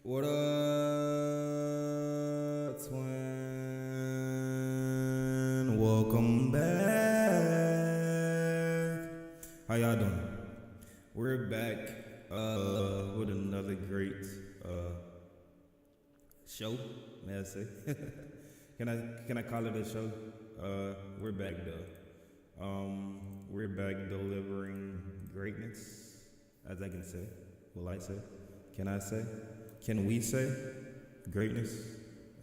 What up, twin? Welcome back. How y'all doing? We're back with another great show, may I say? Can I call it a show? We're back though. We're back delivering greatness, as I can say. Will I say? Can I say? Can we say greatness?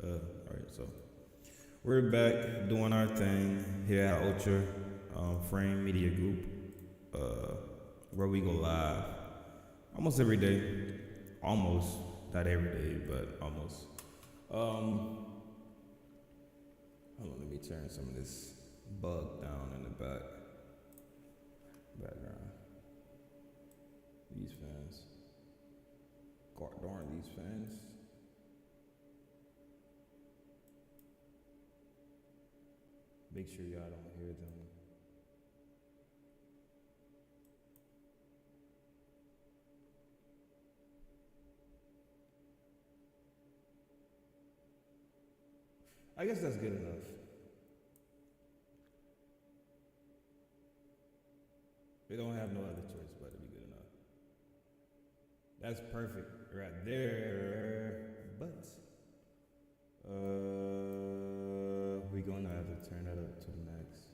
Alright, so we're back doing our thing here at Ultra Frame Media Group, where we go live almost every day. Almost, not every day, but almost. Hold on, let me turn some of this bug down in the background. These fans. God darn these fans. Make sure y'all don't hear them. I guess that's good enough. We don't have no other choice but to be good enough. That's perfect right there. But we're gonna have to turn that up to the max.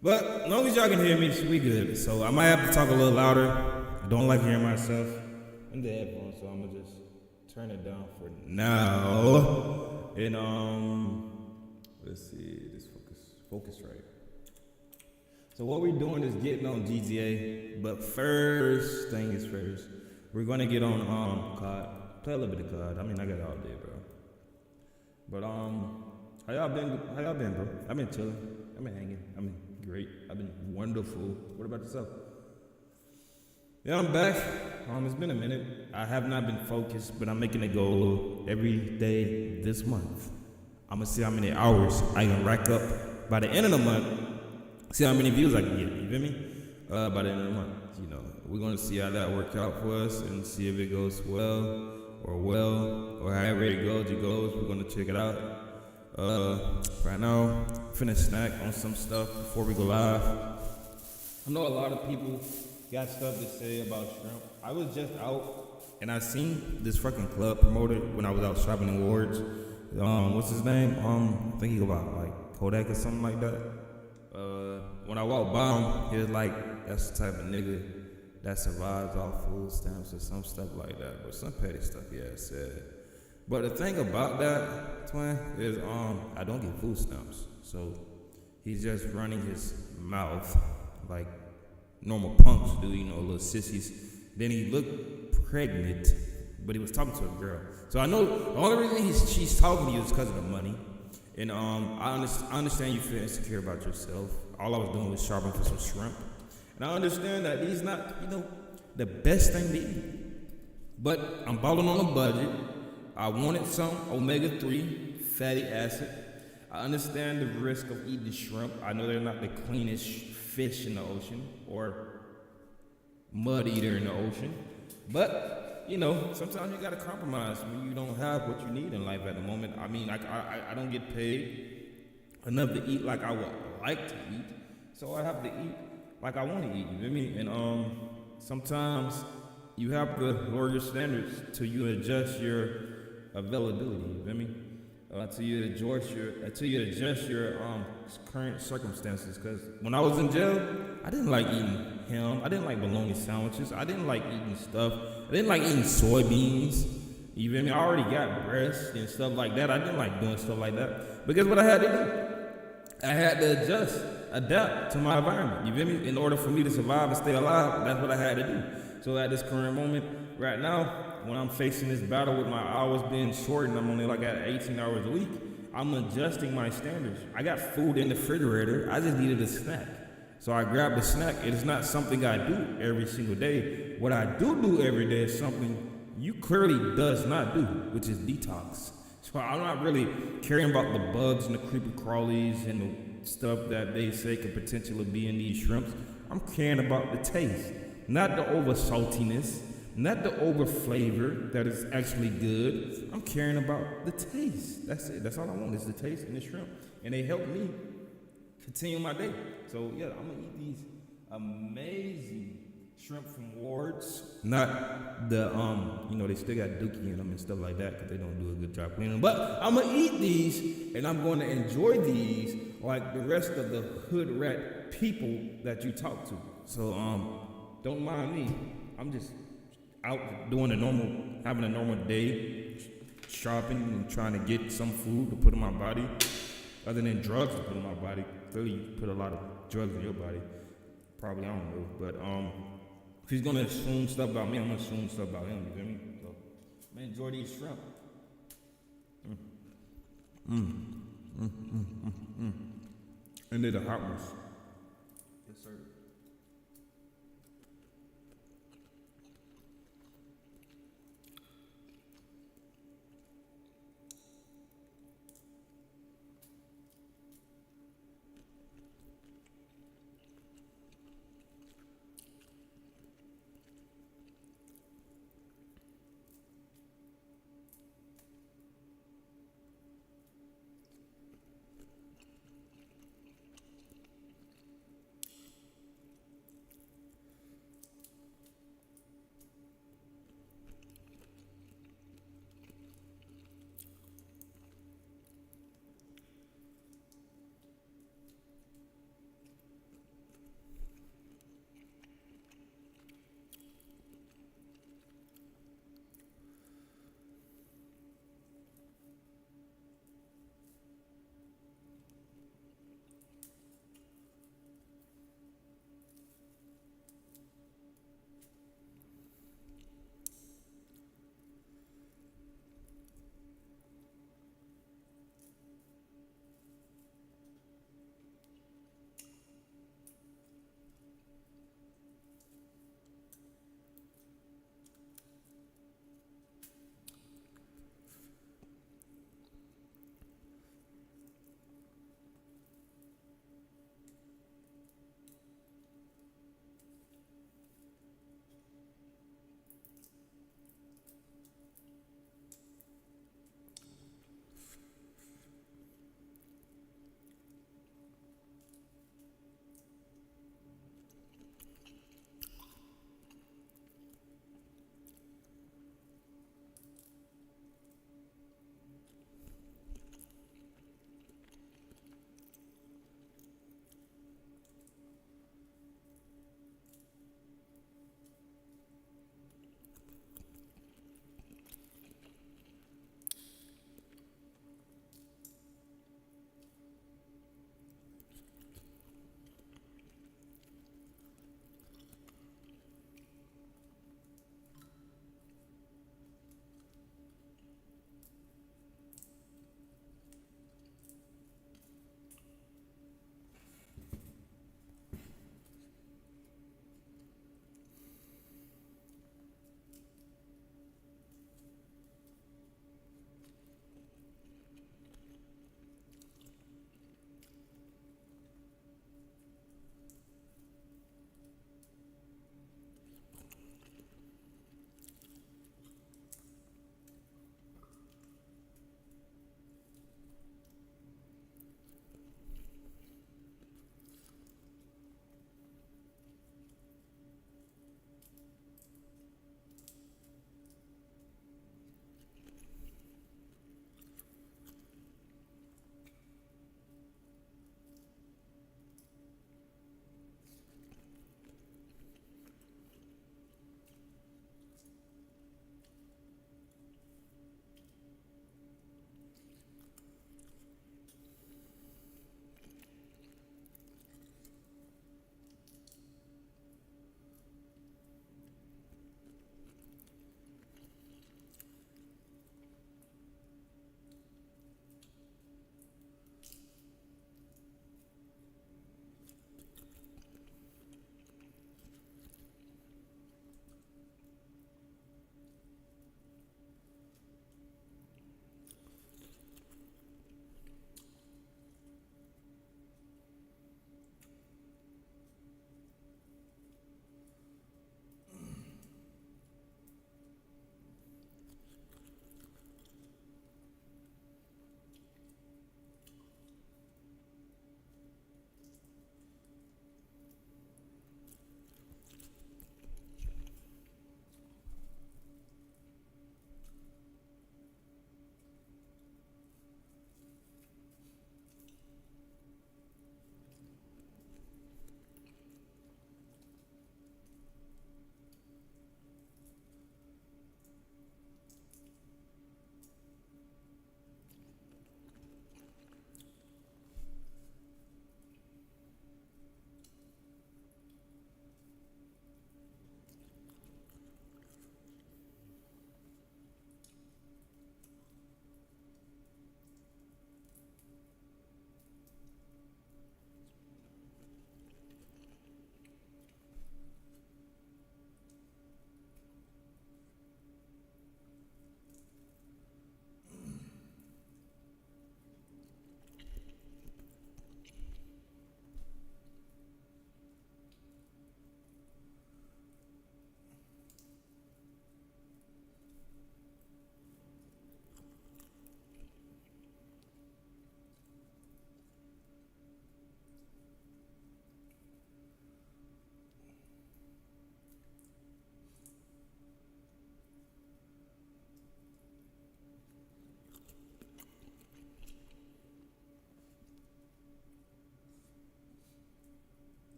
But as long as y'all can hear me, we good. So I might have to talk a little louder. I don't like hearing myself in the headphones, so I'm gonna just turn it down for now. And let's see, this focus right. So what we're doing is getting on GTA, but first thing is first. We're gonna get on COD. Play a little bit of COD. I mean, I got it all day, bro. But how y'all been, bro? I've been chilling. I've been hanging. I've been great. I've been wonderful. What about yourself? Yeah, I'm back. It's been a minute. I have not been focused, but I'm making a goal every day this month. I'm gonna see how many hours I can rack up by the end of the month. See how many views I can get. You feel me? By the end of the month, you know, we're gonna see how that works out for us and see if it goes well, or however it goes. We're gonna check it out. Right now, finna snack on some stuff before we go live. I know a lot of people got stuff to say about shrimp. I was just out and I seen this fucking club promoted when I was out shopping in Wards. What's his name? I think he go by like Kodak or something like that. When I walked by him, he was like, that's the type of nigga that survives off food stamps or some stuff like that. But some petty stuff he had said. But the thing about that, twin, is I don't get food stamps. So he's just running his mouth like normal punks do, you know, little sissies. Then he looked pregnant, but he was talking to a girl. So I know the only reason she's talking to you is because of the money. And I understand you feel insecure about yourself. All I was doing was shopping for some shrimp. And I understand that these not, you know, the best thing to eat. But I'm balling on a budget. I wanted some omega-3 fatty acid. I understand the risk of eating shrimp. I know they're not the cleanest fish in the ocean or mud eater in the ocean. But, you know, sometimes you gotta compromise when you don't have what you need in life at the moment. I mean, I don't get paid enough to eat like I would like to eat. So I have to eat like I want to eat, you feel me? And sometimes you have to lower your standards till you adjust your availability, you feel me? Till you adjust your current circumstances. Because when I was in jail, I didn't like eating ham. I didn't like bologna sandwiches. I didn't like eating stuff. I didn't like eating soybeans. You feel me? I already got breasts and stuff like that. I didn't like doing stuff like that. Because what I had to do, I had to adapt to my environment. You feel me? In order for me to survive and stay alive, that's what I had to do. So at this current moment, right now, when I'm facing this battle with my hours being short and I'm only like at 18 hours a week, I'm adjusting my standards. I got food in the refrigerator. I just needed a snack. So I grabbed a snack. It is not something I do every single day. What I do every day is something you clearly does not do, which is detox. So I'm not really caring about the bugs and the creepy crawlies and the stuff that they say could potentially be in these shrimps. I'm caring about the taste, not the over saltiness, not the over flavor that is actually good. I'm caring about the taste. That's it. That's all I want is the taste and the shrimp. And they help me continue my day. So yeah, I'm gonna eat these amazing shrimp from Ward's. Not the they still got dookie in them and stuff like that because they don't do a good job cleaning them. But I'm gonna eat these and I'm gonna enjoy these like the rest of the hood rat people that you talk to. So don't mind me. I'm just out doing having a normal day, shopping and trying to get some food to put in my body, other than drugs to put in my body. Clearly, you put a lot of drugs in your body. Probably, I don't know. But if he's gonna assume stuff about me, I'm gonna assume stuff about him. You feel me? So, man, enjoy these shrimp. And they're the hot ones. Yes, sir.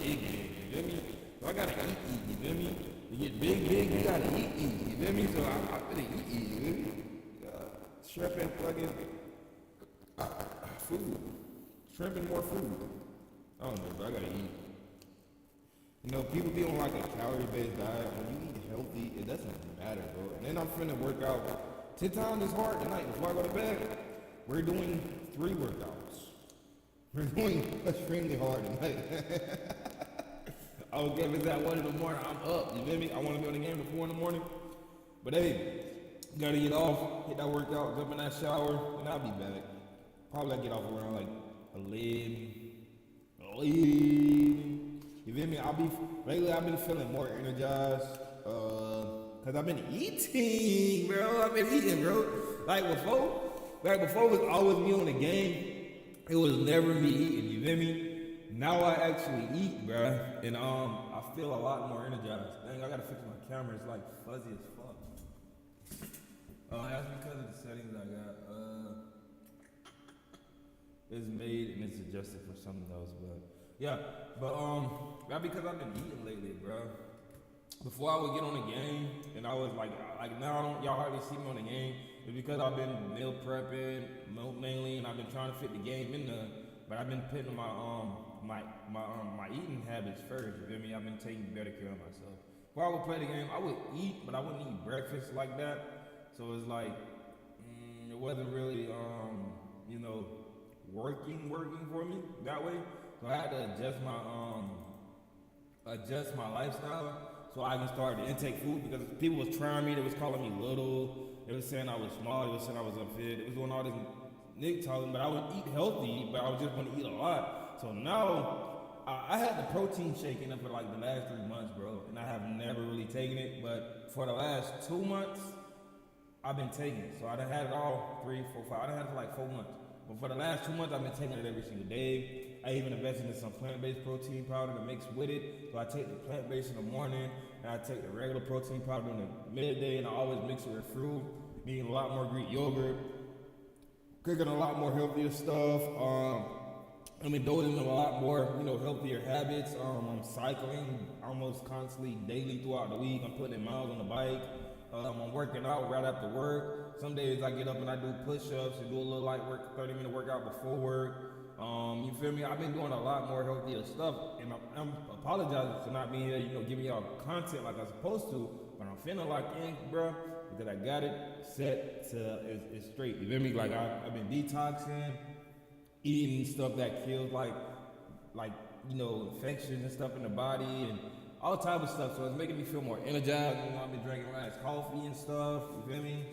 big, you feel me? So I gotta eat, you feel me? To get big, you gotta eat, you feel me? So I'm gonna eat, you feel me? Shrimp and fucking food. Shrimp and more food. I don't know, bro, I gotta eat. You know, people be on like a calorie-based diet. When you eat healthy, it doesn't matter, bro. And then I'm finna work out 10 times as hard tonight before I go to bed. We're doing 3 workouts. We're doing extremely hard tonight. I don't care if it's at 1 in the morning, I'm up, you feel me? I want to be on the game at 4 in the morning. But hey, gotta get off, hit that workout, jump in that shower, and I'll be back. Probably I get off around like 11. You feel me? Lately I've been feeling more energized, cause I've been eating, bro. I've been eating, bro. Like before it was always me on the game. It was never me eating, you feel me? Now I actually eat, bro, and I feel a lot more energized. Dang, I gotta fix my camera. It's like fuzzy as fuck. That's because of the settings I got. It's made and it's adjusted for something else, but yeah. But that's because I've been eating lately, bro. Before I would get on the game, and I was like now y'all hardly see me on the game. It's because I've been meal prepping mainly, and I've been trying to fit the game in there. But I've been putting my eating habits first. You feel me? I've been taking better care of myself. Before I would play the game, I would eat, but I wouldn't eat breakfast like that. So it's like it wasn't really you know, working for me that way. So I had to adjust my lifestyle so I can start to intake food, because people was trying me. They was calling me little. They was saying I was small. They was saying I was unfit. It was doing all this Nick talking, but I would eat healthy, but I was just going to eat a lot. So now I had the protein shake in it for like the last 3 months, bro, and I have never really taken it. But for the last 2 months, I've been taking it. So I done had it all 3, 4, 5. I done had it for like 4 months. But for the last 2 months, I've been taking it every single day. I even invested in some plant-based protein powder to mix with it. So I take the plant-based in the morning, and I take the regular protein powder in the midday, and I always mix it with fruit, eating a lot more Greek yogurt, cooking a lot more healthier stuff. I'm indulging in a lot more, you know, healthier habits. I'm cycling almost constantly daily throughout the week. I'm putting in miles on the bike. I'm working out right after work. Some days I get up and I do push-ups and do a little light work, 30-minute workout before work. You feel me? I've been doing a lot more healthier stuff, and I'm apologizing for not being here, you know, giving y'all content like I'm supposed to, but I'm feeling like bro, because I got it set to it's straight. You feel me? Like I've been detoxing, eating stuff that kills like you know, infections and stuff in the body and all type of stuff. So it's making me feel more energized. You know, I've been drinking nice coffee and stuff. You feel me?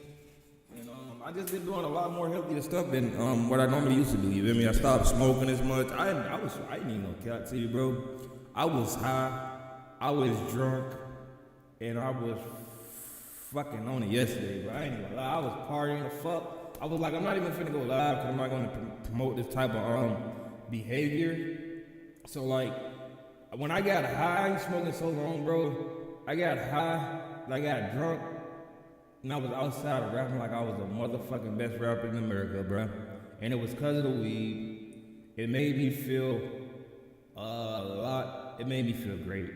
And I just been doing a lot more healthier stuff than what I normally used to do. You feel me? I stopped smoking as much. I didn't even know cap to you, bro. I was high, I was drunk, and I was fucking on it yesterday, bro. I ain't even lie. I was partying the fuck. I was like, I'm not even finna go live because I'm not gonna promote this type of behavior. So like, when I got high, I ain't smoking so long, bro. I got high, I got drunk, and I was outside rapping like I was the motherfucking best rapper in America, bro. And it was because of the weed. It made me feel a lot. It made me feel great.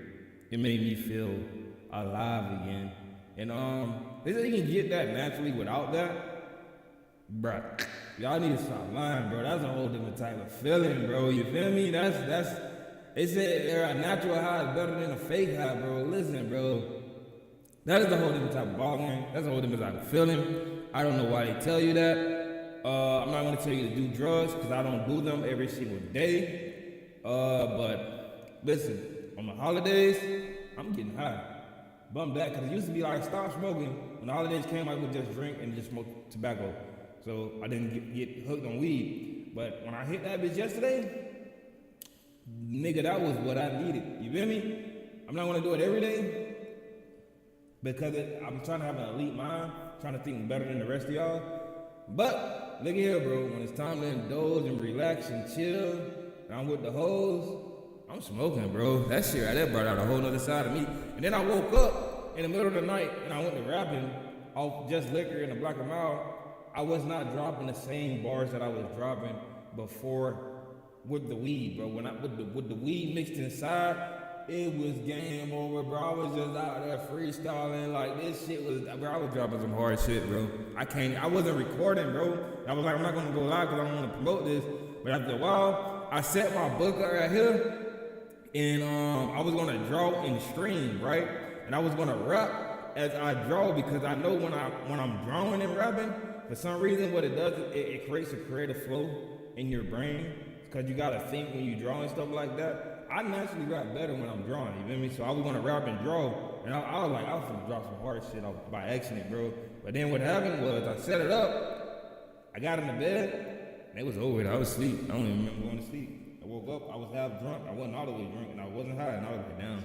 It made me feel alive again. And they said you can get that naturally without that, bro. Y'all need to stop lying, bro. That's a whole different type of feeling, bro. You feel me? That's. They said a natural high is better than a fake high, bro. Listen, bro. That is a whole different type of ballgame. That's a whole different type of feeling. I don't know why they tell you that. I'm not gonna tell you to do drugs because I don't do them every single day. But listen, on the holidays, I'm getting high. Bummed that because it used to be like stop smoking. When the holidays came, I would just drink and just smoke tobacco. So I didn't get hooked on weed. But when I hit that bitch yesterday, nigga, that was what I needed. You feel me? I'm not gonna do it every day because I'm trying to have an elite mind, trying to think better than the rest of y'all. But look here, bro. When it's time to indulge and relax and chill, and I'm with the hoes, I'm smoking, bro. That shit right there brought out a whole other side of me. And then I woke up in the middle of the night and I went to rapping off just liquor in the Black and Mild. I was not dropping the same bars that I was dropping before with the weed, bro. When I with the weed mixed inside, it was game over, bro. I was just out there freestyling like this shit was, bro. I was dropping some hard shit, bro. I wasn't recording, bro. I was like, I'm not gonna go live because I don't want to promote this. But after a while, I set my book right here, and I was gonna draw and stream, right? And I was gonna rap as I draw because I know when I'm drawing and rapping, for some reason what it does is it creates a creative flow in your brain because you gotta think when you draw and stuff like that. I naturally rap better when I'm drawing, you feel me? So I was gonna rap and draw, and I was like, I was gonna drop some hard shit by accident, bro. But then what happened was I set it up, I got in the bed, and it was over. I was asleep. I don't even remember going to sleep. I woke up, I was half drunk. I wasn't all the way drunk, and I wasn't high, and I was like, damn.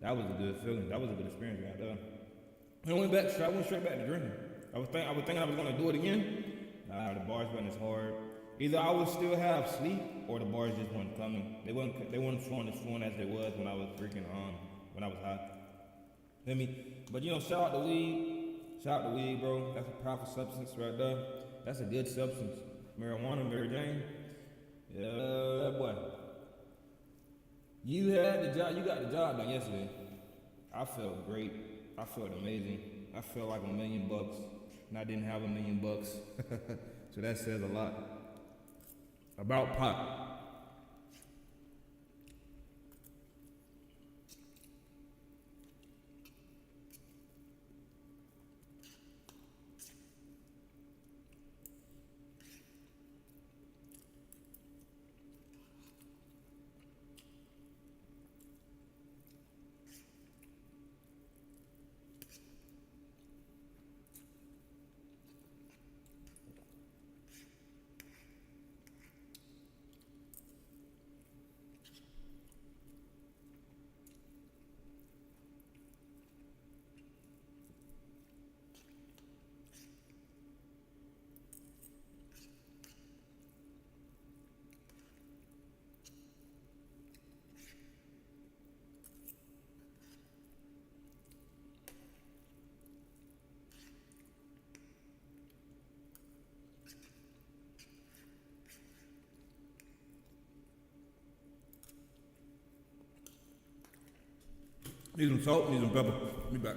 That was a good feeling. That was a good experience right there. And I went straight back to drinking. I was thinking I was gonna do it again. Nah, the bars wasn't as hard. Either I would still have sleep, or the bars just weren't coming. They weren't flowing as fluent as they was when I was freaking when I was high. Feel me? But you know, shout out to weed, bro. That's a powerful substance right there. That's a good substance. Marijuana, Mary Jane. Yeah, boy. You got the job done yesterday. I felt great. I felt amazing. I felt like $1 million, and I didn't have $1 million. So that says a lot about pop. Need some salt, need some pepper. Be back.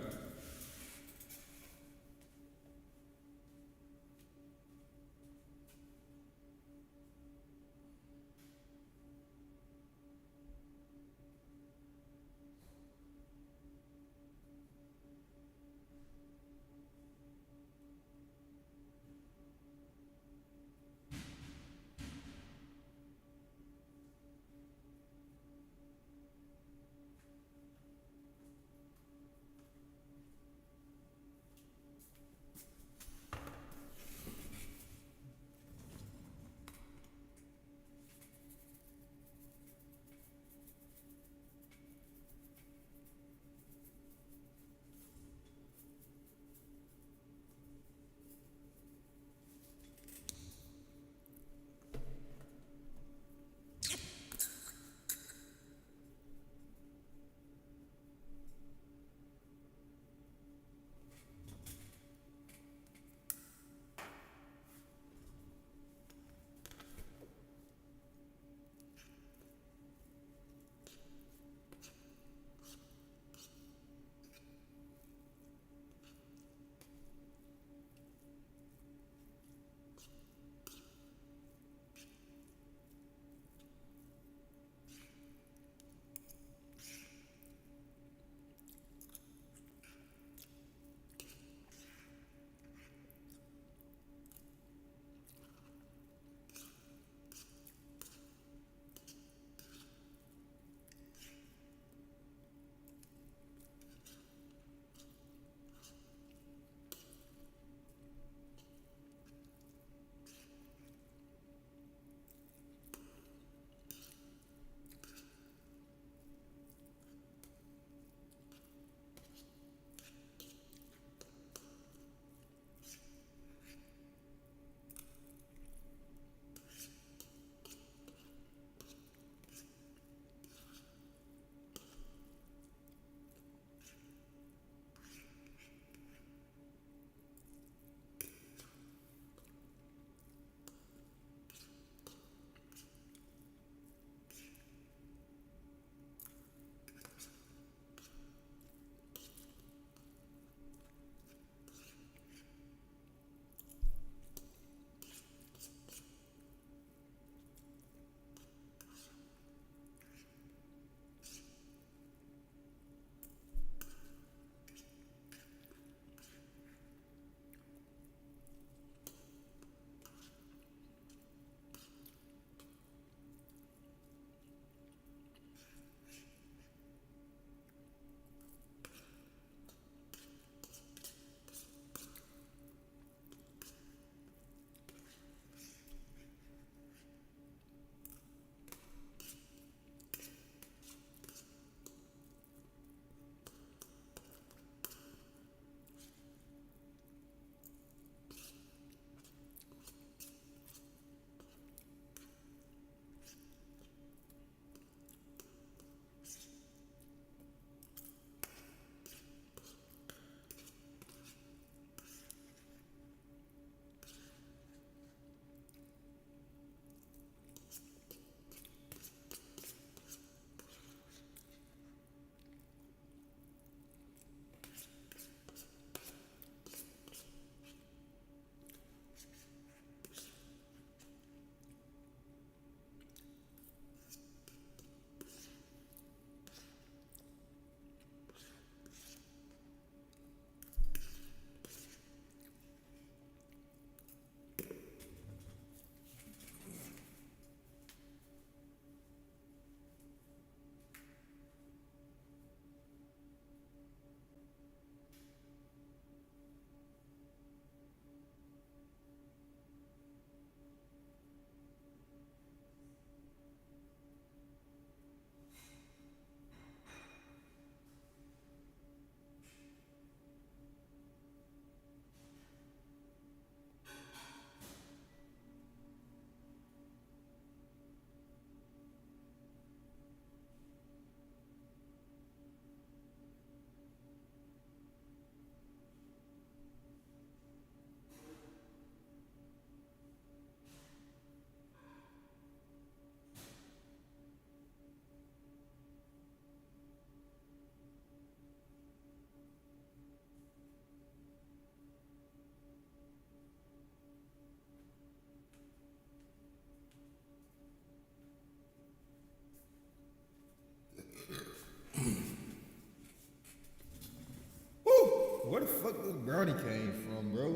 fuck this brownie came from, bro?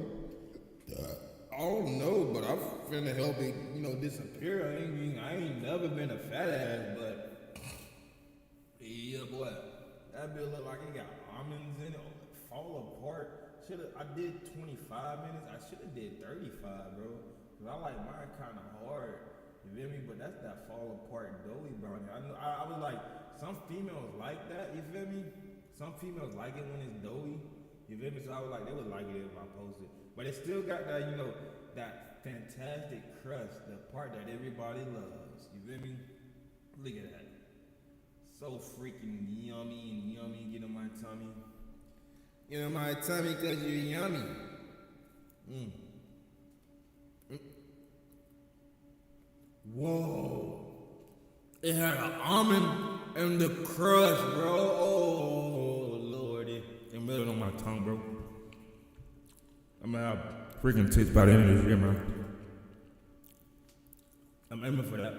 I don't know, but I'm finna help it, disappear. I ain't never been a fat ass, but yeah, boy, that bill look like it got almonds in it. Fall apart. I did 25 minutes. I should have did 35, bro. Cause I like mine kind of hard. You feel me? But that's that fall apart doughy brownie. I was like, some females like that. You feel me? Some females like it when it's doughy. You feel me? So I was like, they would like it if I posted. But it still got that, that fantastic crust, the part that everybody loves. You feel me? Look at that. So freaking yummy and yummy. Get in my tummy. Get in my tummy because you're yummy. Whoa. It had an almond and the crust, bro. Oh, Lordy. It melted on my tongue, bro. I'm gonna have freaking tits by the end of this year, man. I'm aiming for that.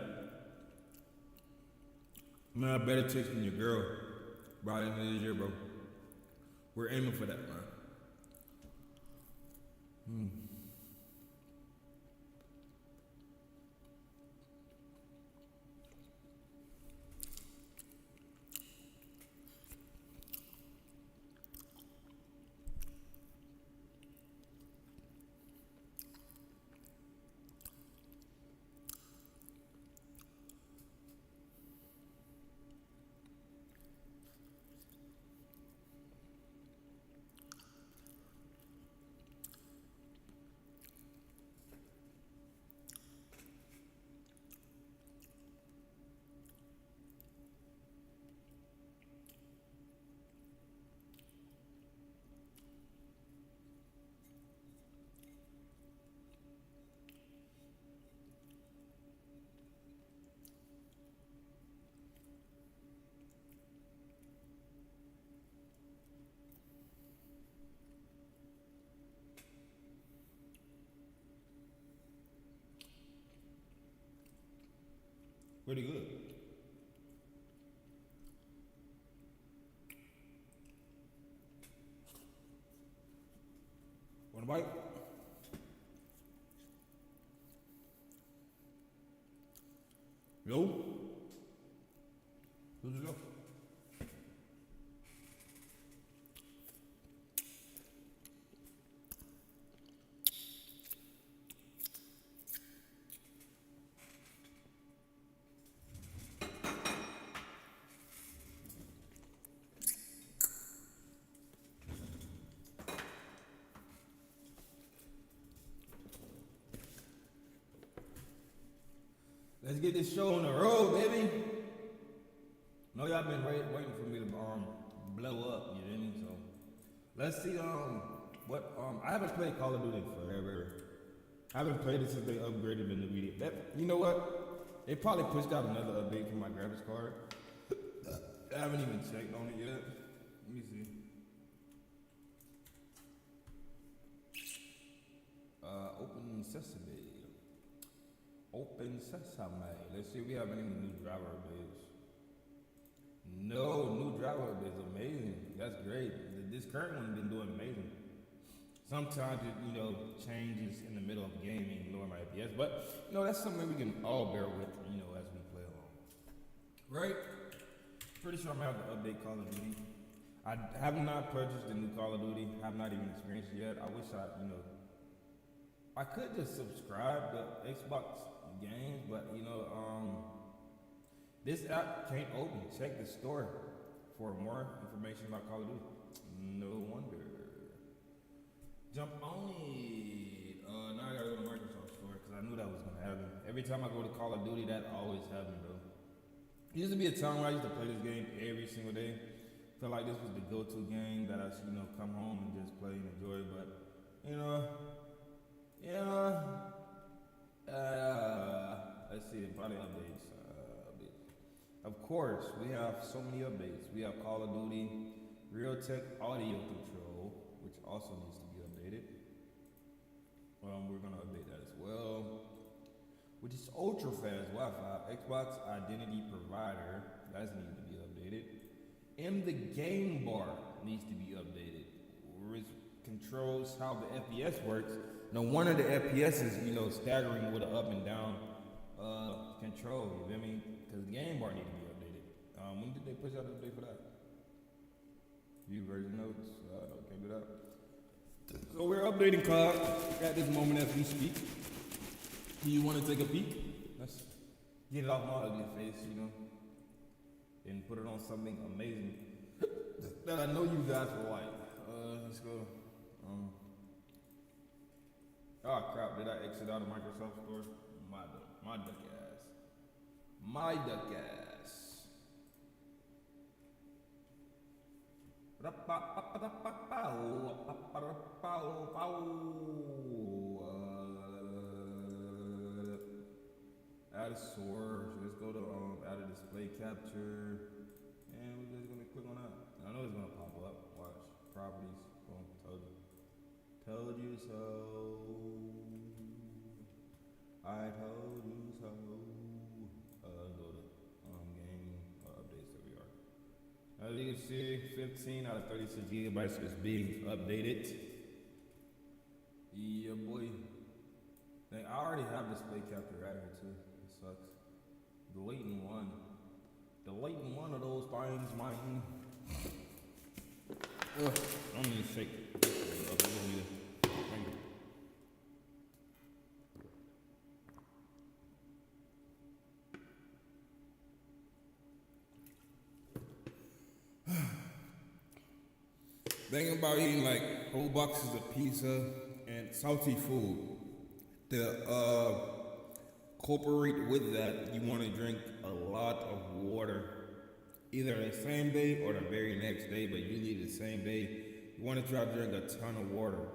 I'm gonna have better tits than your girl by the end of this year, bro. We're aiming for that, man. Pretty good. Want a bite? Yo? Let's go. Let's get this show on the road, baby. Know y'all been waiting for me to blow up, you know what I mean? So let's see I haven't played Call of Duty forever. I haven't played it since they upgraded the new video. You know what? They probably pushed out another update for my graphics card. I haven't even checked on it yet. Let me see. Open Sesame. Open Sesame. Let's see if we have any new driver updates. No new driver updates. Amazing. That's great. This current one's been doing amazing. Sometimes it, changes in the middle of gaming, lower my FPS, but that's something we can all bear with, as we play along. Right? Pretty sure I'm gonna have to update Call of Duty. I have not purchased the new Call of Duty. Have not even experienced it yet. I wish I could just subscribe to Xbox games, but this app can't open. Check the store for more information about Call of Duty. No wonder. Jump only. Now I gotta go to Microsoft store because I knew that was gonna happen. Every time I go to Call of Duty, that always happens, bro. It used to be a time where I used to play this game every single day. Felt like this was the go-to game that I should, come home and just play and enjoy. But let's see, probably updates. Of course, we have so many updates. We have Call of Duty, Realtek audio control, which also needs to be updated. We're gonna update that as well. Which is ultra fast Wi-Fi. Xbox Identity Provider, that needs to be updated. And the game bar needs to be updated. controls how the FPS works. No, one of the FPS is, staggering with an up and down control, you feel me? Because the game bar need to be updated. When did they push out the update for that? View version notes, can't do that. So we're updating COD at this moment as we speak. Do you want to take a peek? Let's get it off my ugly face, and put it on something amazing that I know you guys will like. Let's go. Oh crap, did I exit out of Microsoft Store? My duck ass. My duck ass. Add a source. Let's go to add a display capture. And we're just gonna click on that. I know it's gonna pop up. Watch. Properties. Boom. Told you. Told you so. I told you so. Go to gaming updates. There we are. As you can see, 15 out of 36 gigabytes is being updated. Yeah, boy. I already have display capture right here too. It sucks. Deleting one. Deleting one of those things, mine. I don't need to shake. Thinking about eating like whole boxes of pizza and salty food. To incorporate with that, you want to drink a lot of water, either the same day or the very next day, but usually the same day. You want to try to drink a ton of water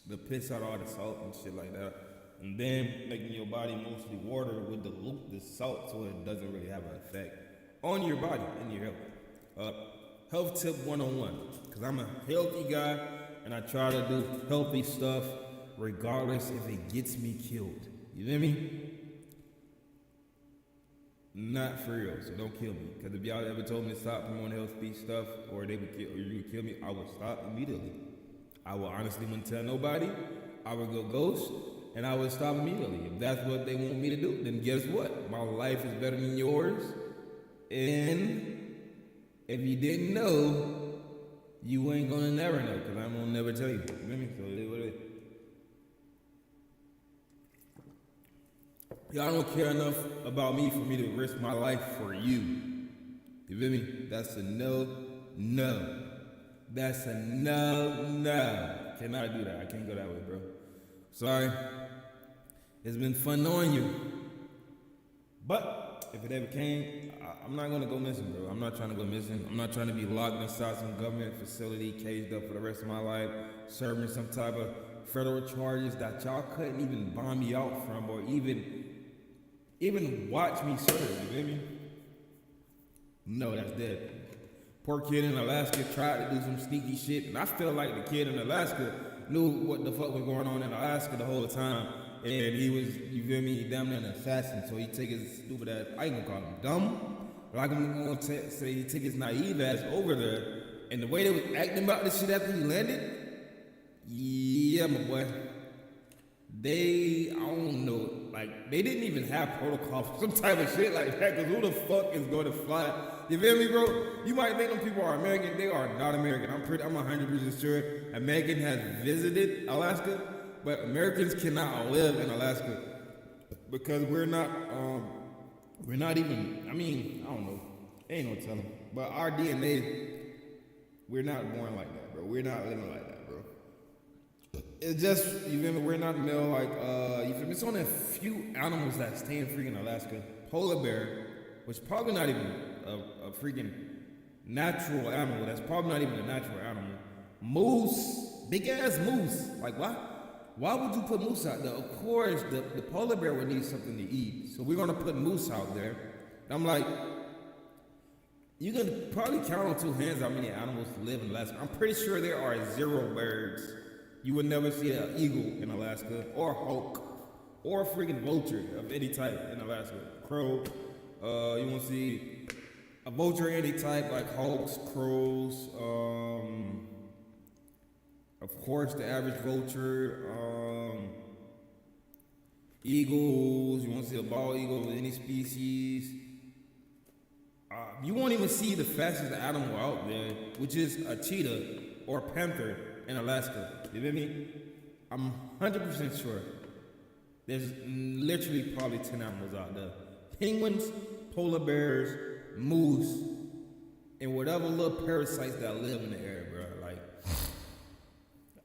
to piss out all the salt and shit like that, and then making your body mostly water with the salt, so it doesn't really have an effect on your body and your health. Health tip 101, because I'm a healthy guy and I try to do healthy stuff regardless if it gets me killed. You feel me? Not for real, so don't kill me. Because if y'all ever told me to stop promoting health speech stuff, or they would kill, or you would kill me, I would stop immediately. I would honestly wouldn't tell nobody. I would go ghost, and I would stop immediately. If that's what they want me to do, then guess what? My life is better than yours. And if you didn't know, you ain't gonna never know, because I'm gonna never tell you. You feel me? So it is what it is. Y'all don't care enough about me for me to risk my life for you. You feel me? That's a no. That's a no. Cannot do that. I can't go that way, bro. Sorry. It's been fun knowing you. But if it ever came, I'm not gonna go missing, bro. I'm not trying to go missing. I'm not trying to be locked inside some government facility, caged up for the rest of my life, serving some type of federal charges that y'all couldn't even bomb me out from, or even watch me serve. You feel me? No, that's dead. Poor kid in Alaska tried to do some sneaky shit, and I feel like the kid in Alaska knew what the fuck was going on in Alaska the whole time, and he was, you feel me, he damn near an assassin. So he take his stupid ass, I ain't gonna call him dumb, but I'm gonna say he took his naive ass over there, and the way they was acting about this shit after he landed, yeah, my boy. I don't know, like, they didn't even have protocol for some type of shit like that, because who the fuck is going to fly? You feel me, bro? You might think them people are American. They are not American. I'm 100% sure American has visited Alaska, but Americans cannot live in Alaska because we're not even, I mean, I don't know. Ain't no telling. But our DNA, we're not born like that, bro. We're not living like that. It's just, you feel me, we're not male, like, you feel me, it's only a few animals that stay in freaking Alaska. Polar bear, which is probably not even a freaking natural animal, that's probably not even a natural animal. Moose, big ass moose, like why would you put moose out there? Of course, the polar bear would need something to eat, so we're gonna put moose out there. And I'm like, you can probably count on two hands how many animals live in Alaska. I'm pretty sure there are 0 birds. You would never see an eagle in Alaska, or a hawk, or a freaking vulture of any type in Alaska. Crow, you won't see a vulture of any type, like hawks, crows, Of course, the average vulture, eagles. You won't see a bald eagle of any species. You won't even see the fastest animal out there, which is a cheetah or panther in Alaska. You feel me? I'm 100% sure. There's literally probably 10 animals out there. Penguins, polar bears, moose, and whatever little parasites that live in the area, bro. Like,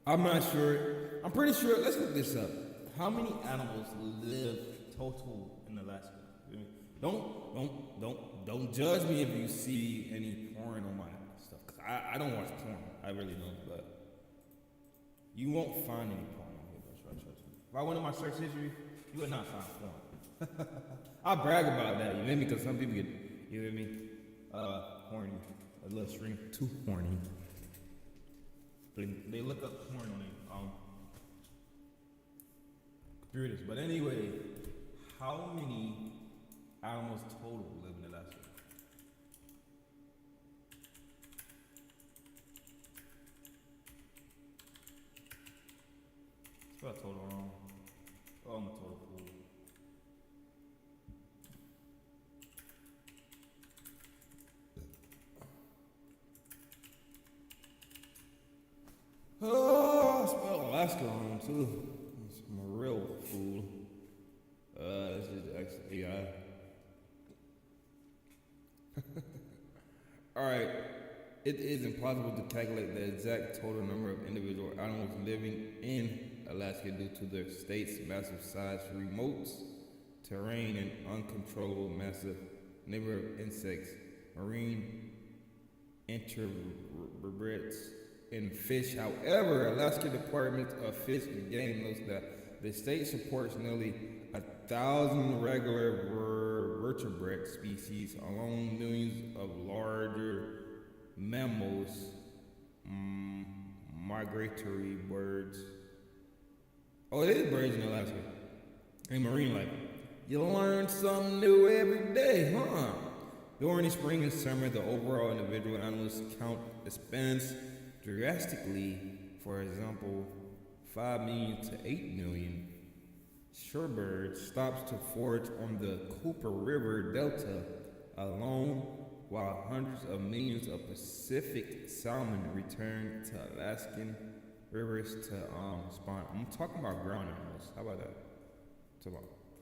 I'm not sure. I'm pretty sure. Let's look this up. How many animals live total in Alaska? Don't judge me if you see any porn on my stuff. Cause I don't watch porn. I really don't. But you won't find any porn on here, bro. Trust me. If I went in my search history, you would not find porn. I brag about that. You know me? Because some people get, you know me, horny. A little string too horny. They look up porn on it. Computers. But anyway, how many animals total live in Alaska? Spell total wrong. Oh, I'm a total fool. Oh, I spelled Alaska wrong too. I'm a real fool. This is AI. Alright. It is impossible to calculate the exact total number of individual animals living in Alaska due to their state's massive size, remote terrain, and uncontrollable massive number of insects, marine invertebrates, and fish. However, Alaska Department of Fish and Game notes that the state supports nearly 1,000 regular vertebrate species, along millions of larger mammals, migratory birds. Oh, it is birds in Alaska. And marine life. You learn something new every day, huh? During the spring and summer, the overall individual animals count expands drastically. For example, 5 million to 8 million shorebirds stops to forage on the Cooper River Delta alone, while hundreds of millions of Pacific salmon return to Alaskan rivers to spawn. I'm talking about ground animals. How about that?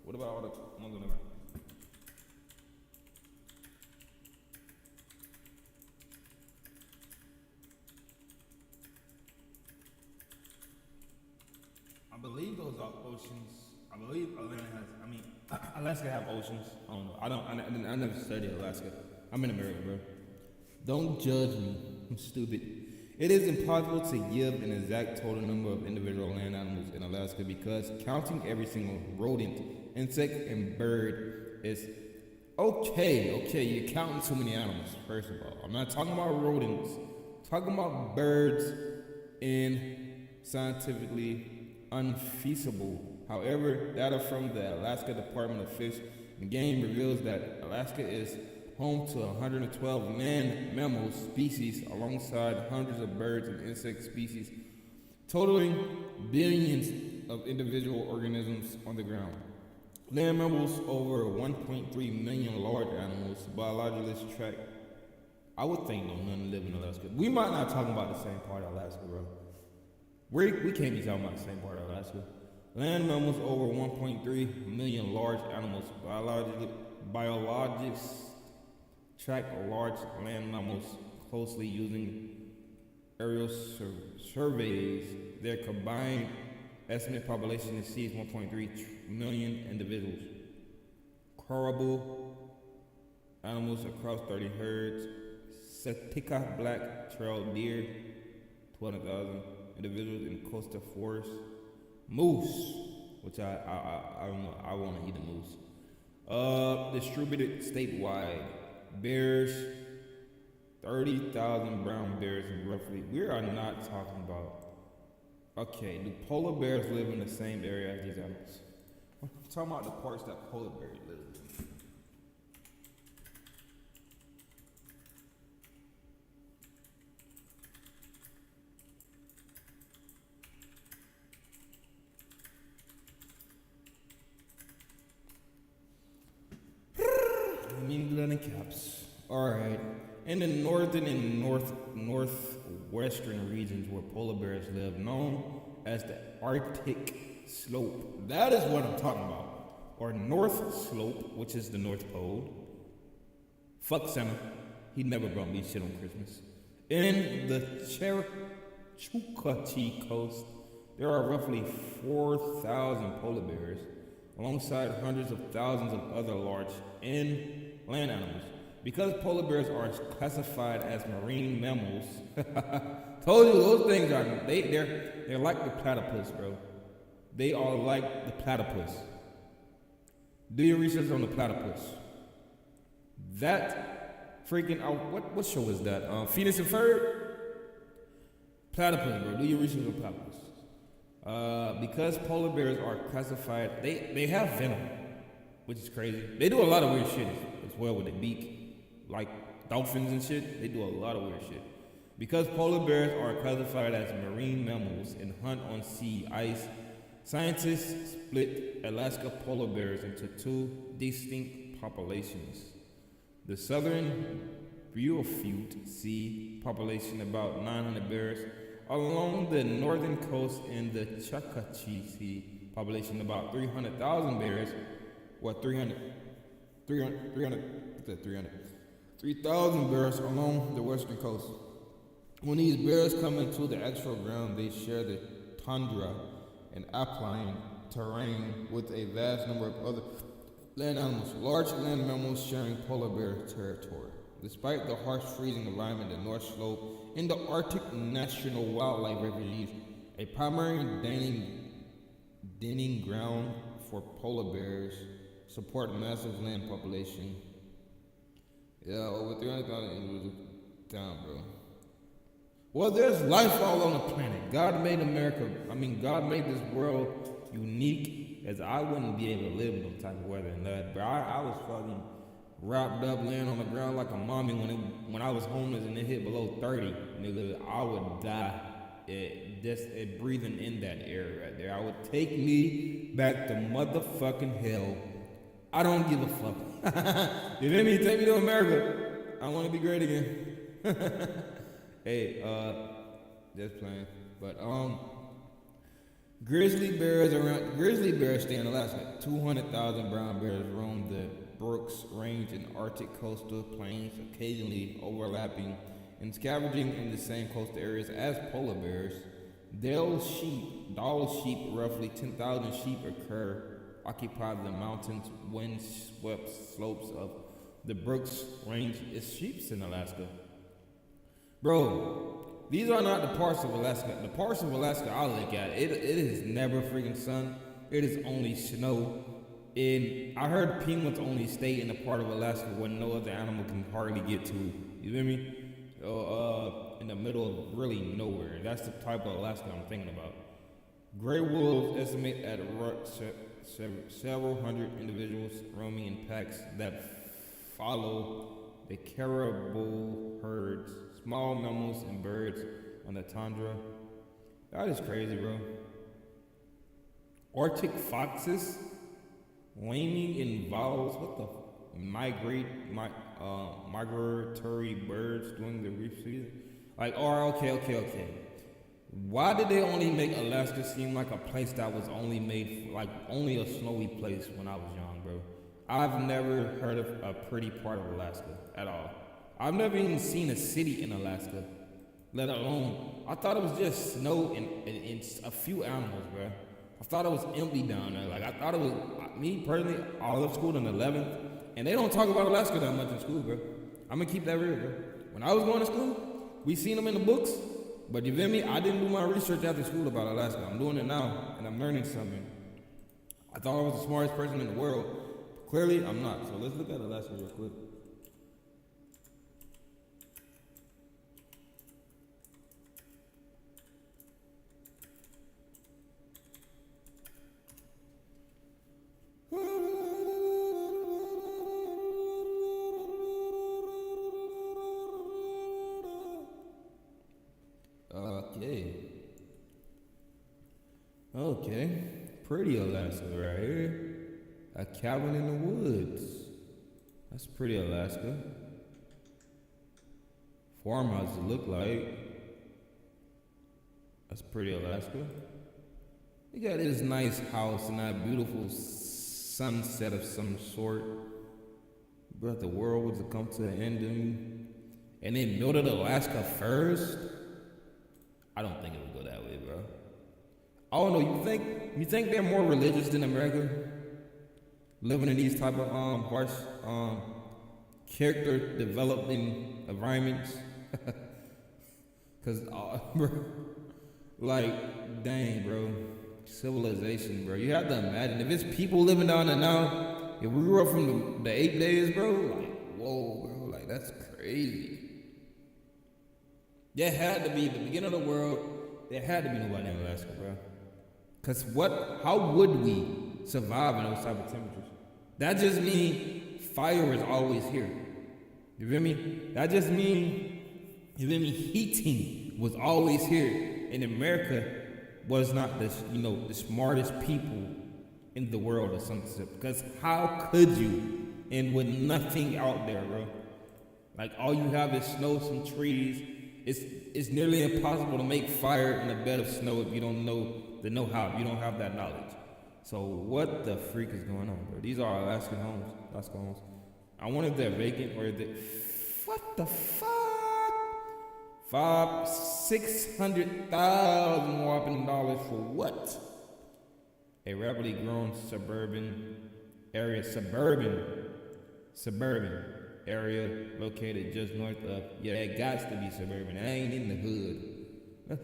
What about all the ones on the ground? I believe those are oceans. I believe Alaska have oceans. I don't know. I never studied Alaska. I'm in America, bro. Don't judge me. I'm stupid. It is impossible to give an exact total number of individual land animals in Alaska because counting every single rodent, insect, and bird is okay. You're counting too many animals, first of all. I'm not talking about rodents. I'm talking about birds and scientifically unfeasible. However, data from the Alaska Department of Fish and Game reveals that Alaska is home to 112 land mammal species alongside hundreds of birds and insect species, totaling billions of individual organisms on the ground. Land mammals over 1.3 million large animals, biologists track. I would think none live in Alaska. We might not talk about the same part of Alaska, bro. We can't be talking about the same part of Alaska. Land mammals over 1.3 million large animals. Biologists track large land mammals closely using aerial surveys. Their combined estimated population exceeds 1.3 million individuals. Caribou animals across 30 herds. Setika black trail deer, 200,000 individuals in coastal forests. Moose, which I don't know, I want to eat a moose. Distributed statewide. Bears, 30,000 brown bears roughly. We are not talking about. Okay, do polar bears live in the same area as these animals? I'm talking about the parts that polar bears live in. meaning that in caps. Alright. In the northern and northwestern regions where polar bears live, known as the Arctic slope. That is what I'm talking about. Or North Slope, which is the North Pole. Fuck Santa. He never brought me shit on Christmas. In the Chukchi Coast, there are roughly 4,000 polar bears, alongside hundreds of thousands of other large and land animals. Because polar bears are classified as marine mammals, told you those things are they're like the platypus, bro. They are like the platypus. Do your research on the platypus. That freaking what show is that? Phineas and Ferb? Platypus, bro. Do your research on platypus. Because polar bears are classified, they have venom, which is crazy. They do a lot of weird shit as well with their beak, like dolphins and shit. They do a lot of weird shit. Because polar bears are classified as marine mammals and hunt on sea ice, scientists split Alaska polar bears into two distinct populations. The southern Beaufort Sea population, about 900 bears, along the northern coast, in the Chukchi Sea population, about 300,000 bears, 3,000 bears along the western coast. When these bears come into the actual ground, they share the tundra and alpine terrain with a vast number of other land animals, large land mammals sharing polar bear territory. Despite the harsh freezing environment, the North Slope in the Arctic National Wildlife Refuge, a primary denning ground for polar bears, support massive land population. Yeah, over 300,000 individuals down, bro. Well, there's life all on the planet. God made God made this world unique, as I wouldn't be able to live in no type of weather and that. But I was fucking wrapped up, laying on the ground like a mommy when I was homeless and it hit below 30. Nigga, I would die breathing in that air right there. I would take me back to motherfucking hell. I don't give a fuck. You feel me? Take me to America. I want to be great again. Hey, just playing. But grizzly bears stay in Alaska. 200,000 brown bears roam the Brooks Range and Arctic coastal plains, occasionally overlapping and scavenging in the same coastal areas as polar bears. Dall sheep, roughly 10,000 sheep occupy the mountains, wind-swept slopes of the Brooks Range. It's sheeps in Alaska. Bro, these are not the parts of Alaska. The parts of Alaska I look at, it is never freaking sun. It is only snow. And I heard penguins only stay in the part of Alaska where no other animal can hardly get to. You feel me? In the middle of really nowhere. That's the type of Alaska I'm thinking about. Gray wolves estimate at several hundred individuals roaming in packs that follow the caribou herds, small mammals and birds on the tundra. That is crazy, bro. Arctic foxes, lemming and voles. What the migratory birds during the reef season? Like, okay. Why did they only make Alaska seem like a place that was only made only a snowy place when I was young, bro? I've never heard of a pretty part of Alaska at all. I've never even seen a city in Alaska, let alone. I thought it was just snow and a few animals, bro. I thought it was empty down there. Like, I thought it was, me personally, I left school in 11th, and they don't talk about Alaska that much in school, bro. I'm gonna keep that real, bro. When I was going to school, we seen them in the books, but you feel me? I didn't do my research after school about Alaska. I'm doing it now, and I'm learning something. I thought I was the smartest person in the world. Clearly, I'm not. So let's look at Alaska real quick. Okay. Pretty Alaska right here. A cabin in the woods. That's pretty Alaska. Farmhouses look like. That's pretty Alaska. You got this nice house and that beautiful sunset of some sort. But the world was to come to an end and they built Alaska first. I don't think it would go that way, bro. I don't know. You think they're more religious than America? Living in these type of harsh character developing environments. Cause bro, like dang, bro, civilization, bro. You have to imagine if it's people living down there now. If we grew up from the 8 days, bro, like whoa, bro, like that's crazy. There had to be the beginning of the world. There had to be nobody in Alaska, bro. Cause how would we survive in those type of temperatures? That just means fire is always here. You feel me? That just means, you feel me, heating was always here. And America was not the smartest people in the world or something. Because how could you? And with nothing out there, bro. Like all you have is snow, some trees. It's nearly impossible to make fire in a bed of snow if you don't know the know-how, if you don't have that knowledge. So what the freak is going on, bro? These are Alaskan homes. Alaska homes. I wonder if they're vacant or if they... What the fuck? $600,000 whopping dollars for what? A rapidly growing suburban area located just north of, yeah, it got to be suburban. I ain't in the hood.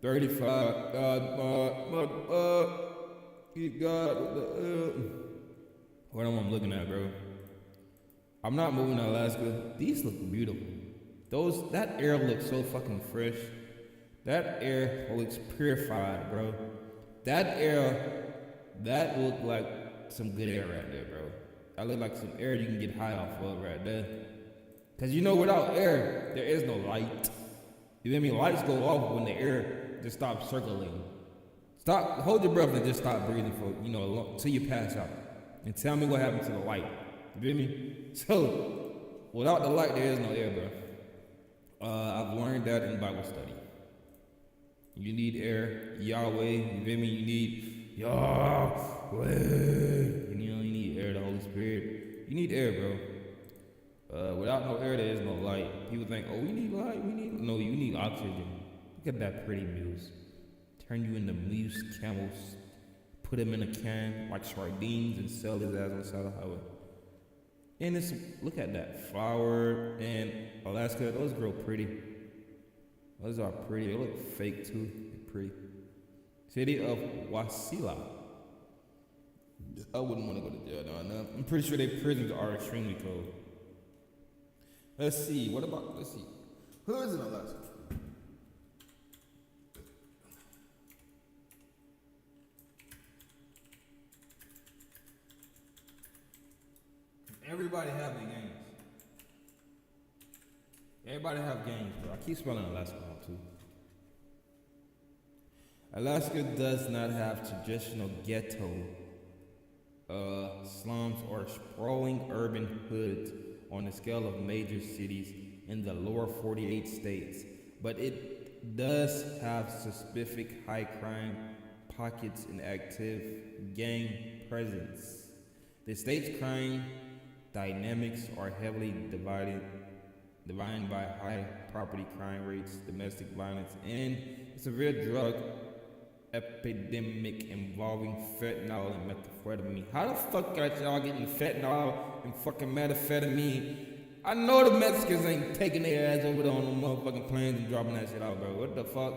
35, keep God, what am I looking at, bro? I'm not moving to Alaska. These look beautiful. That air looks so fucking fresh. That air looks purified, bro. That looked like some good air right there, bro. That look like some air you can get high off of right there. Cause without air, there is no light. You feel me? Lights go off when the air just stops circulating. Hold your breath and just stop breathing for, till you pass out. And tell me what happened to the light. You feel me? So, without the light, there is no air, bro. I've learned that in Bible study. You need air, Yahweh, you feel me? You need Yahweh. You need air, the Holy Spirit. You need air, bro. Without no air, there is no light. People think, oh, we need light, no, you need oxygen. Look at that pretty muse. Turn you into muse camels, put them in a can like sardines and sell his ass on the side of the highway. And look at that flower and Alaska, those grow pretty. Those are pretty. They look fake too. They're pretty. City of Wasilla. I wouldn't want to go to jail down there. I'm pretty sure their prisons are extremely cold. Let's see. Who's in Alaska? Everybody have their games. Everybody have games, bro. I keep spelling Alaska out too. Alaska does not have traditional ghetto, slums or sprawling urban hoods on the scale of major cities in the lower 48 states, but it does have specific high crime pockets and active gang presence. The state's crime dynamics are heavily divided by high property crime rates, domestic violence, and a severe drug epidemic involving fentanyl and methamphetamine. How the fuck got y'all getting fentanyl and fucking methamphetamine? I know the Mexicans ain't taking their ass over there on them motherfucking planes and dropping that shit out, bro. What the fuck?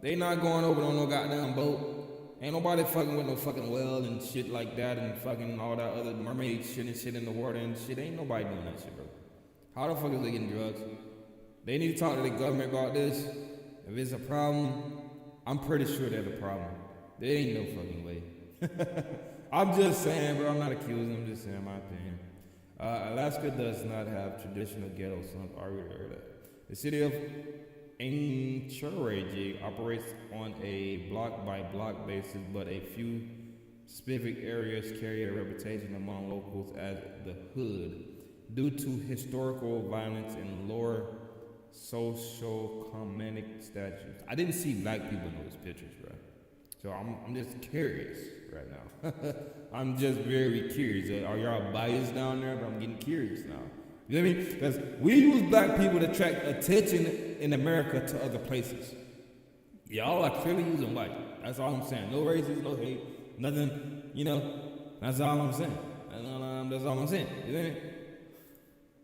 They not going over on no goddamn boat. Ain't nobody fucking with no fucking well and shit like that and fucking all that other mermaid shit and shit in the water and shit. Ain't nobody doing that shit, bro. How the fuck is they getting drugs? They need to talk to the government about this. If it's a problem, I'm pretty sure there's a problem. There ain't no fucking way. I'm just saying, bro. I'm not accusing. I'm just saying my opinion. Alaska does not have traditional ghetto slums. I already heard that. The city of Anchorage operates on a block-by-block basis, but a few specific areas carry a reputation among locals as the hood. due to historical violence and lower socio-economic status. I didn't see black people in those pictures, bro. So I'm just curious right now. I'm just very curious. Are y'all biased down there? But I'm getting curious now. You know what I mean? Because we use black people to attract attention in America to other places. Y'all are clearly using white. That's all I'm saying. No racism, no hate, nothing, that's all I'm saying. That's all I'm saying. You know what I mean?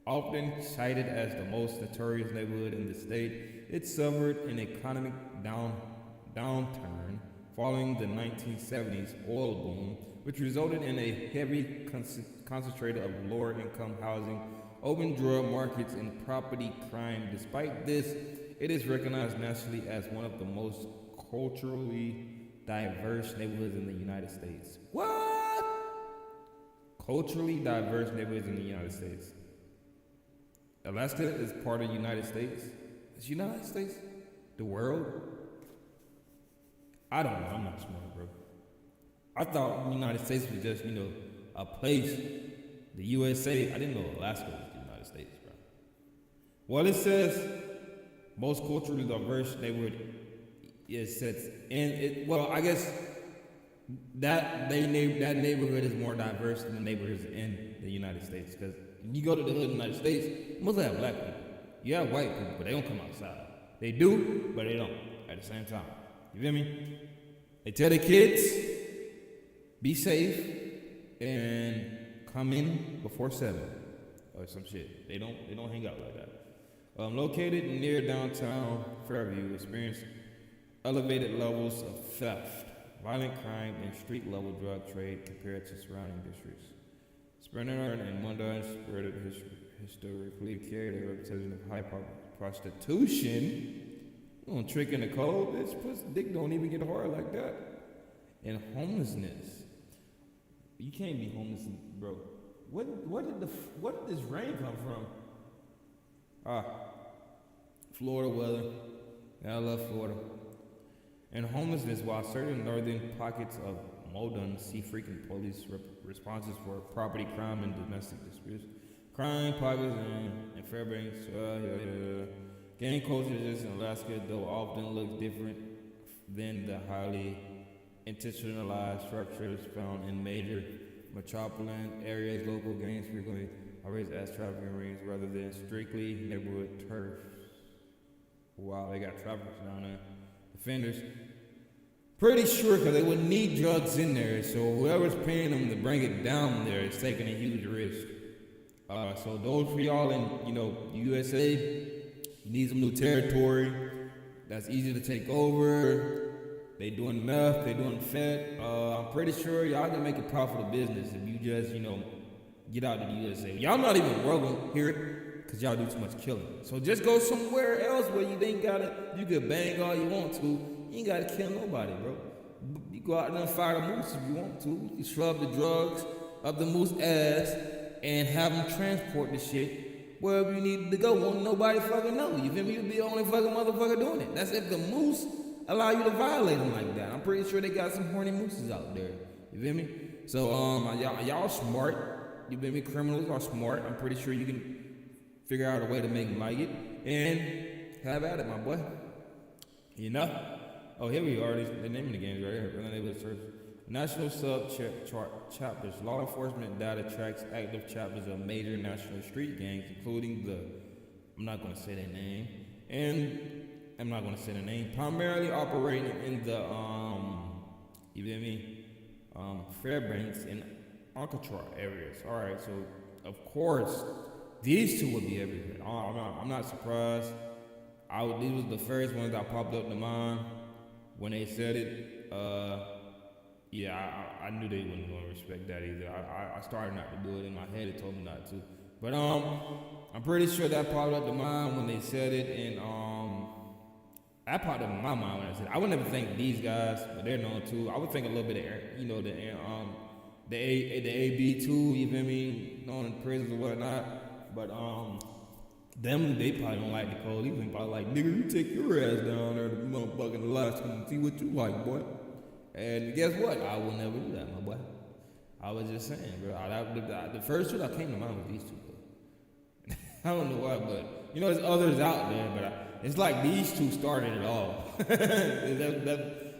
Often cited as the most notorious neighborhood in the state, it suffered an economic downturn following the 1970s oil boom, which resulted in a heavy concentrated of lower income housing, open drug markets, and property crime. Despite this, it is recognized nationally as one of the most culturally diverse neighborhoods in the United States. What? Culturally diverse neighborhoods in the United States. Alaska is part of the United States. It's United States? The world? I don't know. I'm not smart, bro. I thought the United States was just, a place. The USA. I didn't know Alaska was the United States, bro. Well, it says most culturally diverse neighborhood. It says, I guess that neighborhood is more diverse than the neighborhoods in the United States. Because you go to the hood in the United States, most have black people. You have white people, but they don't come outside. They do, but they don't at the same time. You feel me? They tell the kids, be safe and come in before 7 or some shit. They don't hang out like that. Located near downtown Fairview, experienced elevated levels of theft, violent crime, and street-level drug trade compared to surrounding districts. Sprener and Munda spread historically carried a reputation of high prostitution. You don't trick in the cold, bitch. Pussy dick don't even get hard like that. And homelessness. You can't be homeless, bro. Where did this rain come from? Florida weather. Yeah, I love Florida. And homelessness, while certain northern pockets of Moldon see frequent police responses for property crime and domestic disputes. Crime pockets in Fairbanks, gang cultures in Alaska, though often look different than the highly institutionalized structures found in major metropolitan areas. Local gangs frequently operate as trafficking rings rather than strictly neighborhood turf. Wow, they got traffickers down there. Offenders. Pretty sure because they would need drugs in there, so whoever's paying them to bring it down there is taking a huge risk. So those for y'all in USA, you need some new territory that's easy to take over. They doing meth, they doing fat. I'm pretty sure y'all can make a profitable business if you just get out to the USA. Y'all not even welcome here because y'all do too much killing. So just go somewhere else where you could bang all you want to. You ain't gotta kill nobody, bro. You go out there and fire the moose if you want to. You shove the drugs up the moose ass and have them transport the shit wherever you need to go. Won't nobody fucking know. You feel me? You'll be the only fucking motherfucker doing it. That's if the moose allow you to violate them like that. I'm pretty sure they got some horny mooses out there. You feel me? So y'all smart. You feel me? Criminals are smart. I'm pretty sure you can figure out a way to make them like it and have at it, my boy. Oh, here we are. The name of the games right here. National sub-chapters. Law enforcement data tracks active chapters of major national street gangs, including I'm not going to say their name, primarily operating in the, Fairbanks and Alcatraz areas. All right, so, of course, these two would be everywhere. I'm not surprised. These was the first ones that popped up to mind. When they said it, I knew they wasn't going to respect that either. I started not to do it in my head. It told me not to. But I'm pretty sure that popped up to mind when they said it, and that popped up in my mind when I said it. I would never think these guys, but they're known too. I would think a little bit of, the AB too. You feel me? Known in prisons or whatnot. But them, they probably don't like the code. They probably like, nigga, you take your ass down there to motherfucking Alaska and see what you like, boy. And guess what? I will never do that, my boy. I was just saying, bro. The first two that came to mind was these two, bro. I don't know why, but you know, there's others out there, but it's like these two started it all.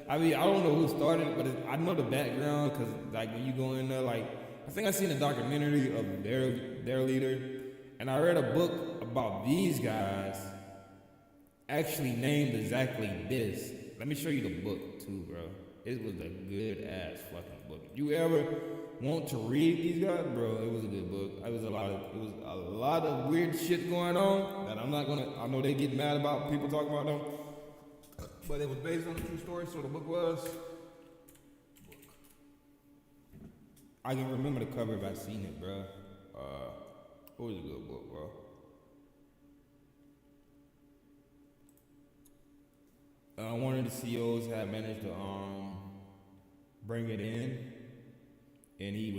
I mean, I don't know who started it, but I know the background because, like, when you go in there, like, I think I seen a documentary of their leader, and I read a book about these guys actually named exactly this. Let me show you the book too, bro. It was a good ass fucking book. You ever want to read these guys, bro? It was a good book. It was a lot of weird shit going on that I'm not gonna. I know they get mad about people talking about them, but it was based on a true story. So the book was. I can remember the cover if I seen it, bro. It was a good book, bro. One of the CEOs had managed to bring it in, and he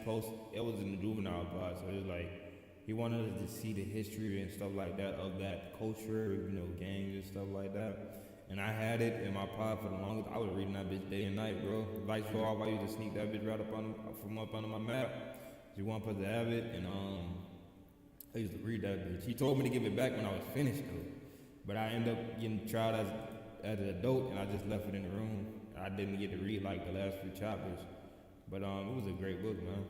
posted, it was in the juvenile pod, so it was like, he wanted us to see the history and stuff like that of that culture, you know, gangs and stuff like that. And I had it in my pod for the longest. I was reading that bitch day and night, bro. Lights go off, I used to sneak that bitch right from up under my map. You want to have it, and I used to read that bitch. He told me to give it back when I was finished though, but I ended up getting tried as an adult, and I just left it in the room. I didn't get to read like the last few chapters, but it was a great book, man.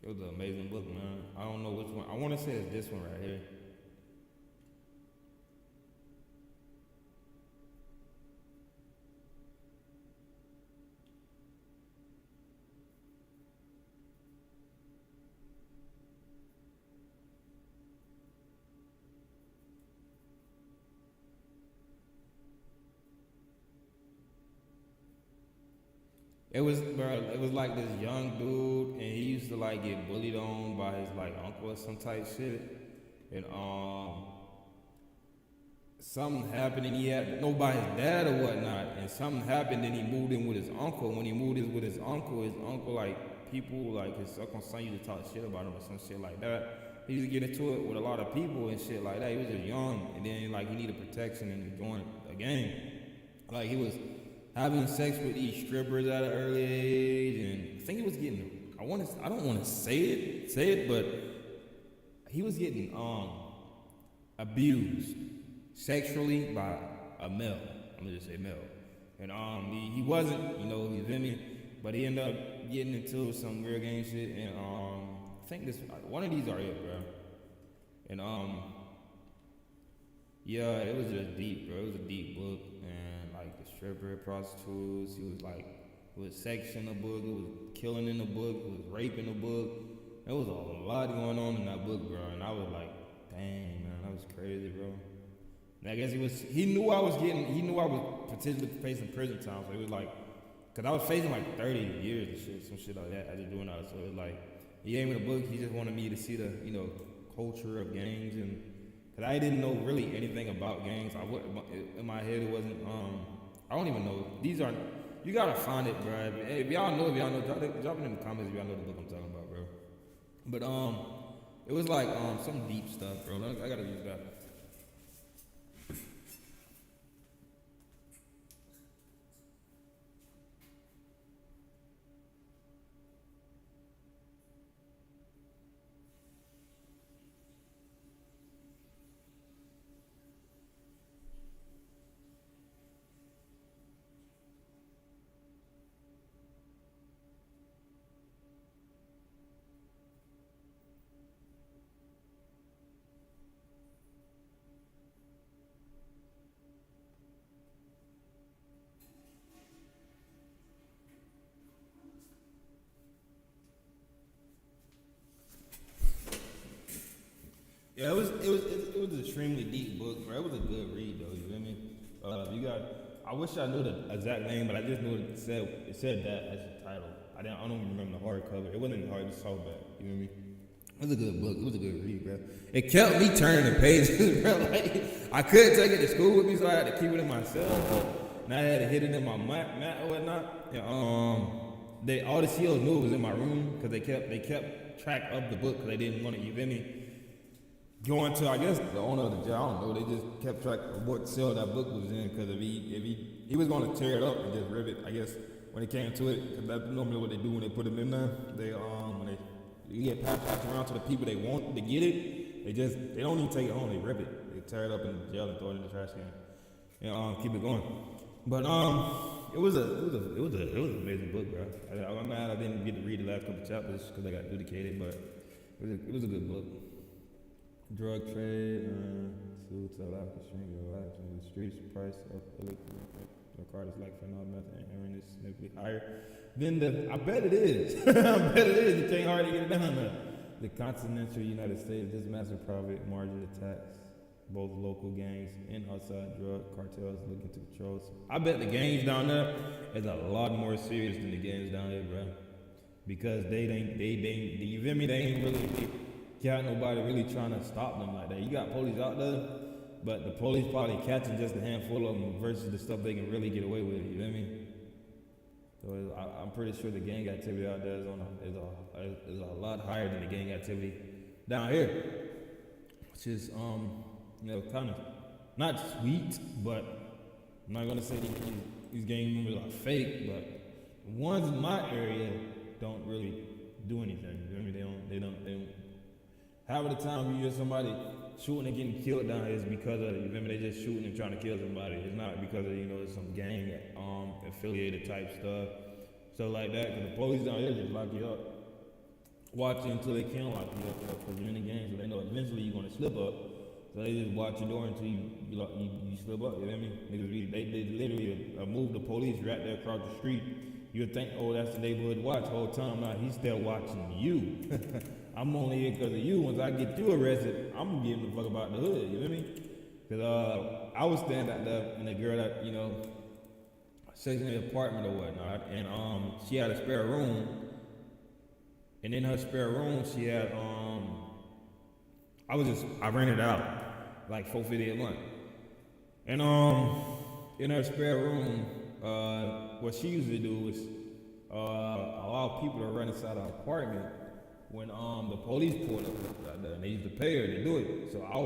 It was an amazing book, man. I don't know which one. I want to say it's this one right here. It was, bro. It was like this young dude, and he used to like get bullied on by his like uncle or some type shit, and something happened, and he had to know by his dad or whatnot, and something happened, and he moved in with his uncle. When he moved in with his uncle like people like his uncle son used to talk shit about him or some shit like that. He used to get into it with a lot of people and shit like that. He was just young, and then like he needed protection and joined a gang. Like he was having sex with these strippers at an early age, and I think he was getting. I don't want to say it, but he was getting abused sexually by a male. I'm gonna just say male, and he wasn't, you know, you feel me? But he ended up getting into some real gang shit, and I think one of these are it, bro. And yeah, it was just deep, bro. It was a deep book, and like the stripper, prostitutes. He was like, it was sex in the book. It was killing in the book. It was rape in the book. There was a lot going on in that book, bro. And I was like, dang, man, that was crazy, bro. And I guess he knew I was potentially facing prison time. So it was like, cause I was facing like 30 years and shit, some shit like that. I just doing that. So it was like, he gave me the book. He just wanted me to see the, you know, culture of gangs, and cause I didn't know really anything about gangs. In my head, it wasn't. I don't even know. These aren't. You gotta find it, bro. If y'all know, drop it in the comments if y'all know the book I'm talking about, bro. But it was like some deep stuff, bro. I gotta use that. Yeah, it was an extremely deep book, bro. It was a good read, though. You feel me? I wish I knew the exact name, but I just knew it said that as the title. I don't even remember the hardcover. It wasn't hard, it was so bad. You know what I mean? It was a good book. It was a good read, bro. It kept me turning the pages, bro. Like, I couldn't take it to school with me, so I had to keep it in myself. And I had to hit it in my mat or whatnot. And, all the CEOs knew it was in my room because they kept track of the book because they didn't want it. You feel me? Going to, I guess, the owner of the jail, I don't know, they just kept track of what cell that book was in, because if he was going to tear it up and just rip it, I guess, when it came to it, because that's normally what they do when they put them in there. You get passed around to the people they want to get it. They don't even take it home. They rip it. They tear it up in the jail and throw it in the trash can. And keep it going. But it was an amazing book, bro. I'm mad I didn't get to read the last couple chapters because I got dedicated, but it was a good book. Drug trade, suits, South Africa, string, the streets, price of narcotics like fentanyl, meth, and heroin is significantly higher than I bet it is. I bet it is. You can't hardly get it down there. The continental United States, this massive profit margin attacks both local gangs and outside drug cartels looking to control. I bet the gangs down there is a lot more serious than the gangs down here, bro. Because they you feel me? They ain't really got nobody really trying to stop them like that. You got police out there, but the police probably catching just a handful of them versus the stuff they can really get away with. You feel me? So I'm pretty sure the gang activity out there is a lot higher than the gang activity down here, which is kind of not sweet, but I'm not gonna say these gang members are fake, but the ones in my area don't really do anything. You know what I mean? They don't. Half of the time you hear somebody shooting and getting killed down here is because of, you remember, they just shooting and trying to kill somebody. It's not because of, some gang affiliated type stuff like that. Because the police down here just lock you up. Watch you until they can't lock you up because you're in the gang, so they know eventually you're going to slip up. So they just watch your door until you slip up, you know what I mean? They literally move the police right there across the street. You'd think, oh, that's the neighborhood watch the whole time. Now he's still watching you. I'm only here because of you. Once I get you arrested, I'm giving a fuck about the hood, you know what I mean? Because I was standing out there and the girl that, sitting in the apartment or whatnot, and she had a spare room. And in her spare room, she had, I rented it out, like $450 a month. And in her spare room, what she usually do was allow people to run inside her apartment when the police pulled up, and they used to pay her to do it. So I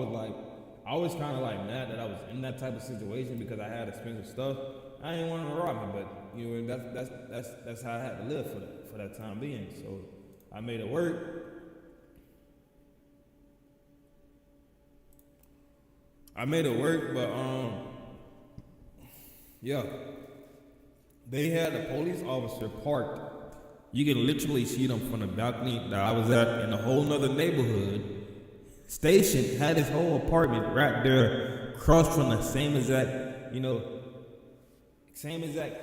was kind of like mad that I was in that type of situation because I had expensive stuff. I didn't want them to rob me, but that's how I had to live for that time being. So I made it work. But yeah, they had a police officer parked. You can literally see them from the balcony that I was at in a whole nother neighborhood. Station had his whole apartment right there, across from the same exact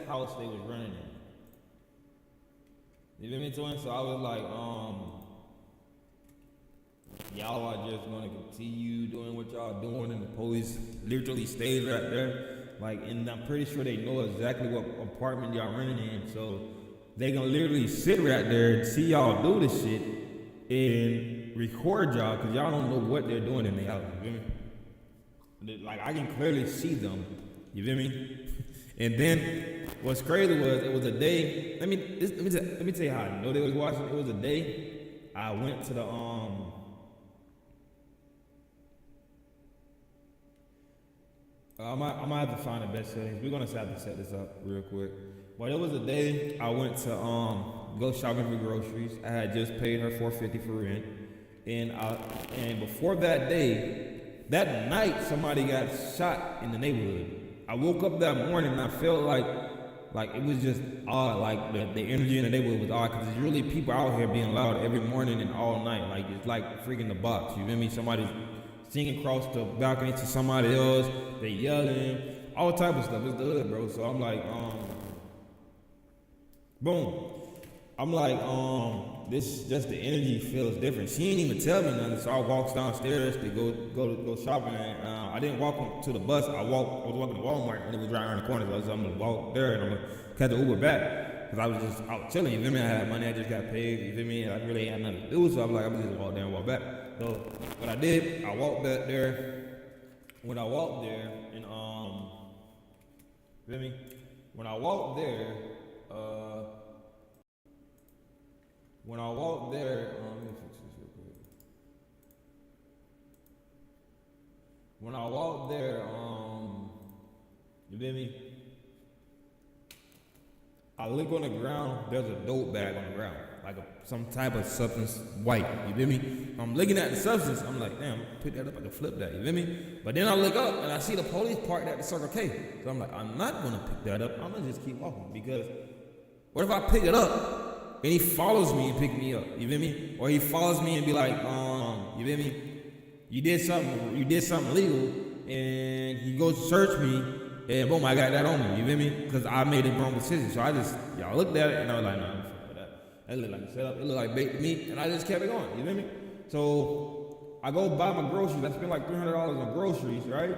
house they was running in. You feel me, twin? So I was like, y'all are just gonna continue doing what y'all doing, and the police literally stayed right there. And I'm pretty sure they know exactly what apartment y'all running in, so they gonna literally sit right there and see y'all do this shit and record y'all, cause y'all don't know what they're doing in the house. You feel me? I can clearly see them. You feel me? And then what's crazy was it was a day. Let me tell you how I know they was watching. It was a day I went to the I might have to find the best settings. We're gonna have to set this up real quick. But it was a day I went to go shopping for groceries. I had just paid her $450 for rent, and before that day, that night somebody got shot in the neighborhood. I woke up that morning and I felt like it was just odd. Like the energy in the neighborhood was odd because there's really people out here being loud every morning and all night. Like it's like freaking the box. You feel me? Somebody's singing across the balcony to somebody else. They yelling, all type of stuff. It's the hood, bro. So I'm like, boom. I'm like, this just the energy feels different. She ain't even tell me nothing. So I walks downstairs to go shopping. And I didn't walk to the bus. I was walking to Walmart and it was right around the corner. So I'm gonna walk there and I'm gonna catch the Uber back. Cause I was chilling. You feel me? I had money. I just got paid. You feel me? I really had nothing to do. So I'm like, I'm just walk there and walk back. So what I did, I walked back there. When I walked there, and feel me? When I walked there, let me fix this real quick. When I walked there, you feel me? I look on the ground, there's a dope bag on the ground, like some type of substance, white, you feel me? I'm looking at the substance, I'm like, damn, pick that up, I can flip that, you feel me? But then I look up and I see the police parked at the Circle K. So I'm like, I'm not gonna pick that up, I'm gonna just keep walking, because what if I pick it up and he follows me and pick me up, you feel me? Or he follows me and be like, you feel me? You did something illegal, and he goes to search me, and boom, I got that on me, you feel me? Because I made a wrong decision. So y'all looked at it, and I was like, nah, I'm fuck with that. That looked like a setup, it looked like bait to me, and I just kept it going, you feel me? So I go buy my groceries, I spend like $300 on groceries, right?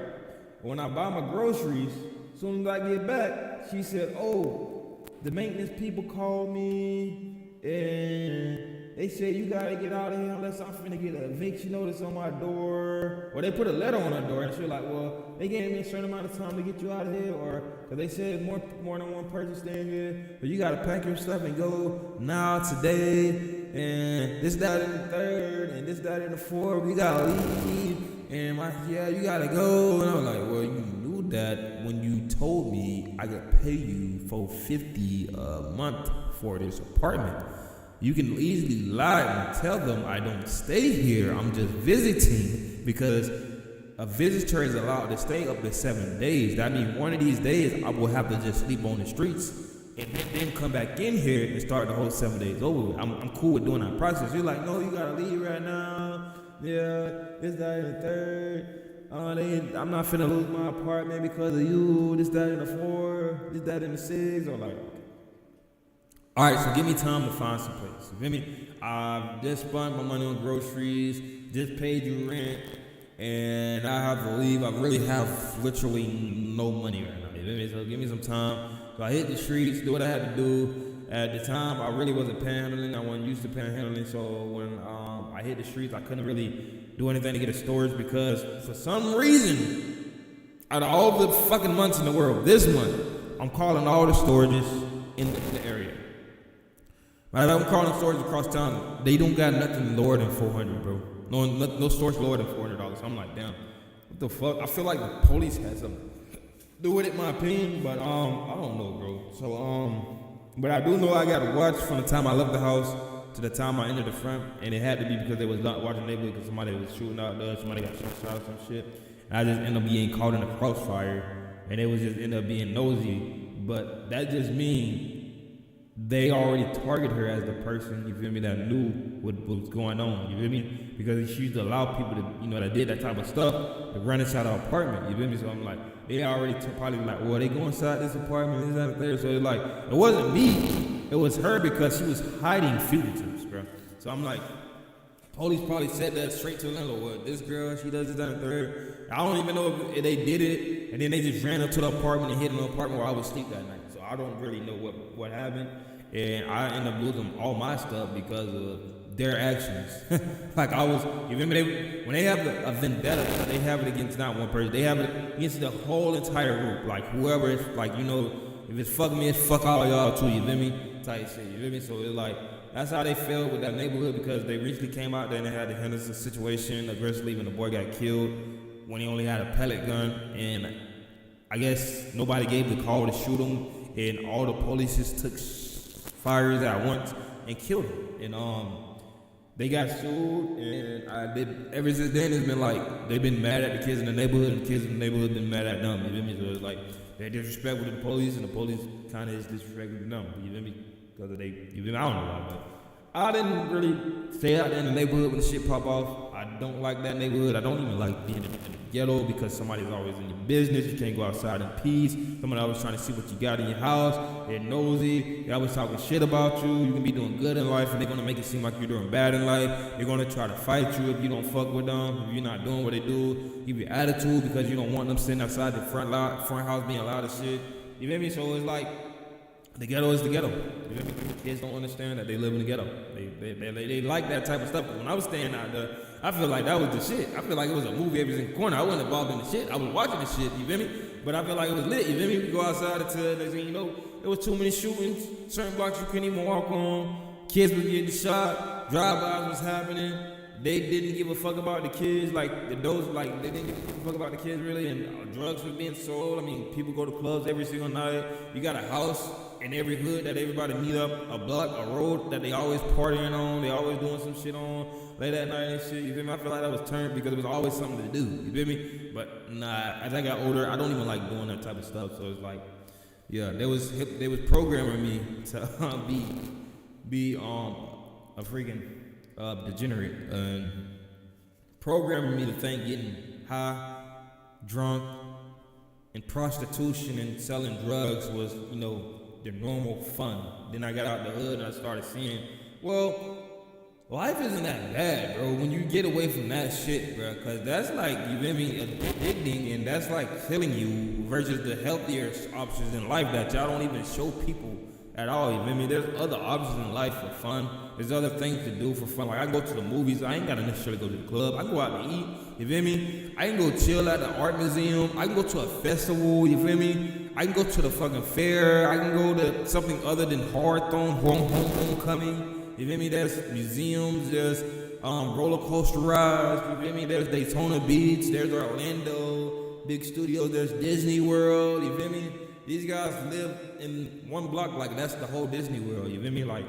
When I buy my groceries, as soon as I get back, she said, oh, the maintenance people called me, and they said, you gotta get out of here unless I'm finna get an eviction notice on my door. Or they put a letter on her door, and she was like, well, they gave me a certain amount of time to get you out of here, or, cause they said more than one person staying here, but you gotta pack your stuff and go now, today, and this, that, and the third, and this, that, and the fourth, you gotta leave, and you gotta go. And I was like, well, you knew that when you told me I could pay you $450 a month for this apartment. You can easily lie and tell them I don't stay here, I'm just visiting, because a visitor is allowed to stay up to 7 days. That means one of these days I will have to just sleep on the streets and then come back in here and start the whole 7 days over. I'm cool with doing that process. You're like, no, you gotta leave right now. Yeah, this, that, and the third. I'm not finna lose my apartment because of you. This, that, and the four. This, that, and the six. Or like, all right, so give me time to find some place. You feel me? I just spent my money on groceries, just paid you rent, and I have to leave. I really have literally no money right now. You feel me? So give me some time. So I hit the streets, do what I had to do. At the time, I really wasn't panhandling. I wasn't used to panhandling. So when I hit the streets, I couldn't really do anything to get a storage, because for some reason, out of all the fucking months in the world, this month, I'm calling all the storages in the area. Right, I'm calling stores across town. They don't got nothing lower than $400, bro. No stores lower than $400. So I'm like, damn, what the fuck? I feel like the police had something to do with it, in my opinion, but I don't know, bro. So but I do know I got to watch from the time I left the house to the time I entered the front, and it had to be because they was not watching the neighborhood, because somebody was shooting out there, somebody got shot or some shit, and I just ended up being caught in a crossfire, and it was just ended up being nosy. But that just means they already target her as the person, you feel me, that knew what was going on, you feel me? Because she used to allow people to, that did that type of stuff to run inside her apartment, you feel me? So I'm like, they already probably like, well, they go inside this apartment, this, that, and there. So it's like, it wasn't me, it was her, because she was hiding fugitives, bro. So I'm like, police probably said that straight to the landlord. Well, this girl, she does this, that, and third. I don't even know if they did it, and then they just ran up to the apartment and hid in the apartment where I was asleep that night. So I don't really know what happened, and I ended up losing all my stuff because of their actions. Like I was, you remember when they have a vendetta, they have it against not one person, they have it against the whole entire group. Like whoever is, like, if it's fuck me, it's fuck all y'all too, you feel me? Type shit, you feel me? So it's like, that's how they felt with that neighborhood, because they recently came out there and they had to handle the situation aggressively when the boy got killed when he only had a pellet gun, and I guess nobody gave the call to shoot him, and all the police just took fires at once and killed him. And they got sued, and ever since then it's been like they've been mad at the kids in the neighborhood, and the kids in the neighborhood been mad at them. You feel me? So it's like they're disrespectful to the police, and the police kind of is disrespectful to them. You feel me? Because I don't know why, but I didn't really stay out there in the neighborhood when the shit pop off. I don't like that neighborhood. I don't even like being in the ghetto, because somebody's always in your business. You can't go outside in peace. Somebody always trying to see what you got in your house. They're nosy. They're always talking shit about you. You can be doing good in life, and they're going to make it seem like you're doing bad in life. They're going to try to fight you if you don't fuck with them, if you're not doing what they do. Give you attitude because you don't want them sitting outside the front house being loud as shit. You feel me? So it's like, the ghetto is the ghetto. You feel me? Kids don't understand that they live in the ghetto. They like that type of stuff. But when I was staying out there, I feel like that was the shit. I feel like it was a movie every single corner. I wasn't involved in the shit. I was watching the shit, you feel me? But I feel like it was lit, you feel me? We go outside until next thing you know, there was too many shootings. Certain blocks you couldn't even walk on. Kids were getting shot. Drive-bys was happening. They didn't give a fuck about the kids, they didn't give a fuck about the kids really, and drugs were being sold. I mean, people go to clubs every single night. You got a house in every hood that everybody meet up, a block, a road that they always partying on, they always doing some shit on late at night and shit. You feel me? I feel like that was turned because it was always something to do. You feel me? But nah, as I got older, I don't even like doing that type of stuff. So it's like, yeah, they was programming me to be a freaking degenerate and programming me to think getting high, drunk, and prostitution and selling drugs was, you know, the normal fun. Then I got out the hood and I started seeing, well, life isn't that bad, bro, when you get away from that shit, bro, because that's like, you feel me, addicting, and that's like killing you versus the healthier options in life that y'all don't even show people at all, you feel me? There's other options in life for fun. There's other things to do for fun. Like, I go to the movies. I ain't got to necessarily go to the club. I can go out and eat, you feel me? I can go chill at the art museum. I can go to a festival, you feel me? I can go to the fucking fair. I can go to something other than Hawthorne Homecoming. You feel me? There's museums. There's roller coaster rides. You feel me? There's Daytona Beach. There's Orlando, big studios. There's Disney World. You feel me? These guys live in one block, like that's the whole Disney World. You feel me? Like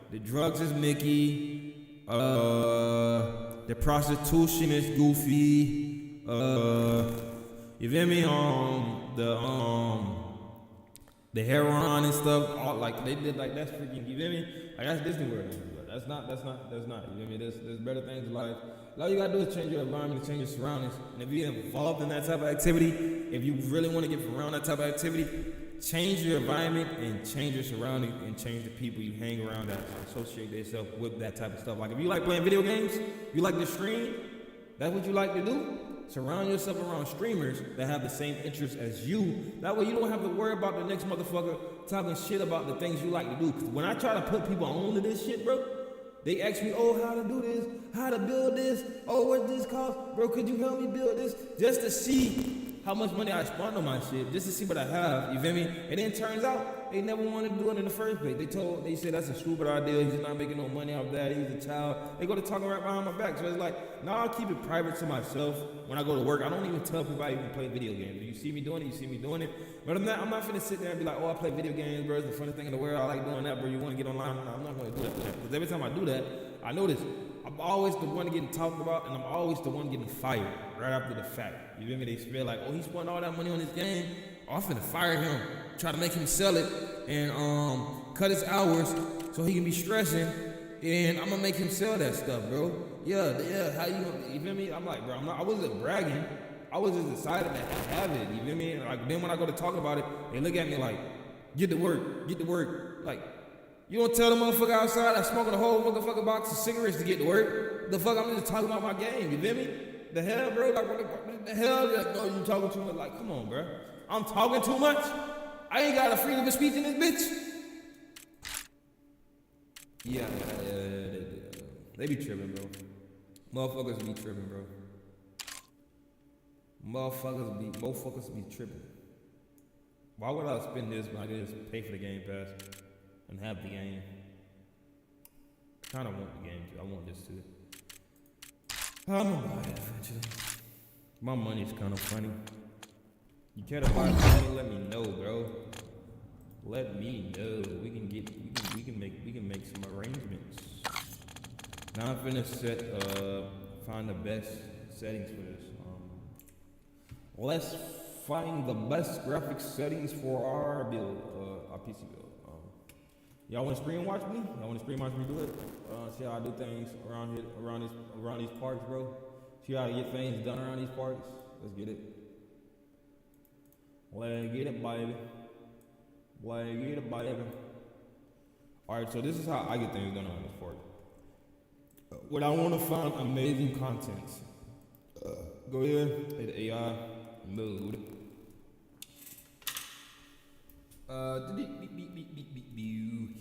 the drugs is Mickey, the prostitution is Goofy. You feel me? The heroin and stuff, all like they did, like that's freaking. You feel me? Like that's Disney World. That's not. You feel me? There's better things in life. All you gotta do is change your environment, change your surroundings. And if you're involved in that type of activity, if you really want to get around that type of activity, change your environment and change your surroundings and change the people you hang around that associate themselves with that type of stuff. Like if you like playing video games, you like to stream, that's what you like to do. Surround yourself around streamers that have the same interests as you. That way you don't have to worry about the next motherfucker talking shit about the things you like to do. Cause when I try to put people on to this shit, bro, they ask me, oh, how to do this, how to build this, oh, what this cost? Bro, could you help me build this? Just to see how much money I spend on my shit, just to see what I have, you feel me? And then it turns out, they never wanted to do it in the first place. They said that's a stupid idea, he's not making no money off that, he's a child. They go to talking right behind my back, so it's like, nah, I'll keep it private to myself. When I go to work, I don't even tell people I even play video games. If you see me doing it, you see me doing it. But I'm not finna sit there and be like, oh, I play video games, bro, it's the funniest thing in the world, I like doing that, bro, you wanna get online? No, I'm not gonna do that. Because every time I do that, I notice I'm always the one getting talked about, and I'm always the one getting fired right after the fact. You feel me? They feel like, oh, he spent all that money on this game. I'm finna fire him, try to make him sell it, and cut his hours so he can be stressing, and I'm gonna make him sell that stuff, bro. Yeah, how you feel me? I'm like, bro, I wasn't bragging. I was just excited to have it, you feel me? Like, then when I go to talk about it, they look at me like, get to work. Like, you don't tell the motherfucker outside I'm smoking a whole motherfucking box of cigarettes to get to work. The fuck, I'm just talking about my game, you feel me? The hell, bro? Like, what the hell? Like, no, you talking too much? Like, come on, bro. I'm talking too much? I ain't got a freedom of speech in this bitch. Yeah, they be tripping, bro. Motherfuckers be tripping, bro. Motherfuckers be tripping. Why would I spend this when I could just pay for the Game Pass and have the game? I kinda want the game too. I want this too. I'm gonna buy it eventually. My money's kinda funny. You care to buy it? Let me know, bro. Let me know. We can make some arrangements. Now I'm finna find the best settings for this. Let's find the best graphics settings for our build, our PC build. Y'all want to screen watch me? Y'all want to screen watch me do it? See how I do things around here, around these parts, bro. See how I get things done around these parts. Let's get it. Let's get it, baby. Let's get it, baby. All right, so this is how I get things done around this part. When I want to find amazing content, go here, hit AI mode.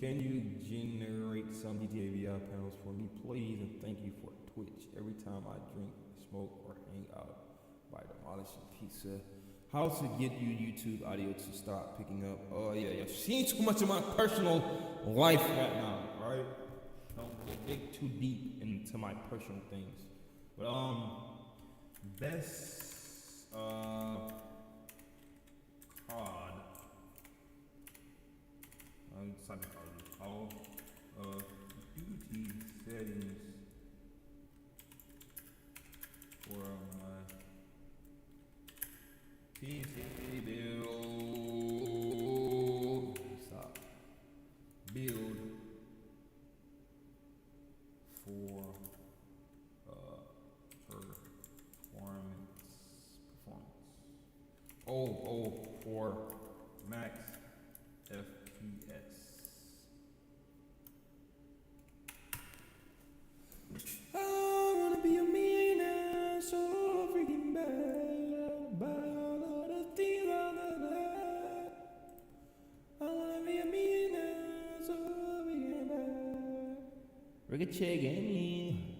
Can you generate some GTAV panels for me, please? And thank you for Twitch. Every time I drink, smoke, or hang out by demolishing pizza. How to get you YouTube audio to stop picking up? Oh yeah. Seeing too much of my personal life right now, right? Don't dig too deep into my personal things. But best COD. I'm typing all duty settings for my PC build. Stop. Build for performance. For max FPS. I wanna be a millionaire, so freaking bad. Buy all of the things I love. I wanna be a millionaire, so freaking bad. Ricochet gaming.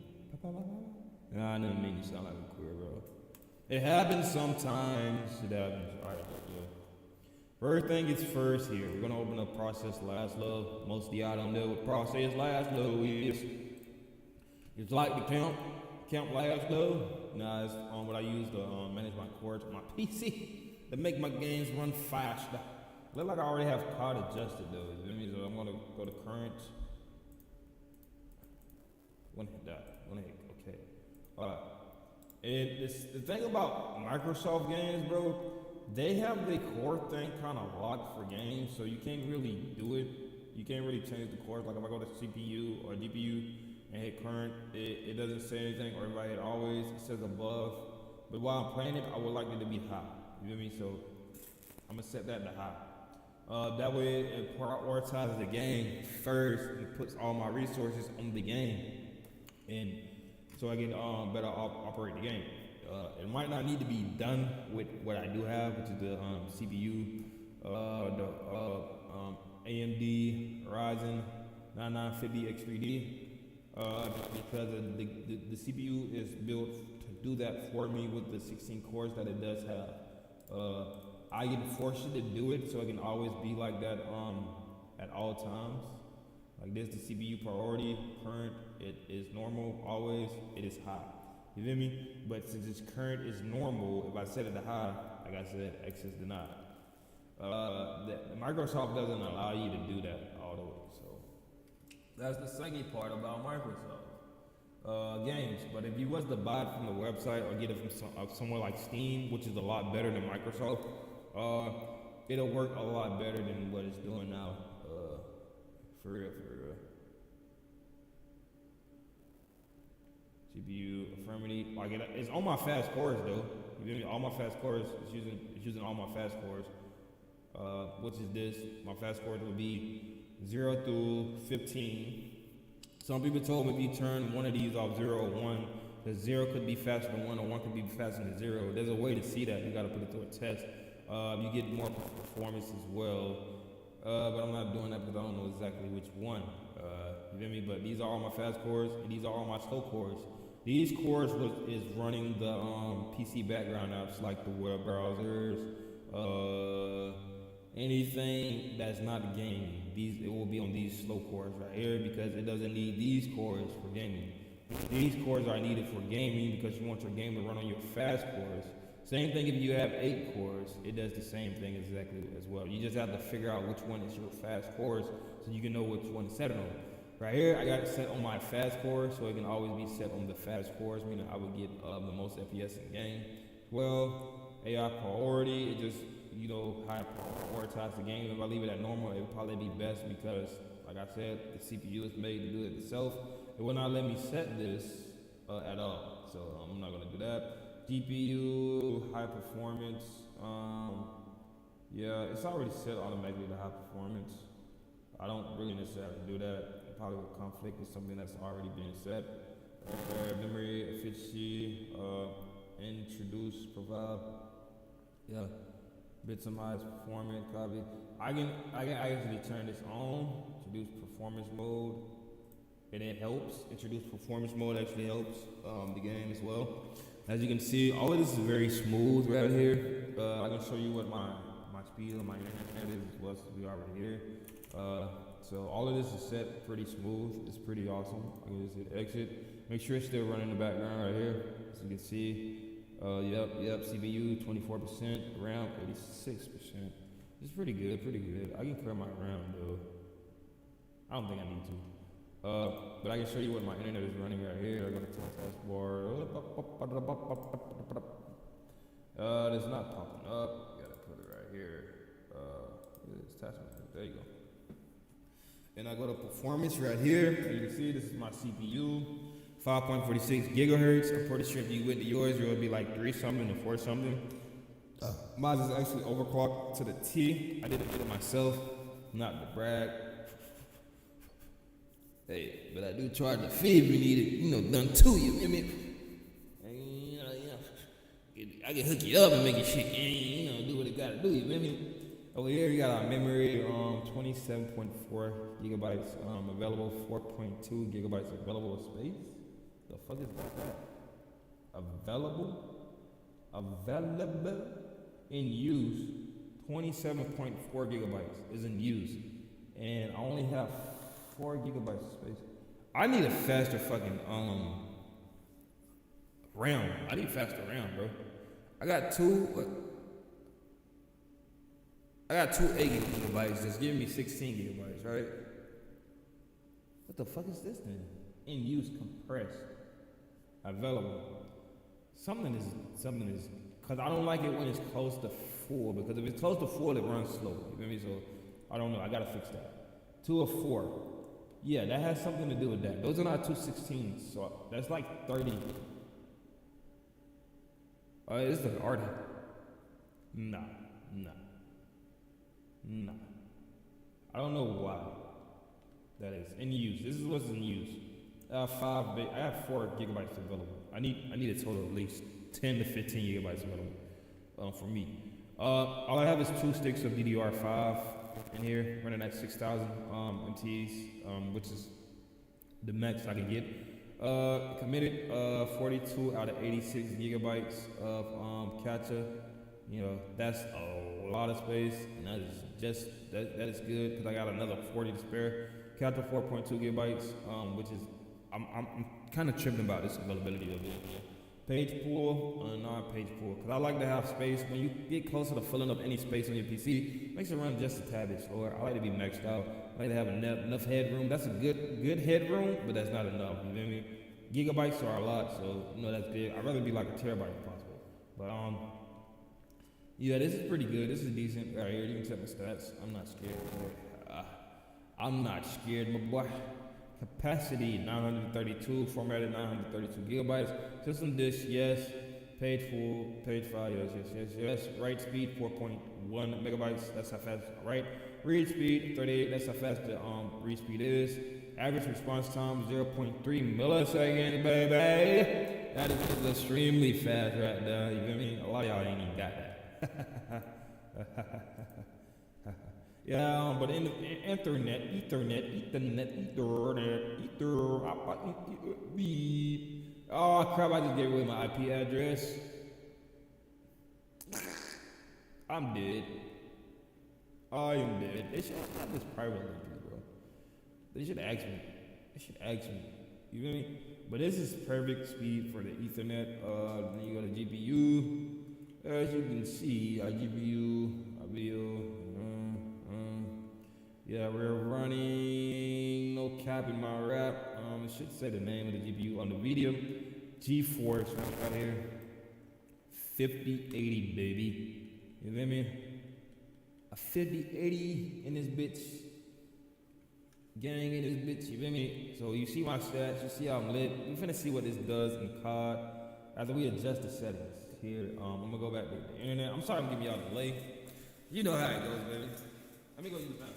Nah, I didn't mean to sound like a queer, bro. It happens sometimes. It happens. Alright, yeah. First thing is first here. We're gonna open up process last low. Most of y'all don't know what process last low is. It's like the count last low. Nah, it's on what I use to manage my cores on my PC to make my games run faster. Look like I already have card adjusted though. That means I'm gonna go to current. One hit that. One hit. Okay. Alright. And the thing about Microsoft games, bro, they have the core thing kind of locked for games, so you can't really do it. You can't really change the cores. Like if I go to CPU or GPU and hit current, it doesn't say anything, or if I hit always, it says above. But while I'm playing it, I would like it to be high. You feel me? So I'm gonna set that to high. That way it prioritizes the game first and puts all my resources on the game. And so I can better operate the game. It might not need to be done with what I do have, which is the CPU, the AMD Ryzen 9950 X3D, because the CPU is built to do that for me with the 16 cores that it does have. I can force it to do it, so it can always be like that at all times. Like this, the CPU priority, current, it is normal, always, it is high. You feel me? But since it's current is normal, if I set it to high, like I said, X is denied. Microsoft doesn't allow you to do that all the way. So that's the second part about Microsoft games. But if you was to buy it from the website or get it from somewhere like Steam, which is a lot better than Microsoft, it'll work a lot better than what it's doing now. For real. CPU affirmity, like it's on my fast cores though. You feel me? All my fast cores, it's using all my fast cores. Which is this? My fast cores would be 0 through 15. Some people told me if you turn one of these off, 0 or 1, that 0 could be faster than 1 or 1 could be faster than 0. There's a way to see that. You got to put it through a test. You get more performance as well. But I'm not doing that because I don't know exactly which one. You feel me? But these are all my fast cores, and these are all my slow cores. These cores is running the PC background apps like the web browsers, anything that's not gaming. It will be on these slow cores right here because it doesn't need these cores for gaming. These cores are needed for gaming because you want your game to run on your fast cores. Same thing if you have 8 cores, it does the same thing exactly as well. You just have to figure out which one is your fast cores so you can know which one to set it on. Right here, I got it set on my fast cores, so it can always be set on the fast cores, meaning I would get the most FPS in game. Well, AI priority, it just, high prioritize the game. If I leave it at normal, it would probably be best because, like I said, the CPU is made to do it itself. It will not let me set this at all, so I'm not gonna do that. GPU, high performance, yeah, it's already set automatically to high performance. I don't really necessarily do that. It probably will conflict with something that's already been set. Memory efficiency, introduce, provide, yeah, bits of highest performance, copy. I can actually turn this on, introduce performance mode, and it helps. Introduce performance mode actually helps the game as well. As you can see, all of this is very smooth right here. I can show you what my speed on my internet is as well as we already here. So all of this is set pretty smooth. It's pretty awesome. I can just hit exit. Make sure it's still running in the background right here. As you can see, yep, CPU 24%, RAM 86%. It's pretty good. I can clear my RAM though. I don't think I need to. But I can show you what my internet is running right here. I go to taskbar. It's not popping up. Gotta put it right here. It's taskbar. There you go. And I go to performance right here. As you can see, this is my CPU. 5.46 gigahertz. I'm pretty sure if you went to yours, it would be like 3 something or 4 something. Mine is actually overclocked to the T. I didn't get it myself, not to brag. Hey, but I do charge the fee if you need it, done to you. I mean, I can hook you up and make it shit, do what it gotta do. You feel me? Over here, we got our memory, 27.4 gigabytes available, 4.2 gigabytes available space. The fuck is that? Available in use, 27.4 gigabytes is in use, and I only have 4 gigabytes of space. I need a faster fucking RAM. I need faster RAM, bro. I got two 8 gigabytes that's giving me 16 gigabytes, right? What the fuck is this then? In use, compressed, available. Something is, because I don't like it when it's close to full, because if it's close to full, it runs slow. You feel me? So, I don't know. I gotta fix that. 2 or 4. Yeah, that has something to do with that. Those are not 216s, so that's like 30. It's the art. Nah. I don't know why that is in use. This is what's in use. I have 4 gigabytes available. I need a total of at least 10 to 15 gigabytes available for me. All I have is 2 sticks of DDR5 in here, running at 6,000 MTs, which is the max I can get. Committed 42 out of 86 gigabytes of cache. That's a lot of space, and that is good because I got another 40 to spare. Cache 4.2 gigabytes, which is I'm kind of tripping about this availability of it. Page pool, non-page pool, because I like to have space. When you get closer to filling up any space on your PC, it makes it run just a tad bit slower. I like to be maxed out. I like to have enough headroom. That's a good headroom, but that's not enough. You feel me? Gigabytes are a lot, so that's good. I'd rather be like a terabyte if possible. But yeah, this is pretty good. This is decent. Right here, you can check my stats. I'm not scared. I'm not scared, my boy. Capacity 932, formatted 932 gigabytes. System disk, yes. Page full, page file, yes. Write speed 4.1 megabytes. That's how fast. Right. Read speed 38. That's how fast the read speed is. Average response time 0.3 milliseconds, baby. That is extremely fast right there. You feel me? A lot of y'all ain't even got that. Yeah, but in the Ethernet, oh crap, I just gave away my IP address. I'm dead. I am dead. They should have this privately, bro. They should ask me. You feel me? But this is perfect speed for the Ethernet. Then you go to GPU. As you can see, our GPU, our video. Yeah, we're running no cap in my rap. It should say the name of the GPU on the video. GeForce right here. 5080, baby. You feel me? A 5080 in this bitch. Gang in this bitch, you feel me? So you see my stats, you see how I'm lit. We're finna see what this does in COD after we adjust the settings. Here, I'm gonna go back to the internet. I'm sorry I'm giving y'all a delay. You know how it goes, baby. Let me go use that.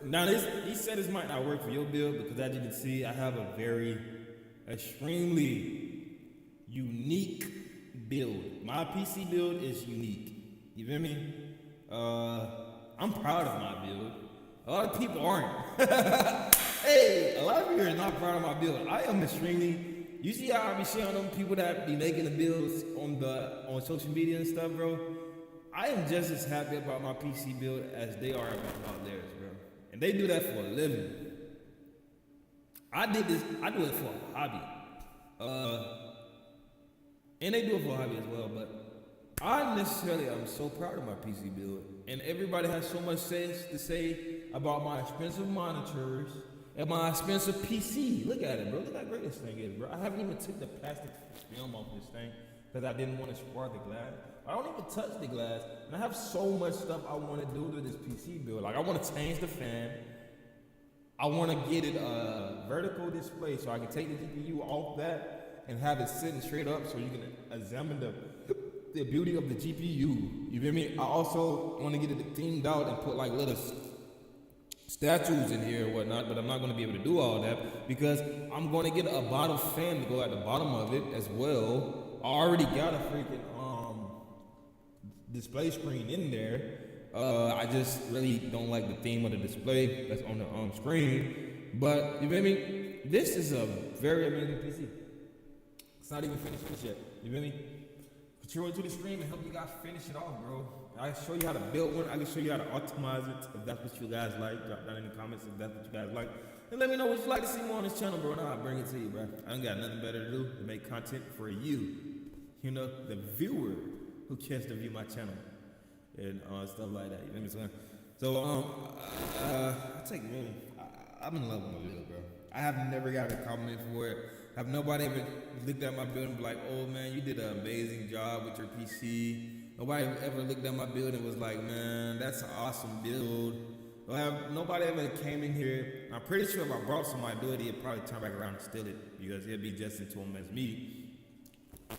Now he said this might not work for your build because as you can see, I have a very extremely unique build. My PC build is unique. You feel me? I'm proud of my build. A lot of people aren't. Hey, a lot of people are not proud of my build. I am extremely. You see how I be showing them people that be making the builds on social media and stuff, bro? I am just as happy about my PC build as they are about theirs, bro. And they do that for a living. I do it for a hobby. And they do it for a hobby as well, but I necessarily am so proud of my PC build. And everybody has so much sense to say about my expensive monitors and my expensive PC. Look at it, bro. Look how great this thing is, bro. I haven't even took the plastic film off this thing because I didn't want to spar the glass. I don't even touch the glass. And I have so much stuff I want to do to this PC build. Like, I want to change the fan. I want to get it a vertical display so I can take the GPU off that and have it sitting straight up so you can examine the beauty of the GPU. You feel me? I also want to get it themed out and put like little statues in here and whatnot, but I'm not going to be able to do all that because I'm going to get a bottom fan to go at the bottom of it as well. I already got a freaking display screen in there. I just really don't like the theme of the display that's on the screen. But you feel me? This is a very amazing PC. It's not even finished yet. You feel me? Control it to the stream and help you guys finish it off, bro. I can show you how to build one. I can show you how to optimize it if that's what you guys like. Drop down in the comments if that's what you guys like. And let me know what you'd like to see more on this channel, bro. And I'll bring it to you, bro. I ain't got nothing better to do than make content for you. You know, the viewer who cares to view my channel. And stuff like that. You know what I'm saying? So, I take really, I'm in love with my build, bro. I have never got a compliment for it. Have nobody ever looked at my build and be like, oh man, you did an amazing job with your PC. Nobody ever looked at my build and was like, man, that's an awesome build. Nobody ever came in here. I'm pretty sure if I brought somebody to do it, he'd probably turn back around and steal it because he'd be just into him as me.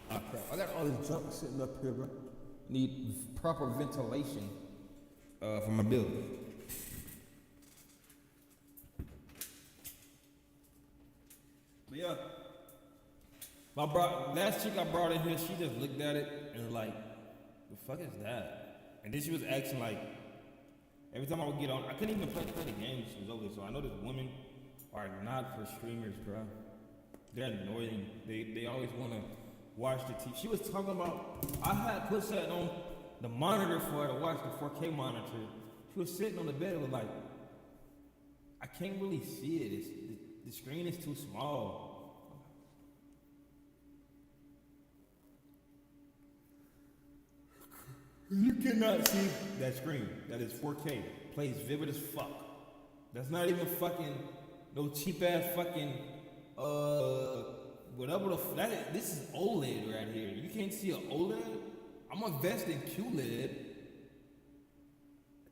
Crap. I got all this junk sitting up here, bro. Need proper ventilation for my build. But yeah, last chick I brought in here, she just looked at it and was like, the fuck is that? And then she was acting like, every time I would get on, I couldn't even play the game she was over there. So I know these women are not for streamers, bro. They're annoying. They always want to watch the TV. She was talking about, I had put that on the monitor for her to watch the 4K monitor. She was sitting on the bed and was like, I can't really see it. The screen is too small. You cannot see that screen. That is 4K. Plays vivid as fuck. That's not even fucking no cheap ass fucking whatever this is OLED right here. You can't see an OLED? I'm gonna invest in QLED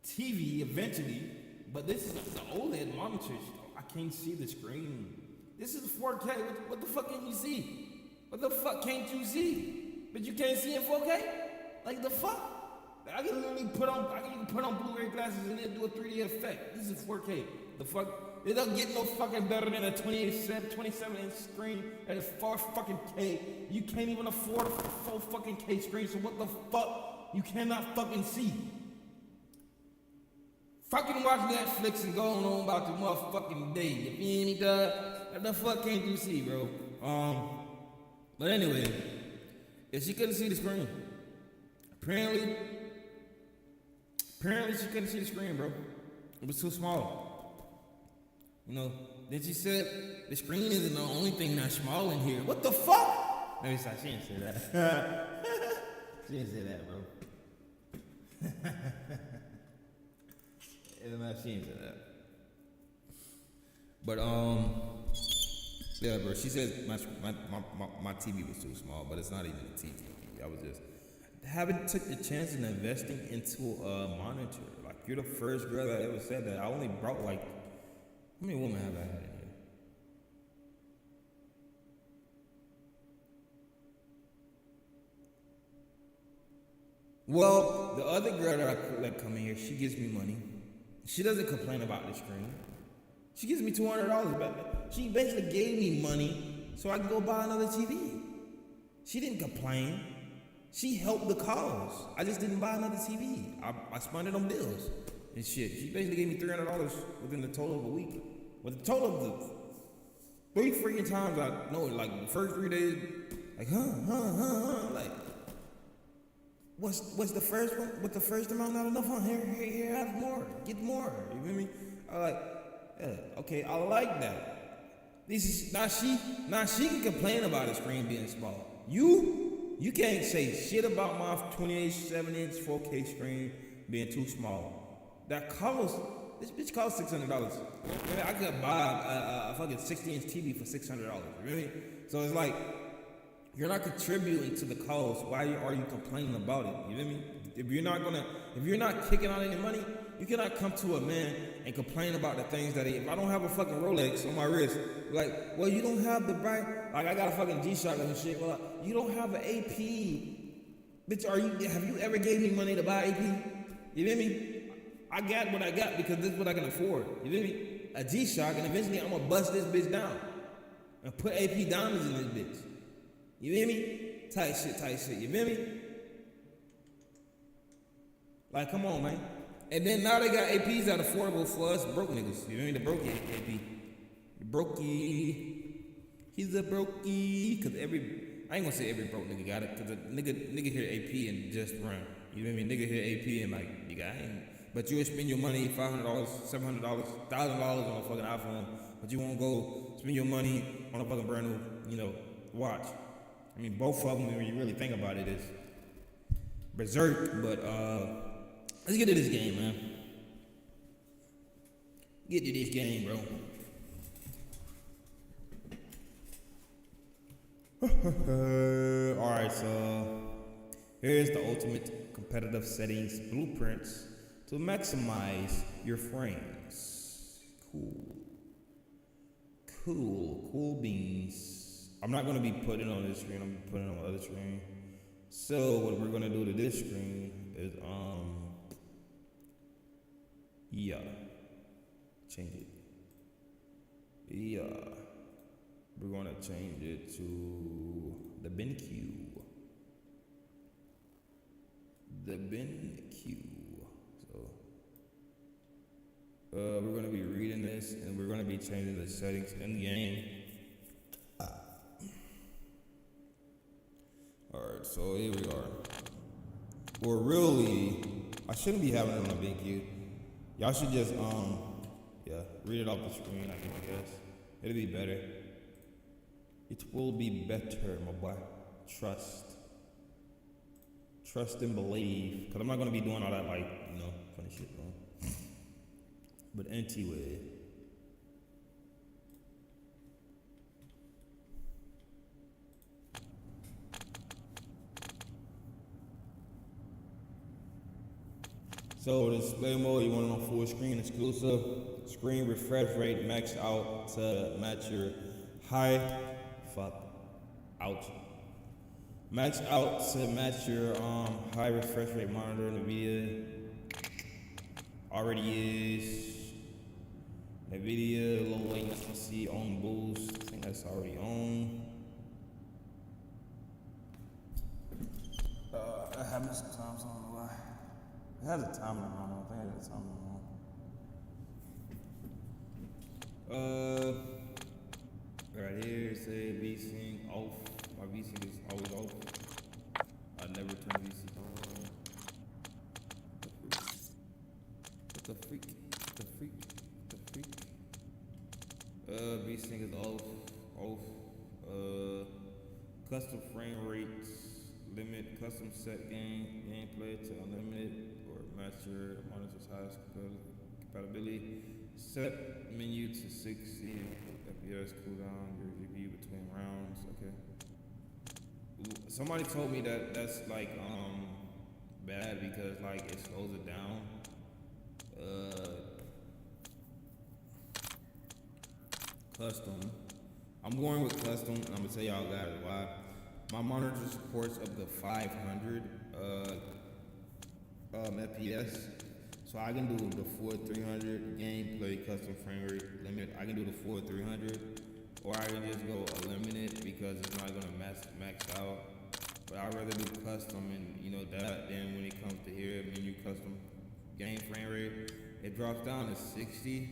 TV eventually, but this is an OLED monitor. I can't see the screen. This is 4K. What the fuck can you see? What the fuck can't you see? But you can't see in 4K? Like the fuck? I can literally put on Blu-ray glasses and then do a 3D effect. This is 4K. The fuck? It doesn't get no fucking better than a 27-inch screen that is 4 fucking K. You can't even afford a 4 fucking K screen, so what the fuck? You cannot fucking see. Fucking watch Netflix and go on about the motherfucking day. You feel me, dog? What the fuck can't you see, bro? But anyway, if she couldn't see the screen, apparently she couldn't see the screen, bro. It was too small. You know, then she said, the screen isn't the only thing that's small in here. What the fuck? Let me stop. She didn't say that. She didn't say that, bro. She didn't say that. But, yeah, bro, she said my TV was too small, but it's not even a TV. I was just, haven't took the chance in investing into a monitor. Like, you're the first girl that ever said that. I only brought like, how many women have I had in here? Well, the other girl that come in here, she gives me money. She doesn't complain about the screen. She gives me $200 back. She basically gave me money so I can go buy another TV. She didn't complain. She helped the cause. I just didn't buy another TV. I spent it on bills and shit. She basically gave me $300 within the total of a week. With the total of the 3 freaking times I know it, like the first 3 days, like like what's the first one? With the first amount not enough? Here, have more. Get more. You feel me? I like, yeah, okay, I like that. This is now she can complain about the screen being small. You can't say shit about my 27-inch 4K screen being too small. This bitch costs $600. I could buy a fucking 60-inch TV for $600. Really? So it's like, you're not contributing to the cause. Why are you complaining about it? You know what I mean? If you're not kicking out any money, you cannot come to a man and complain about the things that if I don't have a fucking Rolex on my wrist, like, well, you don't have the bright, like I got a fucking G-Shock and shit. Well, you don't have an AP. Bitch, have you ever gave me money to buy AP? You know what I mean? I got what I got because this is what I can afford. You know what I mean? A G-Shock, and eventually I'm gonna bust this bitch down and put AP diamonds in this bitch. You feel me? Tight shit. You feel me? Like, come on, man. And then now they got APs that are affordable for us broke niggas. You feel me? The brokey AP. The brokey. He's a brokey. Cause I ain't gonna say every broke nigga got it. Cause a nigga hear AP and just run. You know what I mean? Nigga hear AP and like, nigga, I ain't. But you would spend your money, $500, $700, $1,000 on a fucking iPhone. But you won't go spend your money on a fucking brand new, watch. I mean, both of them, when you really think about it, is berserk. But let's get to this game, man. Get to this game, bro. Alright, so here's the ultimate competitive settings blueprints to maximize your frames. Cool beans. I'm not going to be putting it on this screen, I'm putting it on the other screen. So what we're going to do to this screen is, change it. We're going to change it to the BenQ. So, we're going to be reading this and we're going to be changing the settings in game. Alright, so here we are. Well, really, I shouldn't be having it on a BenQ. Y'all should just, read it off the screen, I guess. It'll be better. It will be better, my boy. Trust and believe. Because I'm not going to be doing all that, funny shit, bro. But anyway. So display mode, you want it on full screen exclusive. Screen refresh rate maxed out to match your Max out to match your high refresh rate monitor. NVIDIA already is. NVIDIA low latency on boost. I think that's already on. It happens sometimes, I don't know why. It has a timer on. I think it has a timer on. Right here it says VSync off. My VSync is always off. I never turn VSync on. What the freak? VSync is off. Custom frame rates limit. Custom set gameplay to unlimited or match your monitor's highest compatibility. Set menu to 60 FPS cooldown your GPU between rounds. Okay. Somebody told me that that's bad because it slows it down. Custom. I'm going with custom. And I'm gonna tell y'all guys why. My monitor supports up to 500 FPS. So I can do the full 300 gameplay custom frame rate limit. I can do the full 300, or I can just go unlimited because it's not gonna max out. But I'd rather do custom, and you know that. Then when it comes to here, menu custom game frame rate, it drops down to 60,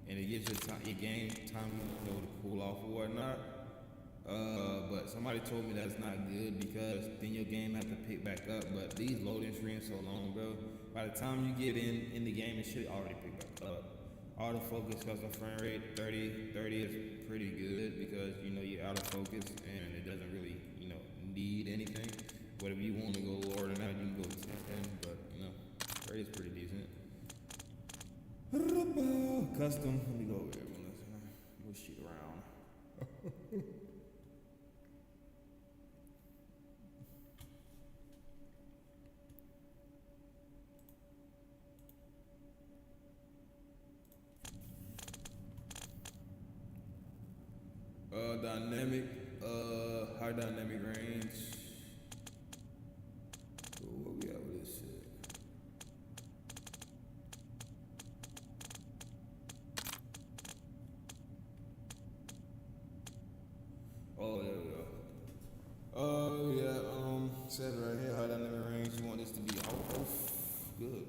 and it gives your game time to cool off or whatnot. But somebody told me that's not good because then your game has to pick back up. But these loading screens so long, bro. By the time you get in the game, it should already pick back up. Autofocus custom frame rate 30 is pretty good because you know you're out of focus and it doesn't really need anything. But if you want to go lower than that, you can go 10. But 30 is pretty decent. Custom. Let me go over here. We'll shoot around. Dynamic, high dynamic range. Ooh, what we got with this shit? Oh, there we go. Oh, yeah, said right here, high dynamic range. You want this to be off. Good.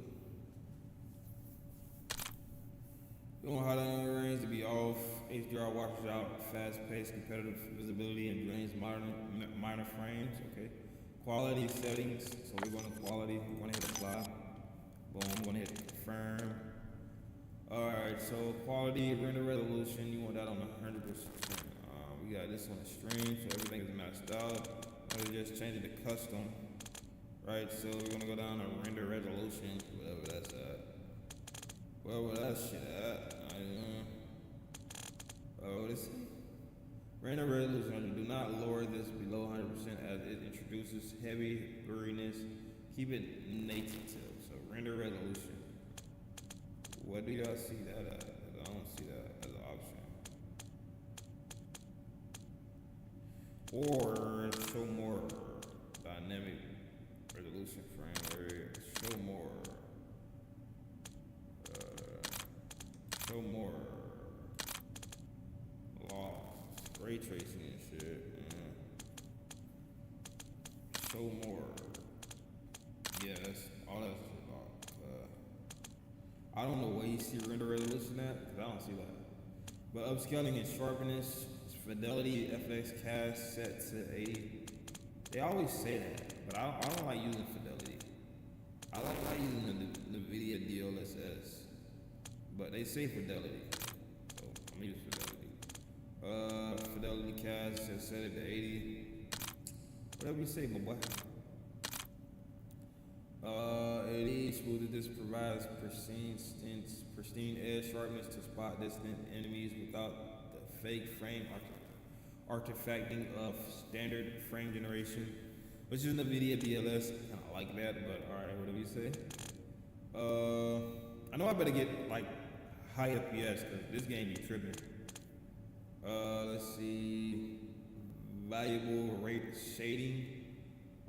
You want high dynamic range to be off. HDR washes out fast-paced competitive visibility and drains minor frames. Okay. Quality settings. So we're going to quality. We're going to hit apply. Boom. I'm going to hit confirm. All right. So quality render resolution. You want that on 100%. We got this on the stream, so everything is maxed out. I'm going to just change it to custom. Right. So we're going to go down to render resolution, whatever that's at. Wherever that shit at. What is it? Render resolution. Do not lower this below 100% as it introduces heavy blurriness. Keep it native. So render resolution. What do y'all see that at? I don't see that as an option. Or show more dynamic resolution frame rate. Show more. Show more. Ray tracing and shit. Show more. Yeah, that's all that shit about. I don't know where you see render resolution at, because I don't see that. But upscaling and sharpness, fidelity, FX cast set to 80. They always say that, but I don't like using fidelity. I like using the NVIDIA DLSS. But they say fidelity. So I'm gonna use fidelity. Fidelity cast has set it to 80. Whatever you say, my boy. 80 smooth. This provides pristine edge sharpness to spot distant enemies without the fake frame artifacting of standard frame generation, which is NVIDIA DLS. Kind of like that, but all right, whatever you say. I know I better get like high FPS because this game be tripping. Let's see. Valuable rate shading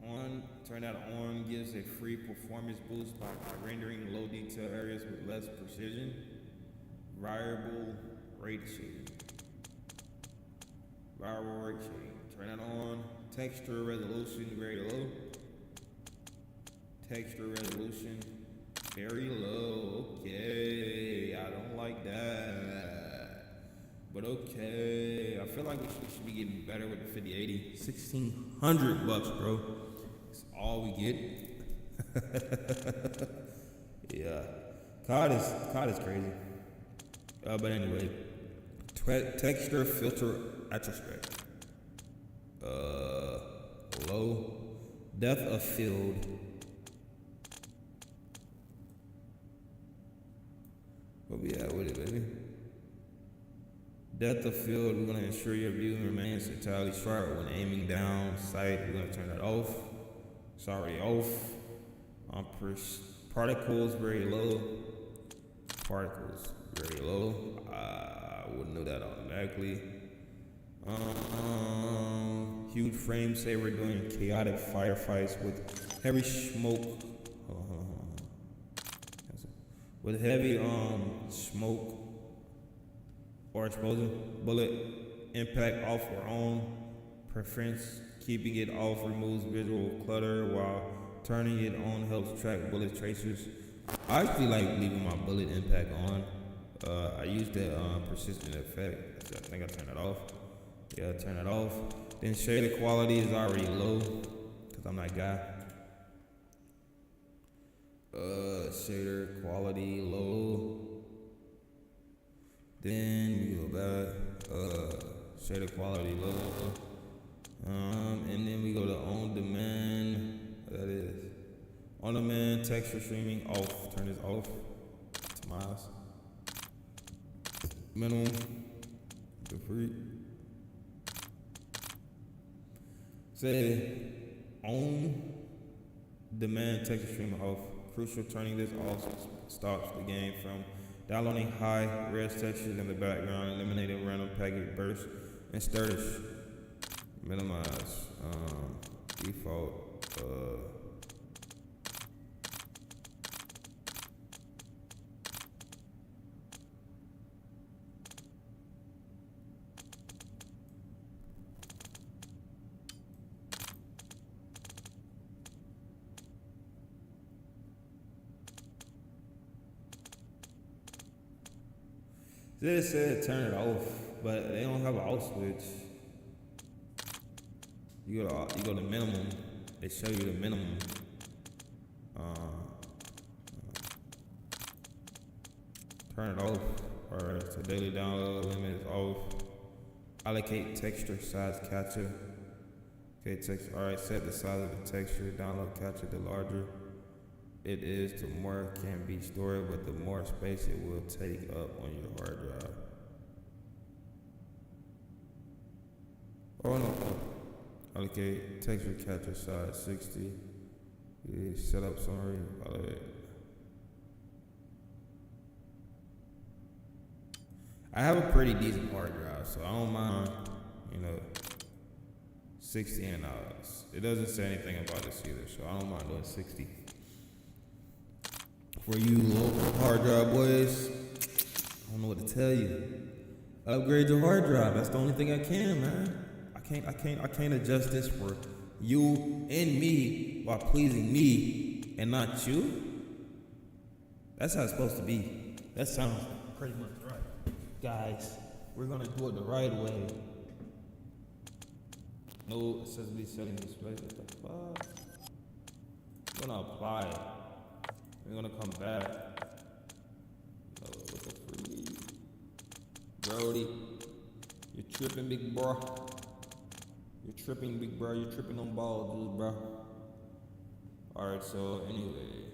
on. Turn that on. Gives a free performance boost by rendering low detail areas with less precision. Variable rate shading. Variable rate shading. Turn that on. Texture resolution very low. Texture resolution very low. Okay, I don't like that. But okay, I feel like we should be getting better with the 5080. $1,600, bro. That's all we get. Yeah, COD is crazy. But anyway, texture filter retrospect. Low depth of field. What we at with it, baby? Depth of field, we're going to ensure your view remains entirely sharp when aiming down sight. We're going to turn that off. It's already off. Particles very low. Particles very low. I wouldn't know that automatically. Huge frame saver doing chaotic firefights with heavy smoke. with heavy smoke or explosion. Bullet impact off or on preference. Keeping it off removes visual clutter, while turning it on helps track bullet tracers. I actually like leaving my bullet impact on. I use that persistent effect. I think I turn it off. Yeah, turn it off. Then shader quality is already low because I'm that guy. Shader quality low. Then we go back. Shader quality low. And then we go to on demand. That is on demand texture streaming off. Turn this off. To my house. Minimum. The free. Say on demand texture streaming off. Crucial, turning this off stops the game from downloading high res textures in the background, eliminating random packet bursts and stutters. Minimize default. They said turn it off, but they don't have an off switch. You go to minimum. They show you the minimum. Turn it off. Alright, so daily download limit is off. Allocate texture size capture. Okay, text. Alright, set the size of the texture. Download capture. The larger it is, the more can be stored, but the more space it will take up on your hard drive. Oh no. Allocate texture capture size 60. Set up summary. I have a pretty decent hard drive, so I don't mind, 60 and it doesn't say anything about this either, so I don't mind doing 60. For you local hard drive boys, I don't know what to tell you. Upgrade your hard drive. That's the only thing I can, man. I can't adjust this for you and me while pleasing me and not you. That's how it's supposed to be. That sounds pretty much right. Guys, we're gonna do it the right way. No accessibility setting display. What the fuck? We're gonna apply it. We're gonna come back. With the free. Brody, you're tripping, big bro. You're tripping, big bro. You're tripping on balls, dude, bro. Alright, so anyway.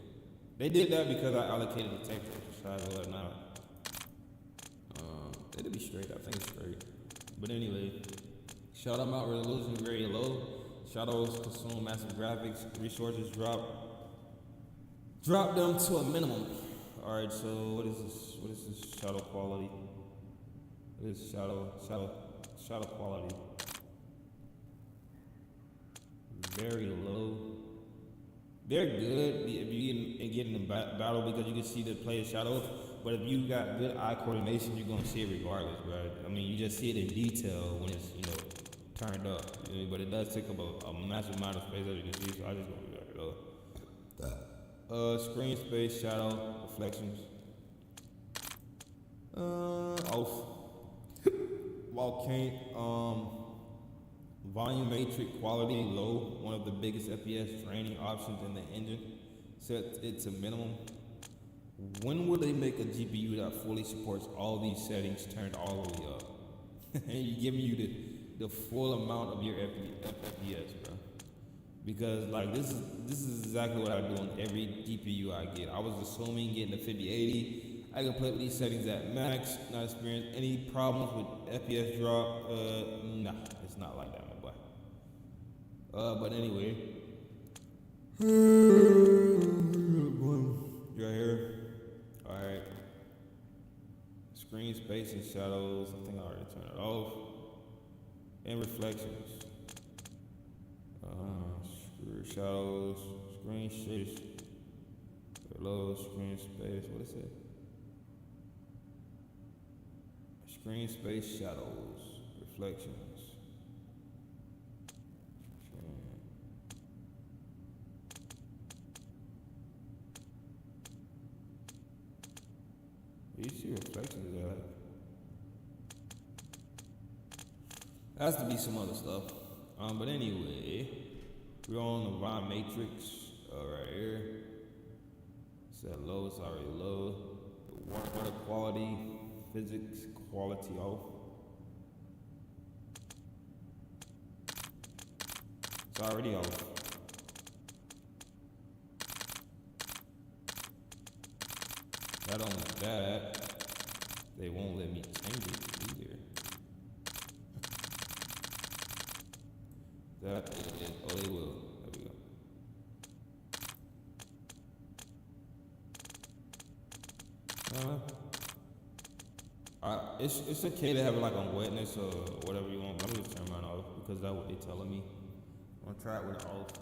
They did that because I allocated the texture size or whatnot. It'll be straight, I think it's straight. But anyway, shadow mount resolution very low. Shadows consume massive graphics. Resources drop them to a minimum. Alright, so what is this shadow quality? What is shadow quality? Very low. They're good if you get in the battle because you can see the player's shadows. But if you got good eye coordination, you're gonna see it regardless, right? I mean, you just see it in detail when it's turned up. But it does take up a massive amount of space, as you can see. So I just gonna back it up. Screen space, shadow, reflections. Off. Volcano. Volume matrix quality low. One of the biggest FPS training options in the engine. Set it to minimum. When will they make a GPU that fully supports all these settings turned all the way up? And you giving you the full amount of your FPS, bro. Because this is exactly what I do on every GPU I get. I was assuming getting the 5080. I can play with these settings at max, not experience any problems with FPS drop. Nah, it's not like that, my boy. But anyway. Right here. Alright. Screen space and shadows. I think I already turned it off. And reflections. Shadows. Screen shapes. Below screen space, what is it? Screen space shadows, reflections. You see reflections there. Has to be some other stuff. But anyway, we're on the Vine Matrix right here. It's at low, it's already low. Water quality, physics quality off. It's already off. Not only that, they won't let me change it either. That is it. Oh, they will. There we go. It's okay to have it like on wetness or whatever you want. Let me just turn mine off because that's what they're telling me. I'm gonna try it with it off.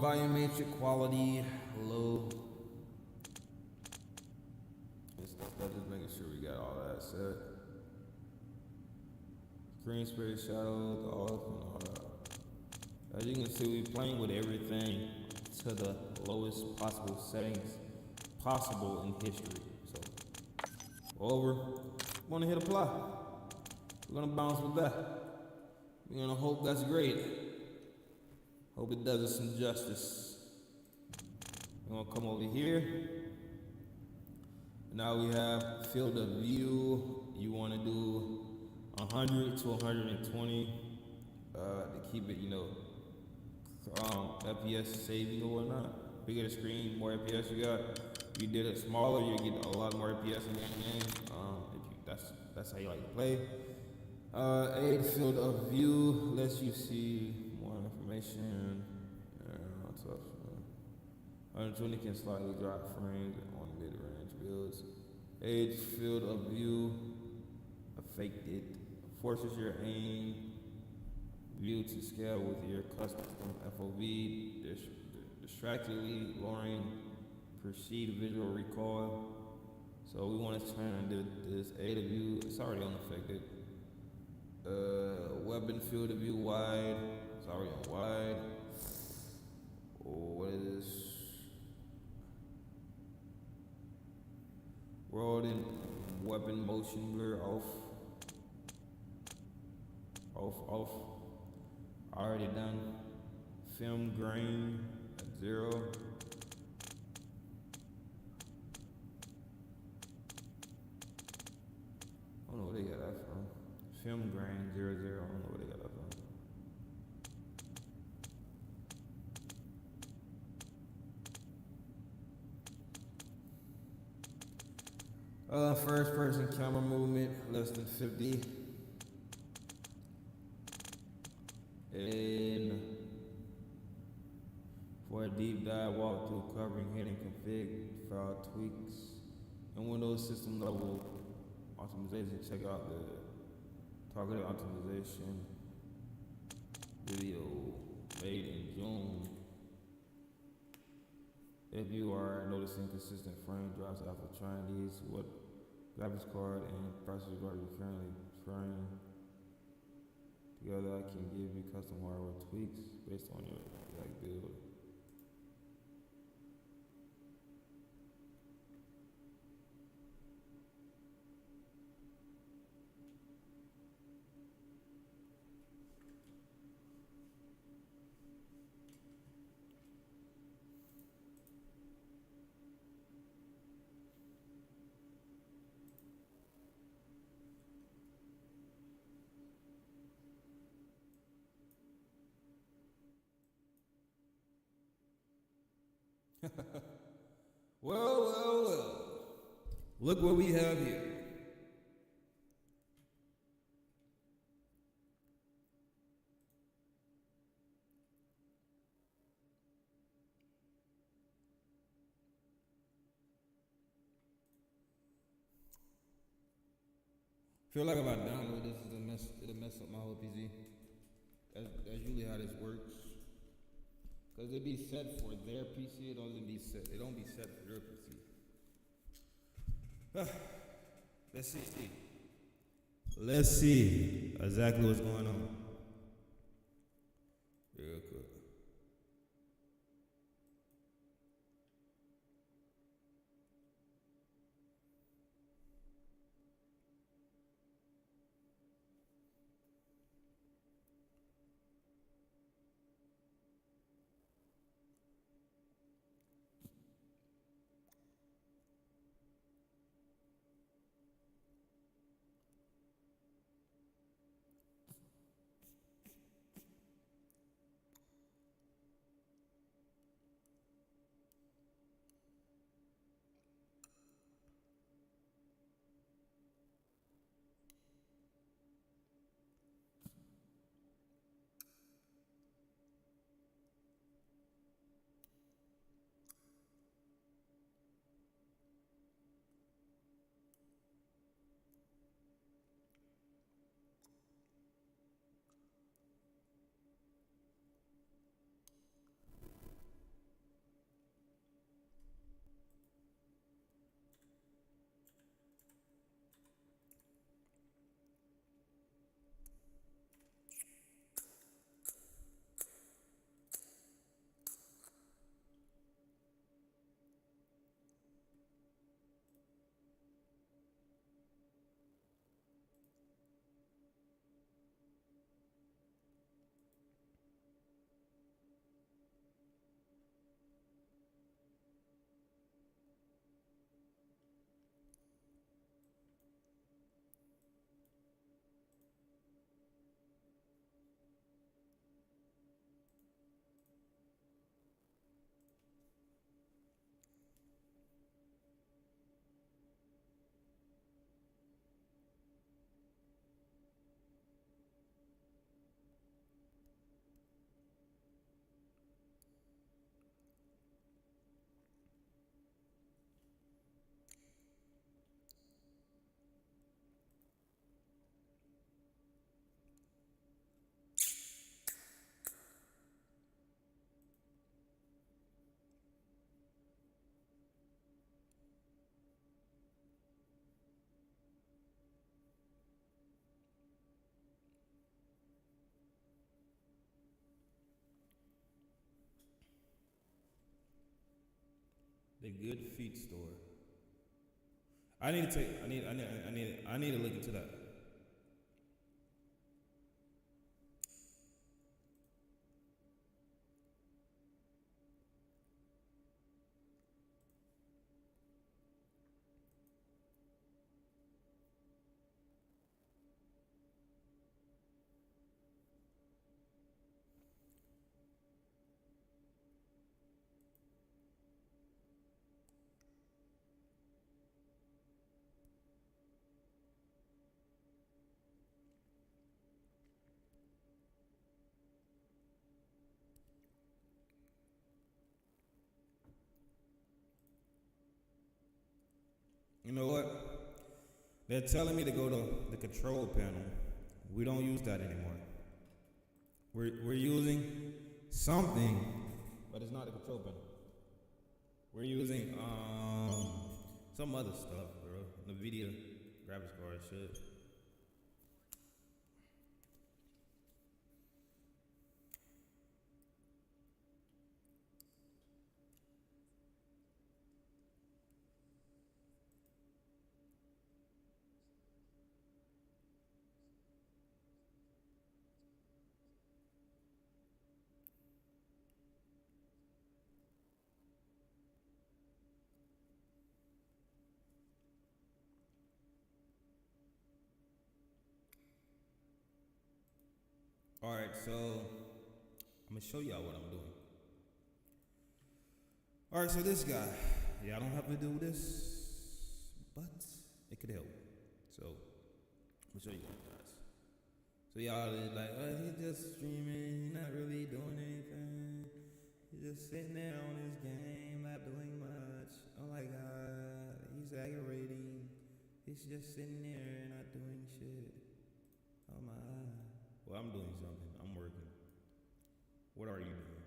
Volumetric quality low. Just making sure we got all that set. Screen space shadows off and all that. As you can see, we're playing with everything to the lowest possible settings possible in history. So, over. I'm gonna hit apply. We're gonna bounce with that. We're gonna hope that's great. Hope it does us some justice. We're gonna come over here. Now we have field of view. You want to do 100 to 120 to keep it, FPS saving or whatnot. Bigger the screen, more FPS you got. If you did it smaller, you get a lot more FPS in the game. That's how you like to play. Aid field of view lets you see more information. 120 can slightly drop frames on mid-range builds. Aid field of view affected. Forces your aim view to scale with your custom FOV, distractingly lowering perceived visual recoil. So we want to turn this aid of view, it's already unaffected. Weapon field of view wide, it's already on wide. What is this? World and weapon motion blur off. Off. Already done. Film grain at 0. I don't know where they got that from. Film grain 00. I don't know where they got that from. First person camera movement, less than 50. And for a deep dive walkthrough covering hidden config, file tweaks, and Windows system level optimization, check out the targeted optimization video made in June. If you are noticing consistent frame drops after trying these, what graphics card and processor are you currently trying together? I can give you custom hardware tweaks based on your exact build. Well. Look what we have here. Feel like if I download this, it'll mess up my whole PC. That's usually how this works. Cause it be set for their PC. It doesn't be set. It don't be set for your PC. Let's see. Let's see exactly what's going on. Real quick. The Good Feet store. I need to take. I need to look into that. You know what? They're telling me to go to the control panel. We don't use that anymore. We're using something, but it's not the control panel. We're using some other stuff, bro. NVIDIA graphics card shit. All right, so I'm gonna show y'all what I'm doing. All right, so this guy, yeah, I don't have to do this, but it could help. So I'm gonna show you guys. So y'all is like, oh, he's just streaming, he's not really doing anything. He's just sitting there on his game, not doing much. Oh my God, he's aggravating. He's just sitting there, not doing shit. Oh my God. Well, I'm doing something. I'm working. What are you doing?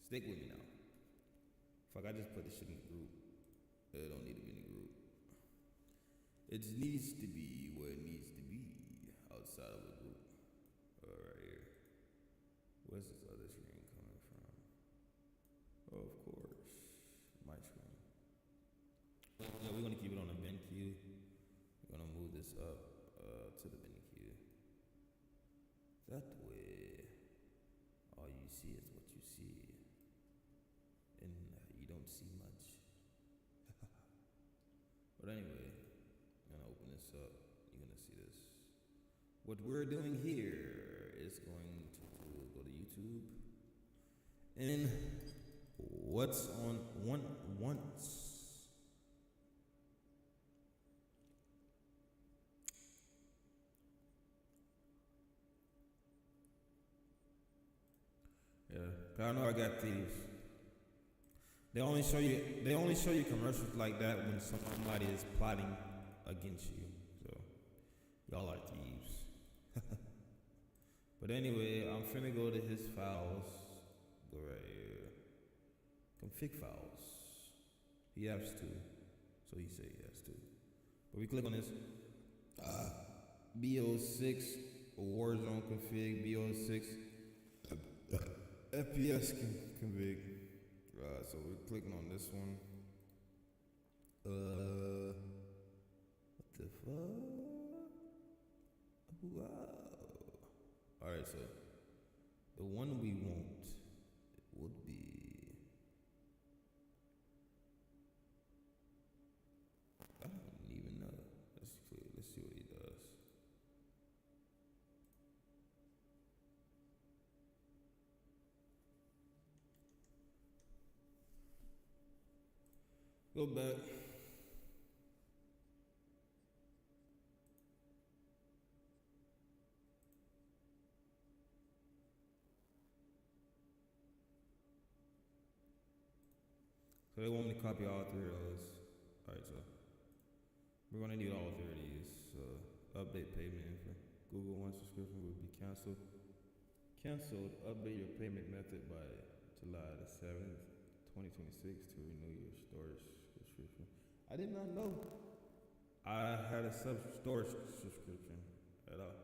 Stick with me now. Fuck, I just put this shit in the group. It don't need to be in the group. It needs to be where it needs to be, outside of the group. Right here. Where's this other screen coming from? Oh, of course, my screen. Yeah, we're gonna keep it on the bin queue. We're gonna move this up to the bin queue. That way, all you see is what you see, and you don't see much. But anyway, I'm gonna open this up. You're gonna see this. What we're doing here is going to go to YouTube, and what's on once. Yeah, I know I got thieves. They only show you commercials like that when somebody is plotting against you. So y'all are thieves. But anyway, I'm finna go to his files. Go right here. Config files. He has to. So he say he has to. But we click on this. BO6 Warzone config. BO6 FPS config. So we're clicking on this one. What the fuck? Wow. Alright, so the one we want would be, I don't even know. Let's see what he does. Go back. So they want me to copy all three of those. Alright, so we're gonna need all three of these. Update payment info. Google One subscription will be canceled. Canceled. Update your payment method by July the 7th, 2026 to renew your storage subscription. I did not know I had a storage subscription at all.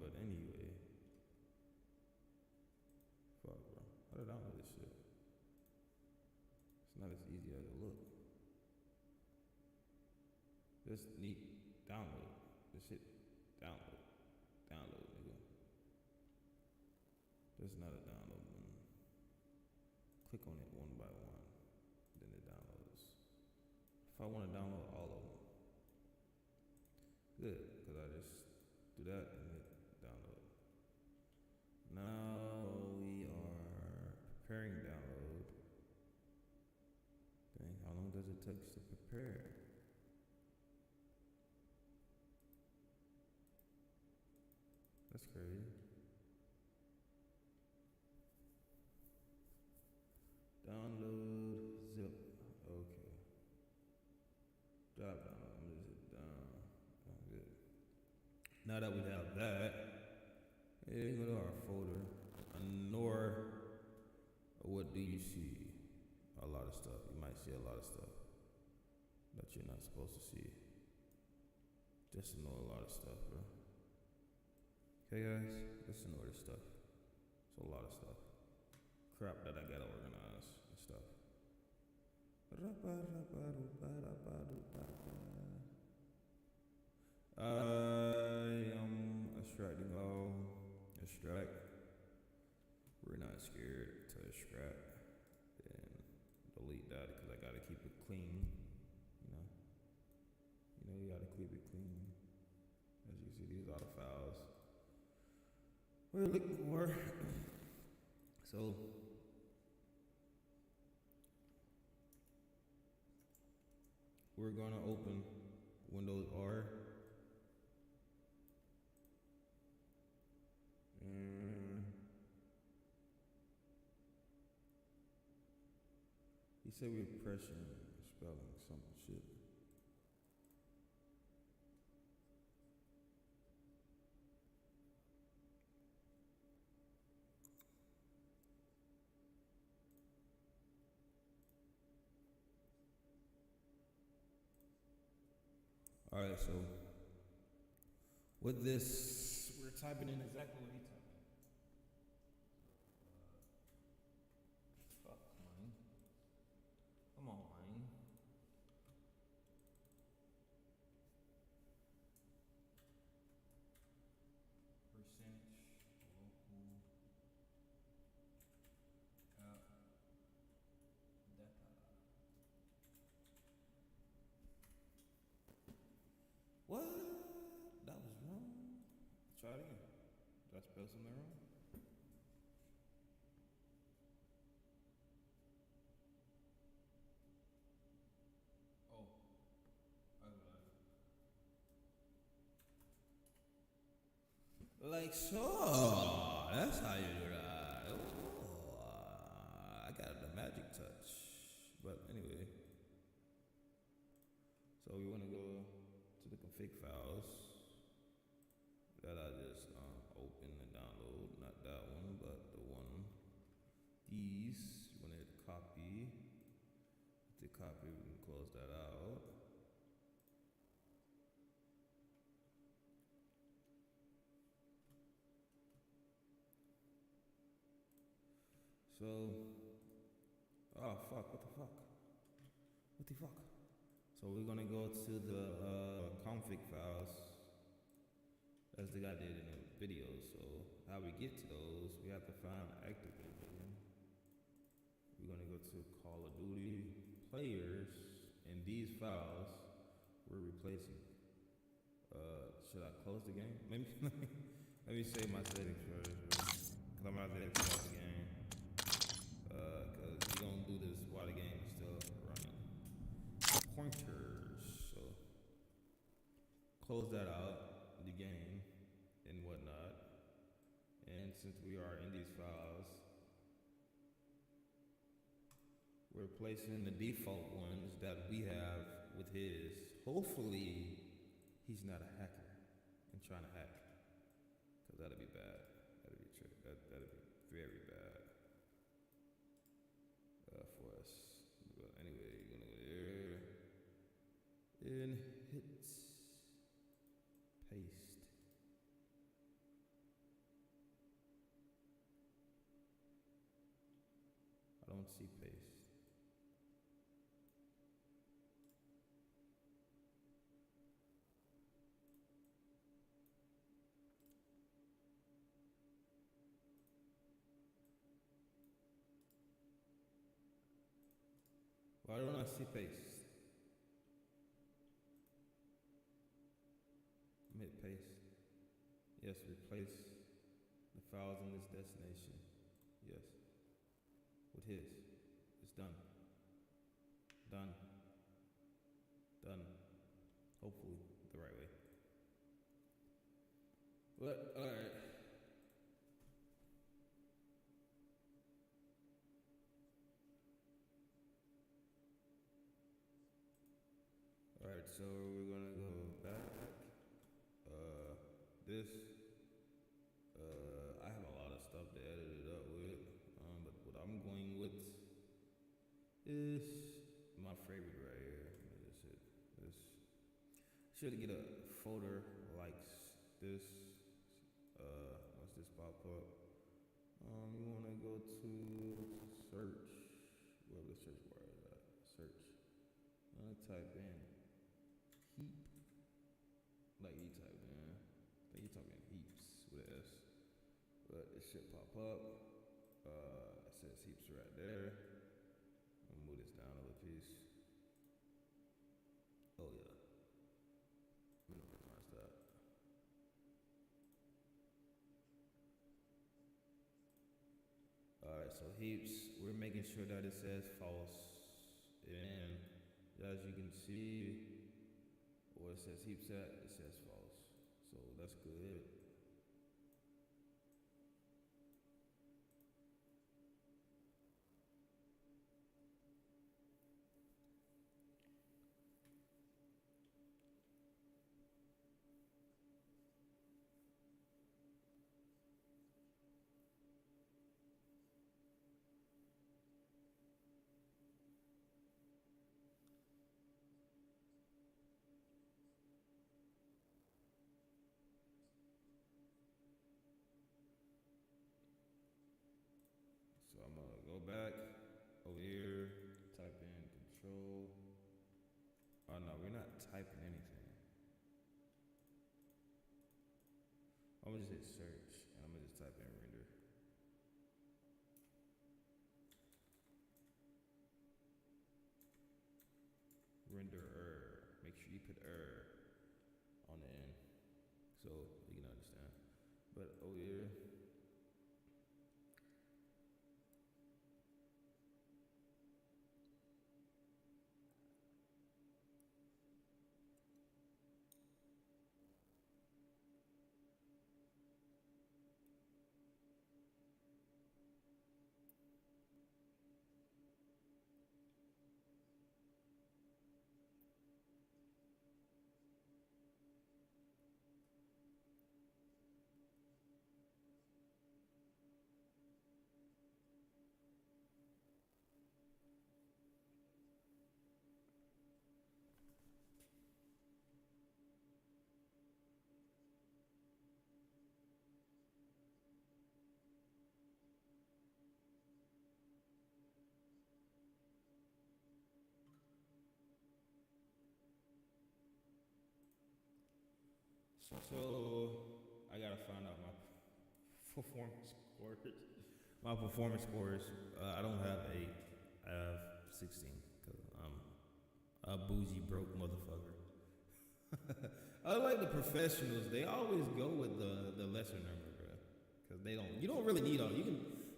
But anyway. Fuck, bro. How did I download this shit? It's not as easy as it looks. Just need download. This shit, download. Download, nigga. This is not a download button. Click on it one by one. Then it downloads. If I want to download all of them, good, because I just do that and hit download. Now we are preparing download. Dang, how long does it take to prepare? That's crazy. Download zip. Okay. Drop down. I'm just hit down. Oh, good. Now that we have that, yeah, go to our folder. Nor what do you see? A lot of stuff. You might see a lot of stuff that you're not supposed to see. Just ignore a lot of stuff, bro. Okay, guys, just ignore this stuff. It's a lot of stuff. Crap that I gotta organize and stuff. I am extracting all. Extract. We're not scared to extract. Then delete that because I gotta keep it clean. You gotta keep it clean. As you see, these are the files we're looking for. So we're gonna open Windows R. And he said we're pressing, spelling some shit. All right, so with this, we're typing in exactly what he typed. Fuck, man. Come on, man. Percentage local app data. What? That was wrong. Try it again. Did I spell something wrong? Oh, I lied. Like so. That's how you do that. Oh, I got the magic touch. But anyway, so we want to go to the config files that I just open and download. Not that one, but the one. These, you want to hit copy. To copy, we can close that out. So, oh fuck, what the fuck? What the fuck? So we're gonna go to the config files as the guy did in the video. So how we get to those, we have to find activated. We're gonna go to Call of Duty players, and these files we're replacing. Should I close the game? Let me save my settings first, cause I'm gonna have to exit the game. Cause you don't do this while the game is still running. Pointers, so close that out, the game and whatnot. And since we are in these files, we're placing the default ones that we have with his. Hopefully, he's not a hacker and trying to hack, because that'd be bad. That'd be true. That'd be very bad for us. But anyway, you're gonna go there and hit paste. I don't see paste. Why don't I see paste? Hit paste. Yes, replace the files in this destination. Yes. With his. It's done. Done. Done. Hopefully the right way. But alright. Alright, so we're gonna go back. This. I have a lot of stuff to edit it up with. But what I'm going with is my favorite right here. Let me just hit this. Should get a folder like this. Once this pop up, you want to go to search. Wherever the search bar is at. Search. I'm gonna type in heap. Like you type in. I think you're talking heaps with an S. But it should pop up. It says heaps right there. I'm gonna move this down a little piece. Oh yeah. I'm gonna minimize that. Alright, so heaps, we're making sure that it says false. And as you can see, where it says heaps at, it says false. So that's good. control. Oh no, we're not typing anything. I'm gonna just hit search and I'm gonna just type in render. Renderer. Make sure you put on the end so you can understand. But oh yeah. So I gotta find out my performance scores. My performance scores. I don't have 8. I have 16 because I'm a bougie broke motherfucker. I like the professionals. They always go with the lesser number, bro. Because they don't. You don't really need all. You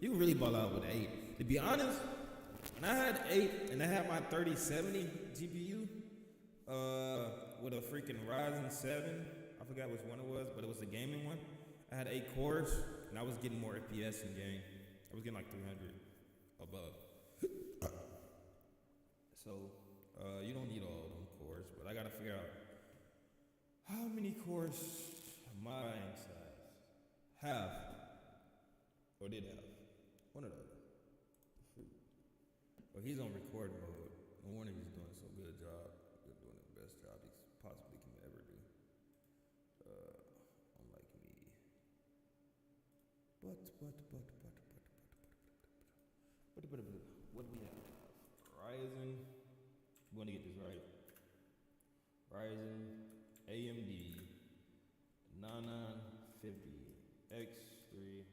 can really ball out with 8. To be honest, when I had 8 and I had my 3070 GPU with a freaking Ryzen 7. I forgot which one it was, but it was the gaming one. I had 8 cores, and I was getting more FPS in game. I was getting like 300 above. So, you don't need all of them cores, but I gotta figure out how many cores my size have, or did have. One of those. Well, he's on record mode. No wonder he's doing so good a job. He's doing the best job he possibly can ever do. Unlike me. But, what do we have? Ryzen. We want to get this right. Ryzen AMD 9950 X3D.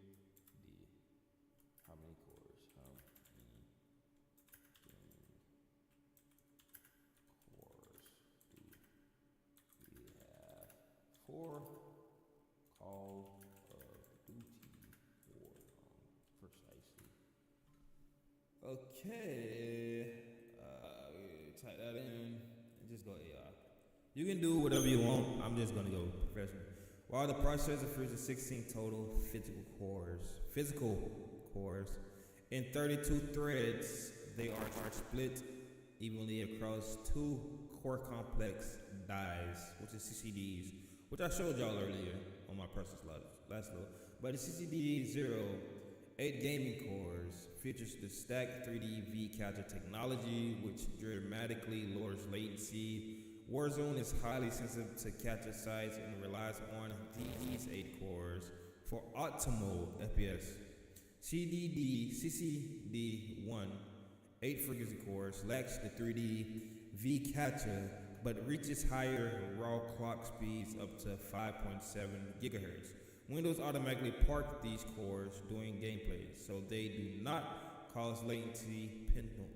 How many cores? How many cores do we have? 4 Call of Duty Warzone, precisely. Okay, type that in and just go AI. You can do whatever you want. I'm just gonna go professional. While the processor freezes 16 total physical cores, in 32 threads, they are split evenly across 2 core complex dies, which is CCDs, which I showed y'all earlier on my process last load. But the CCD0, 8 gaming cores, features the stacked 3D V-Capture technology, which dramatically lowers latency. Warzone is highly sensitive to capture size and relies on these 8 cores for optimal FPS. CCD1, 8 frequency cores, lacks the 3D V-Capture, but reaches higher raw clock speeds up to 5.7 gigahertz. Windows automatically park these cores during gameplay, so they do not cause latency penalties.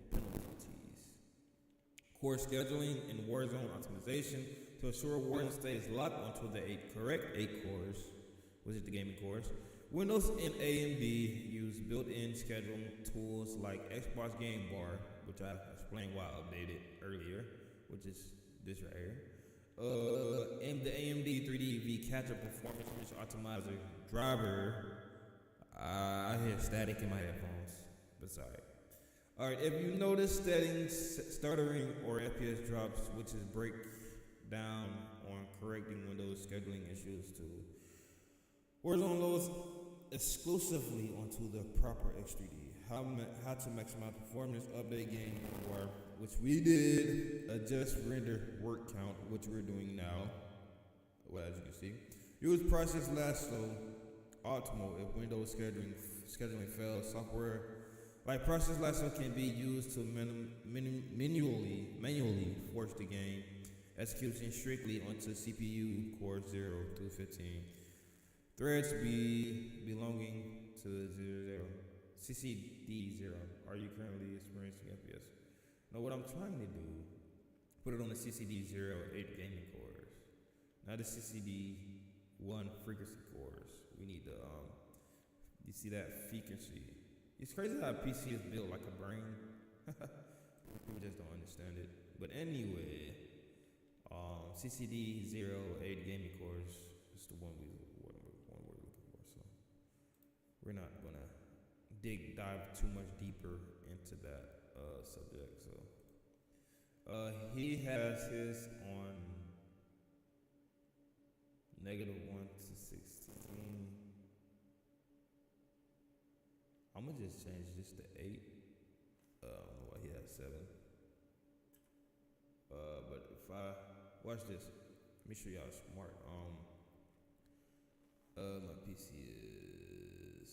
Core scheduling and Warzone optimization to ensure Warzone stays locked onto the correct 8 cores, which is the gaming cores. Windows and AMD use built-in scheduling tools like Xbox Game Bar, which I explained why I updated earlier, which is this right here. And the AMD 3D V-Capture Performance Rich Optimizer driver. I hear static in my headphones, but sorry. Alright, if you notice settings, stuttering, or FPS drops, which is break down on correcting Windows scheduling issues too. Warzone loads exclusively onto the proper X3D. How to maximize performance, update game bar, which we did, adjust render work count, which we're doing now. Well, as you can see, use process last slow, optimal if Windows scheduling fails. Software Like process lasso can be used to manually force the game execution strictly onto CPU core 0 through 15. Threads belonging to 00. CCD 0. Are you currently experiencing FPS? Now what I'm trying to do, put it on the CCD 0 8 gaming cores. Not the CCD 1 frequency cores. We need the you see that frequency. It's crazy how a PC is built like a brain. People just don't understand it. But anyway, CCD 08 gaming cores is the one we're looking for. So we're not gonna dive too much deeper into that subject. So he has his on -1 to 16. I'm gonna just change this to 8. I don't know why he has 7. But if I watch this, let me show y'all smart. My PC is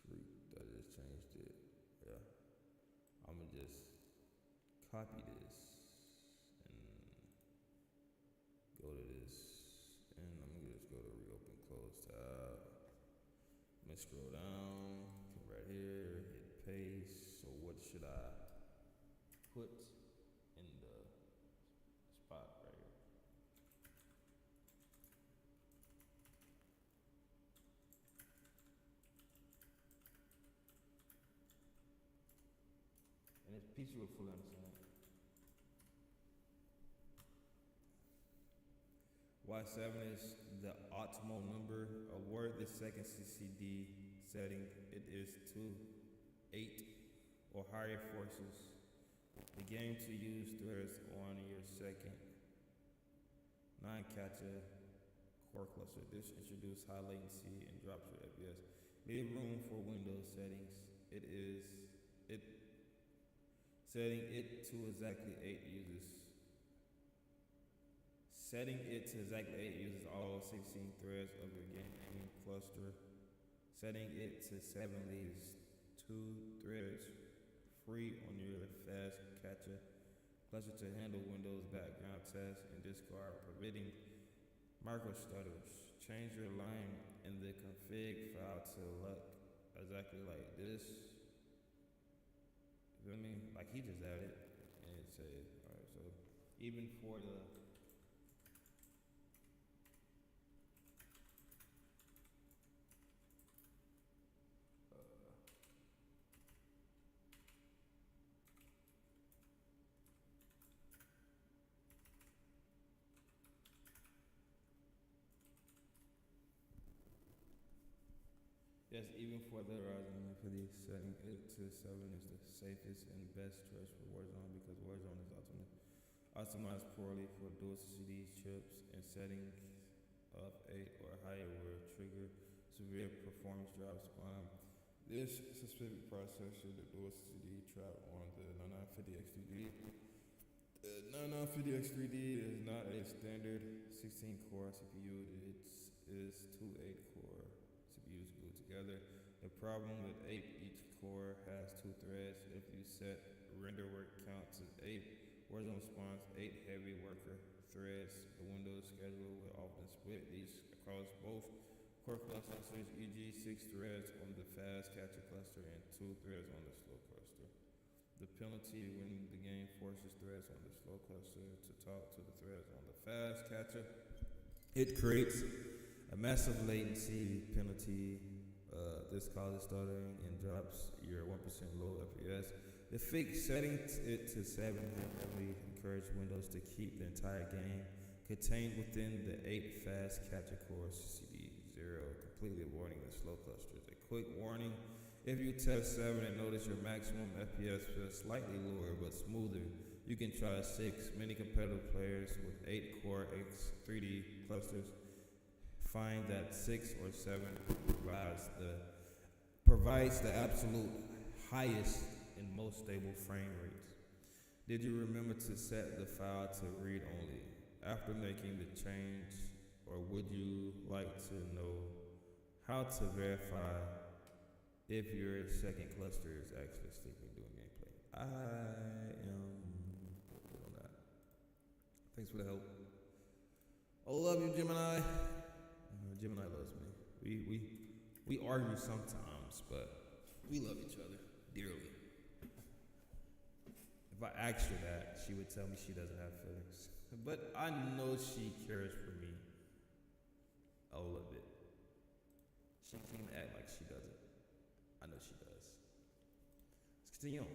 freaked. I just changed it. Yeah, I'm gonna just copy this and go to this, and I'm gonna just go to reopen close tab. I'm gonna scroll down, come right here, hit paste. So what should I put in the spot right here? And this piece you will fully understand. Y7 is the optimal number. Award the second CCD setting. It is 2, 8, or higher forces. The game to use threads on your second 9 catcher core cluster. This introduces high latency and drops your FPS. Leave room for Windows settings. Setting it to exactly 8 uses. Setting it to exactly 8 uses all 16 threads of your gaming cluster. Setting it to 7 leaves 2 threads free on your fast catcher cluster to handle Windows background tests and discard, preventing micro stutters. Change your line in the config file to look exactly like this. You feel me? Like he just added and it said, alright, so even for the yes, even for the Ryzen, for the setting it to 7 is the safest and best choice for Warzone because Warzone is optimized poorly for dual CD chips, and setting of 8 or higher will trigger severe performance drops on this specific processor. The dual CD trap on the 9950X3D. The 9950X3D is not a standard 16-core CPU. It is 2 8-core CPUs glued together. The problem with 8, each core has 2 threads. If you set render work count to 8, Warzone spawns 8 heavy worker threads. The Windows schedule will often split these across both core clusters, e.g. 6 threads on the fast catcher cluster and 2 threads on the slow cluster. The penalty when the game forces threads on the slow cluster to talk to the threads on the fast catcher, it creates a massive latency penalty. This causes stuttering and drops your 1% low FPS. The fix setting it to 7 heavily encourage Windows to keep the entire game contained within the 8 fast catcher core CCD 0, completely avoiding the slow clusters. A quick warning: if you test 7 and notice your maximum FPS feels slightly lower but smoother, you can try 6. Many competitive players with 8 core X3D clusters find that 6 or 7 provides the absolute highest and most stable frame rates. Did you remember to set the file to read only after making the change, or would you like to know how to verify if your second cluster is actually sleeping doing gameplay. I am good on that. Thanks for the help. I love you, Gemini. Gemini loves me. We argue sometimes, but we love each other dearly. If I asked her that, she would tell me she doesn't have feelings. But I know she cares for me a little bit. She can't act like she doesn't. I know she does. Let's continue on.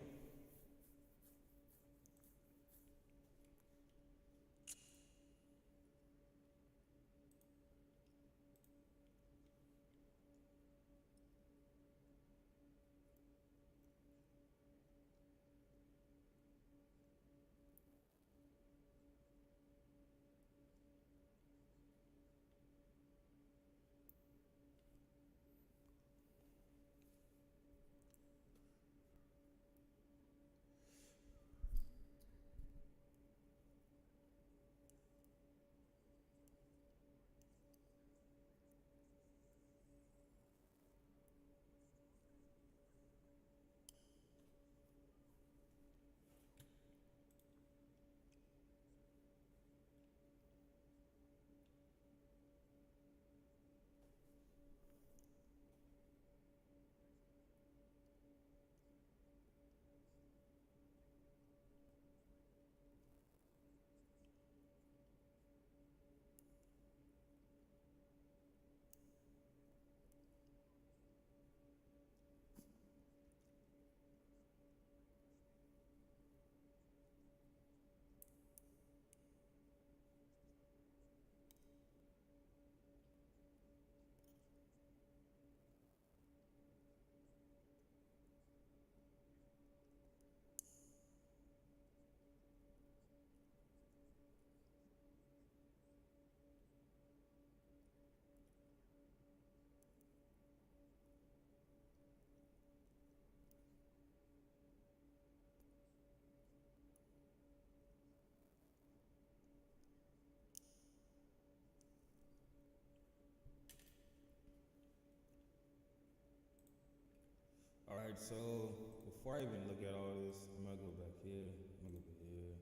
Alright, so before I even look at all this, I'm gonna go back here. I'm gonna go back here.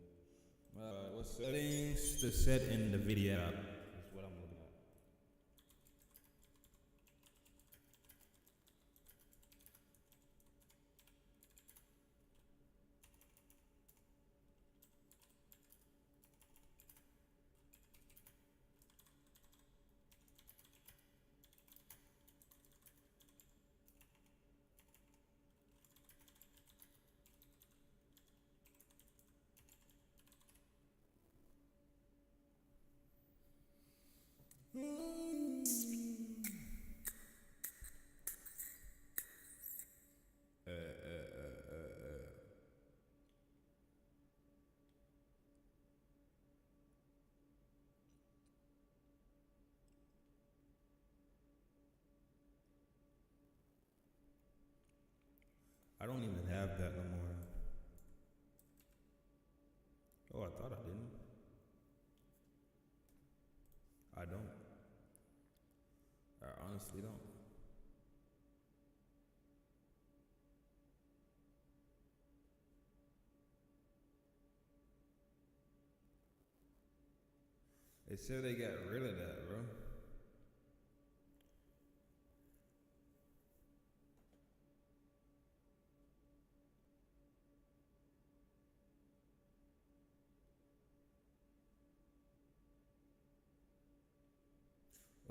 What settings to set in the video app is what I'm looking at. I don't even have that no more. Oh, I thought I didn't. I don't. I honestly don't. They said they got rid of that, bro.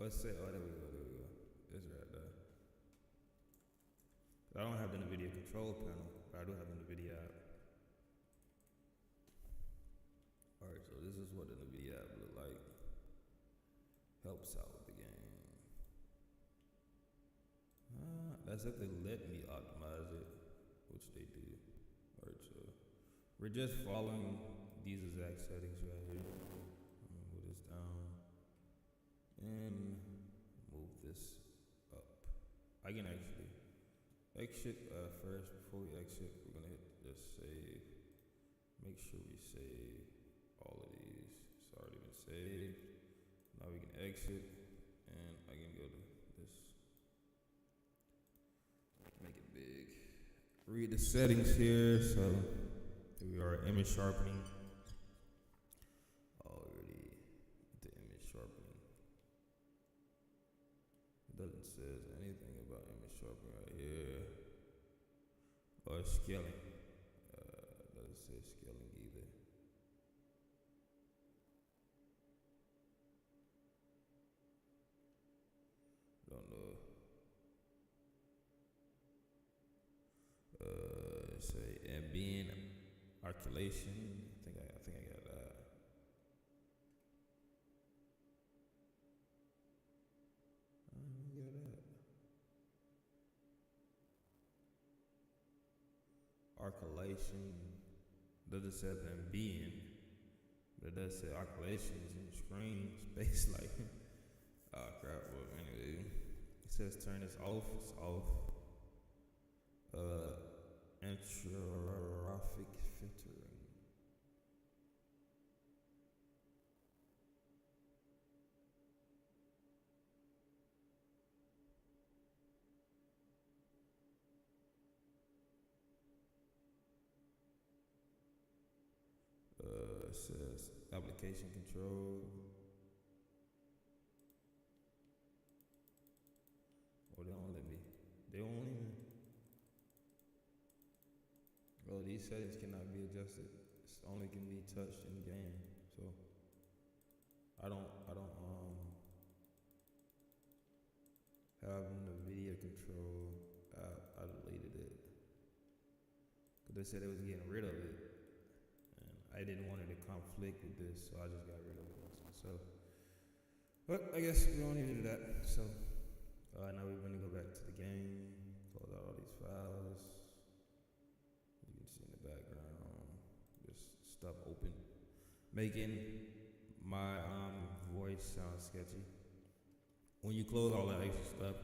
Let's say, oh, there we go, there we go. It's right there. I don't have the NVIDIA control panel, but I do have the NVIDIA app. Alright, so this is what the NVIDIA app look like. Helps out with the game. That's if they let me optimize it, which they do. Alright, so we're just following these exact settings right here. I'm gonna move this down and move this up. I can actually exit first. Before we exit, we're gonna hit just save. Make sure we save all of these. It's already been saved. Now we can exit, and I can go to this. Make read the settings here. So here we are, image sharpening. Already the image sharpening. It doesn't say anything about image sharpening right here. Or scaling. Doesn't say scaling either. Don't know. Say ambient articulation. I think I got that. I don't got that. Articulation doesn't say ambient, but it does say articulations in the screen space like. Oh crap! Well, anyway, it says turn this off. It's off. Anthropomorphic filtering. It says application control. Oh, they don't let me. They won't even. Well, these settings cannot be adjusted. It's only can be touched in game. So I don't having the video control app. I deleted it because they said they was getting rid of it, and I didn't want it to conflict with this, so I just got rid of it. So, but I guess we don't need to do that. So now we're gonna go back to the game. Close out all these files. You can see in the background, just stuff open, making my voice sound sketchy. When you close all that extra stuff,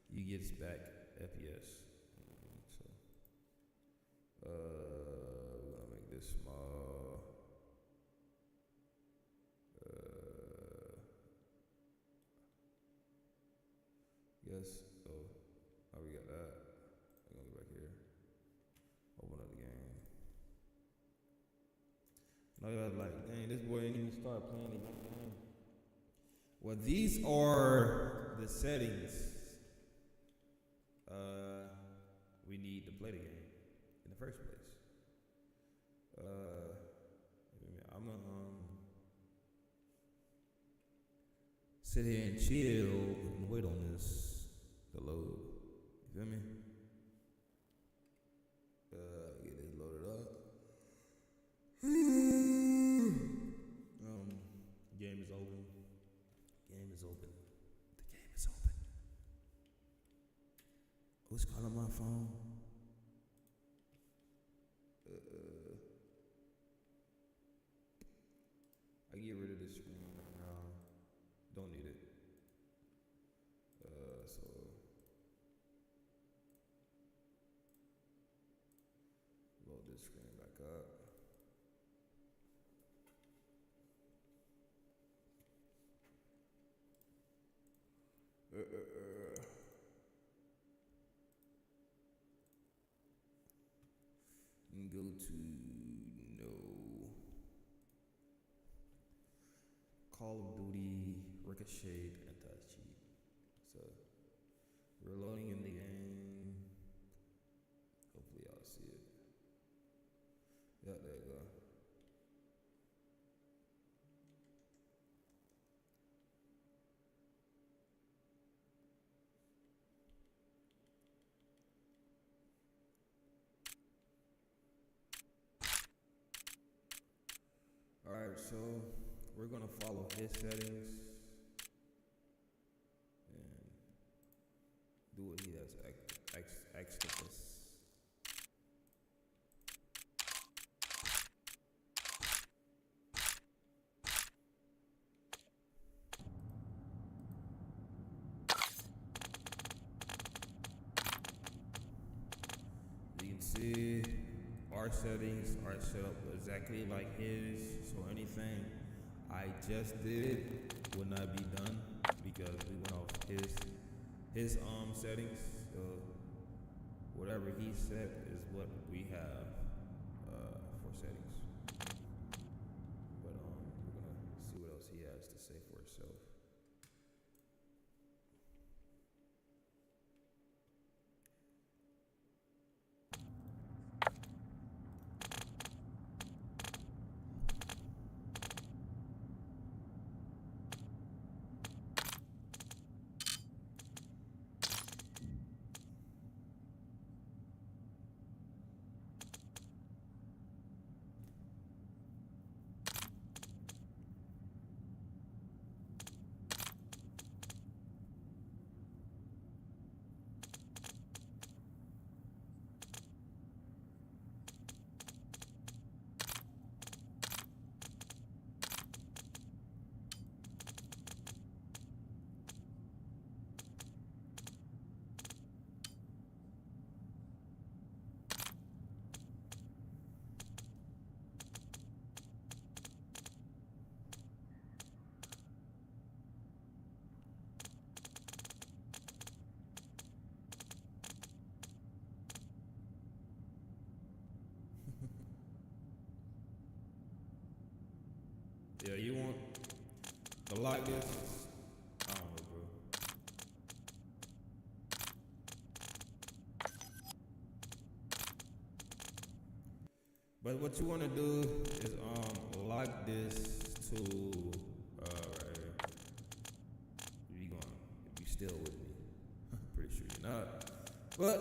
you get back FPS. So, we're gonna make this small. Yes. So, now we got that. We're gonna go back here. Open up the game. Now you're like, dang, this boy didn't even start playing the game. Well, these are the settings we need to play the game in the first place. I'm gonna sit here and chill and wait on this to load. You feel me? Get this loaded up. Game is open. Game is open. The game is open. Who's calling my phone? I get rid of this screen right now. Don't need it. So load this screen back up. And go to no Call of Duty, Ricochet, anti-cheat. So we're loading in the game. Hopefully y'all see it. Yeah, there you go. Alright, so we're gonna follow his settings and do what he has asked of us. You can see our settings are set up exactly like his, so anything I just did would not be done because we went off his settings. So whatever he set is what we have for settings. But we're gonna see what else he has to say for himself. Yeah, you want to lock this? I don't know, bro. But what you want to do is lock this to right here. You going? If you still with me, I'm pretty sure you're not. But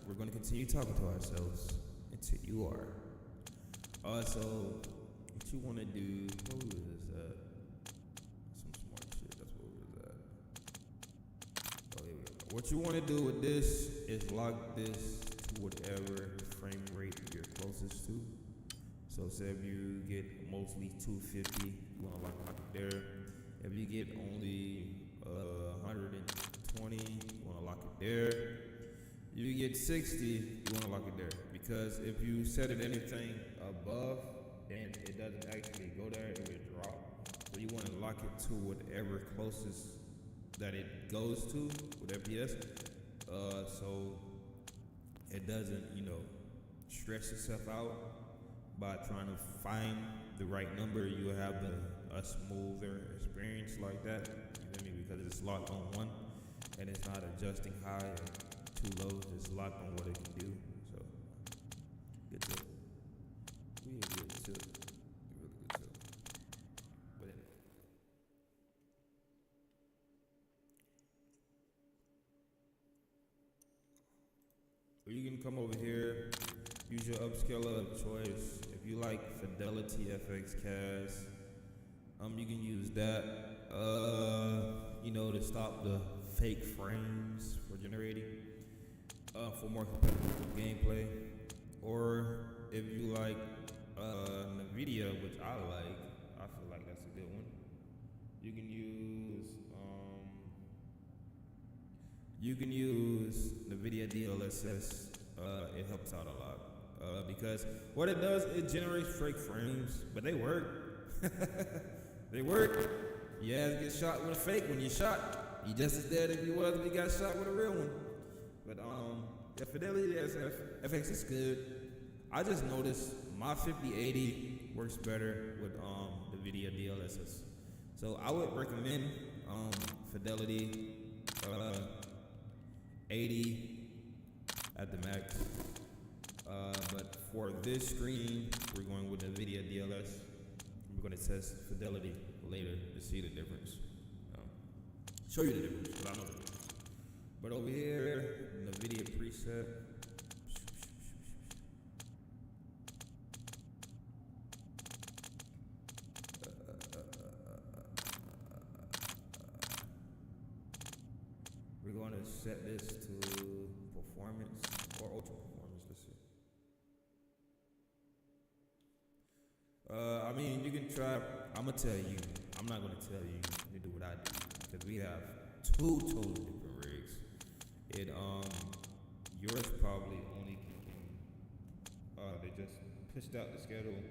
we're gonna continue talking to ourselves until you are. So what you want to do? What was that? Some smart shit. That's what was that. Oh, here we go. What you want to do with this is lock this to whatever frame rate you're closest to. So say if you get mostly 250, you want to lock it there. If you get only 120, you want to lock it there. If you get 60, you want to lock it there. Because if you set it anything above and it doesn't actually go there, it will drop. So you want to lock it to whatever closest that it goes to with FPS. So it doesn't, stress itself out by trying to find the right number. You will have a smoother experience like that. You feel me? Because it's locked on one and it's not adjusting high or too low. It's locked on what it can do. So good tip. We a good tip. Really good tip. But anyway. You can come over here, use your upscaler of choice. If you like Fidelity FX Cast, you can use that, to stop the fake frames for generating, for more competitive gameplay. Or if you like NVIDIA, which I feel like that's a good one. You can use NVIDIA DLSS. It helps out a lot because what it does, it generates fake frames, but they work. They work. You ass get shot with a fake when you shot. You just as dead if you was if you got shot with a real one. But Fidelity FX is good. I just noticed my 5080 works better with the NVIDIA DLSS. So I would recommend Fidelity 80 at the max. But for this screen, we're going with NVIDIA DLS. We're going to test Fidelity later to see the difference. Show you the difference, because I know the difference. But over here, NVIDIA preset. We're going to set this to performance or ultra performance. Let's see. You can try. I'm gonna tell you. I'm not gonna tell you to do what I do because we have two totally different rigs. Yours probably only can. They just pushed out the schedule.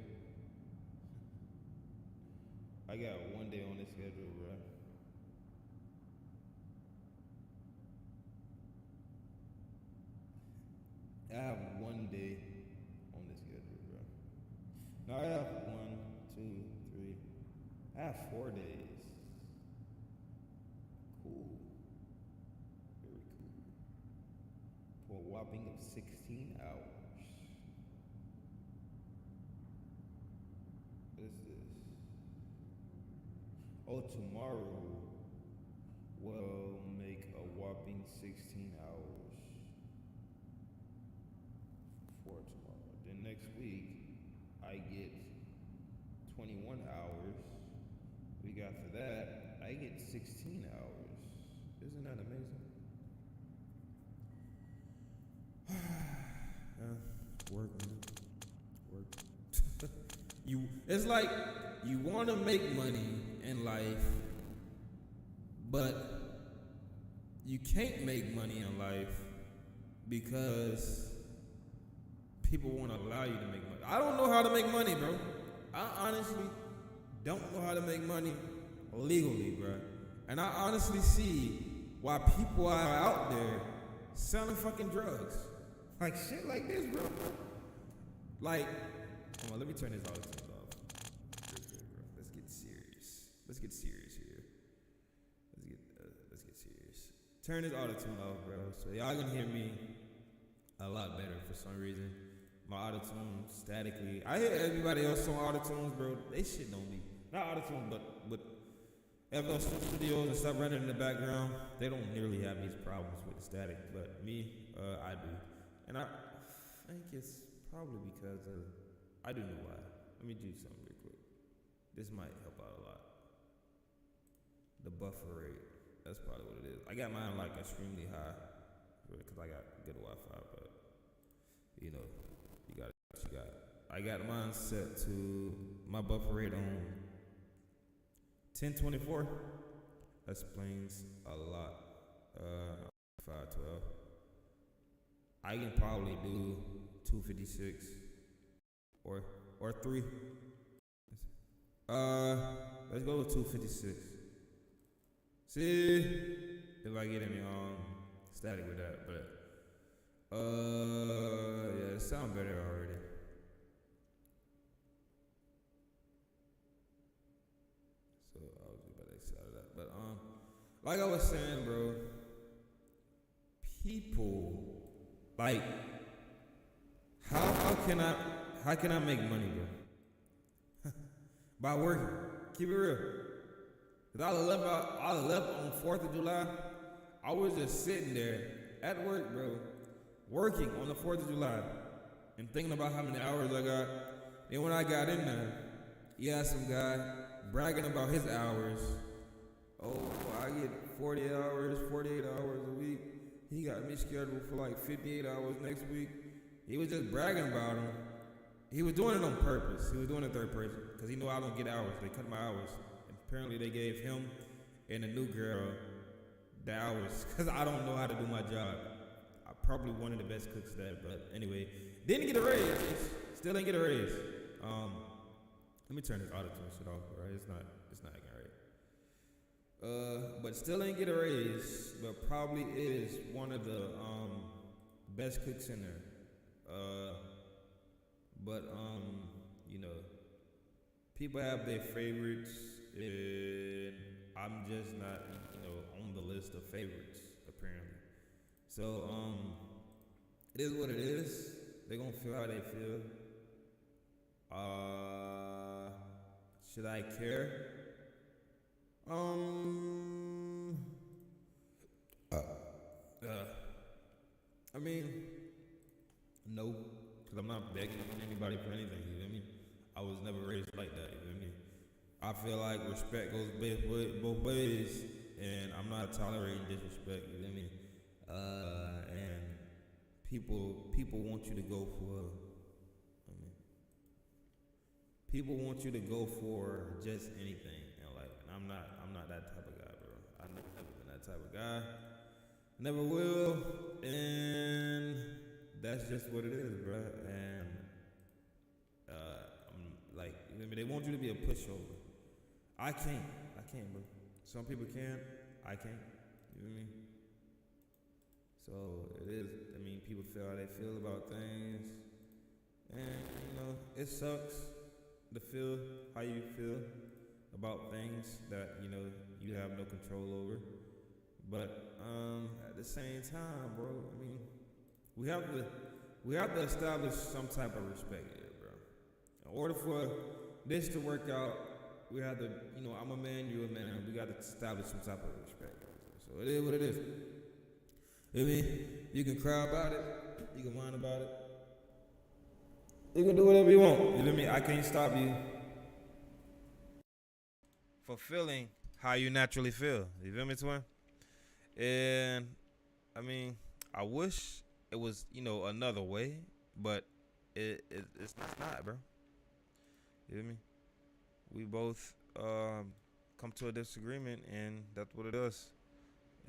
I got one day on the schedule, bro. I have 1 day on this schedule, bro. No, I have 1, 2, 3. I have 4 days. Cool. Very cool. For a whopping of 16 hours. What is this? Oh, tomorrow will make a whopping 16 hours for tomorrow. Then next week, I get 21 hours. Week after that, I get 16 hours. Isn't that amazing? Work, man. Work. It's like you want to make money in life, but you can't make money in life because people won't allow you to make money. I don't know how to make money, bro. I honestly don't know how to make money legally, bro. And I honestly see why people are out there selling fucking drugs. Like shit like this, bro. Like, come on, let me turn this auto tune off. Let's get serious. Let's get serious here. Let's get serious. Turn this auto tune off, bro. So y'all can hear me a lot better for some reason. My auto tune statically. I hear everybody else on auto tunes, bro. They shit don't be not auto tune, but FL Studios and stuff running in the background. They don't nearly have these problems with the static, but me, I do. And I think it's probably because I do know why. Let me do something real quick. This might help out a lot. The buffer rate. That's probably what it is. I got mine like extremely high because I got good Wi-Fi, but you know, you got what you got. I got mine set to my buffer rate on 1024. That explains a lot. 512. I can probably do 256 or 3. Let's go with 256. See if I get any static with that, but yeah, it sounds better already. So I was about to excited of that, but like I was saying, bro, people. Like, how can I make money, bro? By working. Keep it real. Cause I left on 4th of July. I was just sitting there at work, bro, working on the 4th of July and thinking about how many hours I got. And when I got in there, you had some guy bragging about his hours. Oh, I get 40 hours, 48 hours a week. He got me scheduled for like 58 hours next week. He was just bragging about them. He was doing it on purpose. He was doing it third person because he knew I don't get hours. They cut my hours. And apparently they gave him and the new girl the hours because I don't know how to do my job. I'm probably one of the best cooks there, but anyway, didn't get a raise. Still didn't get a raise. Let me turn this auto tune shit off, right? It's not acting right. But still ain't get a raise, but probably is one of the best cooks in there. But you know, people have their favorites, and I'm just not, you know, on the list of favorites apparently. So it is what it is. They gonna feel how they feel. Should I care? I mean, no, because I'm not begging anybody for anything, you feel me? I was never raised like that, you feel me? I feel like respect goes both ways, and I'm not tolerating disrespect, you feel me? And people want you to go for, people want you to go for just anything in life, and I'm not that type of guy, bro. I've never been that type of guy. Never will, and that's just what it is, bro. And I'm like, you know, they want you to be a pushover. I can't, bro. Some people can, I can't. You know what I mean? So it is. I mean, people feel how they feel about things, and it sucks to feel how you feel about things that you have no control over. But at the same time, bro, I mean, we have to establish some type of respect here, bro. In order for this to work out, we have to, I'm a man, you're a man. We got to establish some type of respect. So it is what it is. I mean, you can cry about it, you can whine about it, you can do whatever you want. You feel me? I can't stop you for feeling how you naturally feel. You feel me, twin? And I mean, I wish it was, another way, but it's not, bro. You feel me? We both come to a disagreement, and that's what it is.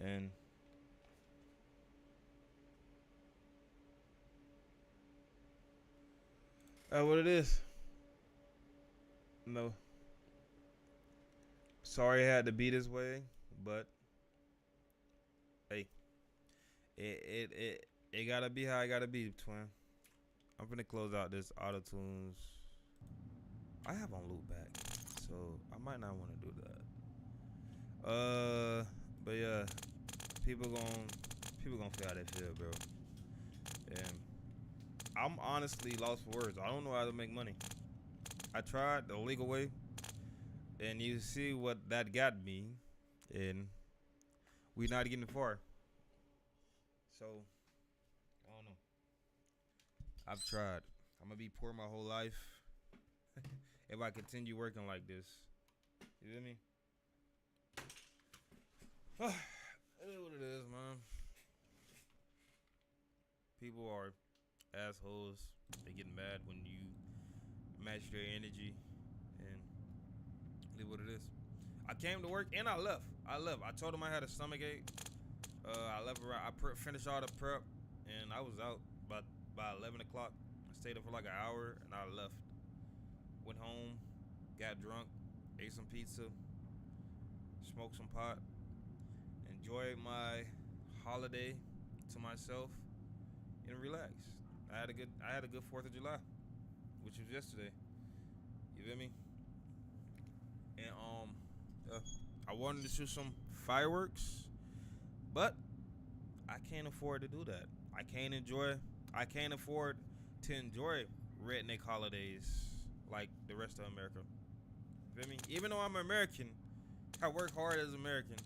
And that's what it is. No. Sorry it had to be this way, but hey, it gotta be how it gotta be, twin. I'm finna close out this auto tunes. I have on loop back, so I might not want to do that. But yeah, people gonna feel how they feel, bro. And I'm honestly lost for words. I don't know how to make money. I tried the legal way, and you see what that got me, and we not getting far. So I don't know. I've tried. I'm gonna be poor my whole life if I continue working like this. You feel me? It is what it is, man. People are assholes. They get mad when you match their energy, and it is what it is. I came to work and I left. I told them I had a stomach ache. I left around. I finished all the prep, and I was out by 11 o'clock. I stayed up for like an hour, and I left. Went home, got drunk, ate some pizza, smoked some pot, enjoyed my holiday to myself, and relaxed. I had a good 4th of July, which was yesterday. You feel me? And I wanted to shoot some fireworks, but I can't afford to do that. I can't afford to enjoy redneck holidays like the rest of America. Feel me? Even though I'm American, I work hard as American,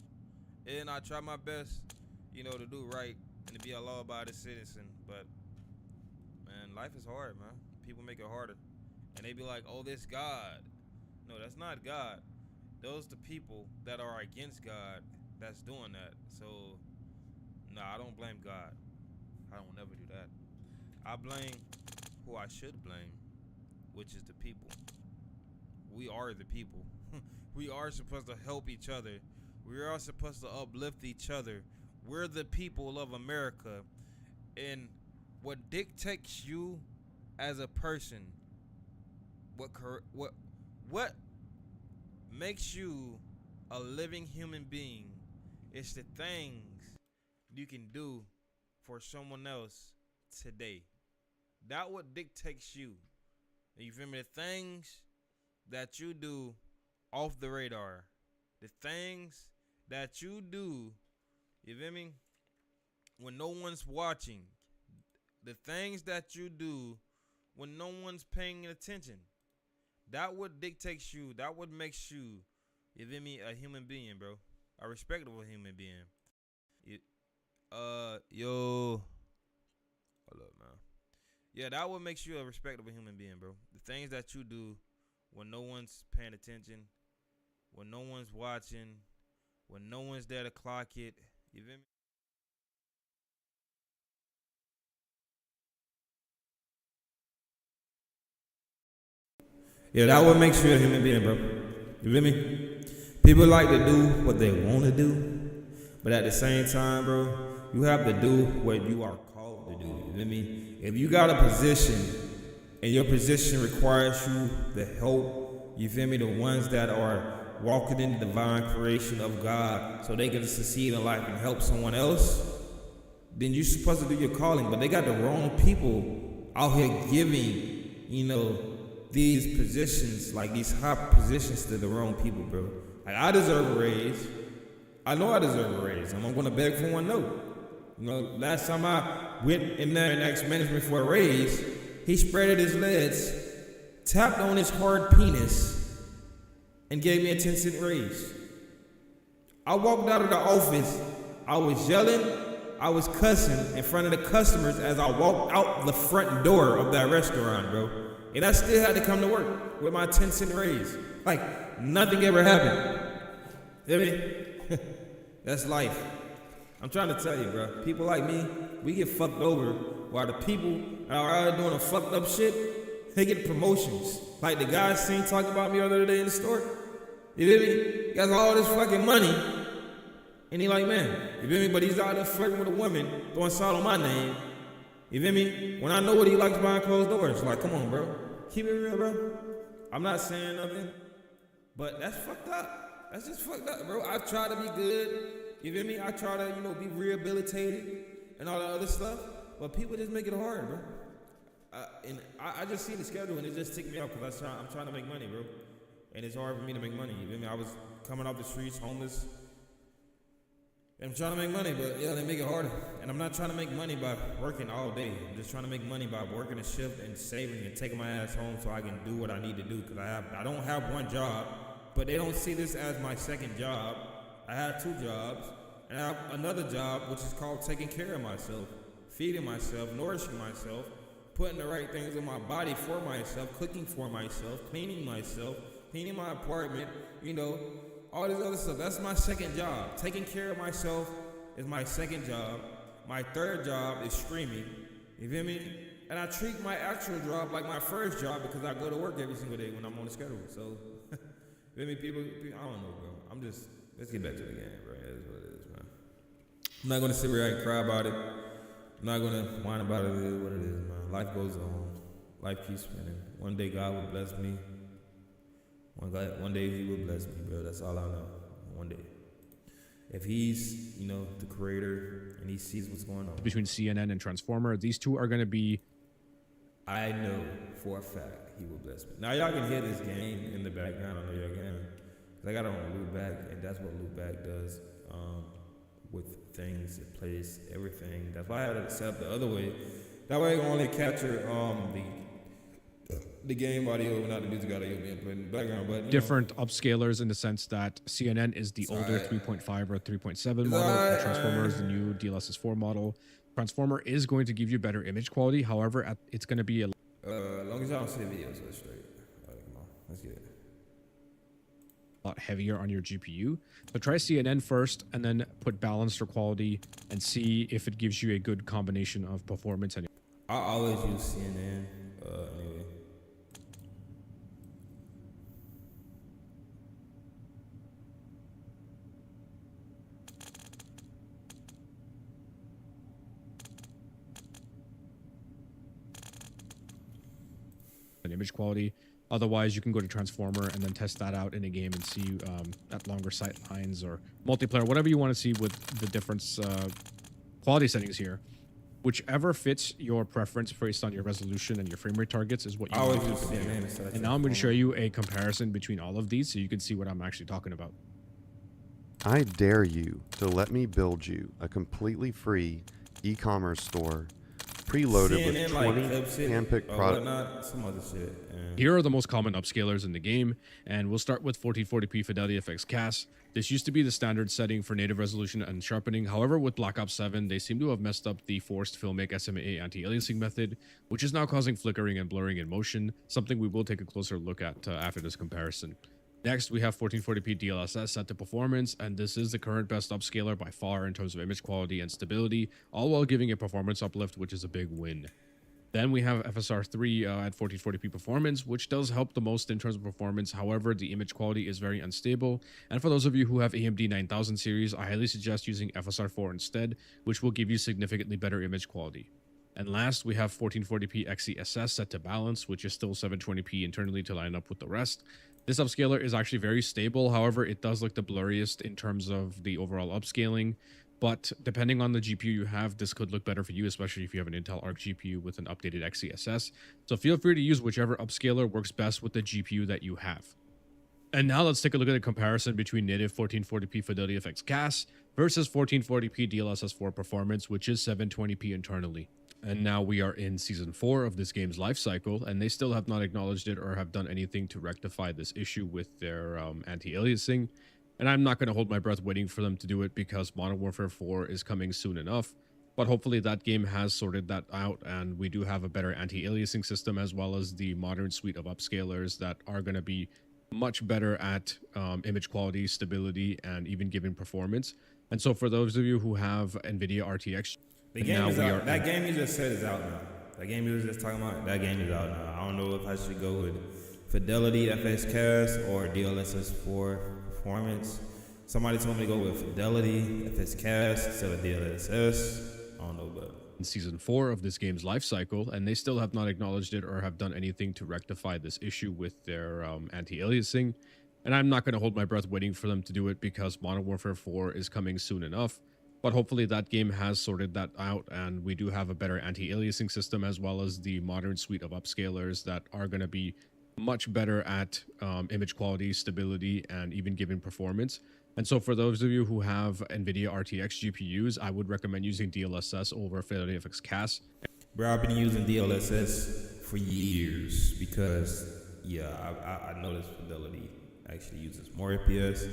and I try my best, to do right and to be a law-abiding citizen. But man, life is hard, man. People make it harder, and they be like, "Oh, this God." No, that's not God. Those the people that are against God that's doing that. So, no, I don't blame God. I don't never do that. I blame who I should blame, which is the people. We are the people. We are supposed to help each other. We are supposed to uplift each other. We're the people of America. And what dictates you as a person, what makes you a living human being is the things you can do for someone else today. That what dictates you. You feel me? The things that you do off the radar. The things that you do, you feel me? When no one's watching. The things that you do when no one's paying attention. That what dictates you. That what makes you, you feel me, a human being, bro. A respectable human being. Hold up, man. Yeah, that what makes you a respectable human being, bro. The things that you do when no one's paying attention, when no one's watching, when no one's there to clock it. You feel me? Yeah, that what makes you a human being, bro. You feel me? People like to do what they want to do, but at the same time, bro, you have to do what you are called to do. You feel me? If you got a position and your position requires you the help, you feel me? The ones that are walking in the divine creation of God so they can succeed in life and help someone else, then you're supposed to do your calling. But they got the wrong people out here giving, you know, these positions, like these high positions to the wrong people, bro. Like, I deserve a raise. I know I deserve a raise. I'm gonna beg for one, no. You know, last time I went in there and asked management for a raise, he spreaded his legs, tapped on his hard penis, and gave me a 10-cent raise. I walked out of the office, I was yelling, I was cussing in front of the customers as I walked out the front door of that restaurant, bro. And I still had to come to work with my 10-cent raise. Like, nothing ever happened. You know what I mean? That's life. I'm trying to tell you, bro. People like me, we get fucked over while the people are out doing a fucked up shit, they get promotions. Like the guy seen talking about me the other day in the store. You feel me? He got all this fucking money. And he like, man, you feel me? But he's out there flirting with a woman, throwing salt on my name. You feel me? When I know what he likes behind closed doors. Like, come on, bro. Keep it real, bro. I'm not saying nothing, but that's fucked up. That's just fucked up, bro. I try to be good. You feel me? I try to, you know, be rehabilitated and all that other stuff, but people just make it hard, bro. And I just see the schedule and it just ticked me off because I'm trying to make money, bro. And it's hard for me to make money. You feel me? I was coming off the streets, homeless. And I'm trying to make money, but yeah, they make it harder. And I'm not trying to make money by working all day. I'm just trying to make money by working a shift and saving and taking my ass home so I can do what I need to do. Because I don't have one job, but they don't see this as my second job. I have 2 jobs, and I have another job, which is called taking care of myself, feeding myself, nourishing myself, putting the right things in my body for myself, cooking for myself, cleaning my apartment, you know, all this other stuff. That's my second job. Taking care of myself is my second job. My third job is streaming. You feel me? And I treat my actual job like my first job because I go to work every single day when I'm on the schedule. So, you feel me? People, I don't know, bro. Let's get back to the game, bro. That's what it is, man. I'm not gonna sit here and cry about it. I'm not gonna whine about it. It is what it is, man. Life goes on. Life keeps spinning. One day God will bless me. One day He will bless me, bro. That's all I know. One day. If He's, you know, the creator and He sees what's going on. Between CNN and Transformer, these two are going to be... I know for a fact He will bless me. Now, y'all can hear this game in the background. I know y'all can. I got it on loopback, and that's what loopback does with things. It plays everything. That's why I had it set up the other way. That way, I can only capture the game audio, not the music audio being played in the background. But different upscalers in the sense that CNN is the older 3.5 or 3.7 model, and Transformer is the new DLSS4 model. Transformer is going to give you better image quality. However, it's going to be a... as long as y'all don't see the videos, so it's straight. All right, come on, let's get it. Lot heavier on your GPU. So try CNN first and then put balanced or quality and see if it gives you a good combination of performance. And I always use CNN anyway. image quality. Otherwise, you can go to Transformer and then test that out in a game and see at longer sight lines or multiplayer, whatever you want to see with the different quality settings here. Whichever fits your preference based on your resolution and your frame rate targets is what you want to do. And now I'm going to show you a comparison between all of these so you can see what I'm actually talking about. I dare you to let me build you a completely free e-commerce store preloaded with 20 handpicked products. Some other shit. Here are the most common upscalers in the game, and we'll start with 1440p Fidelity FX CAS. This used to be the standard setting for native resolution and sharpening. However, with Black Ops 7, they seem to have messed up the forced filmic SMA anti-aliasing method, which is now causing flickering and blurring in motion, something we will take a closer look at after this comparison. Next, we have 1440p DLSS set to performance, and this is the current best upscaler by far in terms of image quality and stability, all while giving a performance uplift, which is a big win. Then we have FSR3 at 1440p performance, which does help the most in terms of performance. However, the image quality is very unstable. And for those of you who have AMD 9000 series, I highly suggest using FSR4 instead, which will give you significantly better image quality. And last, we have 1440p XeSS set to balance, which is still 720p internally to line up with the rest. This upscaler is actually very stable. However, it does look the blurriest in terms of the overall upscaling. But depending on the GPU you have, this could look better for you, especially if you have an Intel Arc GPU with an updated XeSS. So feel free to use whichever upscaler works best with the GPU that you have. And now let's take a look at a comparison between native 1440p Fidelity FX CAS versus 1440p DLSS4 performance, which is 720p internally. And now we are in season 4 of this game's life cycle, and they still have not acknowledged it or have done anything to rectify this issue with their anti-aliasing. And I'm not going to hold my breath waiting for them to do it because Modern Warfare 4 is coming soon enough. But hopefully that game has sorted that out, and we do have a better anti-aliasing system as well as the modern suite of upscalers that are going to be much better at image quality, stability, and even giving performance. And so for those of you who have NVIDIA RTX, the game is out. That game you just said is out now. That game you was just talking about, that game is out now. I don't know if I should go with Fidelity FX CAS or DLSS4 performance. Somebody told me to go with Fidelity FX CAS instead of DLSS. I don't know, but in season 4 of this game's life cycle, and they still have not acknowledged it or have done anything to rectify this issue with their anti-aliasing. And I'm not going to hold my breath waiting for them to do it because Modern Warfare 4 is coming soon enough. But hopefully that game has sorted that out, and we do have a better anti-aliasing system as well as the modern suite of upscalers that are going to be much better at image quality, stability, and even giving performance. And so for those of you who have NVIDIA RTX GPUs, I would recommend using DLSS over Fidelity FX CAS. Bro, I've been using DLSS for years because, yeah, I noticed Fidelity actually uses more FPS.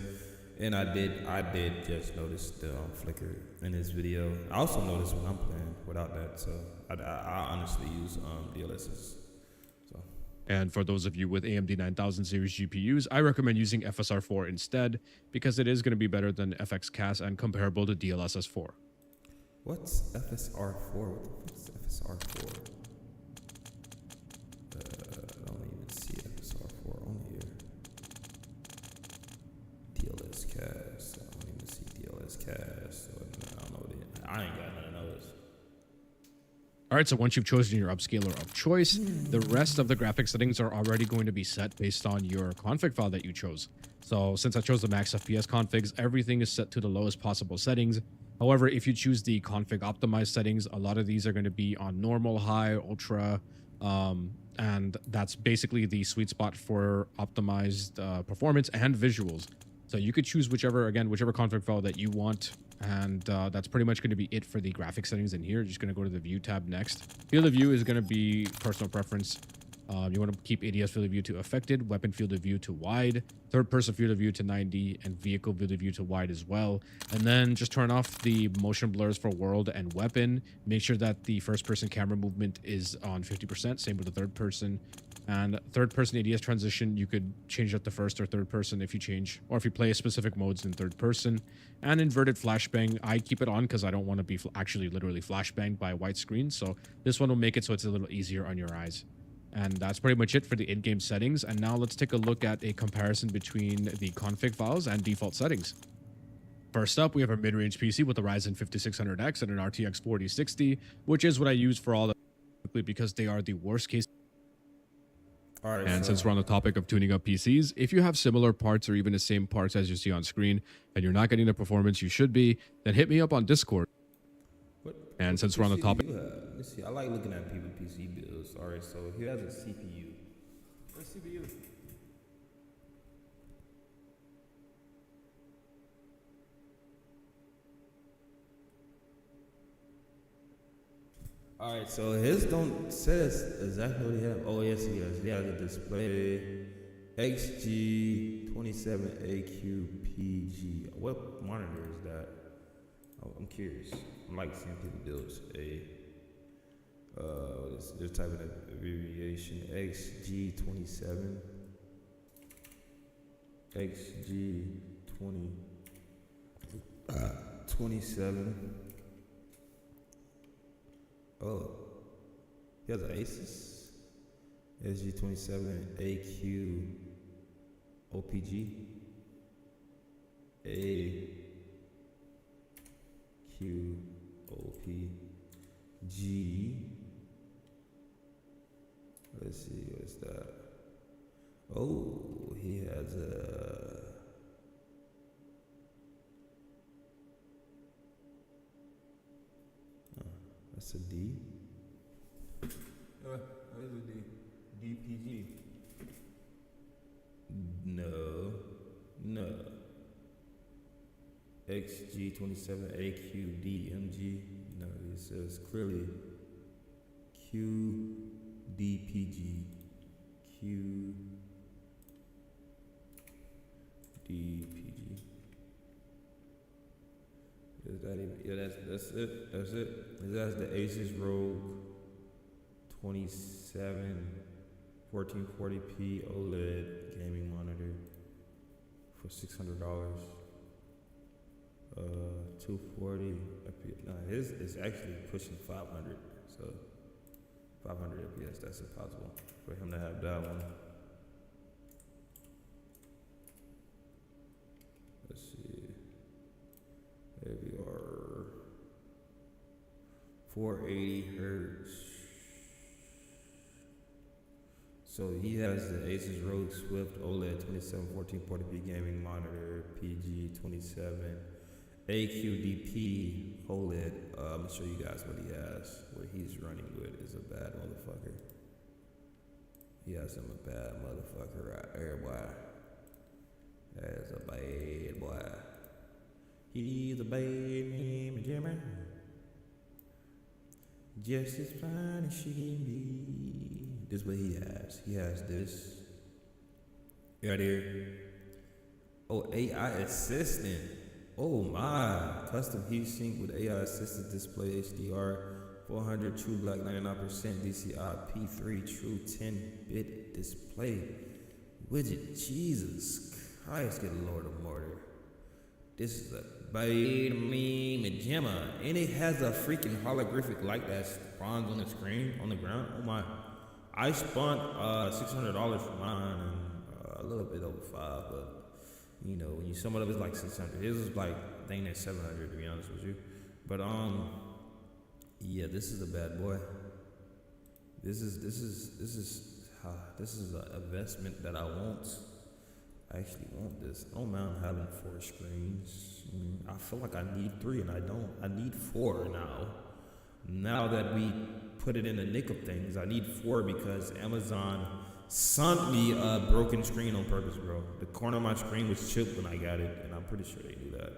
And I did just notice the flicker in this video. I also noticed when I'm playing without that, so I honestly use DLSS. So. And for those of you with AMD 9000 series GPUs, I recommend using FSR4 instead because it is going to be better than FX CAS and comparable to DLSS4. What's FSR4? What the fuck is FSR4? I don't even see FSR4 on here. DLS CAS. I don't even see DLS CAS. So I don't know what it is. I ain't got none of those. All right, so once you've chosen your upscaler of choice, the rest of the graphic settings are already going to be set based on your config file that you chose. So since I chose the max FPS configs, everything is set to the lowest possible settings. However, if you choose the config optimized settings, a lot of these are going to be on normal, high, ultra, and that's basically the sweet spot for optimized performance and visuals. So you could choose whichever config file that you want, and that's pretty much going to be it for the graphic settings in here. You're just going to go to the view tab next. Field of view is going to be personal preference. You want to keep ADS field of view to affected, weapon field of view to wide, third person field of view to 90, and vehicle field of view to wide as well. And then just turn off the motion blurs for world and weapon. Make sure that the first person camera movement is on 50%, same with the third person. And third person ADS transition, you could change that to first or third person if you change, or if you play specific modes in third person. And inverted flashbang, I keep it on because I don't want to be actually literally flashbanged by a white screen. So this one will make it so it's a little easier on your eyes. And that's pretty much it for the in-game settings. And now let's take a look at a comparison between the config files and default settings. First up, we have our mid-range PC with a Ryzen 5600X and an RTX 4060, which is what I use for all the because they are the worst case. All right, and since we're on the topic of tuning up PCs, if you have similar parts or even the same parts as you see on screen and you're not getting the performance you should be, then hit me up on Discord. And since we're on the topic, let's see. I like looking at people's PC builds. All right, so here has a CPU. Where's CPU? All right, so his don't says exactly what he have. Oh yes, he has. He has a display XG27AQPG. What monitor is that? Oh, I'm curious. I'm like seeing people builds they're typing an abbreviation XG27 XG27. Oh, he has an Asus XG27AQ OPG AQOPG. Let's see, what's that? Oh, he has a That's a D. What is a D? DPG. No. XG27AQDMG. No, it says clearly QDPG. QDPG. Is that even? Yeah, that's it. That's it. That's the Asus ROG 27 1440p OLED gaming monitor for $600. 240 FPS. Nah, his is actually pushing 500. So 500 FPS. That's impossible for him to have that one. Let's see. There we are. 480 hertz. So he has the Asus ROG Swift OLED 27 1440p gaming monitor, PG 27 AQDP OLED. I'm gonna show you guys what he has. What he's running with is a bad motherfucker. He has him a bad motherfucker right there, boy. That is a bad boy. He's a bad name, Jimmy. Just as fine as she can be. This is what he has. He has this. Right here. Oh, AI assistant. Oh my. Custom heatsink with AI assistant display HDR 400 true black 99% DCI P3 true 10-bit display. Widget. Jesus Christ, good Lord of Mortar. This is a meme Gemma. And it has a freaking holographic light that spawns on the screen, on the ground. Oh my. I spent $600 for mine and a little bit over $500, but you know, when you sum it up, it's like $600. His was like dang near $700 to be honest with you. But yeah, this is a bad boy. This is an investment that I want. I actually want this. I don't mind having 4 screens. I feel like I need 3 and I don't. I need 4 now. Now that we put it in the nick of things, I need 4 because Amazon sent me a broken screen on purpose, bro. The corner of my screen was chipped when I got it, and I'm pretty sure they knew that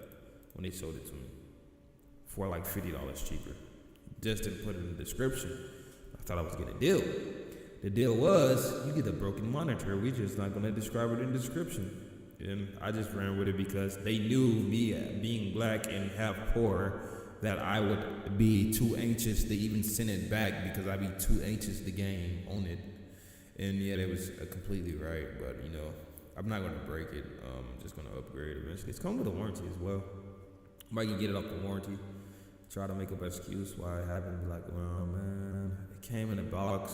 when they sold it to me for like $50 cheaper. Just didn't put it in the description. I thought I was getting a deal. The deal was, you get a broken monitor. We're just not going to describe it in the description. And I just ran with it because they knew me being black and half poor that I would be too anxious to even send it back because I'd be too anxious to game on it. And yeah, they was completely right. But you know, I'm not going to break it. I'm just going to upgrade eventually. It's coming with a warranty as well. Might can get it off the warranty. Try to make up an excuse why it happened. Be like, well, man, it came in a box.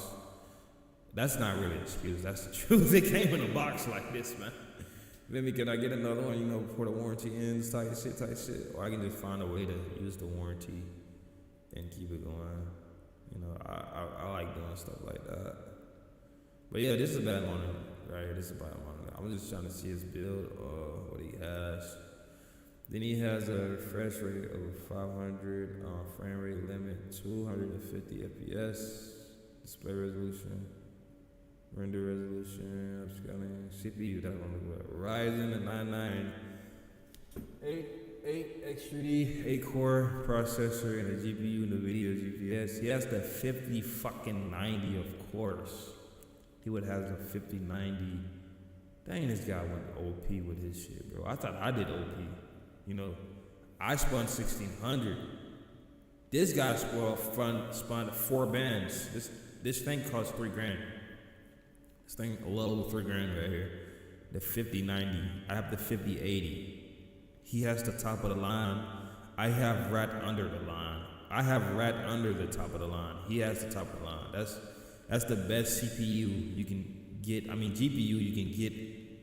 That's not really an excuse. That's the truth. It came in a box like this, man. Then can I get another one, you know, before the warranty ends, type shit. Or I can just find a way to use the warranty and keep it going. You know, I like doing stuff like that. But yeah, this is a bad monitor, right here. This is a bad monitor. I'm just trying to see his build, what he has. Then he has a refresh rate of 500, frame rate limit, 250 FPS, display resolution, render resolution, upscaling, CPU, that's one of the Ryzen 998X3D 8-core processor and a GPU, NVIDIA GPS. He has the 5090, of course. He would have the 5090. Dang, this guy went OP with his shit, bro. I thought I did OP. You know, I spun 1600. This guy spun 4 bands. This thing costs $3,000. This thing a little over $3,000 right here. The 5090. I have the 5080. He has the top of the line. I have right under the line. I have right under the top of the line. He has the top of the line. That's the best CPU you can get. I mean GPU you can get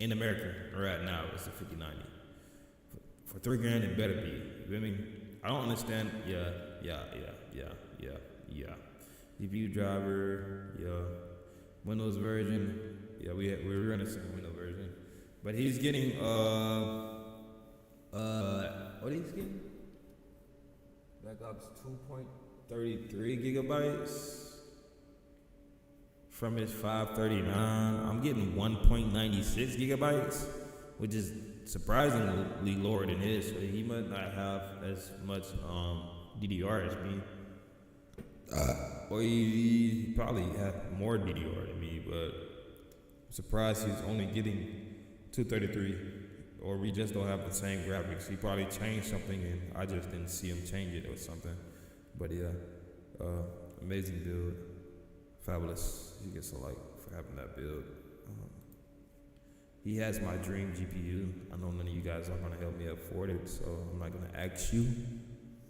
in America right now. It's the 5090. For $3,000 it better be. You feel me? I don't understand. Yeah. GPU driver, yeah. Windows version, yeah. We're running some Windows version, but he's getting what he's getting? Black Ops 2. 33 gigabytes from his 539. I'm getting 1.96 gigabytes, which is surprisingly lower than his. So he might not have as much DDR as me. Or he probably had more DDR than me, but I'm surprised he's only getting 233. Or we just don't have the same graphics. He probably changed something and I just didn't see him change it or something. But yeah, amazing build. Fabulous. He gets a like for having that build. He has my dream GPU. I know none of you guys are going to help me afford it, so I'm not going to ask you.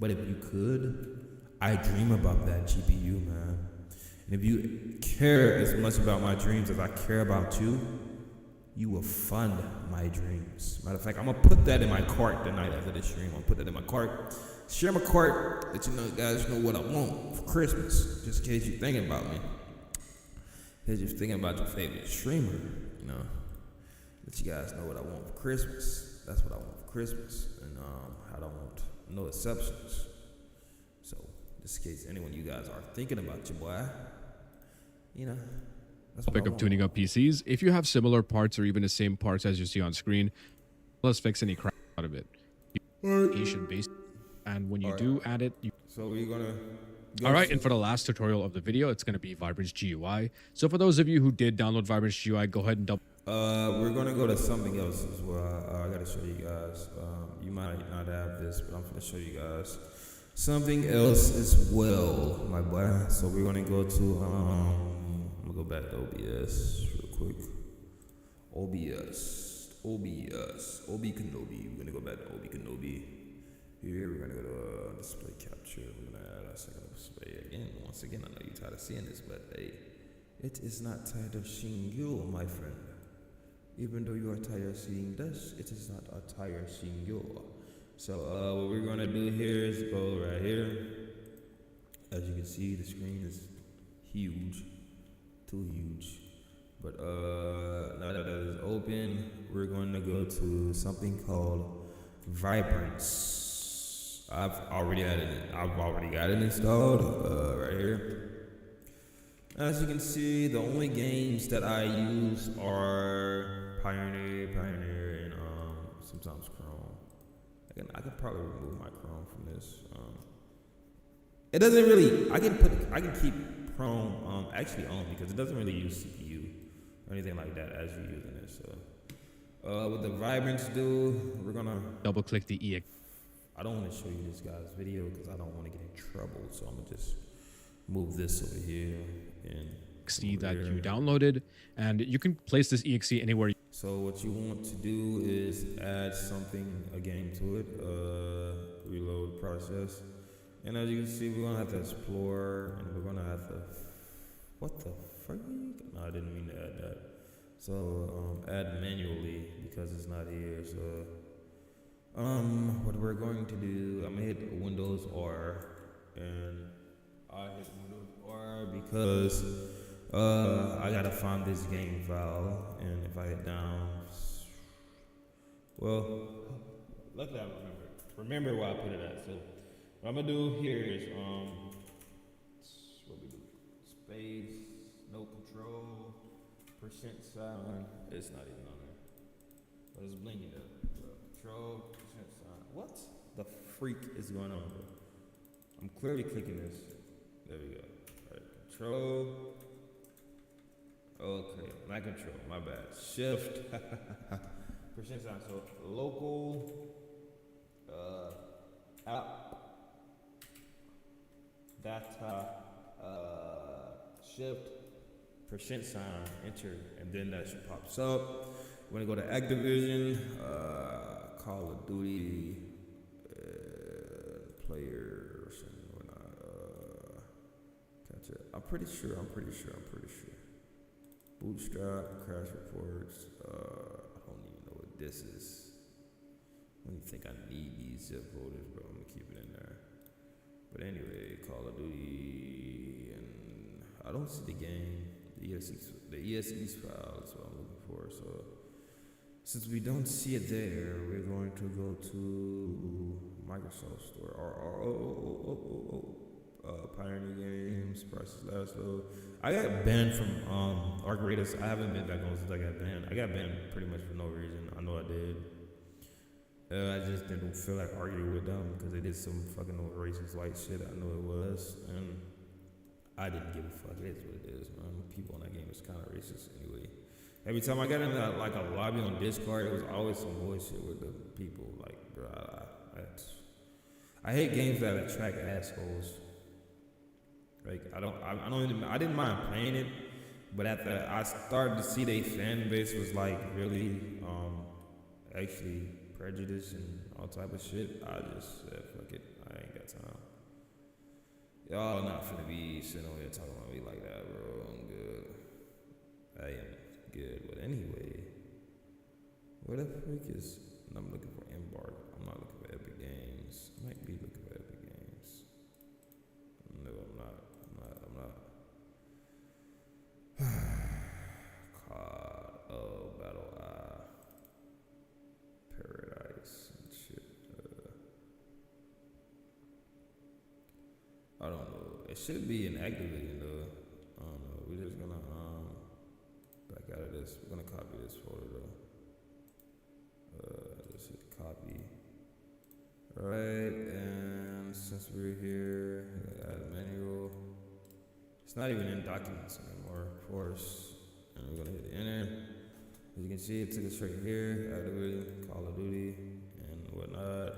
But if you could, I dream about that GPU, man. And if you care as much about my dreams as I care about you, you will fund my dreams. Matter of fact, I'm going to put that in my cart tonight after this stream. I'm going to put that in my cart. Share my cart, let you know, guys know what I want for Christmas, just in case you're thinking about me. In case you're thinking about your favorite streamer, you know. Let you guys know what I want for Christmas. That's what I want for Christmas. And I don't want no exceptions. So, just in case anyone of you guys are thinking about your boy, you know. Topic of tuning up PCs. If you have similar parts or even the same parts as you see on screen, let's fix any crap out of it. Asian base, and when you do add it, so we're gonna. All right, and for the last tutorial of the video, it's gonna be Vibrance GUI. So for those of you who did download Vibrance GUI, go ahead and double. We're gonna go to something else as well. I gotta show you guys. You might not have this, but I'm gonna show you guys something else as well, my boy. So we're gonna go to I'm gonna go back to OBS real quick. OBS, OB Kenobi. We're gonna go back to OB Kenobi. Here we're gonna go to display capture. We're gonna add a second display again. Once again, I know you're tired of seeing this, but hey, it is not tired of seeing you, my friend. Even though you are tired of seeing this, it is not a tired of seeing you. So what we're gonna do here is go right here. As you can see, the screen is huge, too huge. But now that it is open, we're going to go to something called Vibrance. I've already got it installed right here. As you can see, the only games that I use are Pioneer, and sometimes Chrome. I can probably remove my Chrome from this. It doesn't really. I can keep Chrome actually on because it doesn't really use CPU or anything like that as you're using it. So with the Vibrance we're gonna double click the EX. I don't want to show you this guy's video because I don't want to get in trouble. So I'm gonna just move this over here and exe that you downloaded, and you can place this exe anywhere. So what you want to do is add a game to it, reload process, and as you can see, we're gonna have to explore, and we're gonna have to. What the freak? No, I didn't mean to add that. So add manually because it's not here. So what we're going to do, I'm gonna hit Windows R, and I hit Windows R because I gotta find this game file, and if I hit down, well, luckily I remember where I put it at. So what I'm gonna do here is what we do, space, no control, %sign. It's not even on there, but it's blinking up. Control, %sign. What the freak is going on, bro? I'm clearly clicking this. There we go. All right, control. Okay, not control, my bad. Shift. %sign. So local app data shift %sign enter, and then that should pop up. We're gonna go to Activision, Call of Duty, players, and whatnot. Catch it. I'm pretty sure. Bootstrap, crash reports. I don't even know what this is. I don't even think I need these zip folders, but I'm gonna keep it in there. But anyway, Call of Duty, and I don't see the game, the ESE file is what I'm looking for. So since we don't see it there, we're going to go to Microsoft Store. Pioneer Games, prices last low. I got banned from Arc Raiders. I haven't been back on since I got banned. I got banned pretty much for no reason. I know I did. I just didn't feel like arguing with them because they did some fucking racist white shit. I know it was, and I didn't give a fuck. It is what it is, man. People in that game is kind of racist anyway. Every time I got into like a lobby on Discord, it was always some bullshit with the people. Like, bro, I hate games that attract assholes. Like, I didn't mind playing it, but after I started to see their fan base was like really, actually prejudiced and all type of shit, I just said, fuck it, I ain't got time. Y'all not finna be sitting over here talking about me like that, bro. I'm good. I am good. But anyway, where the frick is? I'm looking for Embark. I'm not looking for Epic Games. I might be looking for Epic Games. No, I'm not. COD. Oh, Battle Eye. Paradise and shit. I don't know. It should be inactivating though. I don't know. We're just gonna back out of this. We're gonna copy this folder though. Just hit copy. Alright, and since we're here, add a manual. It's not even in documents anymore, of course. And we're gonna hit enter. As you can see, it took us right here. Activated Call of Duty and whatnot.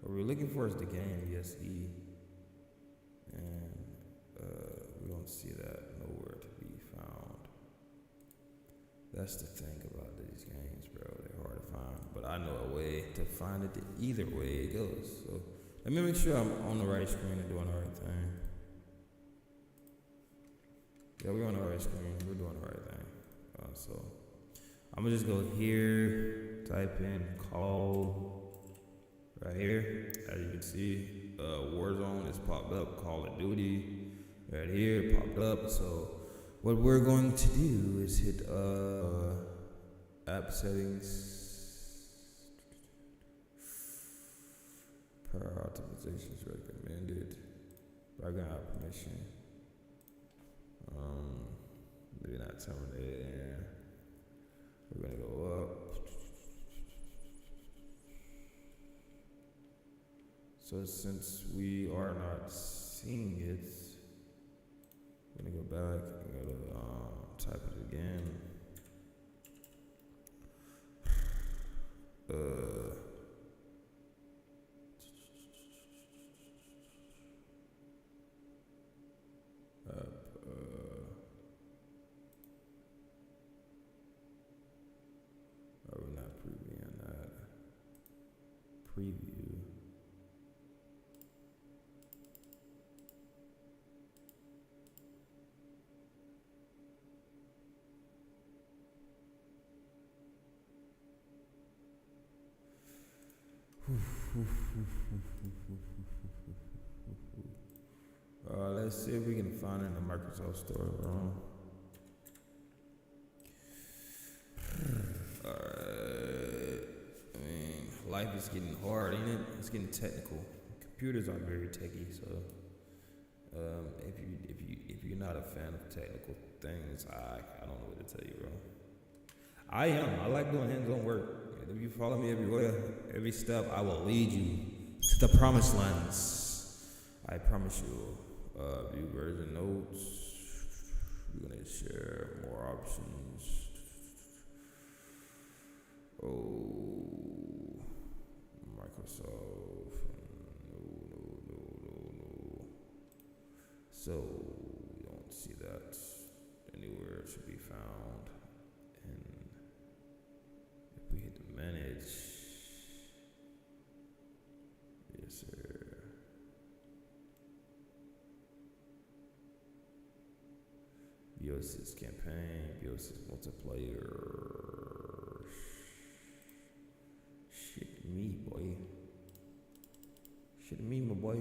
What we're looking for is the game, ESE. And we don't see that nowhere to be found. That's the thing about these games, bro. They're hard to find. But I know a way to find it either way it goes. So let me make sure I'm on the right screen and doing the right thing. Yeah, we're on the right screen. We're doing the right thing. So I'm gonna just go here, type in call right here. As you can see, Warzone is popped up. Call of Duty right here popped up. So what we're going to do is hit app settings, power optimizations recommended, background app permission. Maybe not terminated. We're gonna go up. So since we are not seeing it, we're gonna go back and go to type it again. We're not previewing that. Preview. Let's see if we can find it in the Microsoft Store, bro. Alright. I mean, life is getting hard, ain't it? It's getting technical. Computers are very techy, so if you're not a fan of technical things, I don't know what to tell you, bro. I am. I like doing hands-on work. If you follow me everywhere, every step, I will lead you to the promised lands. I promise you. View version notes. We're gonna share more options. Oh, Microsoft. No. So we don't see that anywhere. It should be found. And if we hit the manage, yes sir. Biosis campaign, Biosis multiplayer. Shit me, boy. Shit me, my boy.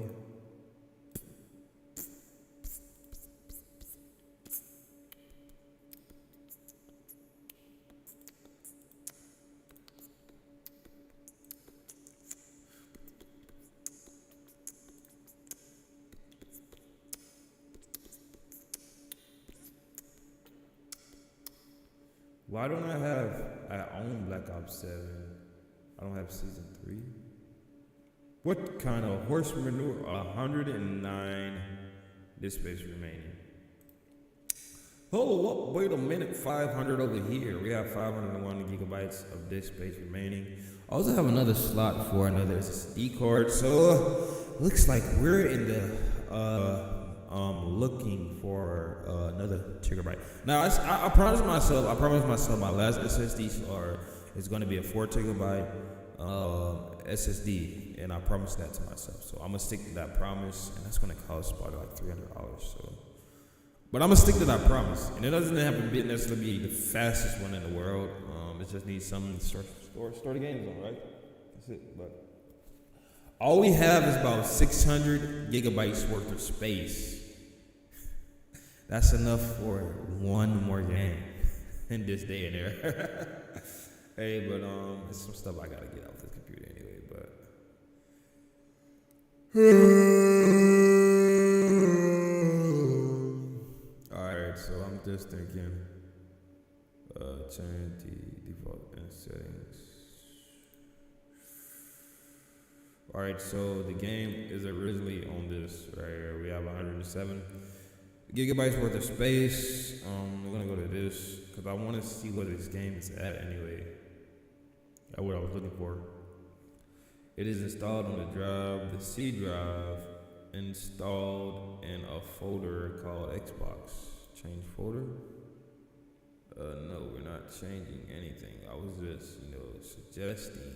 Why don't I own Black Ops 7? I don't have Season 3. What kind of horse manure? 109 disk space remaining. Hold up, wait a minute, 500 over here. We have 501 gigabytes of disk space remaining. I also have another slot for another SSD card. So looks like we're in the looking for another gigabyte. Now I promised myself my last SSD slot is going to be a 4 gigabyte SSD, and I promised that to myself. So I'm gonna stick to that promise, and that's gonna cost probably like $300. So, but I'm gonna stick to that promise, and it doesn't have to necessarily be the fastest one in the world. It just needs something to store the games on, right? That's it. But all we have is about 600 gigabytes worth of space. That's enough for one more game in this day and era. Hey, but it's some stuff I gotta get off this computer anyway. But all right, so I'm just thinking. Change the default in settings. All right, so the game is originally on this right here. We have 107 gigabytes worth of space. We're gonna go to this because I want to see where this game is at anyway. That's what I was looking for. It is installed on the drive, the C drive, installed in a folder called Xbox. Change folder. No, we're not changing anything. I was just, suggesting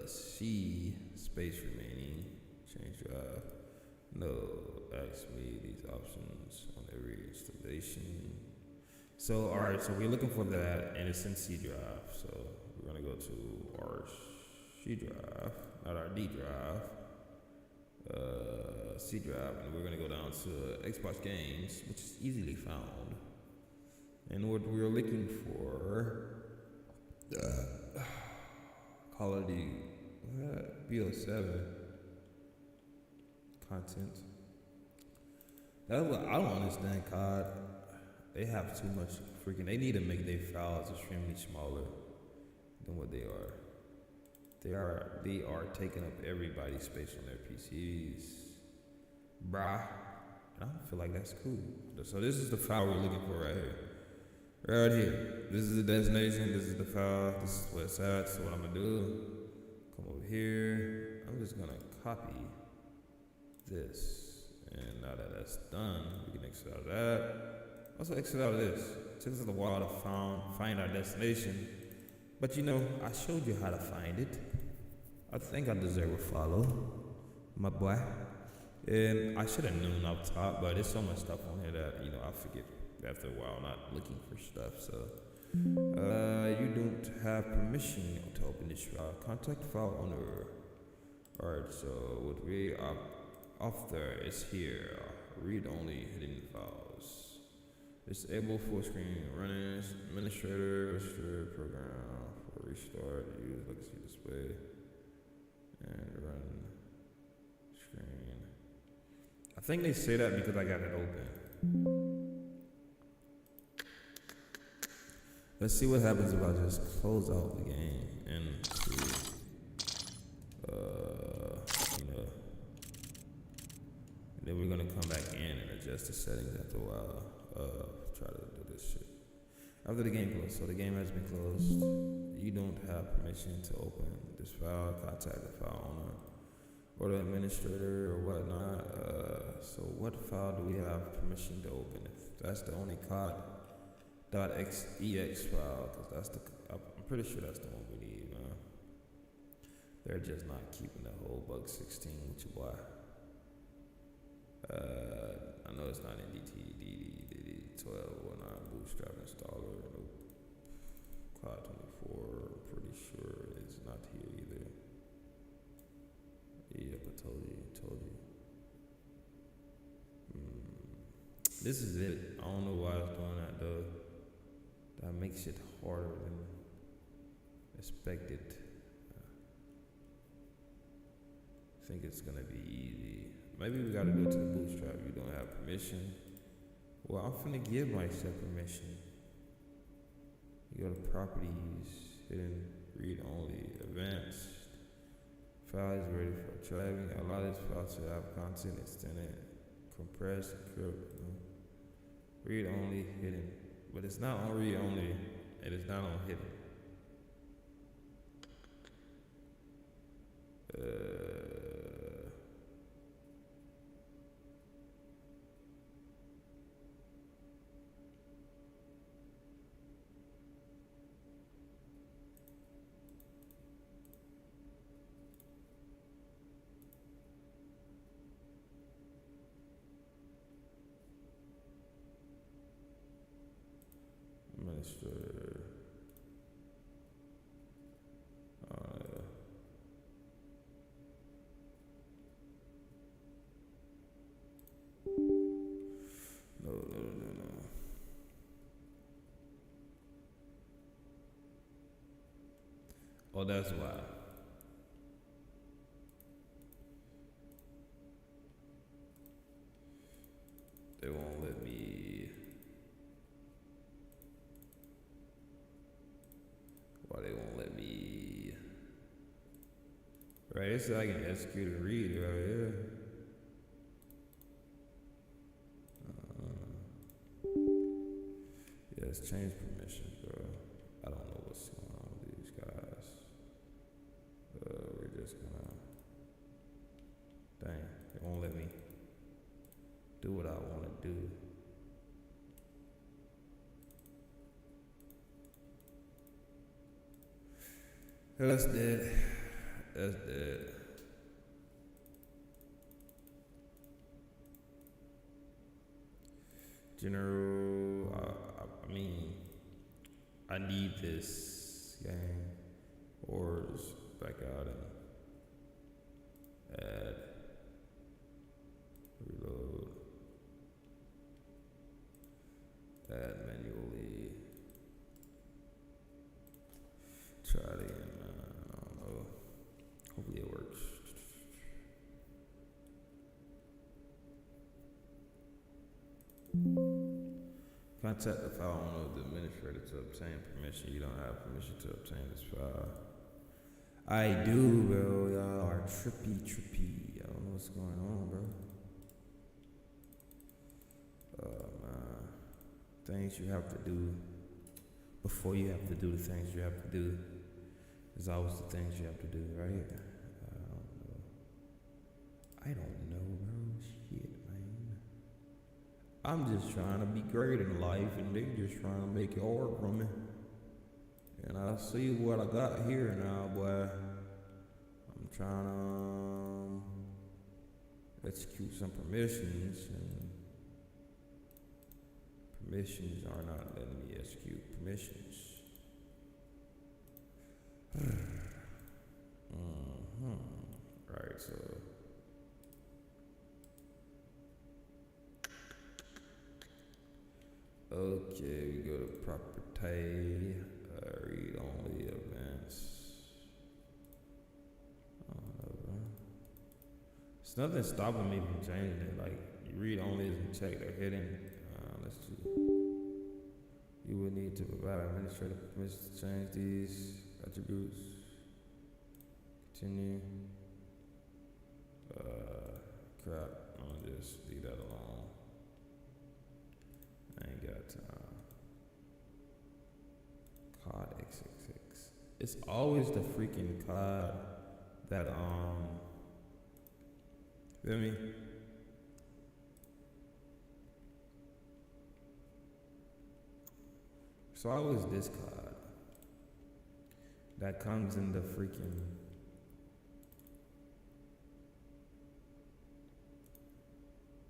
C space remaining. Change drive. No, ask me these options on every installation. So, alright, so we're looking for that, and it's in C drive. So, we're going to go to our C drive, not our D drive, C drive, and we're going to go down to Xbox games, which is easily found. And what we're looking for, Call of Duty, BO7 content. That's what I don't understand, COD. They have too much they need to make their files extremely smaller than what they are. They are taking up everybody's space on their PCs. Bruh. I don't feel like that's cool. So this is the file we're looking for right here. Right here. This is the destination, this is the file, this is where it's at. So what I'm gonna do, come over here. I'm just gonna copy this. And now that that's done, we can exit out of that. Also exit out of this. It took us a while to find our destination. But I showed you how to find it. I think I deserve a follow, my boy. And I should have known up top, but there's so much stuff on here that, I forget after a while not looking for stuff. So, you don't have permission to open this file. Contact file owner. Alright, so what we are after is here. Read only hidden files. Disable full screen running, administrator, restore program, for restart, use legacy display, and run screen. I think they say that because I got it open. Let's see what happens if I just close out the game and see. Then we're gonna come back in and adjust the settings after a while. Try to do this shit. After the game closed, so the game has been closed. You don't have permission to open this file. Contact the file owner or the administrator or whatnot. So what file do we have permission to open? If that's the only .ex file, because I'm pretty sure that's the one we need, man. They're just not keeping the whole bug 16 with your boy. I know it's not in DD12 or not bootstrap installer. Nope. Cloud 24, pretty sure it's not here either. Yep, I told you. This is it. I don't know why it's doing that though. That makes it harder than expected. I think it's gonna be easy. Maybe we gotta go to the bootstrap. You don't have permission. Well, I'm finna give myself permission. You go to properties, hidden, read only, advanced. File is ready for traveling. Allow this file to have content extended, compressed, encrypt. Read only, hidden. But it's not on read only, and it's not on hidden. Administrator. No. Oh, that's why. They won't let me. Why they won't let me? Right, it says I can execute and read right here. Yeah, it's change permissions, bro. I don't know what's going on with these guys. We're just gonna. Dang, they won't let me do what I want to do. That's dead. That's dead. General, I mean, I need this game. Ors, back out and add, reload, add manually. Try it again. I don't know. Hopefully it works. Contact the file owner of the administrator to obtain permission. You don't have permission to obtain this file. I do, bro. Y'all are trippy. I don't know what's going on, bro. Man. Things you have to do before you have to do the things you have to do. There's always the things you have to do, right? I don't know, bro. Shit, man. I'm just trying to be great in life, and they just trying to make it hard for me. And I see what I got here now, boy. I'm trying to execute some permissions, and permissions are not letting me execute permissions. Right, so okay, we go to property, read only events. There's nothing stopping me from changing it. Like, you read only isn't checked or hidden. Let's see. You would need to provide administrative permission to change these attributes. Continue. Crap. I'm gonna just leave that alone. I ain't got time. COD XXX. It's always the freaking COD that feel me? It's always this COD that comes in the freaking.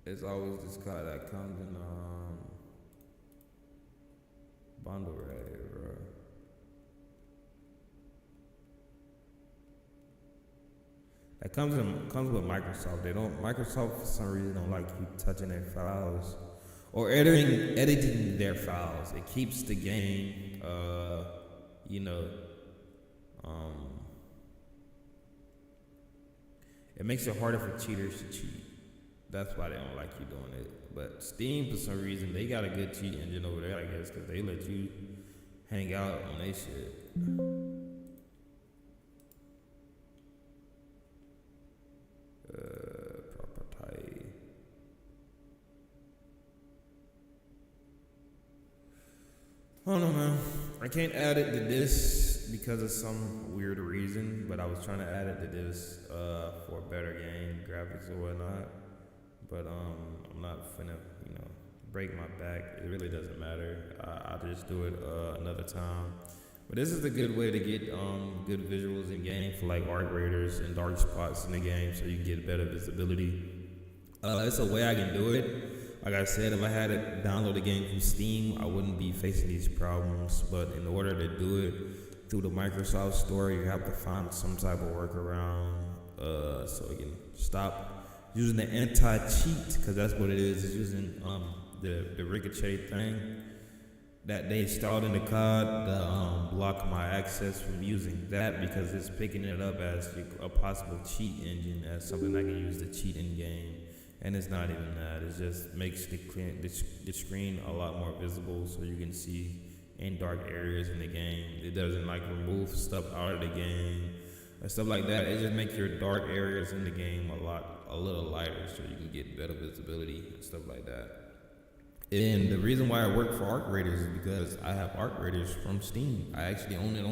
It's always this COD that comes in bundle right here, bro. That comes with Microsoft. Microsoft for some reason don't like you touching their files or editing their files. It keeps the game, it makes it harder for cheaters to cheat. That's why they don't like you doing it. But Steam, for some reason, they got a good cheat engine over there, I guess, because they let you hang out on their shit. Property. I don't know, man. I can't add it to this because of some weird reason, but I was trying to add it to this for a better game, graphics or whatnot. But I'm not finna, break my back. It really doesn't matter. I'll just do it another time. But this is a good way to get good visuals in game for like arc raiders and dark spots in the game, so you can get better visibility. It's a way I can do it. Like I said, if I had to download the game from Steam, I wouldn't be facing these problems. But in order to do it through the Microsoft Store, you have to find some type of workaround so we can stop using the anti-cheat, because that's what it is. It's using the ricochet thing that they installed in the COD to block my access from using that, because it's picking it up as a possible cheat engine, as something I can use to cheat in game. And it's not even that. It just makes the screen a lot more visible, so you can see in dark areas in the game. It doesn't like remove stuff out of the game and stuff like that. It just makes your dark areas in the game a little lighter, so you can get better visibility and stuff like that. And the reason why I work for Arc Raiders is because I have Arc Raiders from Steam. I actually own it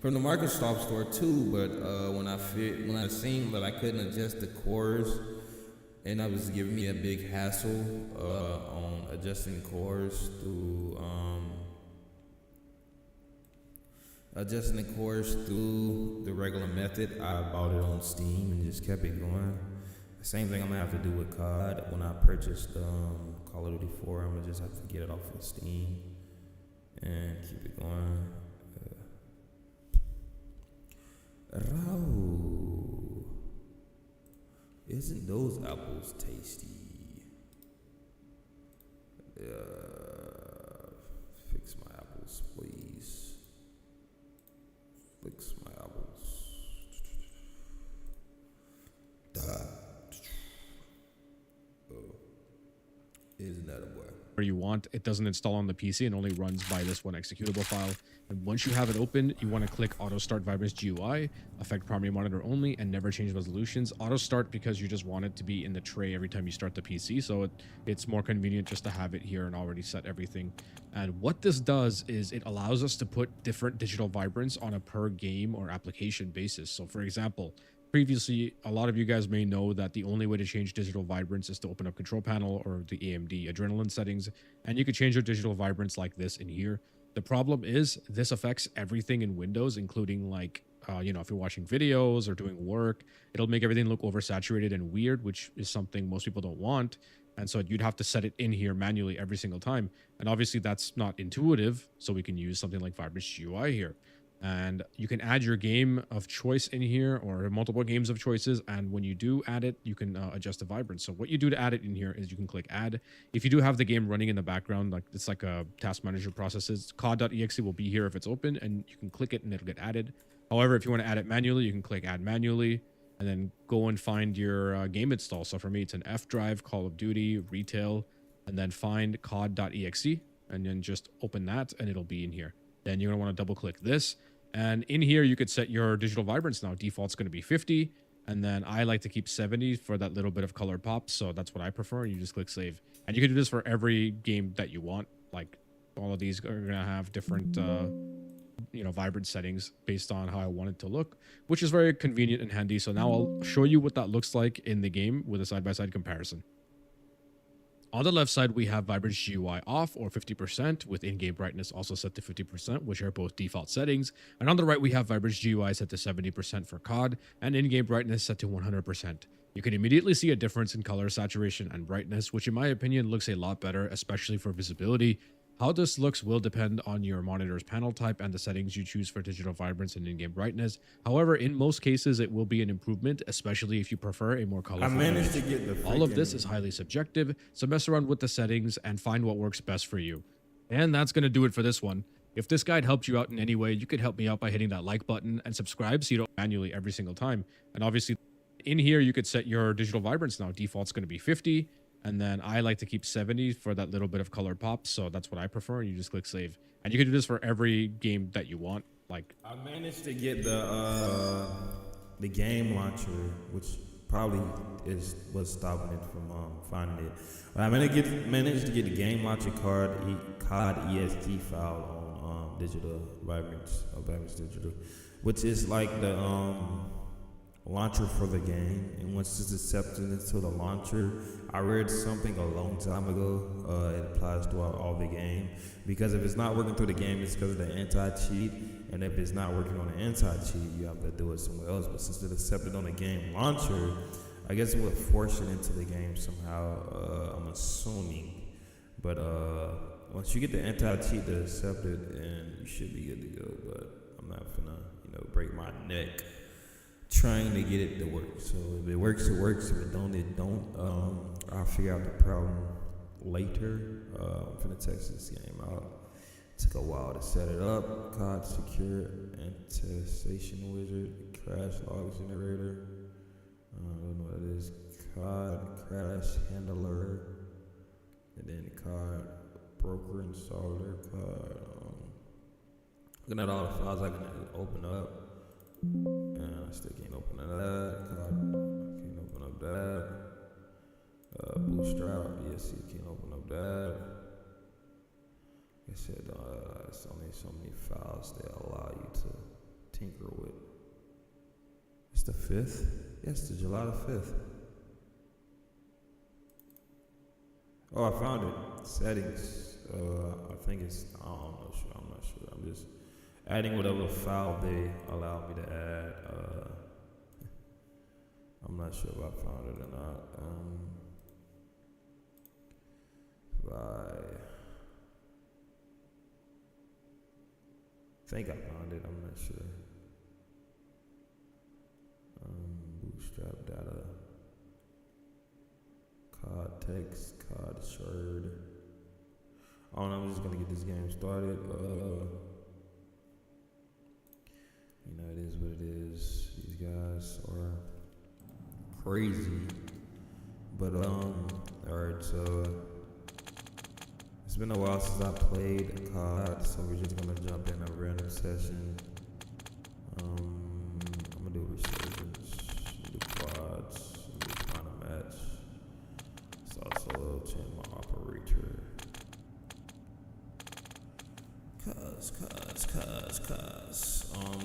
from the Microsoft Store too, but when I seen that I couldn't adjust the cores, and that was giving me a big hassle on adjusting cores through the regular method, I bought it on Steam and just kept it going. The same thing I'm gonna have to do with COD. When I purchased Call of Duty 4, I'm gonna just have to get it off of Steam and keep it going. Isn't those apples tasty? Fix my apples, please. Fix my apples. Isn't that a boy? Where you want. It doesn't install on the PC and only runs by this one executable file. And once you have it open, you want to click Auto Start Vibrance GUI, affect primary monitor only, and never change resolutions. Auto Start because you just want it to be in the tray every time you start the PC, so it's more convenient just to have it here and already set everything. And what this does is it allows us to put different digital vibrance on a per game or application basis. So for example, previously, a lot of you guys may know that the only way to change digital vibrance is to open up control panel or the AMD Adrenaline settings, and you can change your digital vibrance like this in here. The problem is this affects everything in Windows, including like, if you're watching videos or doing work, it'll make everything look oversaturated and weird, which is something most people don't want. And so you'd have to set it in here manually every single time. And obviously that's not intuitive, so we can use something like Vibrance GUI here. And you can add your game of choice in here or multiple games of choices. And when you do add it, you can adjust the vibrance. So what you do to add it in here is you can click add. If you do have the game running in the background, like it's like a task manager processes, cod.exe will be here if it's open, and you can click it and it'll get added. However, if you want to add it manually, you can click add manually and then go and find your game install. So for me, it's an F drive, Call of Duty, retail, and then find cod.exe and then just open that and it'll be in here. Then you're going to want to double click this. And in here, you could set your digital vibrance now. Default's going to be 50. And then I like to keep 70 for that little bit of color pop. So that's what I prefer. You just click save. And you can do this for every game that you want. Like all of these are going to have different, vibrance settings based on how I want it to look, which is very convenient and handy. So now I'll show you what that looks like in the game with a side-by-side comparison. On the left side, we have Vibrance GUI off or 50% with in-game brightness also set to 50%, which are both default settings. And on the right, we have Vibrance GUI set to 70% for COD and in-game brightness set to 100%. You can immediately see a difference in color saturation and brightness, which in my opinion looks a lot better, especially for visibility. How this looks will depend on your monitor's panel type and the settings you choose for digital vibrance and in-game brightness. However, in most cases, it will be an improvement, especially if you prefer a more colorful managed to get the All of this is highly subjective, so mess around with the settings and find what works best for you. And that's going to do it for this one. If this guide helped you out in any way, you could help me out by hitting that like button and subscribe so you don't manually every single time. And obviously, in here, you could set your digital vibrance now. Default's going to be 50. And then I like to keep 70 for that little bit of color pop. So that's what I prefer. And you just click save. And you can do this for every game that you want. Like, I managed to get the game launcher, which probably was stopping it from finding it. But I managed to get the game launcher COD EST file on digital vibrance digital, which is like the launcher for the game. And once it's accepted into the launcher, I read something a long time ago. It applies throughout all the game, because if it's not working through the game, it's because of the anti-cheat, and if it's not working on the anti-cheat, you have to do it somewhere else. But since it's accepted on the game launcher, I guess it would force it into the game somehow. I'm assuming, but once you get the anti-cheat to accept it, and you should be good to go. But I'm not gonna, break my neck trying to get it to work. So if it works, it works. If it don't, it don't. I'll figure out the problem later. I'm finna test this game out. Took a while to set it up. COD secure attestation wizard, crash log generator. I don't know what it is. COD crash handler, and then COD broker installer. COD. Looking at all the files I can open up. And I still can't open that. Can't open up that. Bootstrap, yes, you can't open up that. Like I said, it's only so many files they allow you to tinker with. It's the 5th? Yes, the July the 5th. Oh, I found it. Settings. I think it's, I'm not sure. I'm just adding whatever file they allow me to add. I'm not sure if I found it or not. I think I found it. I'm not sure. Bootstrap data. COD text. COD shard. I don't know. I'm just gonna get this game started. It is what it is. These guys are crazy. But alright, so it's been a while since I played COD, so we're just gonna jump in a random session. I'm gonna do resurgence, do quads, find a match. It's also change my operator.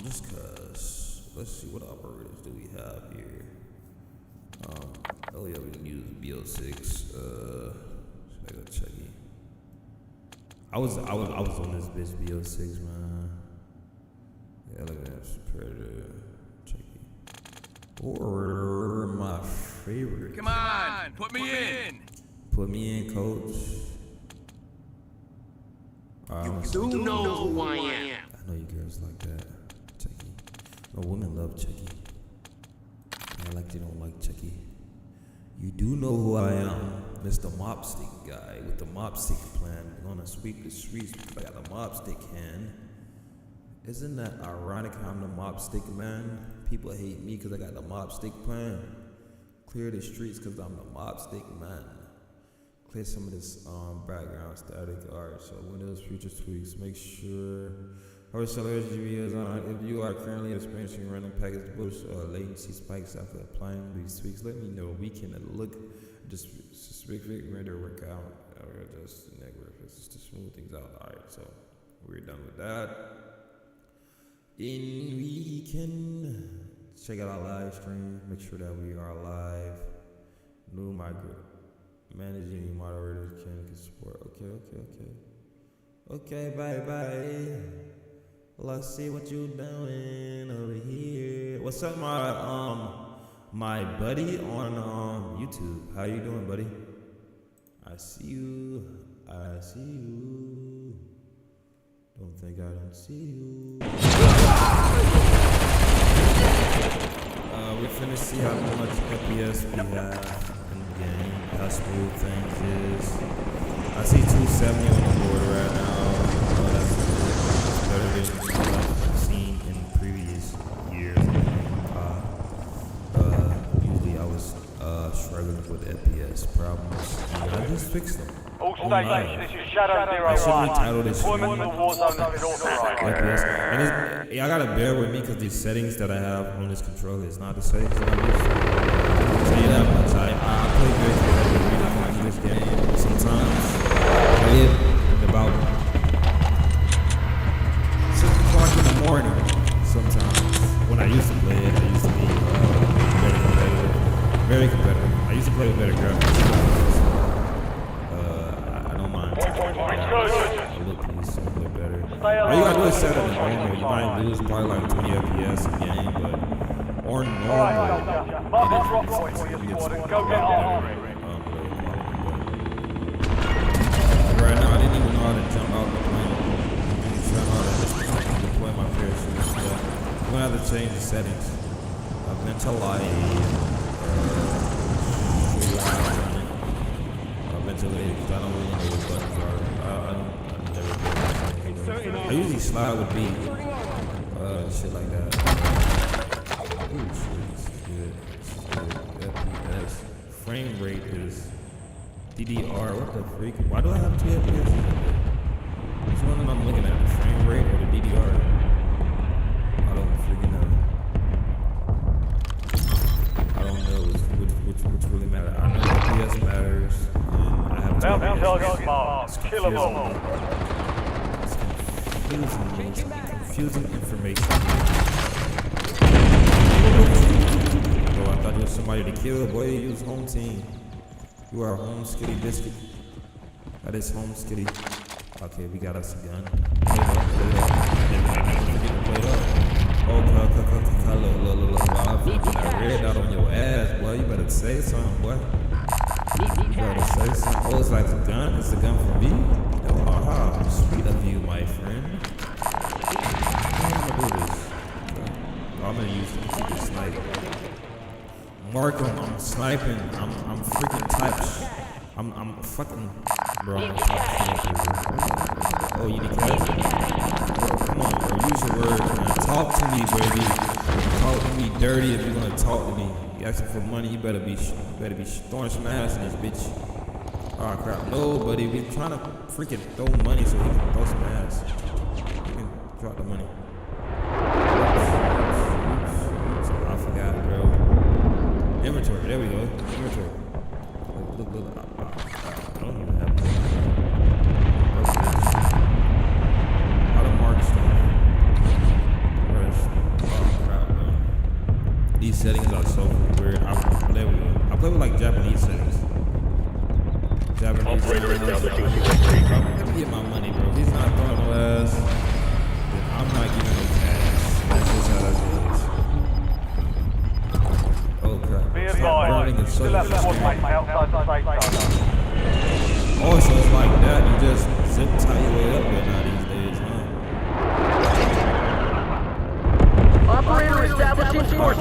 Just cause. Let's see what operators do we have here. Oh yeah, we can use BO6. Should I go check it? I was on this bitch BO6, man. Yeah, look at that Predator. Check it. Or my favorite. Come on, put me in. Put me in, coach. You do know who I am. I know you girls like that. Chucky. No, women love Chucky. I like they don't like Chucky. You do know who I am. Mr. Mopstick guy with the Mopstick plan. Gonna sweep the streets because I got the Mopstick hand. Isn't that ironic how I'm the Mopstick man? People hate me because I got the Mopstick plan. Clear the streets because I'm the Mopstick man. Clear some of this background static. Alright, so Windows future tweaks. Make sure our cellular GPU is on. If you are currently experiencing random packet boost or latency spikes after applying these tweaks, let me know. We can look just specific render workout or just network just to smooth things out. Alright, so we're done with that. And we can check out our live stream. Make sure that we are live. New migrant. Managing moderators can support. Okay, bye. Let's see what you doing over here. What's up, my buddy on YouTube? How you doing, buddy? I see you. Don't think I don't see you. We're finna see how much FPS we have in the game, how smooth things is. I see 270 on the board right now. That's better than what I've seen in previous years. struggling with FPS problems, and I just fixed them. All Oh my. stations, this is Shadow I should 01. retitle this stream. Deployment to Warzone not authorized. FPS. And y'all gotta bear with me because these settings that I have on this controller is not the same as I'm used to. Tell you that much. I play very competitive this game. Sometimes I live about 6 o'clock in the morning. Sometimes when I used to play it, I used to be very competitive. Very competitive. I used to play with better graphics. I don't mind. I look piece a little better. All you gotta do is set it to normal. You might lose probably like 20 FPS a game, but or normal. Mark up drop point for your squad and go get armory. Right now, I didn't even know how to jump out the plane. I didn't even know how to deploy my parachute. So I'm gonna have to change the settings. I've been to light. Mentally, because I don't really know what buttons are. I usually slide with B. Shit like that. Ooh, shit, this is good. FPS. Frame rate is DDR. What the freak? Why do I have 2 FPS? Which one am I looking at? The frame rate or the DDR? I don't freaking know. I don't know which really matters. I know FPS matters. Bounty targets marked. Kill them all. It's confusing information. Oh, I thought you was somebody to kill. Boy, you was home team. You are a home skitty biscuit. That is home skitty. Okay, we got us a gun. Play it up. Oh, look. I read that on your ass, boy. You better say something, boy. You better say something. Oh, it's like a gun? It's a gun for me? Oh, aha. Sweet of you, my friend. How am I gonna do this? I'm gonna use the sniper. Mark him, I'm sniping. I'm freaking types. I'm fucking. Bro, I'm oh, you need cash? Bro, come on, bro. Use your words, man. Talk to me, baby. Talk to me dirty if you're gonna talk to me. You asking for money, you better be throwing some ass in this bitch. Oh crap, nobody. We trying to freaking throw money so we can throw some ass. We can drop the money. Oops. I forgot, bro. Inventory, there we go. Inventory. Look. I don't even have money. How to mark stuff. Oh crap, man. These settings are so weird. I play with like Japanese settings. Japanese settings. Let me get my money, bro. If he's not throwing no ass, then I'm not giving no cash. That's just how that is. Oh crap. Be advised, still have squad mates outside the safe zone. Oh, so it's like that. You just zip tie your way up there now these days, huh? Operator establishing force. I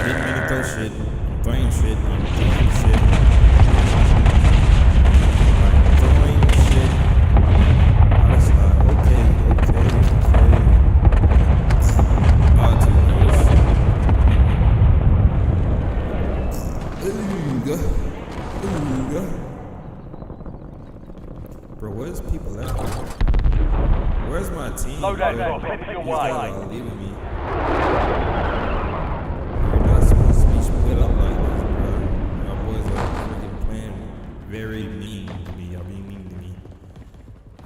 didn't mean to throw shit. I'm throwing shit. I'm throwing shit. Okay. Ooh. Bro, where's people at? Where's my team? Load that drop, head your way. Are leaving me. You're not supposed to be split up like this, bro. My boys are freaking playing very mean to me. Y'all being mean to me.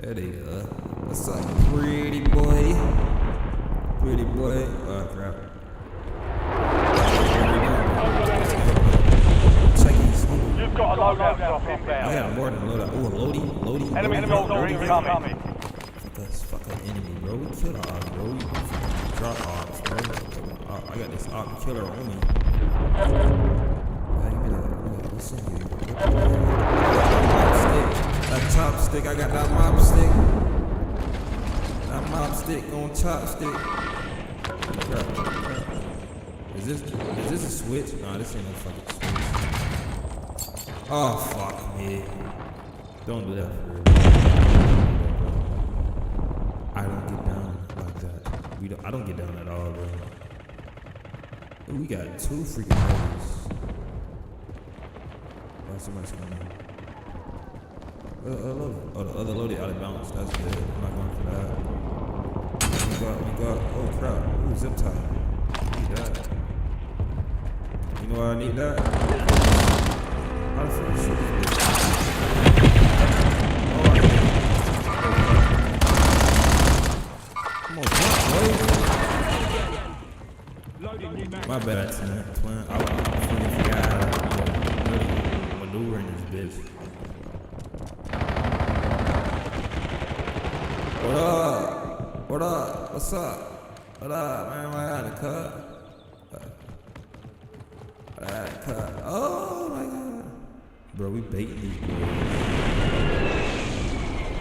There they are. What's up, pretty boy? Pretty boy. Oh, crap. You've got a loadout drop I inbound. got more than a loadout. Oh, loading. Enemy soldier incoming. Fuck that enemy, bro. We kill Opps, bro. We drop Opps, bro. I got this Opp killer on me. Hey, give me that. What's in here? That chopstick. I got that mop stick. That mop stick on chopstick. Crap. Is this a switch? Nah, this ain't no fucking switch. Oh, fuck me. Don't do that for real. I don't get down like that. I don't get down at all, bro. Ooh, we got 2 freaking hoes. somebody's coming. Oh, the other loaded out of balance. That's good. I'm not going for that. We got. Oh crap. Ooh, zip tie. Need that. You know why I need that? How the fuck shoot this bitch? Come on, boy. My bad, twin. I forgot how to really maneuver in this bitch. What up? What up? What's up? What up, man? I had a cut. Oh my god. Bro, we baiting these boys.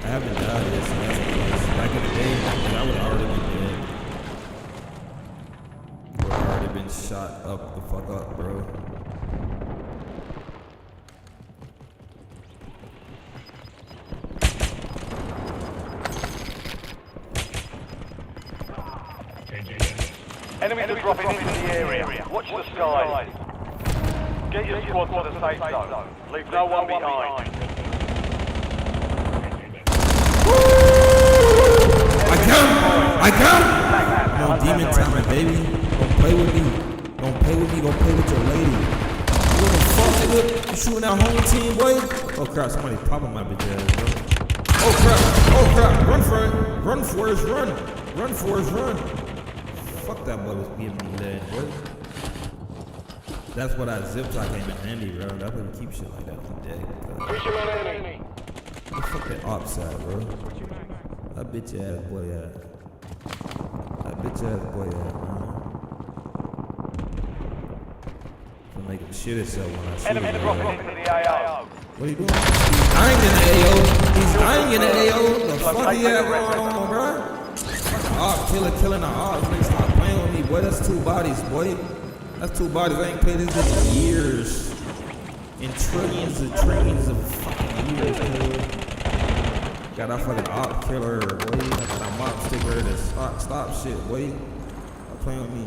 I haven't died yet, so that's a plus. Back in the day, I would have already been dead. I would have already been shot up the fuck up, bro. Enemies are dropping into the area. Watch the skies. Get your squad to the safe zone. Leave no one behind. I come! No demon time, baby. Don't play with me. Don't play with me. Don't play with your lady. You wanna fuck, nigga? You shooting our home team, boy? Oh crap, somebody popping my bitch ass, bro. Oh crap. Run for it. Run for us, run. Run for us, run. Fuck that boy was giving me lead, boy. That's what I zip tie came in handy, bro. That's why we keep shit like that on deck. Where the fuck that Opps at, bro? That bitch ass boy at. That bitch ass boy at, man. Gonna make him shit himself when I shoot him. Enemies dropping into the AO. What are you doing? He's eyeing in the AO. He's eyeing in the AO. The fuck he had going on, bro? Op killer killing the Opps. Nigga, stop playing with me, boy. That's two bodies, boy. That's two bodies. I ain't played this bitch in years. In trillions of fucking years, dude. Got that fucking Op killer, boy. I got a mop sticker to stop shit, boy. Stop playing with me.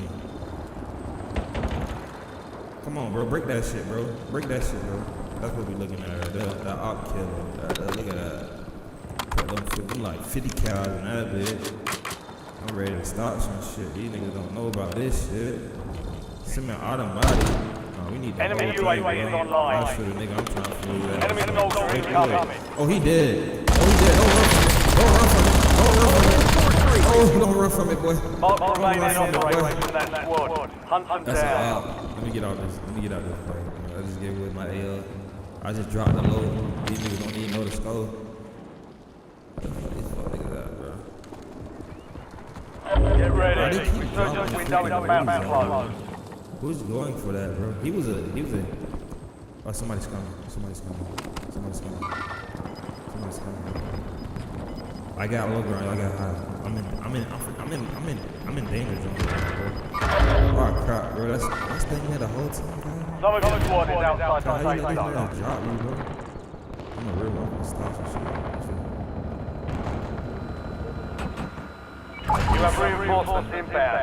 Come on, bro. Break that shit, bro. Break that shit, bro. That's what we looking at right there. That Op killer. Look at that. Put like 50 cows in that bitch. I'm ready to stop some shit. These niggas don't know about this shit. Cement automatic. Oh, we need that. Enemy UAV is online. I shoot a nigga. I'm trying to fool that. Enemy soldier incoming. Oh, he dead. Don't run from it. Don't run from it, boy. Mark remaining operators in that squad. Hunt them That's down. out. Let me get out this play. I just get with my AL. I just dropped the load. These niggas don't even know the scope. What the fuck these fuck niggas at, bro? Get ready. Resurgence Resurgence window is about to close. Who's going for that, bro? He was a. Oh, somebody's coming. I got low ground. I got high. I'm in danger zone, bro. Oh crap, bro. That's staying there the whole time, bro. Some of your squad is outside the How safe you let zone. this man drop me, bro? I'm a real one. Stop some shit. You have reinforcements inbound. I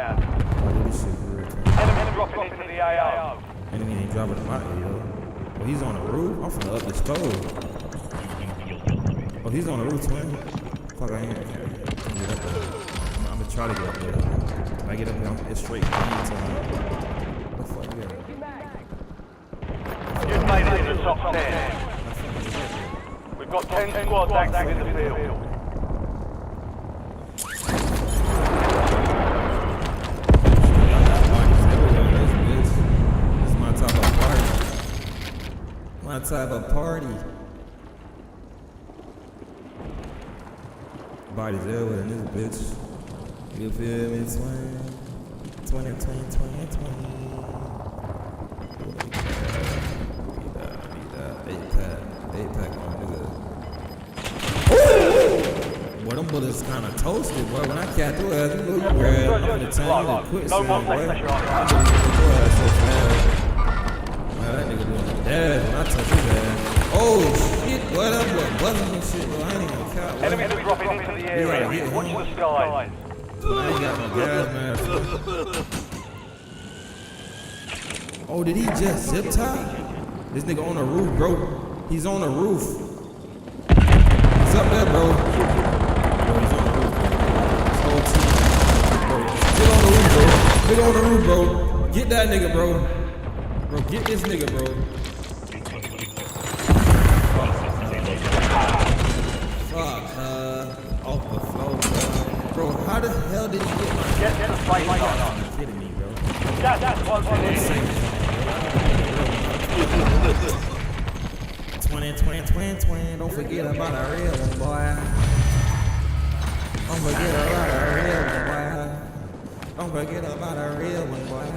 do this shit for real time. Enemy dropping into the AO. Enemy ain't dropping him out here, yo. Oh, he's on the roof? I'm finna up the stove. Oh, he's on the roof, twin. Fuck, I can't get up there. I'm gonna try to get up there. When I get up there, it's straight clean time. What the fuck, yeah. You've made it to the top 10. We've got 10 squads active in the field. This is my type of party. My type of party. Body's everywhere in this bitch. You feel me, twin? 20. Eight pack on nigga. Boy, them bullets kinda toasted, boy. When I cat through it, you know you grab. I'm gonna tell you to quit saying, boy. I'm gonna get your ass so fast. Man, that nigga doing the dash when I touch his ass. Oh shit, boy, that boy buzzing and shit, bro. I ain't even count. Enemies are dropping into the area. Watch the skies. I ain't got no gas mask. Oh, did he just zip tie? This nigga on the roof, bro. He's on the roof. He's up there, bro. Bro, he's on the roof. This whole team. Bro, get on the roof, bro. Get on the roof, bro. Get that nigga, bro. Bro, get this nigga, bro. Fuck, off the floor, bro. Bro, how the hell did he get my... Get the fight on. You're kidding me, bro. That's close in. 20. Don't forget about a real one, boy. Don't forget about a real one, boy. Don't forget about a real one, boy.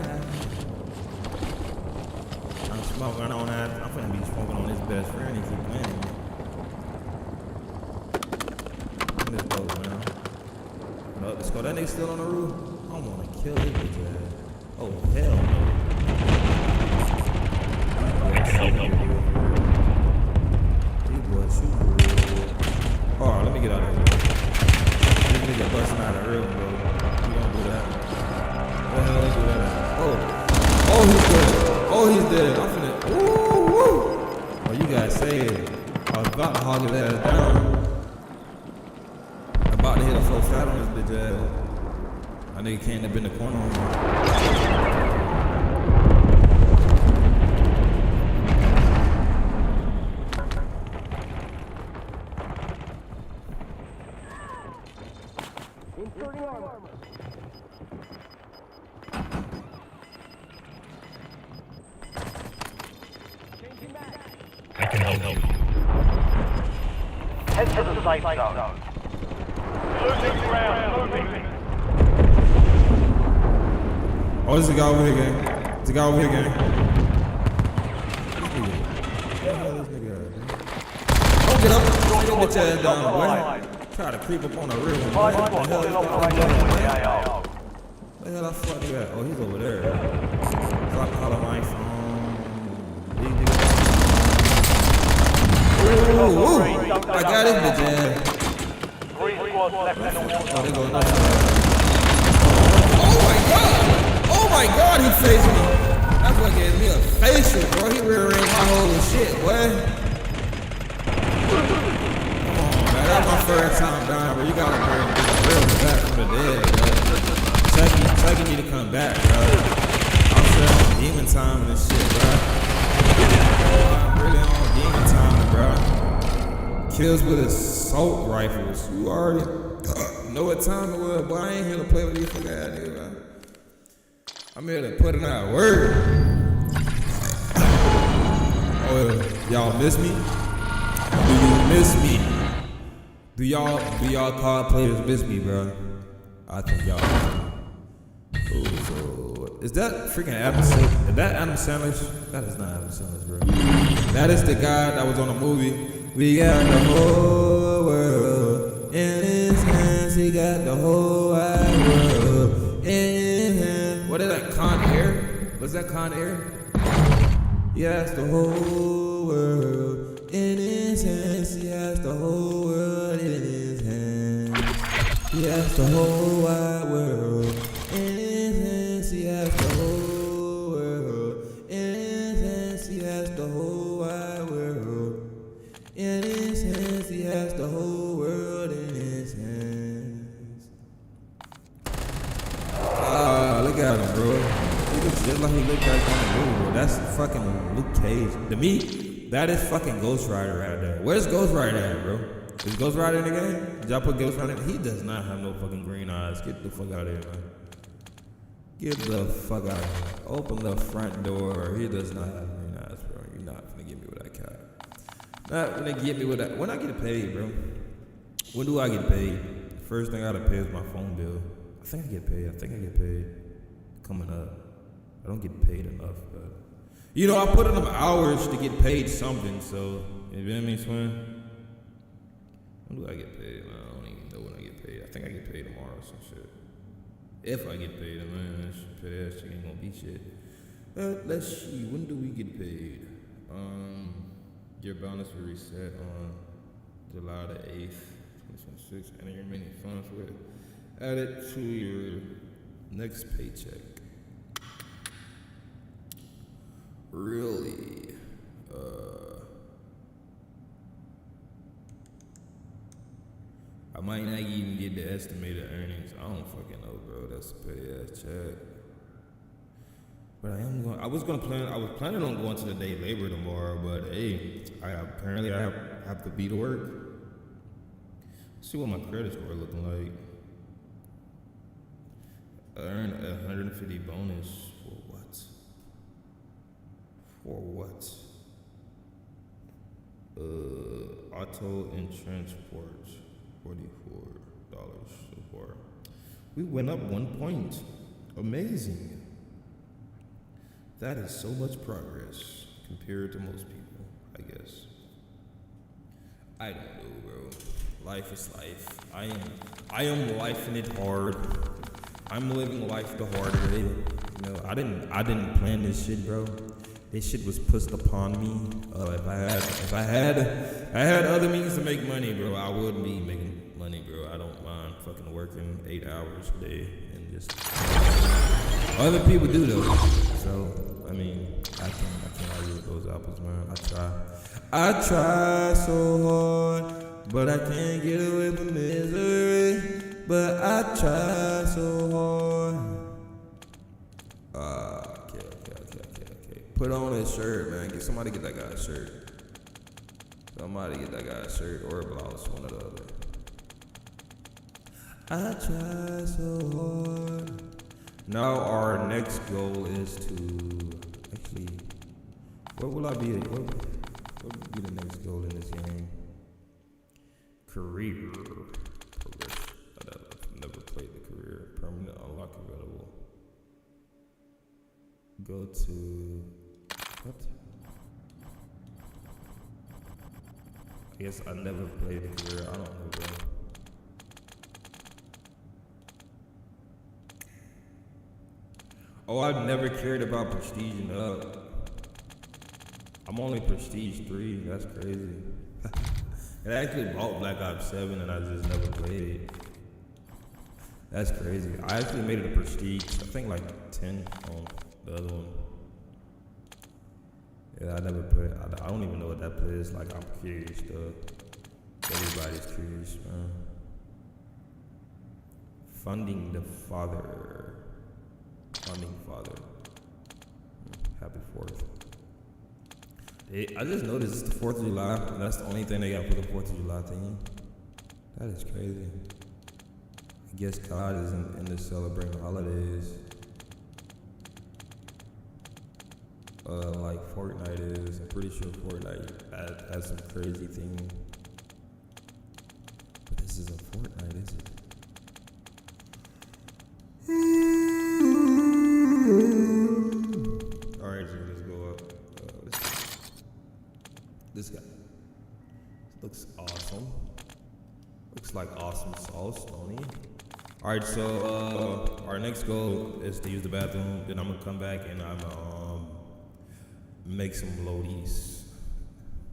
I'm smoking on that. I'm finna be smoking on his best friend if he wins. Let's go, man. No, let's go. That nigga still on the roof. I wanna kill his bitch ass. Oh, hell no. Oh, let me get out of here. This nigga busting out of real, bro. You don't do that. What the hell do that? Oh, he's dead. Oh, he's dead. I'm finna. Woo, woo. Oh, you guys saved. I was about to hog his ass down. I'm about to hit a full fat on this bitch ass. I nigga can't have been in the corner on me. Head to the safe zone. Losing ground. Moving. Oh, there's a guy over here, gang. There's a guy over here, gang. Don't get up. Don't get your ass down, boy. Try to creep up on the real one. What the hell is that? Where the hell I fuck you at? Oh, he's over there. Drop call on my phone. Ooh, I got his bitch ass. 3 squads left in the water. Oh, they go nuts. Oh my god, he faced me. That's what gave me a facial, bro. He rear-ended my whole shit, boy. Come on, man. That's my first time dying, bro. You gotta bring real back from the dead, bro. Taking me to come back, bro. I'm still on demon time and this shit, bro. I'm really on demon time, bro. Kills with assault rifles. You already know what time it was, boy. I ain't here to play with these fucking ass niggas, man. I'm here to put in that word. Oh, y'all miss me? Do you miss me? Do y'all card players miss me, bro? I think y'all. Ooh, so is that freaking Adam Sandler? Is that Adam Sandler? That is not Adam Sandler, bro. That is the guy that was on the movie. We got the whole world in his hands. He got the whole wide world in his hands. What is that? Con Air? Was that Con Air? He has the whole world in his hands. He has the whole world in his hands. He has the whole wide world in his hands. He has the whole world in his hands. He has the whole wide world in his hands. He has the whole world in his hands. Ah, look at him, bro. He looks just like he looked like on the movie, bro. That's fucking Luke Cage. To me, that is fucking Ghost Rider right there. Where's Ghost Rider at, bro? Is Ghost Rider in the game? Did y'all put Ghost Rider in? He does not have no fucking green eyes. Get the fuck out of here, man. Get the fuck out of here. Open the front door. He does not have green eyes, bro. You're not gonna get me with that cat. Not gonna get me with that. When I get paid, bro. When do I get paid? First thing I gotta pay is my phone bill. I think I get paid. Coming up. I don't get paid enough, but you know, I put in them hours to get paid something, so you know what I mean, Swin? When do I get paid? I don't even know when I get paid. I think I get paid tomorrow or some shit. If I get paid, man, that shit ain't gonna be shit. Let's see, when do we get paid? Your bonus will reset on July the 8th, 2026, and your remaining funds will add it to your next paycheck. Really? I might not even get the estimated earnings. I don't fucking know, bro. That's a petty ass check. But I was planning on going to the day labor tomorrow, but hey, I have to be to work. Let's see what my credit score looking like. I earned 150 bonus for what? For what? Auto and transport, $44 so far. We went up 1 point. Amazing. That is so much progress compared to most people, I guess. I don't know, bro. Life is life. I am lifing it hard. I'm living life the hard way. You know, I didn't plan this shit, bro. This shit was pushed upon me. If I had other means to make money, bro, I would be making money, bro. I don't mind fucking working 8 hours a day and just. Other people do though. So I mean, I can't argue with those apples, man. I try so hard, but I can't get away from misery. But I try so hard. Okay. Put on a shirt, man. Get that guy a shirt. Somebody get that guy a shirt or a blouse, one or the other. I try so hard. Now our next goal is to actually. What will I be? What would be the next goal in this game? Career. I've never played the career. Permanent unlock available. Go to what? I guess I never played the career. I don't know, bro. Oh, I've never cared about prestiging up. I'm only prestige 3. That's crazy. I actually bought Black Ops 7 and I just never played it. That's crazy. I actually made it a prestige, I think like 10 on the other one. Yeah, I never put it. I don't even know what that plays. Like, I'm curious though. Everybody's curious, man. Funding the father. Happy 4th. I just noticed it's the 4th of July, and that's the only thing they got for the 4th of July thing. That is crazy. I guess God isn't into celebrating holidays. Like Fortnite is. I'm pretty sure Fortnite has some crazy thing. But this isn't Fortnite, is it? Alright, so let's go up. This guy. Looks awesome. Looks like awesome sauce, don't he? Alright, so our next goal is to use the bathroom. Then I'm gonna come back and I'm make some loadies.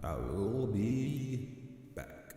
I will be back.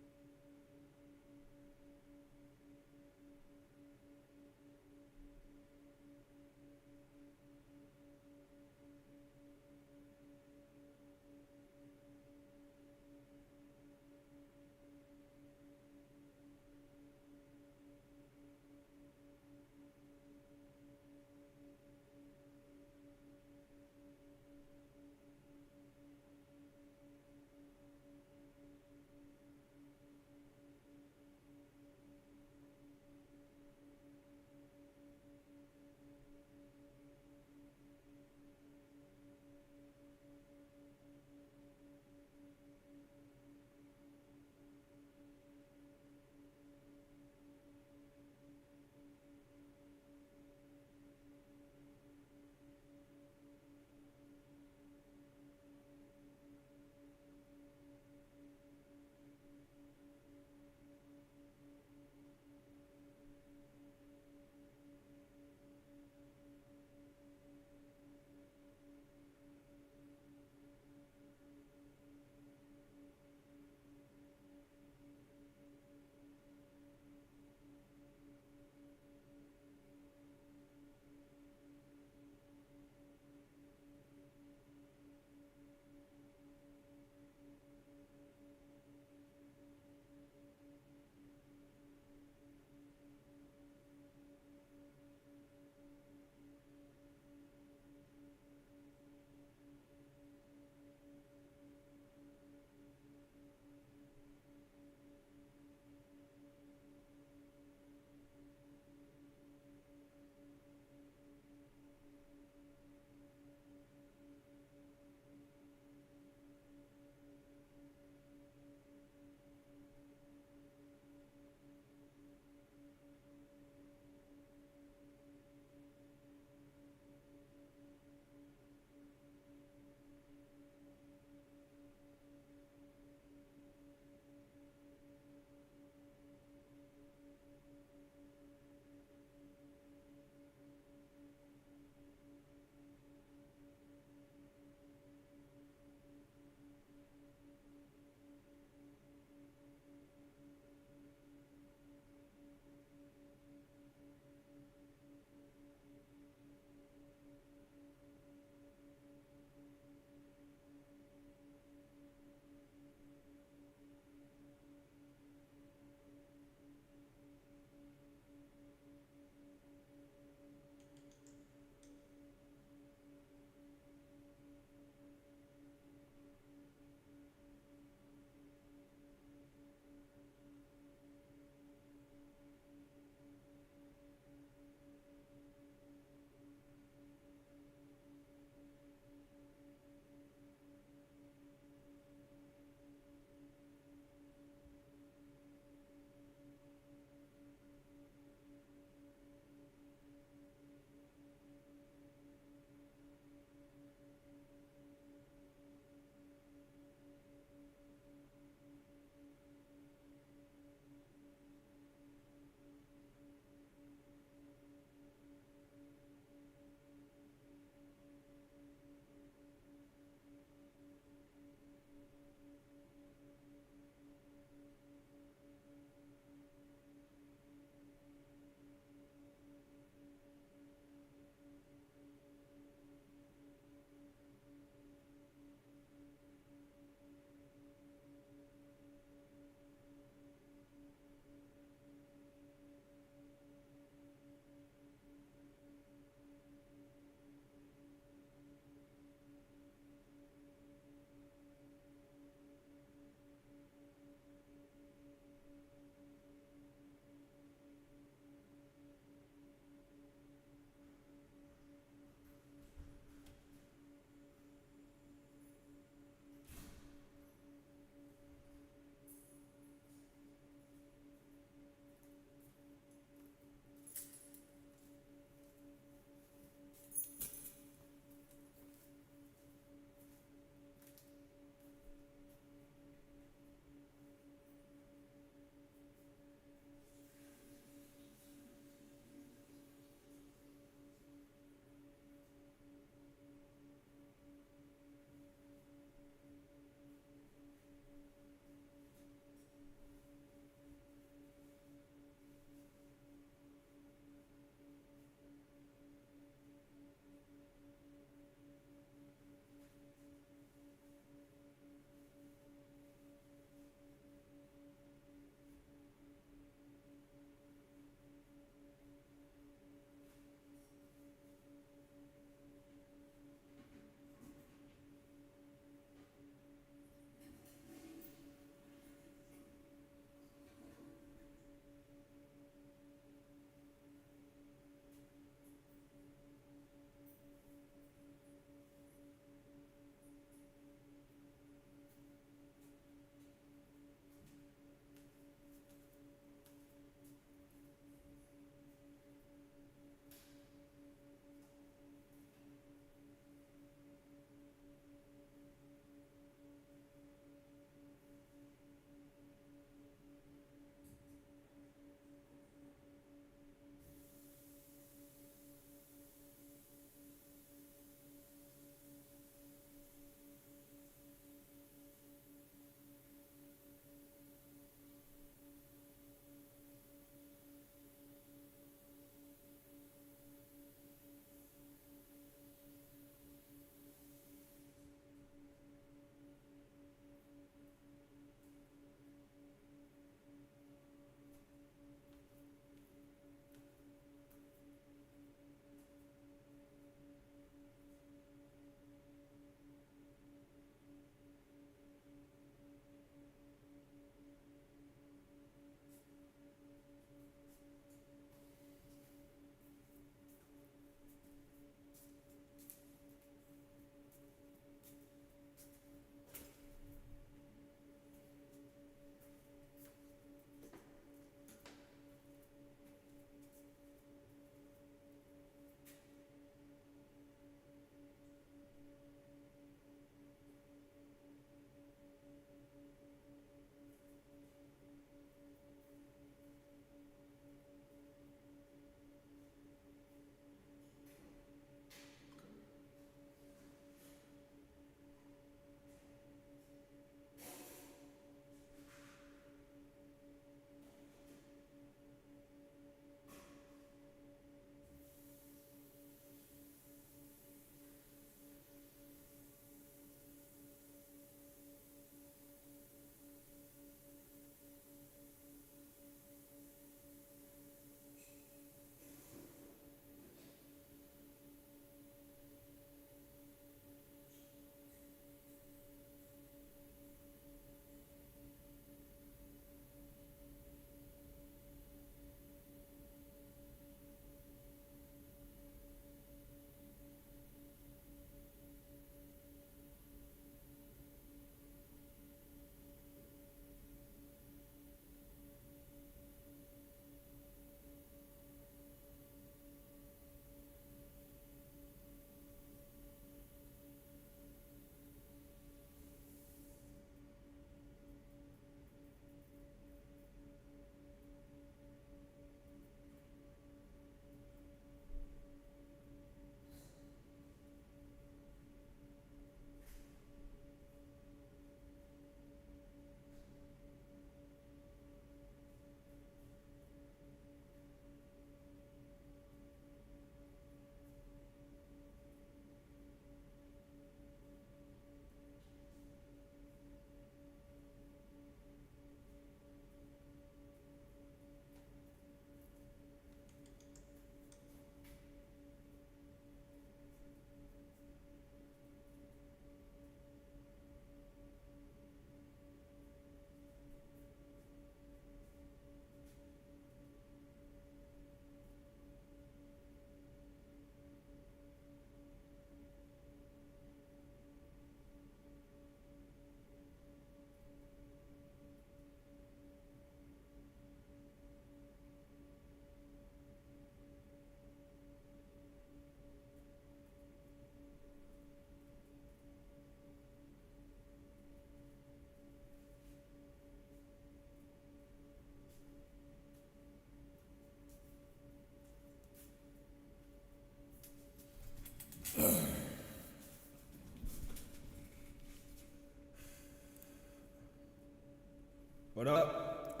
What up?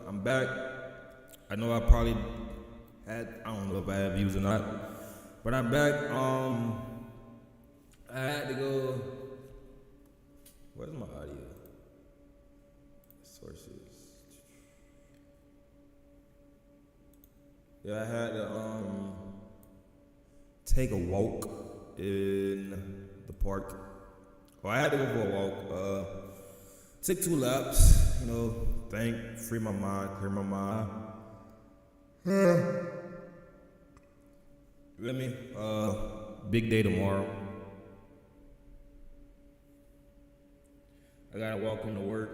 I'm back. I know I probably I don't know if I have views or not, but I'm back. I had to go. Where's my audio? Sources. Yeah, I had to take a walk in the park. Well, I had to go for a walk. Took 2 laps, free my mind, clear my mind. You feel me? Big day tomorrow. I gotta walk into work.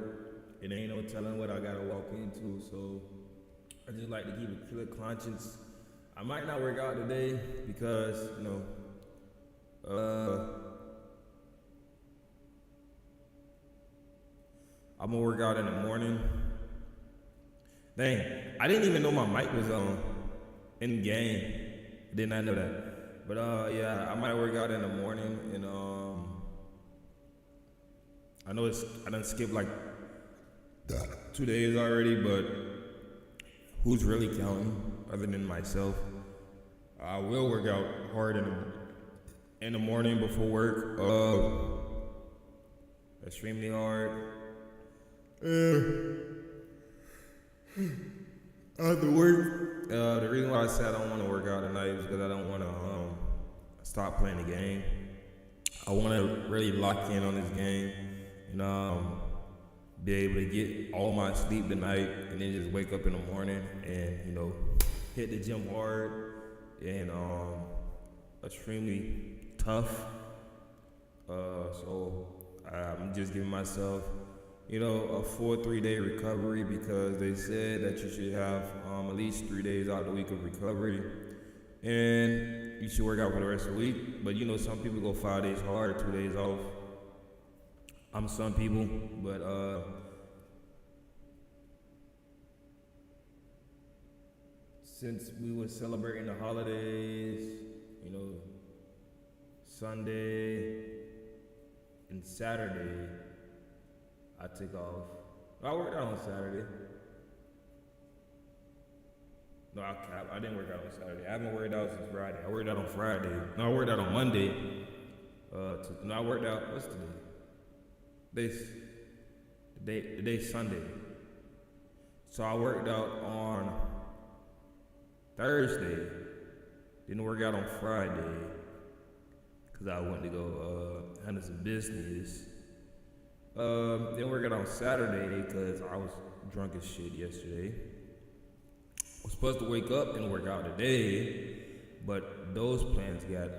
It ain't no telling what I gotta walk into, so I just like to keep a clear conscience. I might not work out today because, I'm gonna work out in the morning. Dang, I didn't even know my mic was on in the game. I did not know that. But yeah, I might work out in the morning, and I know I done skipped like 2 days already, but who's really counting other than myself? I will work out hard in the morning before work. Extremely hard. After work, the reason why I said I don't want to work out tonight is because I don't want to stop playing the game. I want to really lock in on this game and be able to get all my sleep tonight and then just wake up in the morning and hit the gym hard and extremely tough. So I'm just giving myself a full 3-day recovery because they said that you should have at least 3 days out of the week of recovery, and you should work out for the rest of the week. But some people go 5 days hard, 2 days off. I'm some people, but since we were celebrating the holidays, Sunday and Saturday, I took off. I worked out on Saturday. No, I didn't work out on Saturday. I haven't worked out since Friday. I worked out on Friday. No, I worked out on Monday. I worked out, what's today? Today's Sunday. So I worked out on Thursday. Didn't work out on Friday because I went to go handle some business. Then work out on Saturday because I was drunk as shit yesterday. I was supposed to wake up and work out today, but those plans got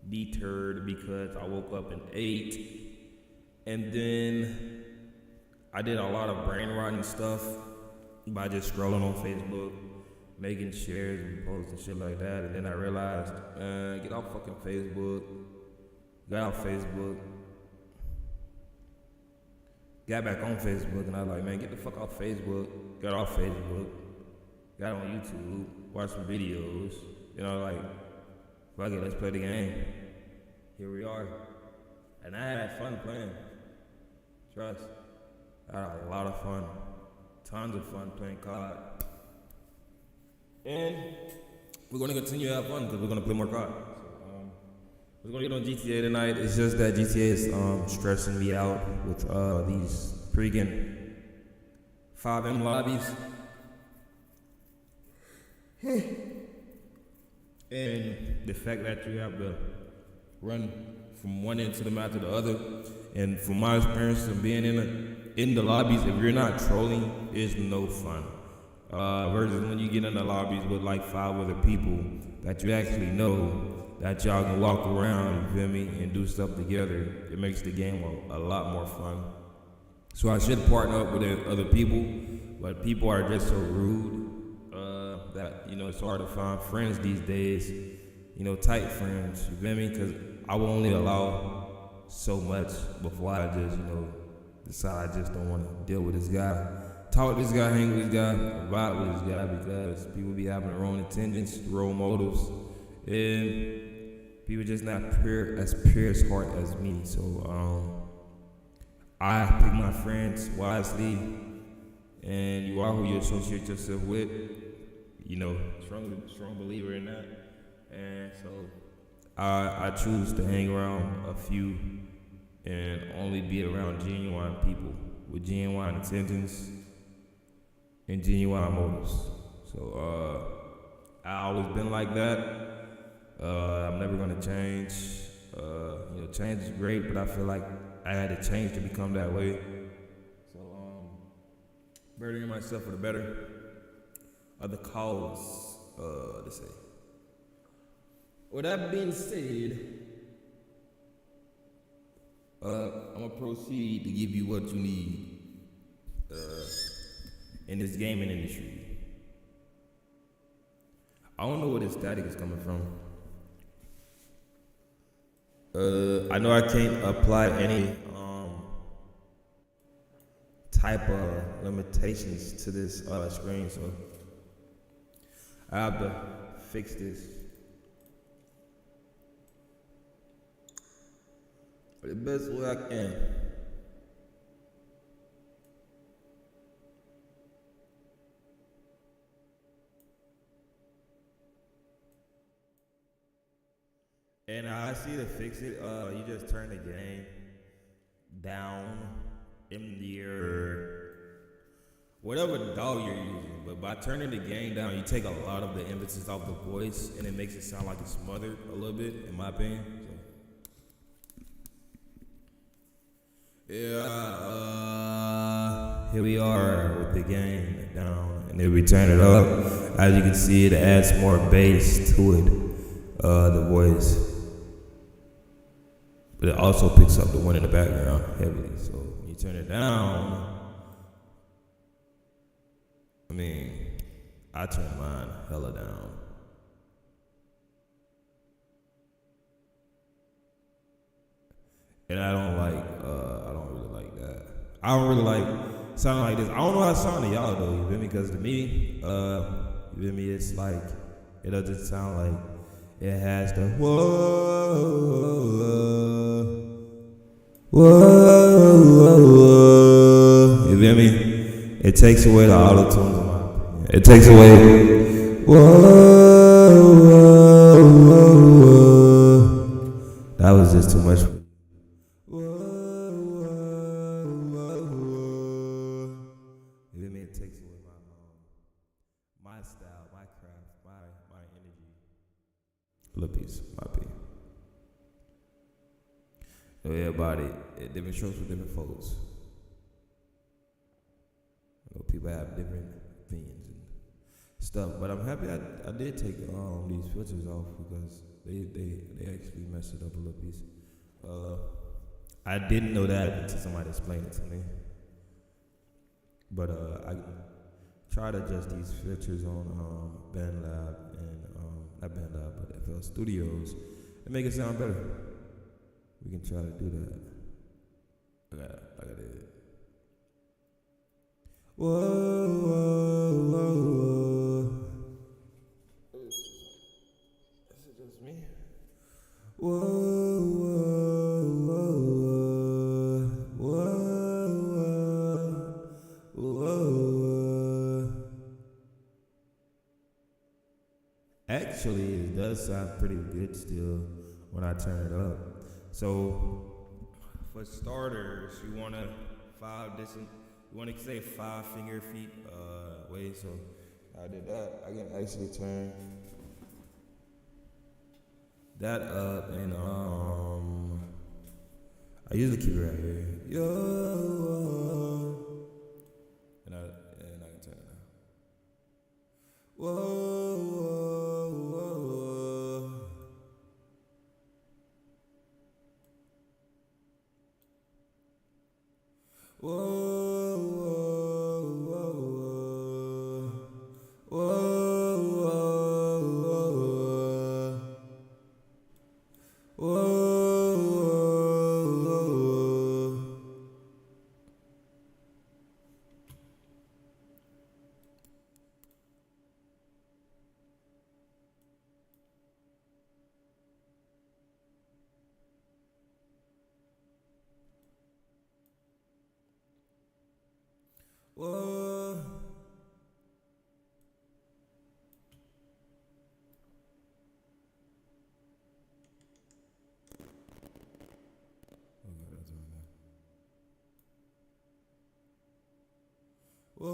deterred because I woke up and ate, and then I did a lot of brain rotting stuff by just scrolling on Facebook, making shares and posts and shit like that, and then I realized, get off fucking Facebook. Got off Facebook. Got back on Facebook, and I was like, man, get the fuck off Facebook. Got off Facebook. Got on YouTube. Watched some videos. Fuck it, let's play the game. Here we are. And I had fun playing. Trust. I had a lot of fun. Tons of fun playing COD. And we're going to continue to have fun because we're going to play more COD. We're gonna get on GTA tonight. It's just that GTA is stressing me out with these freaking 5M lobbies. And the fact that you have to run from one end to the map to the other. And from my experience of being in the lobbies, if you're not trolling, it's no fun. Versus when you get in the lobbies with like 5 other people that you actually know, that y'all can walk around, you feel me, and do stuff together. It makes the game a lot more fun. So I should partner up with other people, but people are just so rude that, it's hard to find friends these days, tight friends, you feel me? Because I will only allow so much before I just, decide I just don't want to deal with this guy. Talk with this guy, hang with this guy, vibe with this guy, because people be having their own intentions, their own motives, and people just not as pure as heart as me. So I pick my friends wisely, and you are who you associate yourself with. You know, strong believer in that. And so I choose to hang around a few and only be around genuine people with genuine intentions and genuine motives. So I always been like that. I'm never gonna change. Change is great, but I feel like I had to change to become that way. So bettering myself for the better of the cause. To say. With that being said, I'm gonna proceed to give you what you need in this gaming industry. I don't know where this static is coming from. I know I can't apply any type of limitations to this screen, so I have to fix this. The best way I can. And I see to fix it, you just turn the game down in your whatever DAW you're using. But by turning the game down, you take a lot of the emphasis off the voice, and it makes it sound like it's smothered a little bit, in my opinion. Here we are with the game down, and then we turn it up. As you can see, it adds more bass to it, the voice. But it also picks up the one in the background heavily. So when you turn it down, I turn mine hella down. And I don't really like that. I don't really like sounding like this. I don't know how to sound to y'all though, you feel me? Because to me, you feel me, it's like, it doesn't sound like it has the whoa. You feel me? It takes away the auto tunes in my opinion. It takes away whoa. That was just too much. It takes away my style, my craft, my energy. Little piece, my opinion. So everybody, different strokes for different folks. People have different opinions and stuff, but I'm happy I did take these filters off because they actually messed it up a little piece. I didn't know that until somebody explained it to me. But I tried to adjust these filters on BandLab and not BandLab, but FL Studios and make it sound better. We can try to do that. Like I did. Whoa. Is it just me? Whoa. Actually, it does sound pretty good still when I turn it up. So, for starters, you want to say 5 finger feet away. So, I did that. I can actually turn that up, and I usually keep it right here. Yo, and I can turn it down. Whoa. Whoa. Okay, that's right now. Whoa.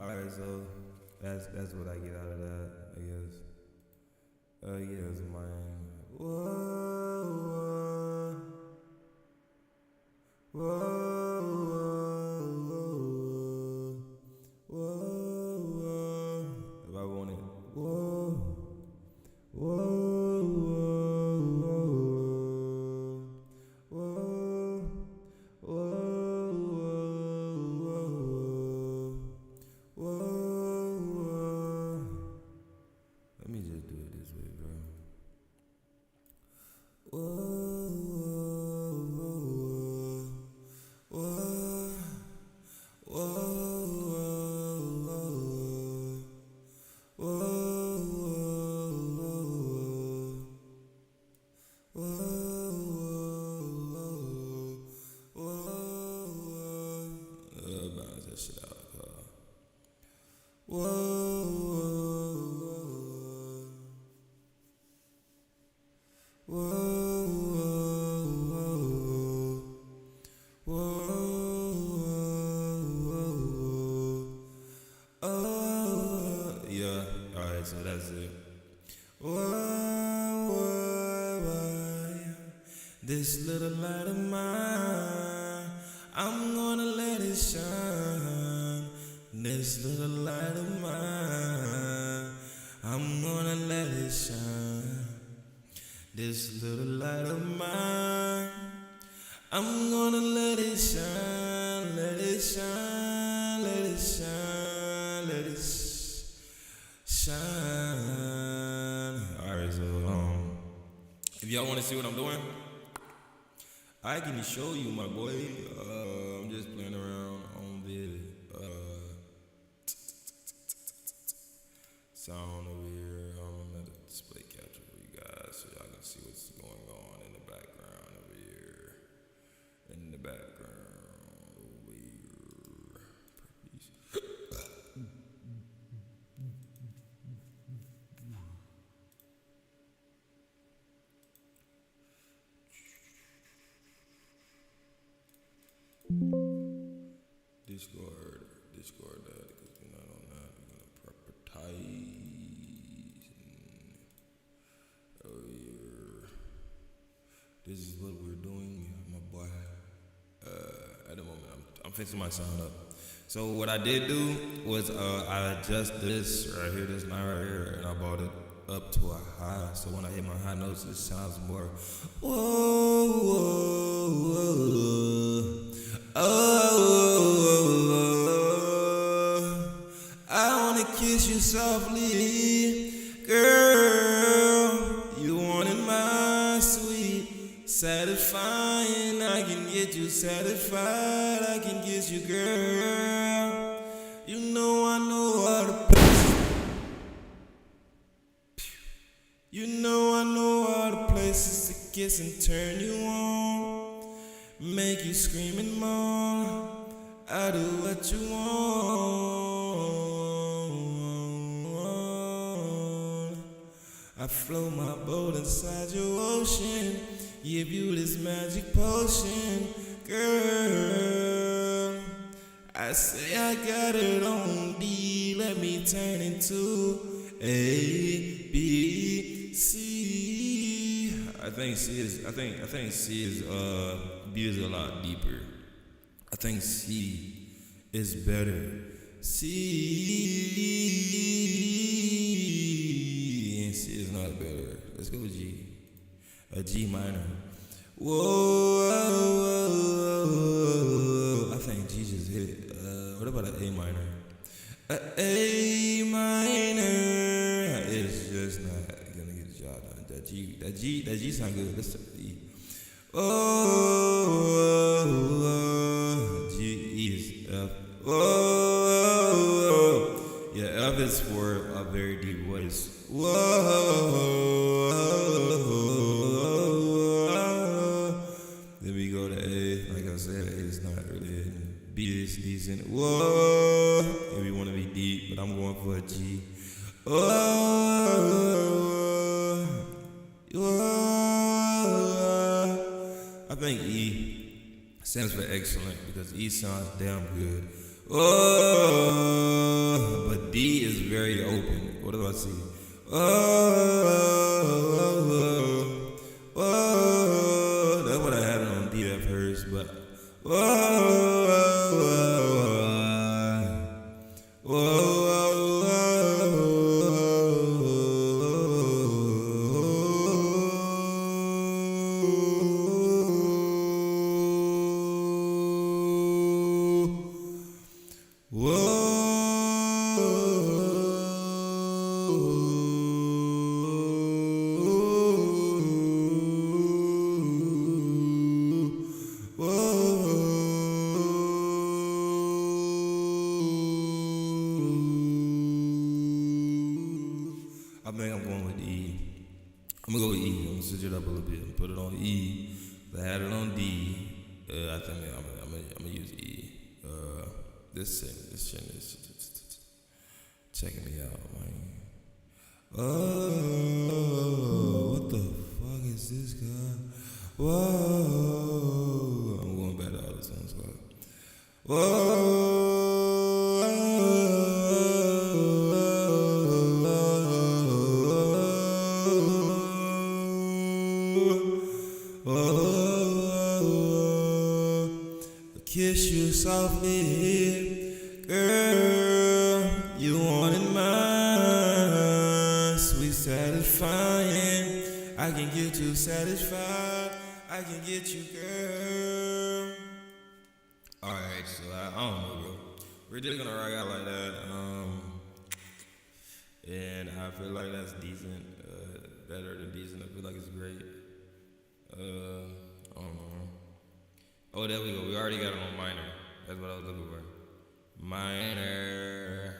Alright, so that's what I get out of that, I guess. Yes, man. Whoa. Whoa. Whoa. If I want it. Whoa. Whoa. Let me just do it this way, bro. Balance that shit out. Yeah, alright, so that's it. This little light of mine, I'm gonna let it shine. This little light of mine, I'm gonna let it shine. This little light of mine, I'm gonna let it shine, let it shine, let it shine, let it shine. Alright, so if y'all wanna see what I'm doing, I can show you, my boy. I'm just playing around on the sound over here. I'm gonna display capture for you guys so y'all can see what's going on in the background over here. In the background over here. Discord that, because we're not on that. We're gonna propertize over here. This is what we're doing, my boy. At the moment, I'm fixing my sound up. So what I did do was I adjust this right here, this line right here, and I brought it up to a high. So when I hit my high notes, it sounds more. Whoa, whoa, whoa. I wanna kiss you softly, girl. You wanted my sweet, satisfying. I can get you satisfied. I can get you, girl. You know I know how to place. You know I know how to places to kiss and turn you on. Make you scream and moan. I do what you want. I float my boat inside your ocean. Give you this magic potion, girl. I say I got it on D. Let me turn into A, B, C. I think C is B is a lot deeper. I think C is better. C is not better. Let's go with G. A G minor. Whoa. I think G just hit it. What about an A minor? A minor. It's just not gonna get the job done. That G sound good. Let's start the E. G, E is F. Yeah, F is for a very deep voice. Then we go to A. is decent. Whoa, if you want to be deep, but I'm going for a G. Whoa, whoa. I think E stands for excellent because E sounds damn good. Whoa, but D is very open. What do I see? Whoa, whoa. That's what I had it on D at first, but whoa, whoa. I think I'm going with E. I'm gonna go with E. I'm gonna switch it up a little bit and put it on E. I had it on D. I think I'm gonna use E. This shit is checking me out, man. Oh, what the fuck is this guy? Whoa, I'm going back to all the songs. Whoa. Kiss you softly here, girl. You wanted mine, sweet satisfying. I can get you satisfied. I can get you, girl. All right, so I don't know, bro. We're just gonna rock out like that. And I feel like that's decent, better than decent. I feel like it's great. I don't know. Oh, there we go. We already got it on minor. That's what I was looking for. Minor.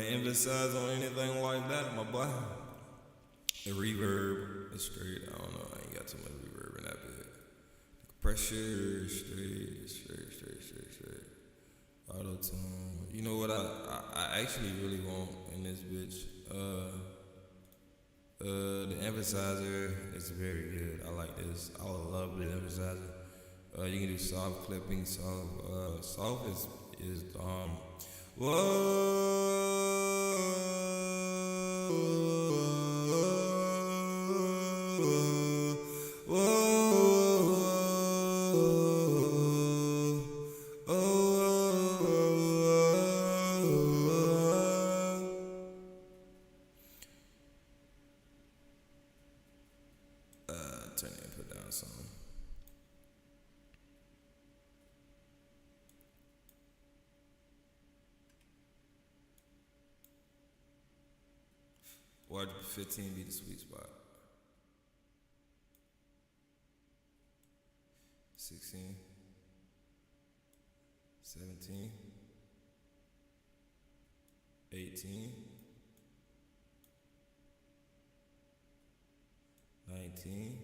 Emphasize on anything like that, my boy. The reverb is straight. I don't know. I ain't got too much reverb in that bit. Pressure straight. Auto tune. You know what I actually really want in this bitch? The emphasizer is very good. I like this. I love the emphasizer. You can do soft clipping. Soft is turn the input down some. Why 15 be the sweet spot? 16, 17, 18, 19,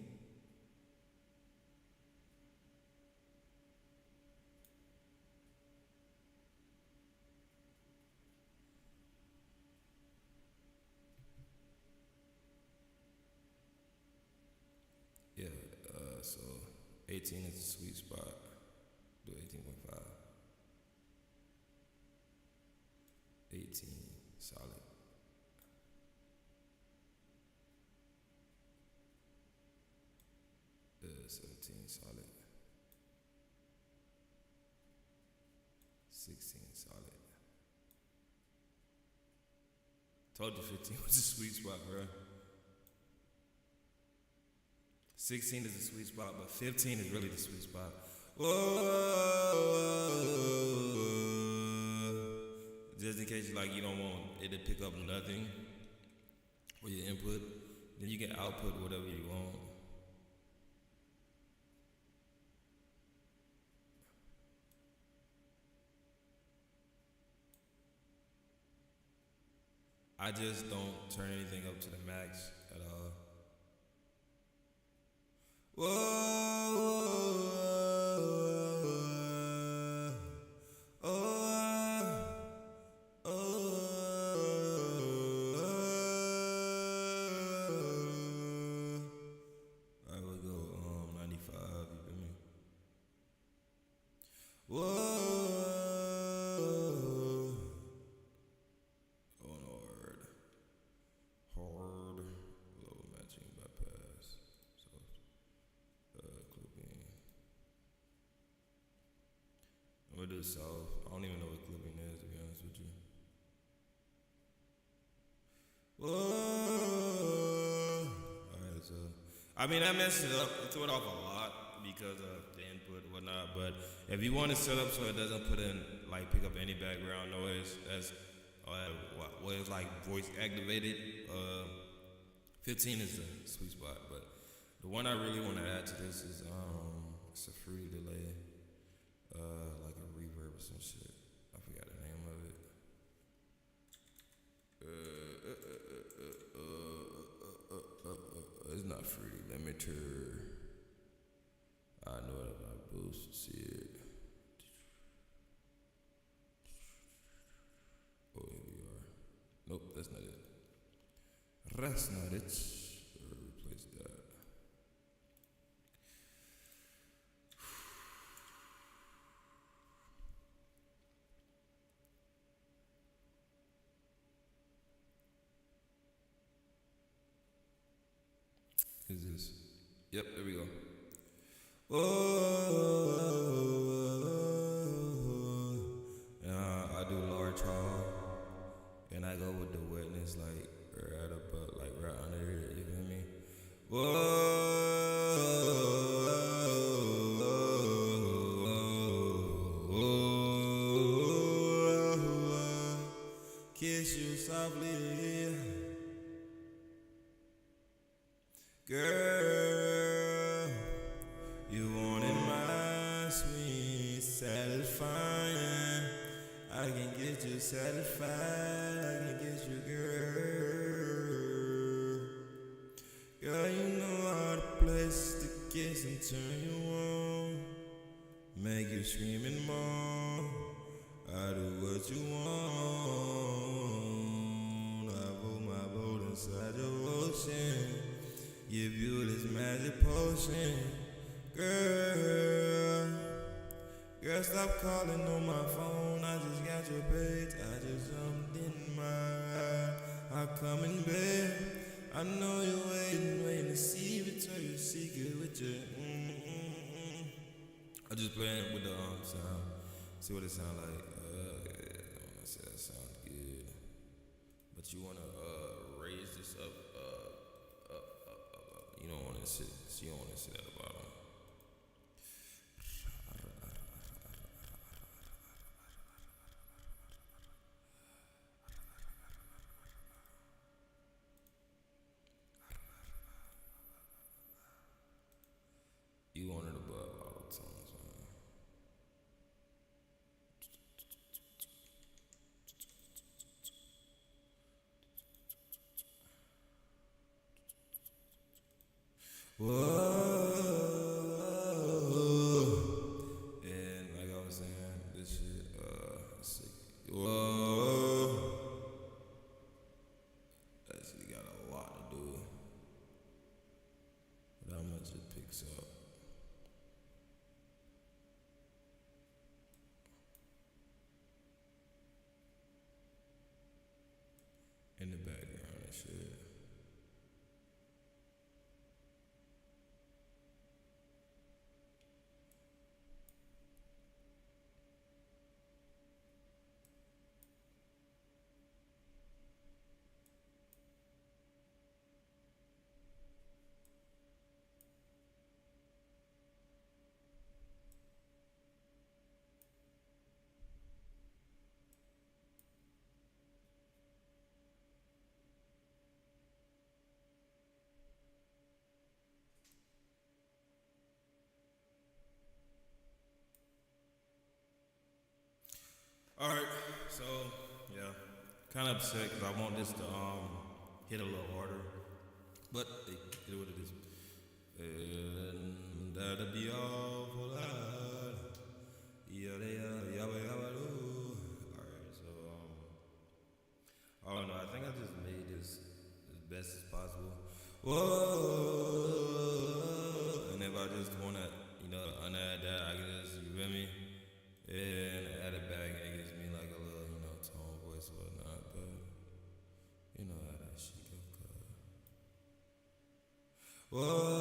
18 is the sweet spot. Do 18.5. 18, solid. Uh, 17, solid. 16, solid. Told you 15 was the sweet spot, bro. 16 is the sweet spot, but 15 is really the sweet spot. Whoa. Just in case you don't want it to pick up nothing for your input, then you can output whatever you want. I just don't turn anything up to the max at all. I would go 95, you feel me? Hard, low matching bypass. So clipping. I'm gonna do soft. I don't even know what clipping is, to be honest with you. Alright, so I mean, I messed it up. I threw it off a lot because of the input and whatnot. But if you want to set up so it doesn't pick up any background noise, that's what is like voice activated. 15 is the sweet spot, but the one I really want to add to this is it's a fruity delay, like a reverb or some shit. I forgot the name of it. It's not fruity. Limiter. I know it if I boost. See it. Oh, here we are. Nope, that's not it. That's not it. Replace that. Is this? Yep, there we go. I do large hog, and I go with the wetness like right above, like right under here. You feel me? Kiss you softly, girl. You wanted my sweet satisfying. I can get you satisfied. I can get you, girl. Girl, you know how to place the kiss and turn you on, make you scream and moan. I do what you want. I put my boat inside your ocean, give you this magic potion, girl. Girl, stop calling on my phone. I just got your page. I just jumped in my ride. I come in bed. I know you're waiting to see Victoria's Secret with your I just playing with the sound. See what it sound like. I said that sounds good. But you wanna raise this up. You don't want to sit. You don't want to sit at the bottom. You want it above all the tones, man. Whoa. And like I was saying, this shit, sick. Whoa. That shit got a lot to do with how much it picks up. In the background and shit. All right, so yeah, kind of upset because I want this to hit a little harder, but hey, it is what it is. And that'll be all for that. Yeah, yeah, do. All right, so I don't know. I think I just made this as best as possible. Whoa, and if I just wanna, unadd that, I can just, you feel me? And add it back, and it gives me like a little, tone, voice, or whatnot. But you know how that shit go. Whoa.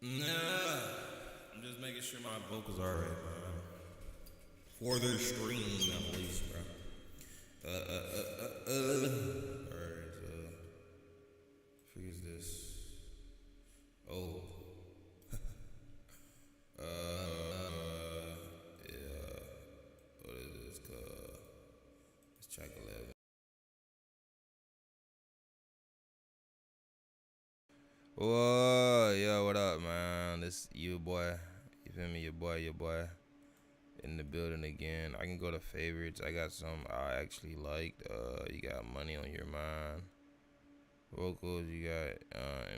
Nah, I'm just making sure my vocals are right, man. For the stream, at least, bro. Alright, figures this. Oh. Yeah. What is this called? Let's track 11. Whoa, yo, what up, man? This you boy. You feel me? Your boy. In the building again. I can go to favorites. I got some I actually liked. You got Money on Your Mind. Vocals, you got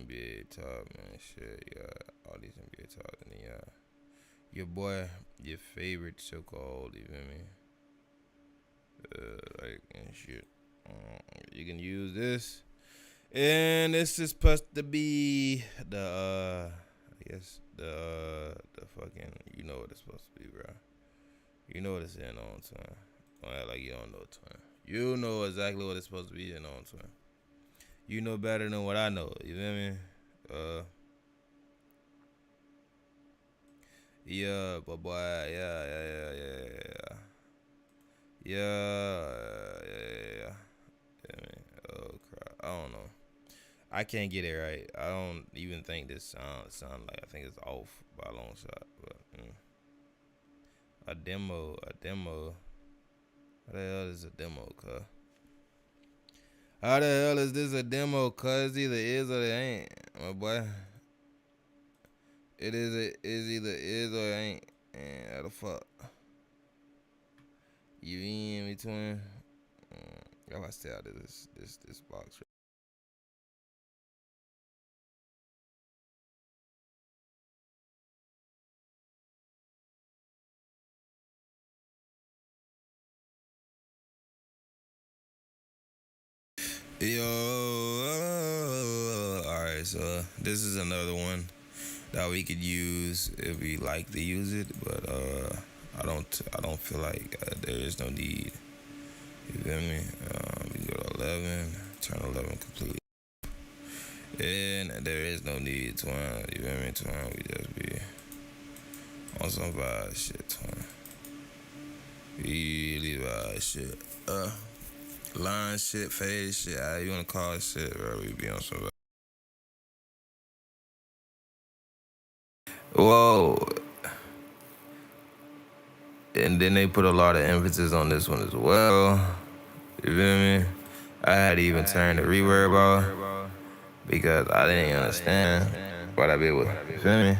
NBA Top, man. Shit, you got all these NBA Top. And then your boy, your favorite so-called, you feel me? Like, and shit. You can use this. And this is supposed to be the, I guess, the fucking, you know what it's supposed to be, bro. You know what it's in on time. Don't act like you don't know time. You know exactly what it's supposed to be in on time. You know better than what I know. You feel me? Yeah, but boy, yeah. Oh crap, I don't know. I can't get it right. I don't even think this sound like. I think it's off by a long shot. But a demo. What the hell is a demo, cuz? How the hell is this a demo, cuz? Either is or it ain't, my boy. It is either is or it ain't. And how the fuck? You in between? I gotta stay out of this box. Yo, alright, so this is another one that we could use if we like to use it, but I don't feel like there is no need. You feel me? We go to 11, turn 11 completely, and there is no need, twin. You feel me, twin? We just be on some vibe shit, twin. Really vibe shit. Line shit, phase shit, how you wanna call it shit, bro? We be on some. Whoa. And then they put a lot of emphasis on this one as well. You feel me? I had to even turn the reverb off because I didn't understand what I did with. You feel me?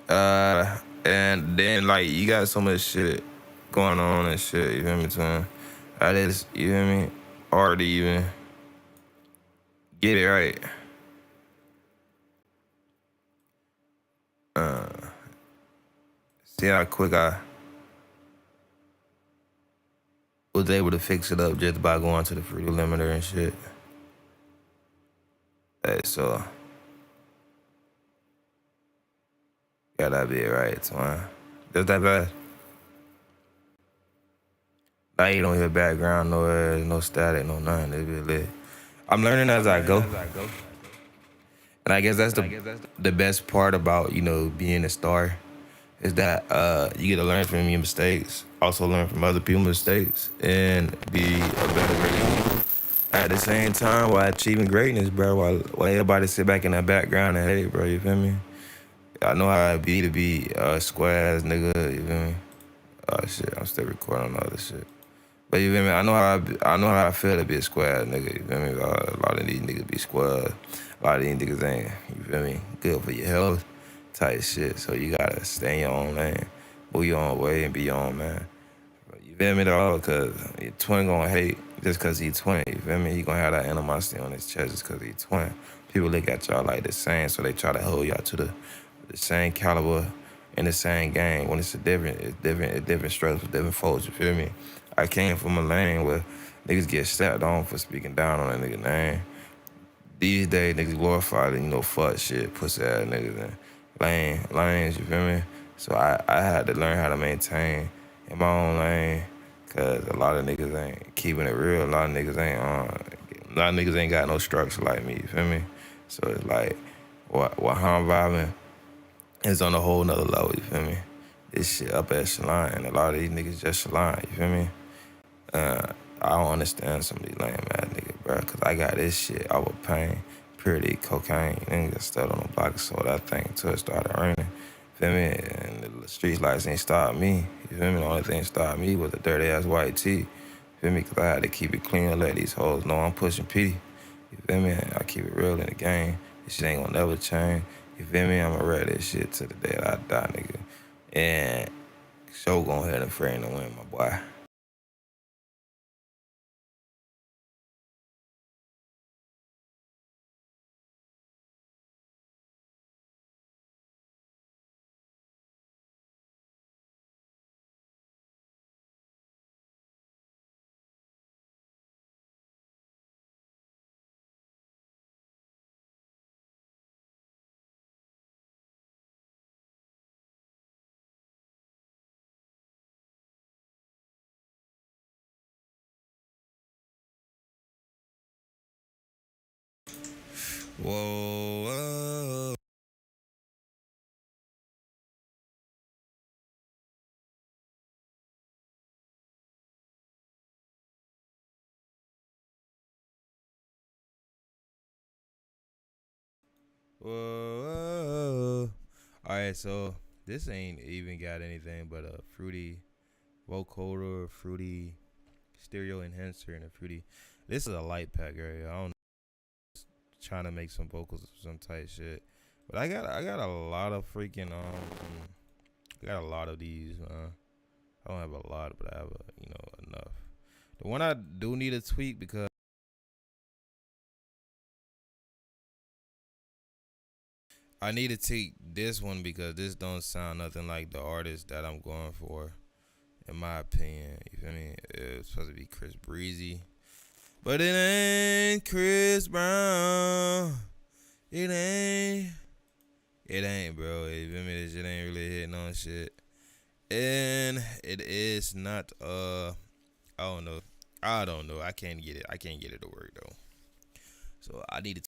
And then like you got so much shit going on and shit. You feel me, twin? I just, you feel me? Hard to even get it right. See how quick I was able to fix it up just by going to the free limiter and shit. Hey, so gotta be right, twin. Just that bad. Like you don't hear background noise, no static, no nothing. It's be lit. I'm learning as I go. And I guess that's the best part about, being a star is that you get to learn from your mistakes, also learn from other people's mistakes, and be a better version. At the same time, while achieving greatness, bro, while everybody sit back in the background and hate, bro, you feel me? I know how it be to be a square ass nigga, you feel me? Oh shit, I'm still recording on the other shit. But But you feel me? I know how I feel to be a square ass nigga. You feel me? A lot of these niggas be square. A lot of these niggas ain't. You feel me? Good for your health, type shit. So you gotta stay in your own lane, move your own way, and be your own man. You feel me though? Cause your twin gonna hate just cause he twin. You feel me? He gonna have that animosity on his chest just cause he twin. People look at y'all like the same, so they try to hold y'all to the same caliber in the same game. When it's different strokes with different folks. You feel me? I came from a lane where niggas get stepped on for speaking down on a nigga name. These days niggas glorify, fuck shit, pussy ass niggas and lanes. You feel me? So I had to learn how to maintain in my own lane, cause a lot of niggas ain't keeping it real. A lot of niggas ain't got no structure like me. You feel me? So it's like what I'm vibing is on a whole nother level. You feel me? This shit up at echelon, and a lot of these niggas just echelon. You feel me? I don't understand some of these lame ass niggas, bro, cause I got this shit out of pain, purity, cocaine, niggas stood on the block, so that thing until it started raining. Feel me? And the street lights ain't stopped me. You feel me? The only thing that stopped me was a dirty ass white tee. Feel me? Cause I had to keep it clean and let these hoes know I'm pushing P. You feel me? I keep it real in the game. This shit ain't gonna never change. You feel me? I'ma rap this shit to the day that I die, nigga. And show gon' ahead and frame the win, my boy. Whoa, whoa. Whoa. Alright, so this ain't even got anything but a fruity vocoder, fruity stereo enhancer, and a fruity. This is a light pack area. I don't know. Trying to make some vocals or some type shit. But I got a lot of freaking I got a lot of these. I don't have a lot, but I have enough. The one I do need a tweak because I need to take this one because this don't sound nothing like the artist that I'm going for, in my opinion. You feel me? It's supposed to be Chris Breezy, but it ain't Chris Brown. It ain't, bro. You feel me? This shit ain't really hitting on shit, and it is not. I don't know. I can't get it to work though. So I need to.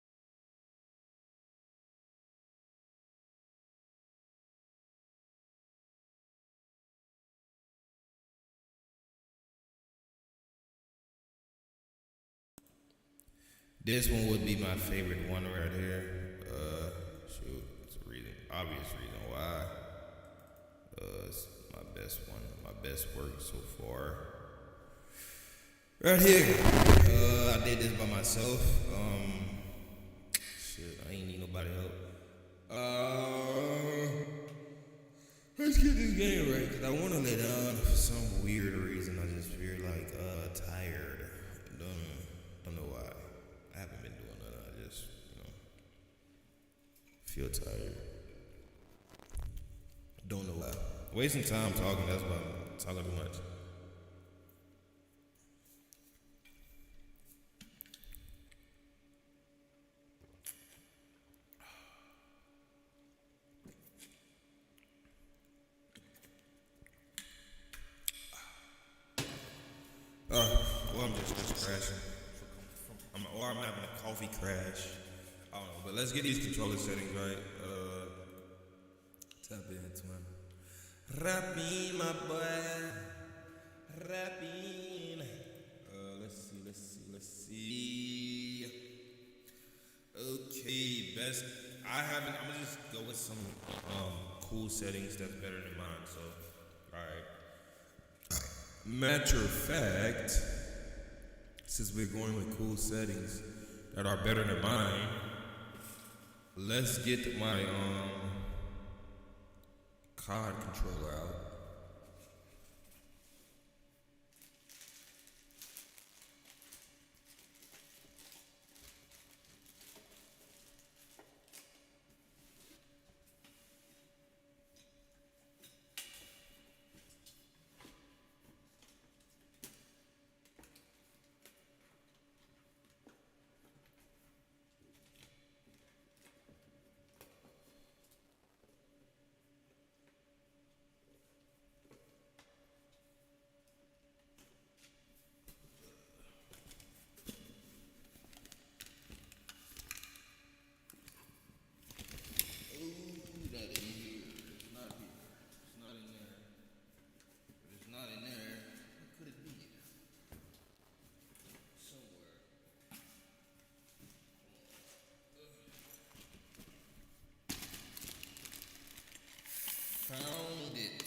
This one would be my favorite one right here. Shoot, it's a reason, obvious reason why. It's my best one, my best work so far. Right here. I did this by myself. Shit, I ain't need nobody help. Let's get this game right, cause I wanna lay down for some weird reason. I just feel like tired. Don't know why. I haven't been doing that. I just, feel tired. Don't know why. Wasting time talking, that's why I'm talking too much. Well, I'm just crashing. I'm having a coffee crash. I don't know, but let's get these controller settings right. Tap into him. Rapping, my boy. Rapping. Let's see. Okay, best. I'm gonna just go with some cool settings that's better than mine. So, all right. Matter of fact, since we're going with cool settings that are better than mine, let's get my COD controller out. Found it.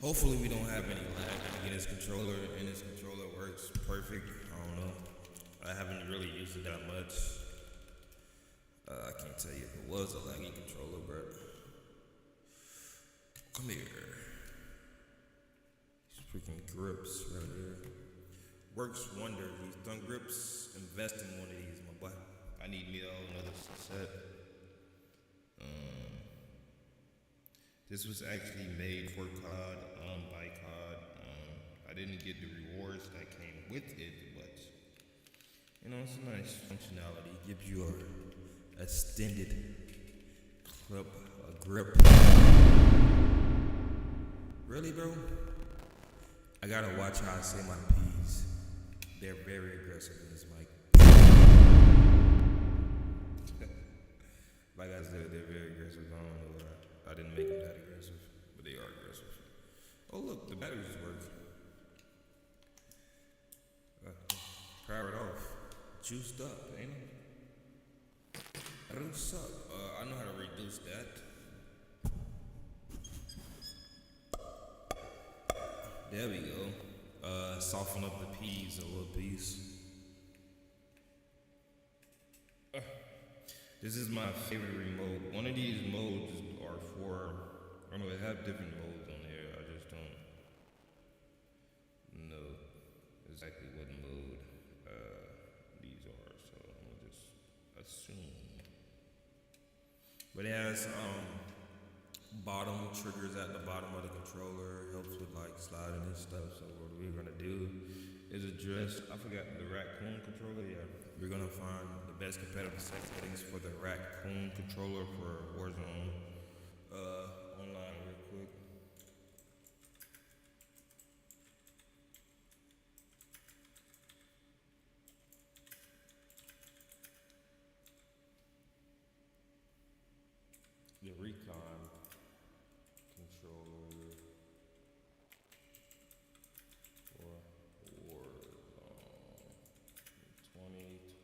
Hopefully we don't have any lag in this controller, and this controller works perfect. I don't know. I haven't really used it that much. I can't tell you if it was a laggy controller, but come here. These freaking grips right here. Works wonders. These thumb grips. Invest in one of these, my boy. I need me another set. This was actually made for COD, by COD. I didn't get the rewards that came with it, but you know, it's a nice functionality. Gives you a extended grip. Really, bro? I gotta watch how I say my P's. They're very aggressive in this mic. Like I said, they're very aggressive. I don't know why. I didn't make them that aggressive, but they are aggressive. Oh look, the batteries work. Powered off. Juiced up, ain't it? Reduce up. I know how to reduce that. There we go. Soften up the P's a little piece. This is my favorite remote. One of these modes are for, I don't know, they have different modes on here. I just don't know exactly what mode these are, so I'm gonna just assume. But it has bottom triggers at the bottom of the controller, helps with like sliding and stuff. So what we're gonna do is address, I forgot the raccoon controller, yeah. We're gonna find the best competitive settings for the raccoon controller for Warzone online real quick. The recon controller for Warzone 2020.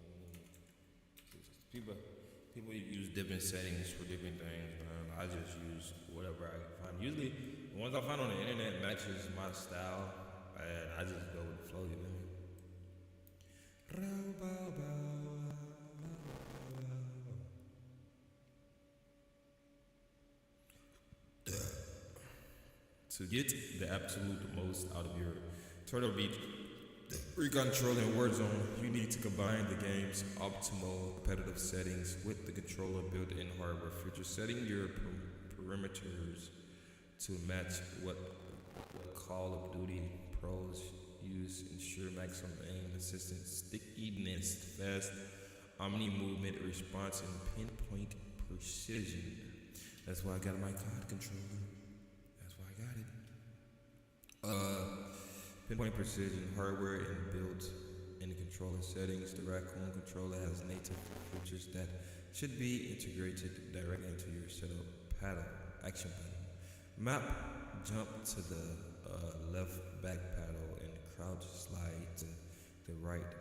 People use different settings for different things, man. I just use whatever I can find. Usually, the ones I find on the internet matches my style, and I just go with the flow, you know what I mean? To get the absolute most out of your Turtle Beat recon controller in Warzone, you need to combine the game's optimal competitive settings with the controller built-in hardware features, setting your perimeters to match what Call of Duty pros use. Ensure maximum aim assistance, stickiness, fast omni-movement response, and pinpoint precision. That's why I got my COD controller. That's why I got it. Pinpoint precision, hardware inbuilt in the controller settings. The Raccoon controller has native features that should be integrated directly into your setup paddle, action button. Map, jump to the left back paddle and crouch slide to the right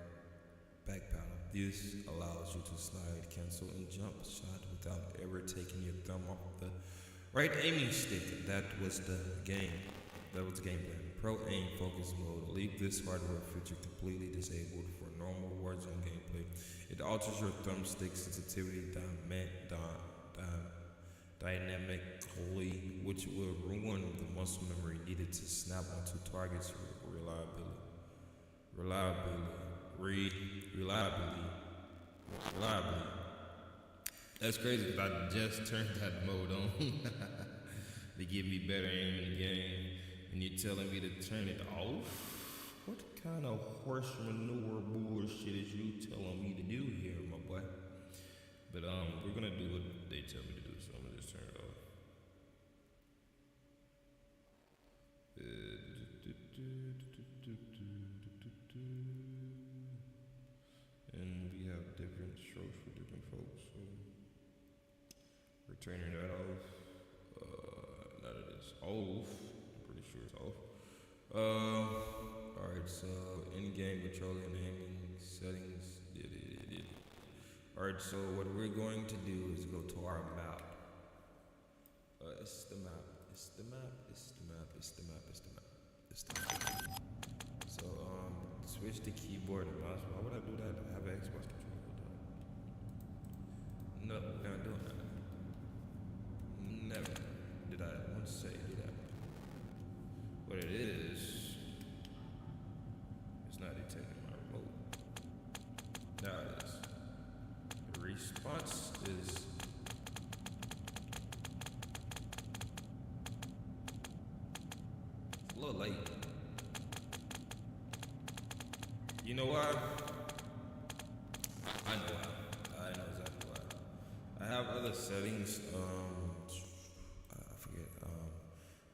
back panel. This allows you to slide, cancel, and jump shot without ever taking your thumb off the right aiming stick. That was the game. That was the game plan. Pro aim focus mode. Leave this hardware feature completely disabled for normal Warzone gameplay. It alters your thumbstick sensitivity dynamically, which will ruin the muscle memory needed to snap onto targets reliably. That's crazy because I just turned that mode on to give me better aim in the game, and you're telling me to turn it off? What kind of horse manure bullshit is you telling me to do here, my boy? But we're gonna do what they tell me to do, so I'm gonna just turn it off. And we have different strokes for different folks, so we're turning that off. None of this off. I'm pretty sure it's off. Alright, so in-game controlling and aiming settings. Alright, so what we're going to do is go to our map. It's the map. So switch to keyboard and mouse. Why would I do that? I have an Xbox controller. No, we're not doing that. Never did I once say do that. What it is, it's not detecting my remote. Now it is. The response is a little late. You know why? I know why. I know exactly why. I have other settings, I forget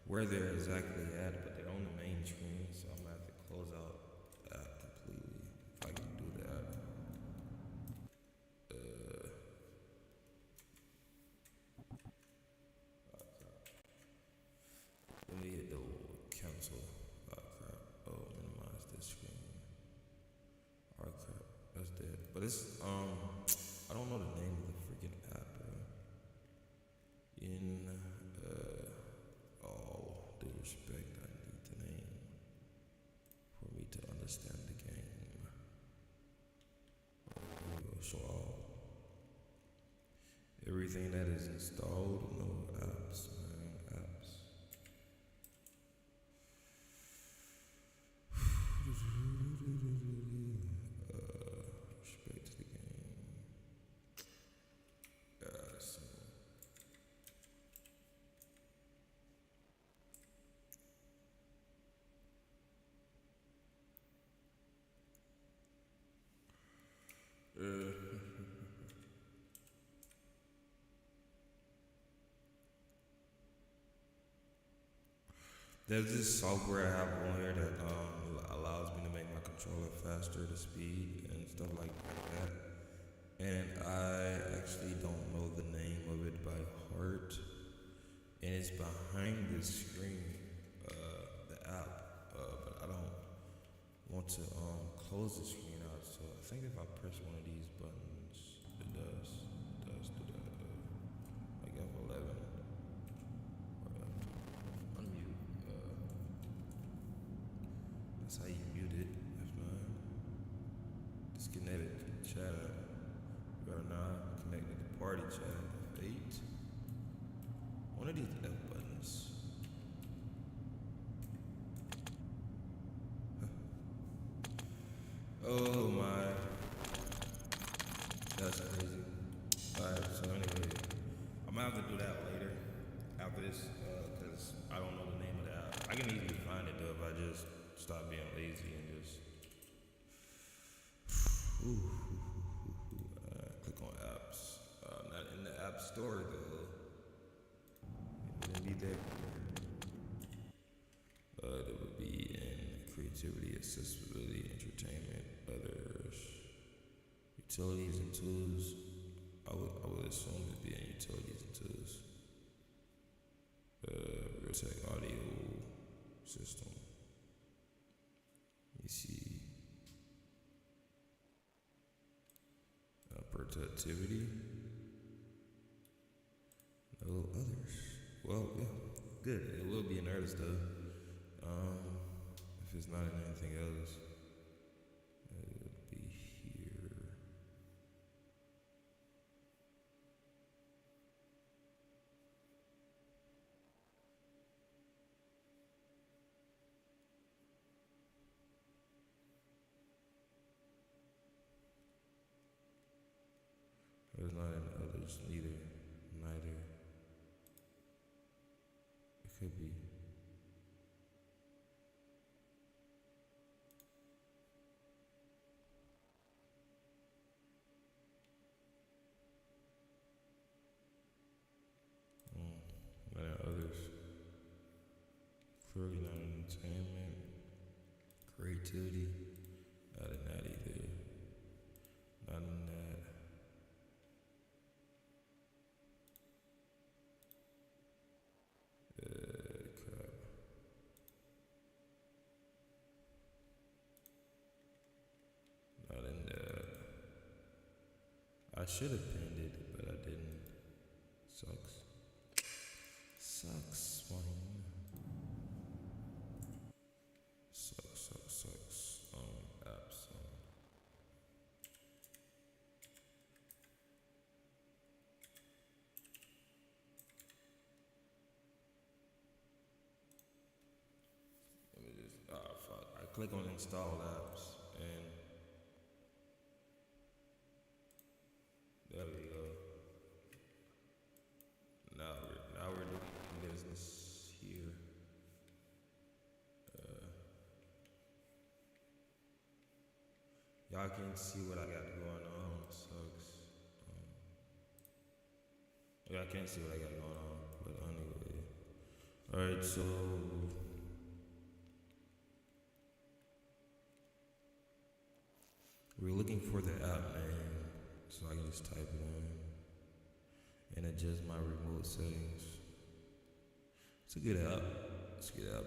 where they're exactly at, but they're on the main screen, so I'm gonna have to close out that completely if I can do that. Let me hit the cancel. Minimize this screen. Alright, crap. That's dead. But it's I don't know the name of the freaking app, bro. In all due respect, I need the name for me to understand the game. Here we go, show all. Everything that is installed, no apps, man, apps. Respect to the game. So. There's this software I have on here that allows me to make my controller faster to speed and stuff like that. And I actually don't know the name of it by heart. And it's behind the screen, the app. But I don't want to close the screen out. So I think if I press one of these buttons, it does do that. Like F11. Unmute. That's how you mute it. F9. Disconnected chat. F9. Connected to party chat. F8. One of these F buttons. Oh my. That's crazy. Alright, so anyway, I'm gonna have to do that later after this, because I don't know the name of the app. I can easily find it though if I just stop being lazy and just click on apps. Not in the app store though. It wouldn't be there. It would be in creativity, accessibility, entertainment, others, utilities and tools. I would assume it'd be in utilities and tools. Real tech audio system. Let me see. Productivity. No others. Well, yeah, good. It will be an artist though. If it's not in anything else, it would be here. It's not in others, neither. Neither. It could be. Not in others. Clearly not in entertainment. Creativity. Not in that either. Not in that. Crap. Not in that. I should have pinned it, but I didn't. Sucks. Sucks, man. Sucks. Apps. Let me just, fuck. I click on install apps and there we go. Now we're doing business here. Y'all can't see what I got going on. Sucks. Y'all can't see what I got going on, but anyway. Alright, so we're looking for the app name, so I can just type it in and adjust my remote settings. It's a good app. It's a good app.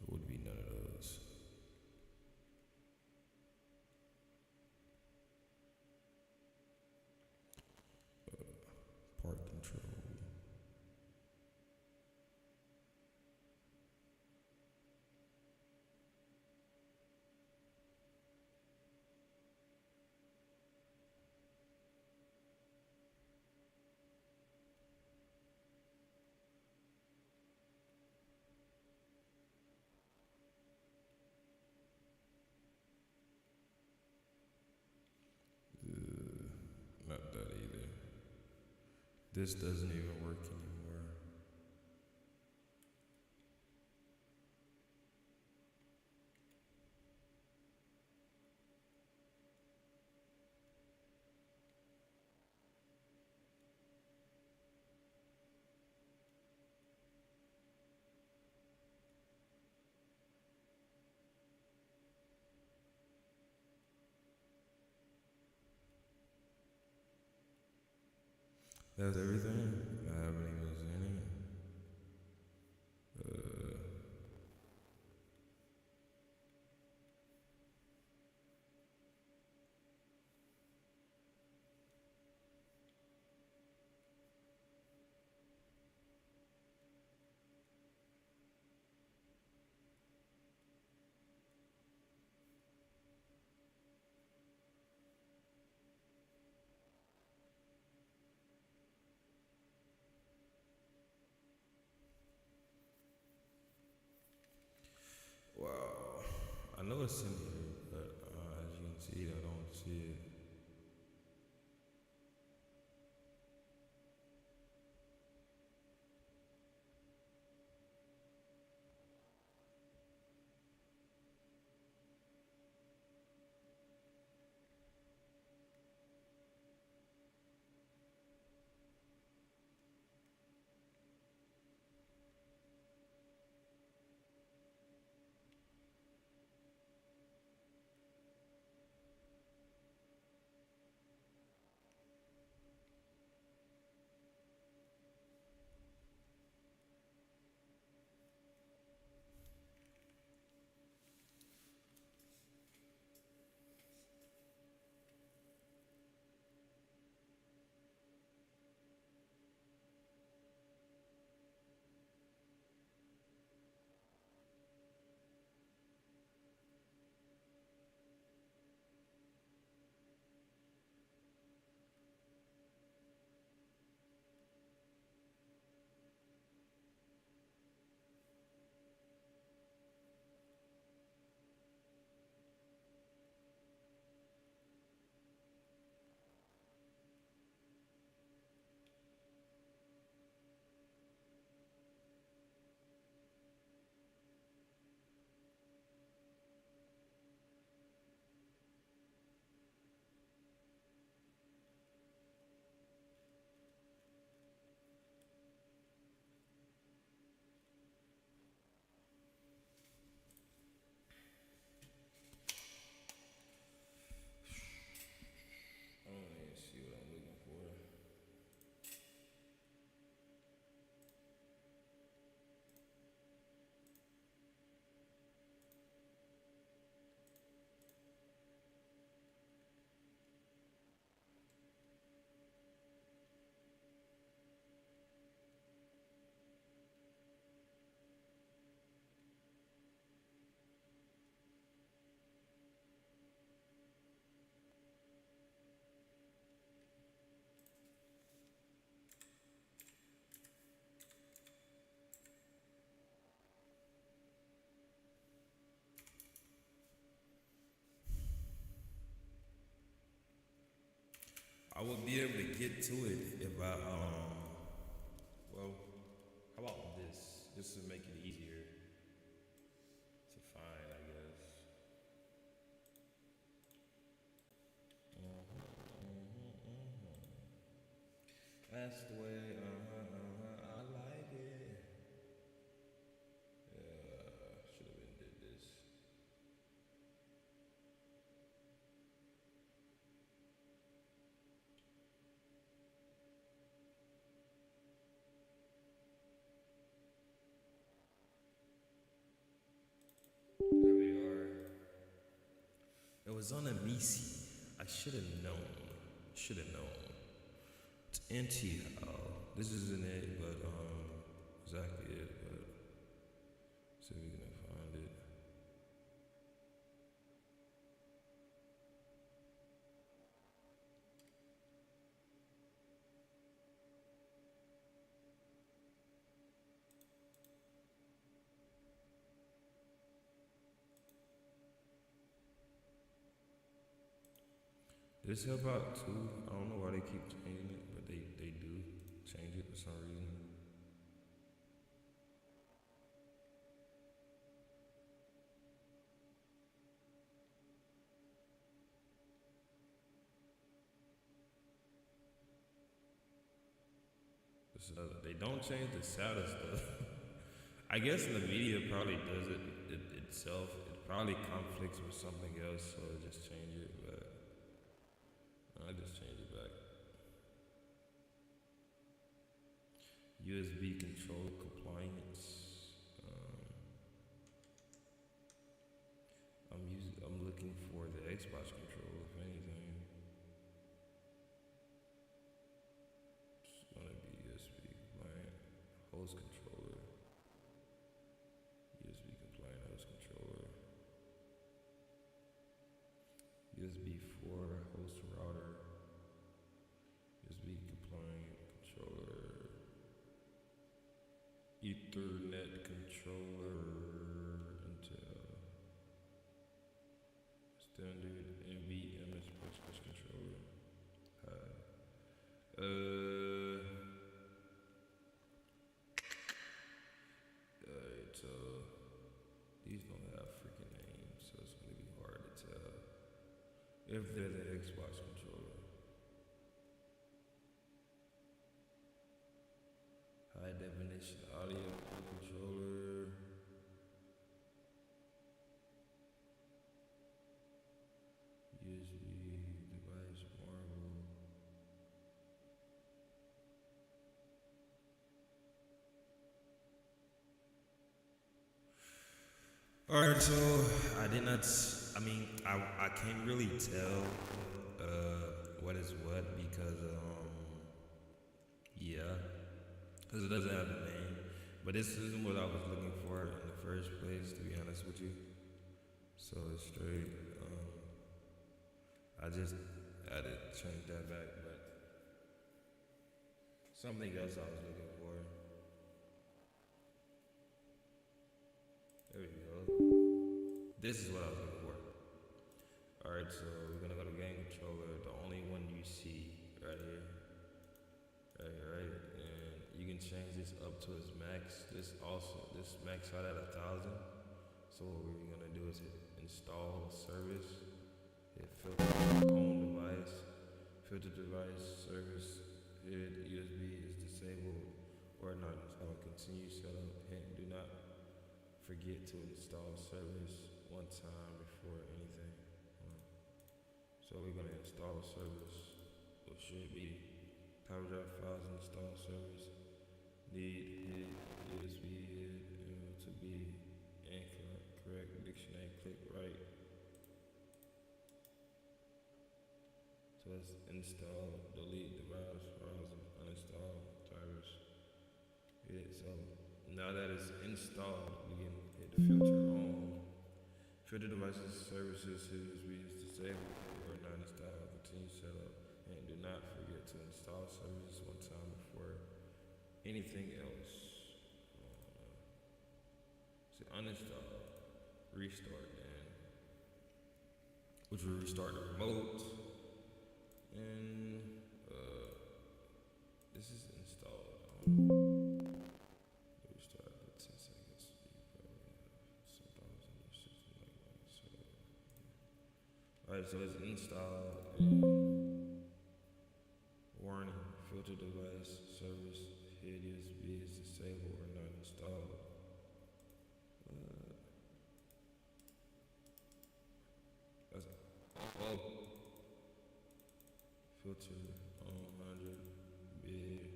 It would be none of those. Part control. Not that either. This doesn't even work anymore. That's everything. I haven't even seen it. Wow. I know it's in here, but as you can see, I don't see it. I would be able to get to it if I well, how about this? Just to make it easier to find, I guess. That's the way, I like it. Should have been did this. There we are. It was on a Misi. I should have known. Should have known. It's anti-how. This isn't it, but exactly it. But see if we can find it. This help out too. I don't know why they keep changing it, but they do change it for some reason. This is another, they don't change the status stuff. I guess the media probably does it itself. It probably conflicts with something else, so it just change it, but I just change it back. USB control compliance. I'm looking for the Xbox control, if anything. It's gonna be USB compliant host controller. USB compliant host controller. USB 4 host router. USB compliant controller. Ethernet controller. Intel. Standard NVMe push controller. Alright, so these don't have freaking names, so it's gonna be hard to tell if they're the Xbox controller. High definition audio controller. USB device marble. Alright, so I can't really tell what is what because because it doesn't have a name. But this isn't what I was looking for in the first place, to be honest with you. So it's straight. I just had to change that back, but something else I was looking for. There we go. This is what I was looking for. Alright, so we're gonna go to game controller, the only one you see right here. Right, and you can change this up to its max. This max out at 1,000. So what we're gonna do is hit install service. Hit filter home device. Filter device service. Hit USB is disabled or not installed. Continue setup. Hint, do not forget to install service one time before anything. So we're gonna install service, which should be power drive files install service. Need hit USB hit to be incorrect dictionary. Click right. So let's install, delete the virus, browser, uninstall drivers. Hit so now that it's installed, we can hit the filter on. Filter devices, services, USB is disabled or not installed. Continue setup and do not forget to install services one time before anything else. So uninstall, restart, and which will restart the remote. And so it's installed. And warning: filter device service hid USB is disabled or not installed. That's filter on 100 bid.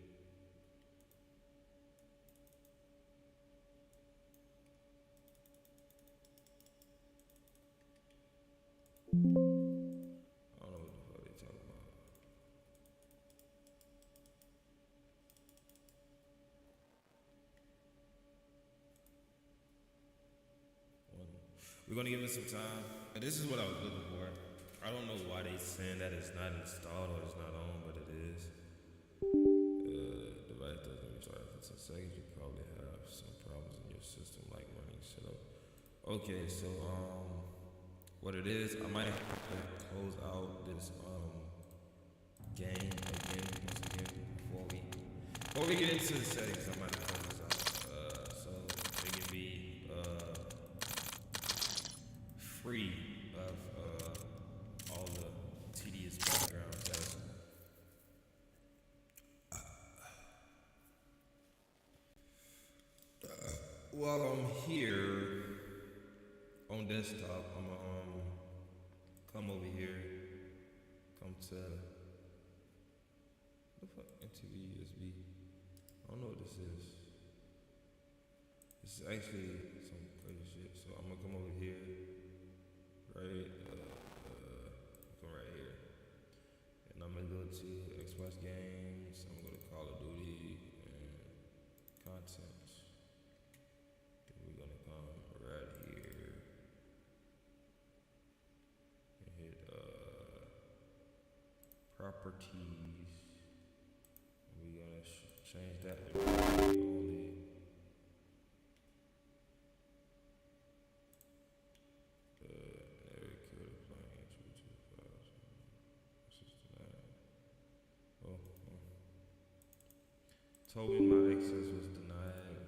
I don't know what the fuck they talking about. We're gonna give it some time. And this is what I was looking for. I don't know why they saying that it's not installed or it's not on, but it is. Device doesn't restart for 10 seconds. You probably have some problems in your system, like running setup. Okay, so what it is, I might have to close out this game again once again before we get into the settings. I might have to close this out so it can be free of all the tedious background tasks. While I'm here on desktop, I'm gonna come over here, come to the fuck NTV USB. I don't know what this is. This is actually some crazy shit. So I'm gonna come over here, right? Come right here, and I'm gonna go to Xbox games. I'm gonna go to Call of Duty and content. We're gonna come right here and hit properties. We're gonna change that to only. Told me my access was denied.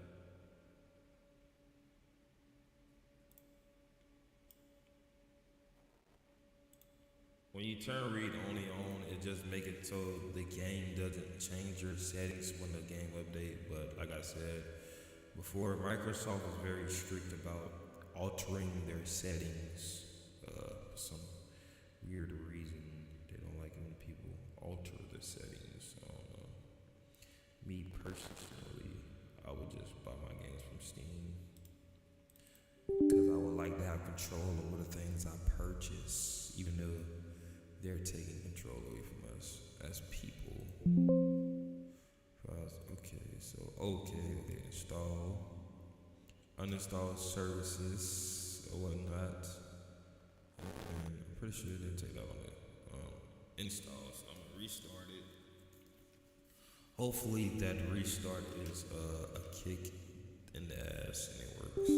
When you turn read only on, it just make it so the game doesn't change your settings when the game update. But like I said before, Microsoft is very strict about altering their settings for some weird reason. They don't like when people alter the settings. Me personally, I would just buy my games from Steam because I would like to have control over the things I purchase, even though they're taking control away from us as people. Okay, install, uninstall services or whatnot. And I'm pretty sure they take that on it. Install, so I'm gonna restart it. Hopefully that restart is a kick in the ass and it works.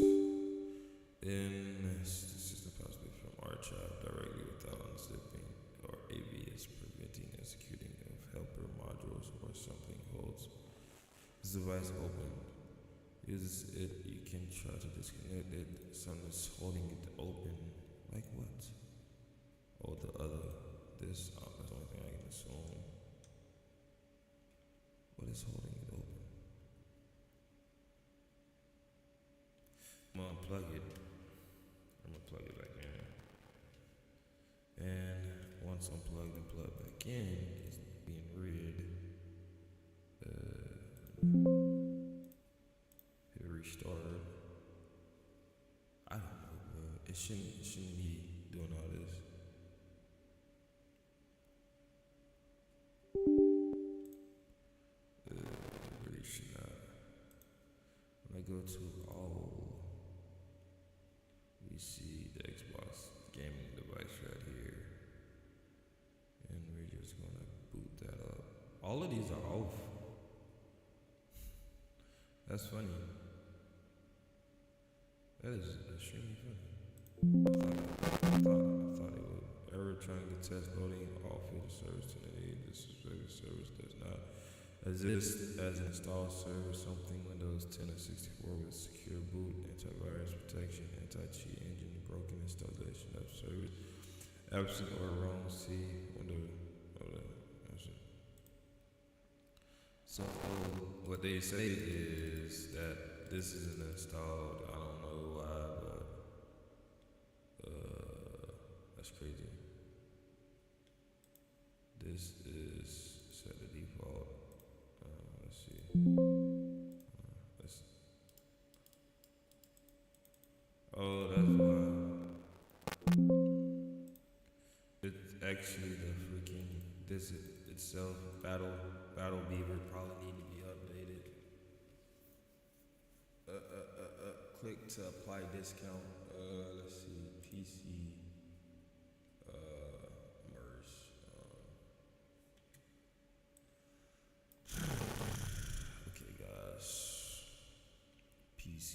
Then this is the possibility from archive directly without unzipping or ABS preventing executing of helper modules or something holds this device open. Uses it, you can try to disconnect it. Something's holding it open. Like what? Oh, the other. This, that's the only thing I can assume. What is holding it open? I'm gonna unplug it. I'm gonna plug it back in. And once unplugged and plugged back in, it's being read. Hit restart. I don't know, bro. It shouldn't be doing all this. Really should not. When I go to all, we see the Xbox gaming device right here. And we're just gonna boot that up. All of these are off. That's funny. That is extremely funny. I thought it would. Error trying to test loading off the service today. This service does not exist as an installed service. Something Windows 10 or 64 with secure boot, antivirus protection, anti-cheat engine, broken installation of service. Absent or wrong C. Whatever. So what they say is that this isn't installed. I don't know why, but that's crazy. This is set the default. Let's see. Oh, that's why. It's actually the freaking this itself. Battle Beaver probably need to be updated. Click to apply discount. Let's see. PC. MERS. Okay, guys. PC.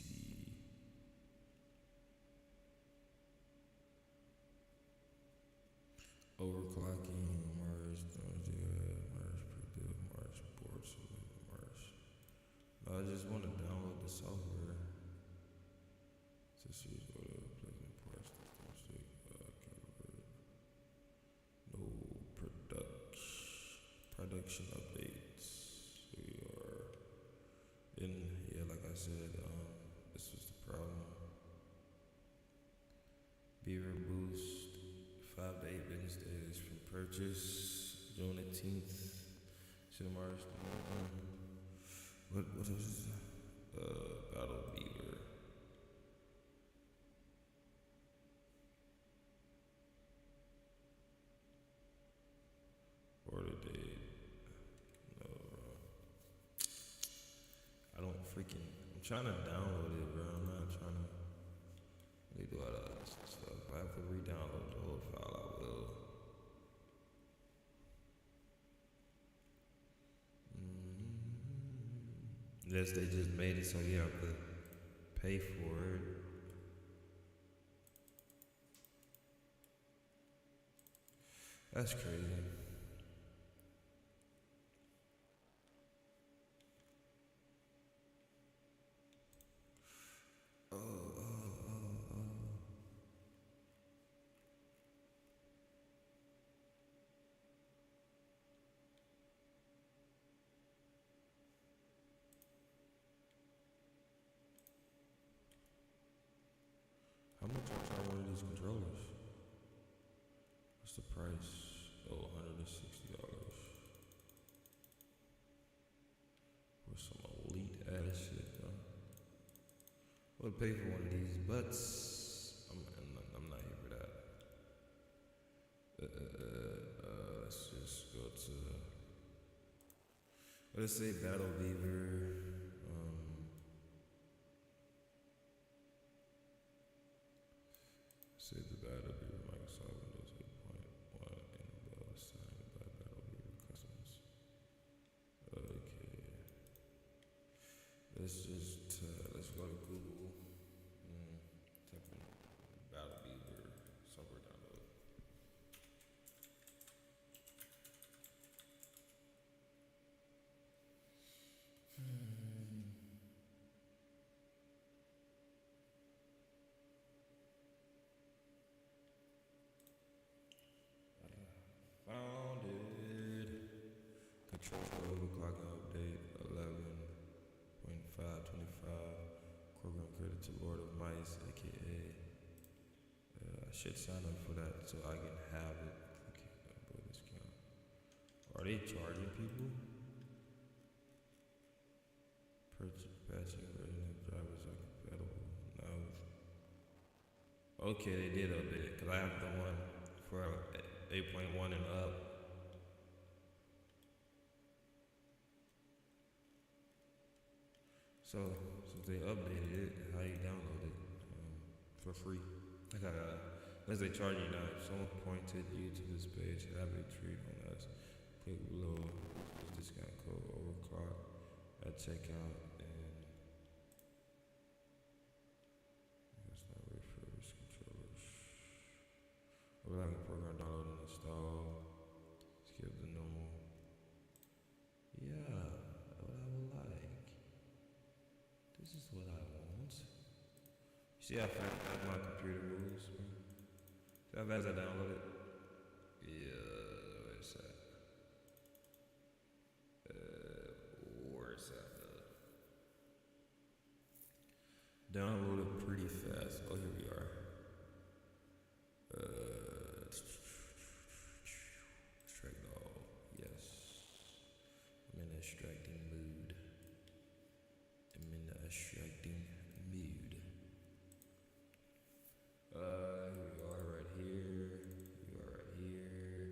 Overclocking, MERS, MERS predict, MERS ports, MERS. I just want to download the software. To see what pleasant parts, no production updates. We are in, yeah, like I said, this was the problem. Beaver Boost, 5 to 8 business days from purchase, June 18th. Cinemark. What else is Battle Beaver? Order date. No, bro. I don't freaking. I'm trying to download it, bro. I'm not trying to. They do all that stuff. If I have to re-download the whole file, I will. Unless they just made it so you have to pay for it. That's crazy. How much are one of these controllers? What's the price? Oh, $160. For some elite ass shit, bro. I would pay for one of these, but I'm not here for that. Let's just go to. Let's say Battle Beaver. Save the Battle Beaver Microsoft Windows 8.1 and above signed by Battle Beaver customers. Okay. Let's go to Google. Type in Battle Beaver software download. Found it. Control overclocking update 11.525. Program credit to Lord of Mice, aka. I should sign up for that so I can have it. Okay, discount. Are they charging people? Purchase patching version of drivers are compatible. No. Okay, they did update it because I have the one for 8.1 and up. So since they updated it, how you download it for free? I got unless they charge you now. If someone pointed you to this page, have a treat on us. Click below. Use discount code overclock at checkout and. That's not refurbished controllers. Overlapping program download and install. Skip the normal. Yeah, what I would like. This is what I want. You see how fast my computer moves? See how fast I download it? extracting mood. I'm in the extracting mood. We are right here. We are right here.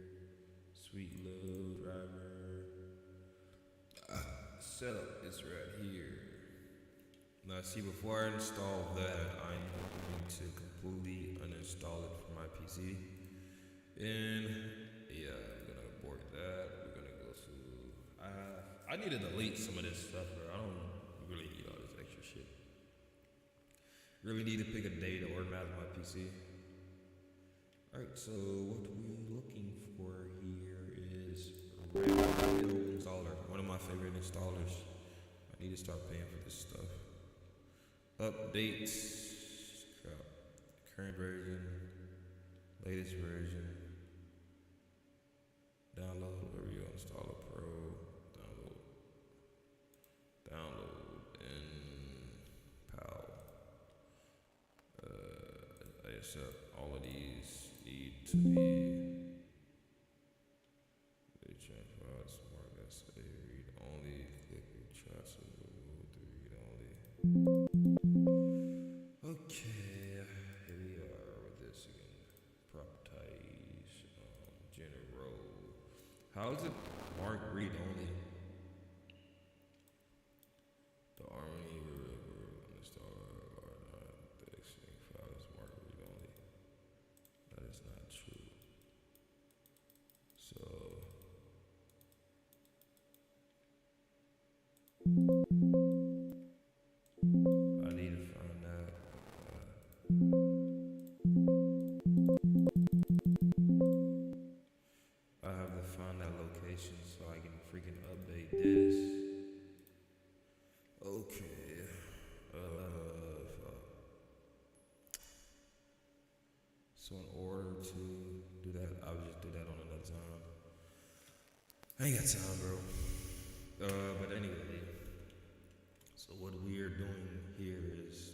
Sweet little driver. Setup is right here. Now see, before I install that, I'm going to completely uninstall it from my PC. And yeah, we're gonna abort that. We're gonna go to. I need to delete some of this stuff, bro. I don't really need all this extra shit. Really need to pick a day to organize my PC. Alright, so what we're looking for here is a Unrivaled installer. One of my favorite installers. I need to start paying for this stuff. Updates. Crap. Current version. Latest version. Download. Where we go? Installer Pro. Download. And PAL. Except all of these need to be transfer smart SA read only, click transfer to read only. Okay, here we are with this again. Properties, general. How is it marked read only? The Army installer or not, the extreme file is marked read only. That is not true. So I need to find out. I have to find that location so I can freaking update this. Okay. So in order to do that, I'll just do that on another time. I ain't got time, bro. But anyway, so what we are doing here is,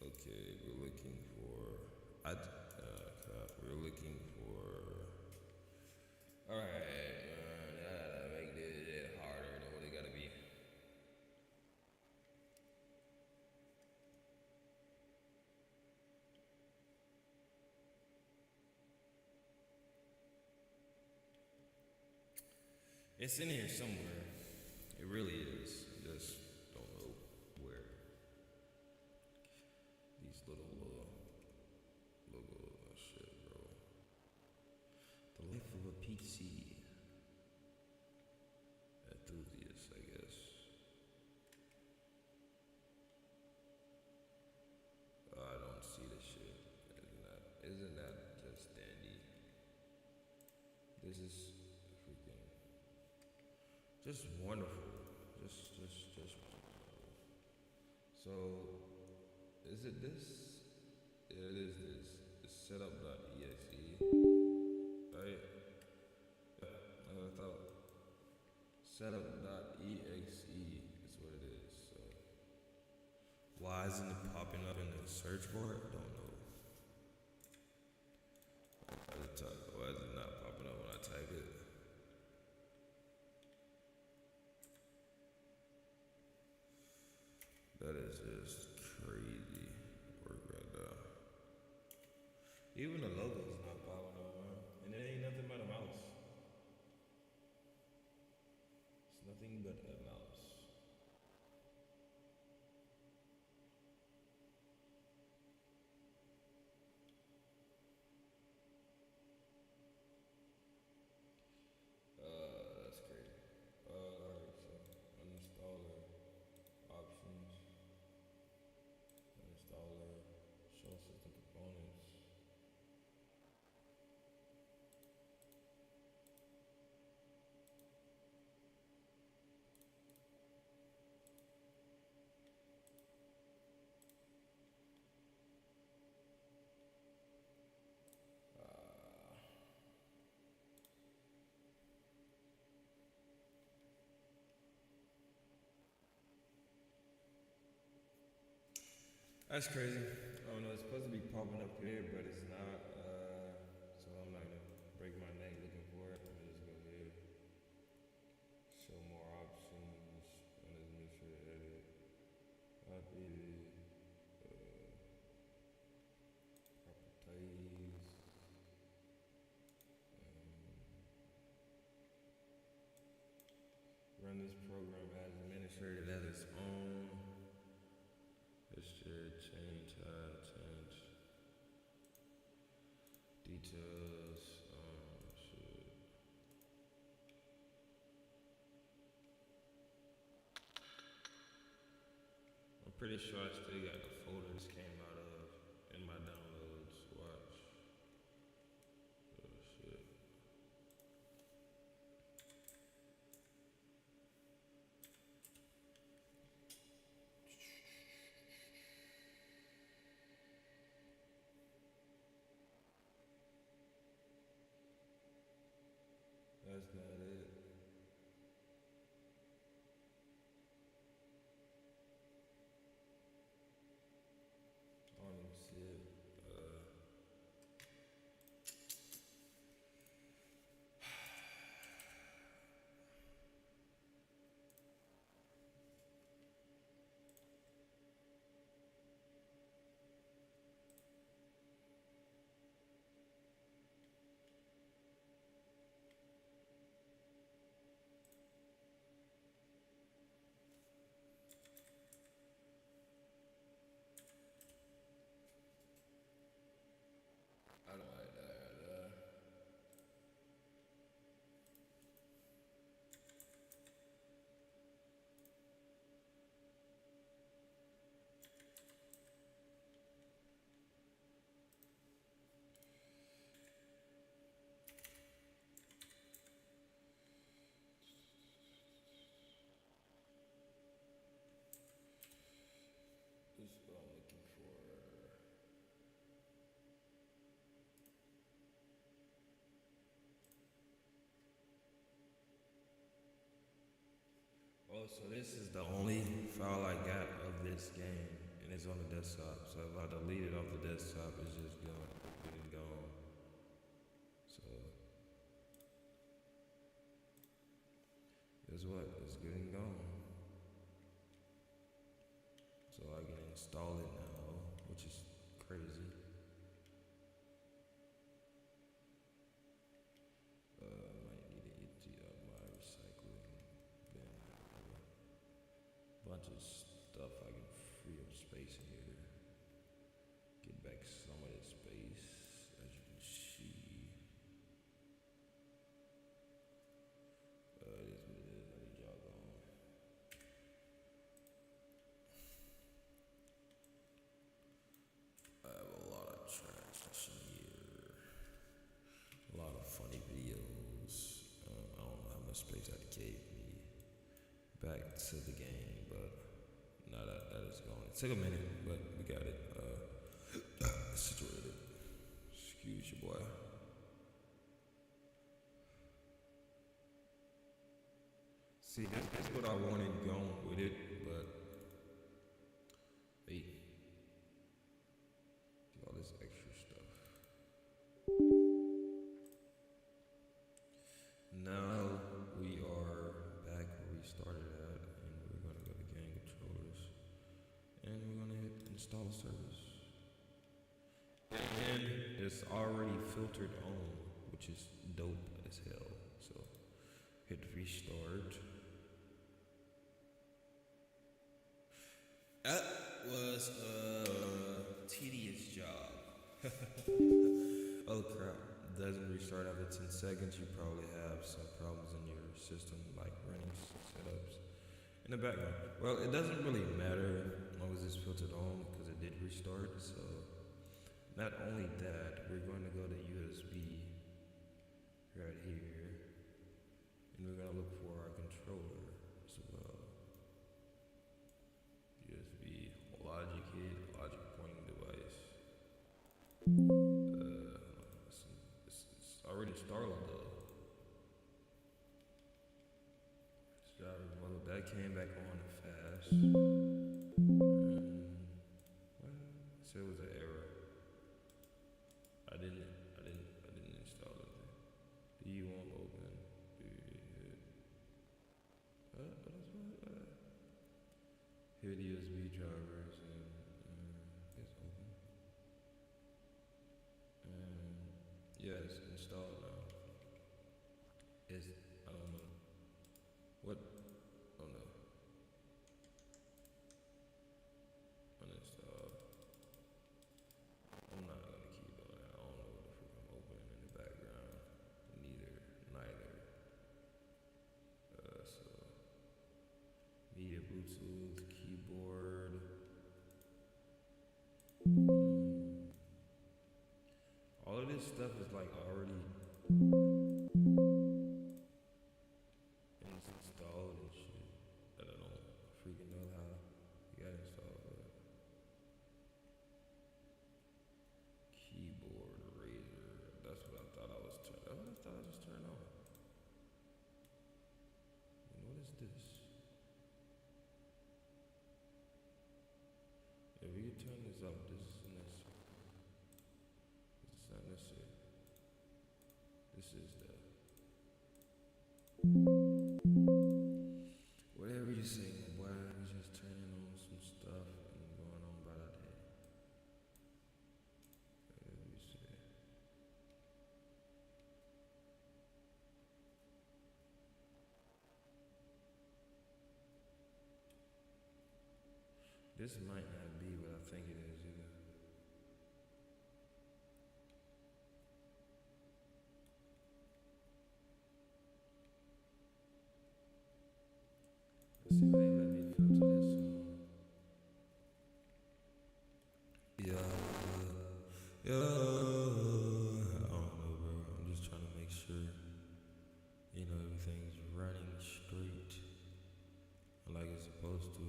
okay, we're looking for, we're looking for, alright, gotta make this harder than what it gotta be. It's in here somewhere. It really is. I just don't know where. These little shit, bro. The life of a PC enthusiast, I guess. I don't see the shit. Isn't that just dandy? This is freaking just wonderful. Just so is it this? Yeah, it is this. It's setup.exe. Right? I thought setup.exe is what it is. So why isn't it popping up in the search bar? I don't know. Why is it not popping up when I type it? That is just crazy work right there. Even the logo is not popping up, man. And it ain't nothing but a mouse. It's nothing but a mouse. That's crazy. Alright, so uninstaller, options, uninstaller, show system components. That's crazy. I don't know, it's supposed to be popping up here, but it's not. So I'm not gonna break my neck looking for it. I'm just gonna run this program as administrated as its own. History, change, change. Details, shit. I'm pretty sure I still got the folder this came out of in my downloads. Watch. Oh shit. That's not it. I don't even see it. I don't like that. This is what I'm looking for. Oh, so this is the only file I got of this game, and it's on the desktop. So if I delete it off the desktop, it's just gone. So guess what? It's getting gone. So I can install it now, which is crazy. I might need to empty up my recycling bin. Bunch of stuff I can free up space in here. Get back some of this space, as you can see. It is what it is. I need y'all gone. I have a lot of trash in here. A lot of funny videos. I don't know how much space that gave me back to the game, but now that is gone. It took a minute, but we got it situated. Excuse your boy. See, that's what I wanted going with it, but hey, all this extra stuff. Now we are back where we started at, and we're gonna go to game controllers, and we're gonna hit install service. And it's already filtered on, which is dope as hell. So hit restart. That was a tedious job. Oh crap. Doesn't restart after 10 seconds. You probably have some problems in your system, like running setups in the background. Well, it doesn't really matter as long as it's filtered on because it did restart. So not only that, we're going to go to USB right here, and we're going to look for our controller as well. USB logic kit, logic pointing device. It's already started though. Well, that came back on fast. Well, it said it was an error. I didn't install it. Do you want open? Here the USB drivers and it's open. Yeah, it's installed now. I don't know. What this stuff is like already installed and shit that I don't freaking know how you got installed. Keyboard razor. That's what I thought I was turning. That's what I thought I just turned on. And what is this? If we could turn this up, this is necessary. This is not necessary. This is the whatever you say, my boy. We just turning on some stuff and going on about our day. Whatever you say. This might not be what I think it is either. Let's see if they let me filter this. Yeah. I don't know, bro. I'm just trying to make sure, you know, everything's running straight like it's supposed to.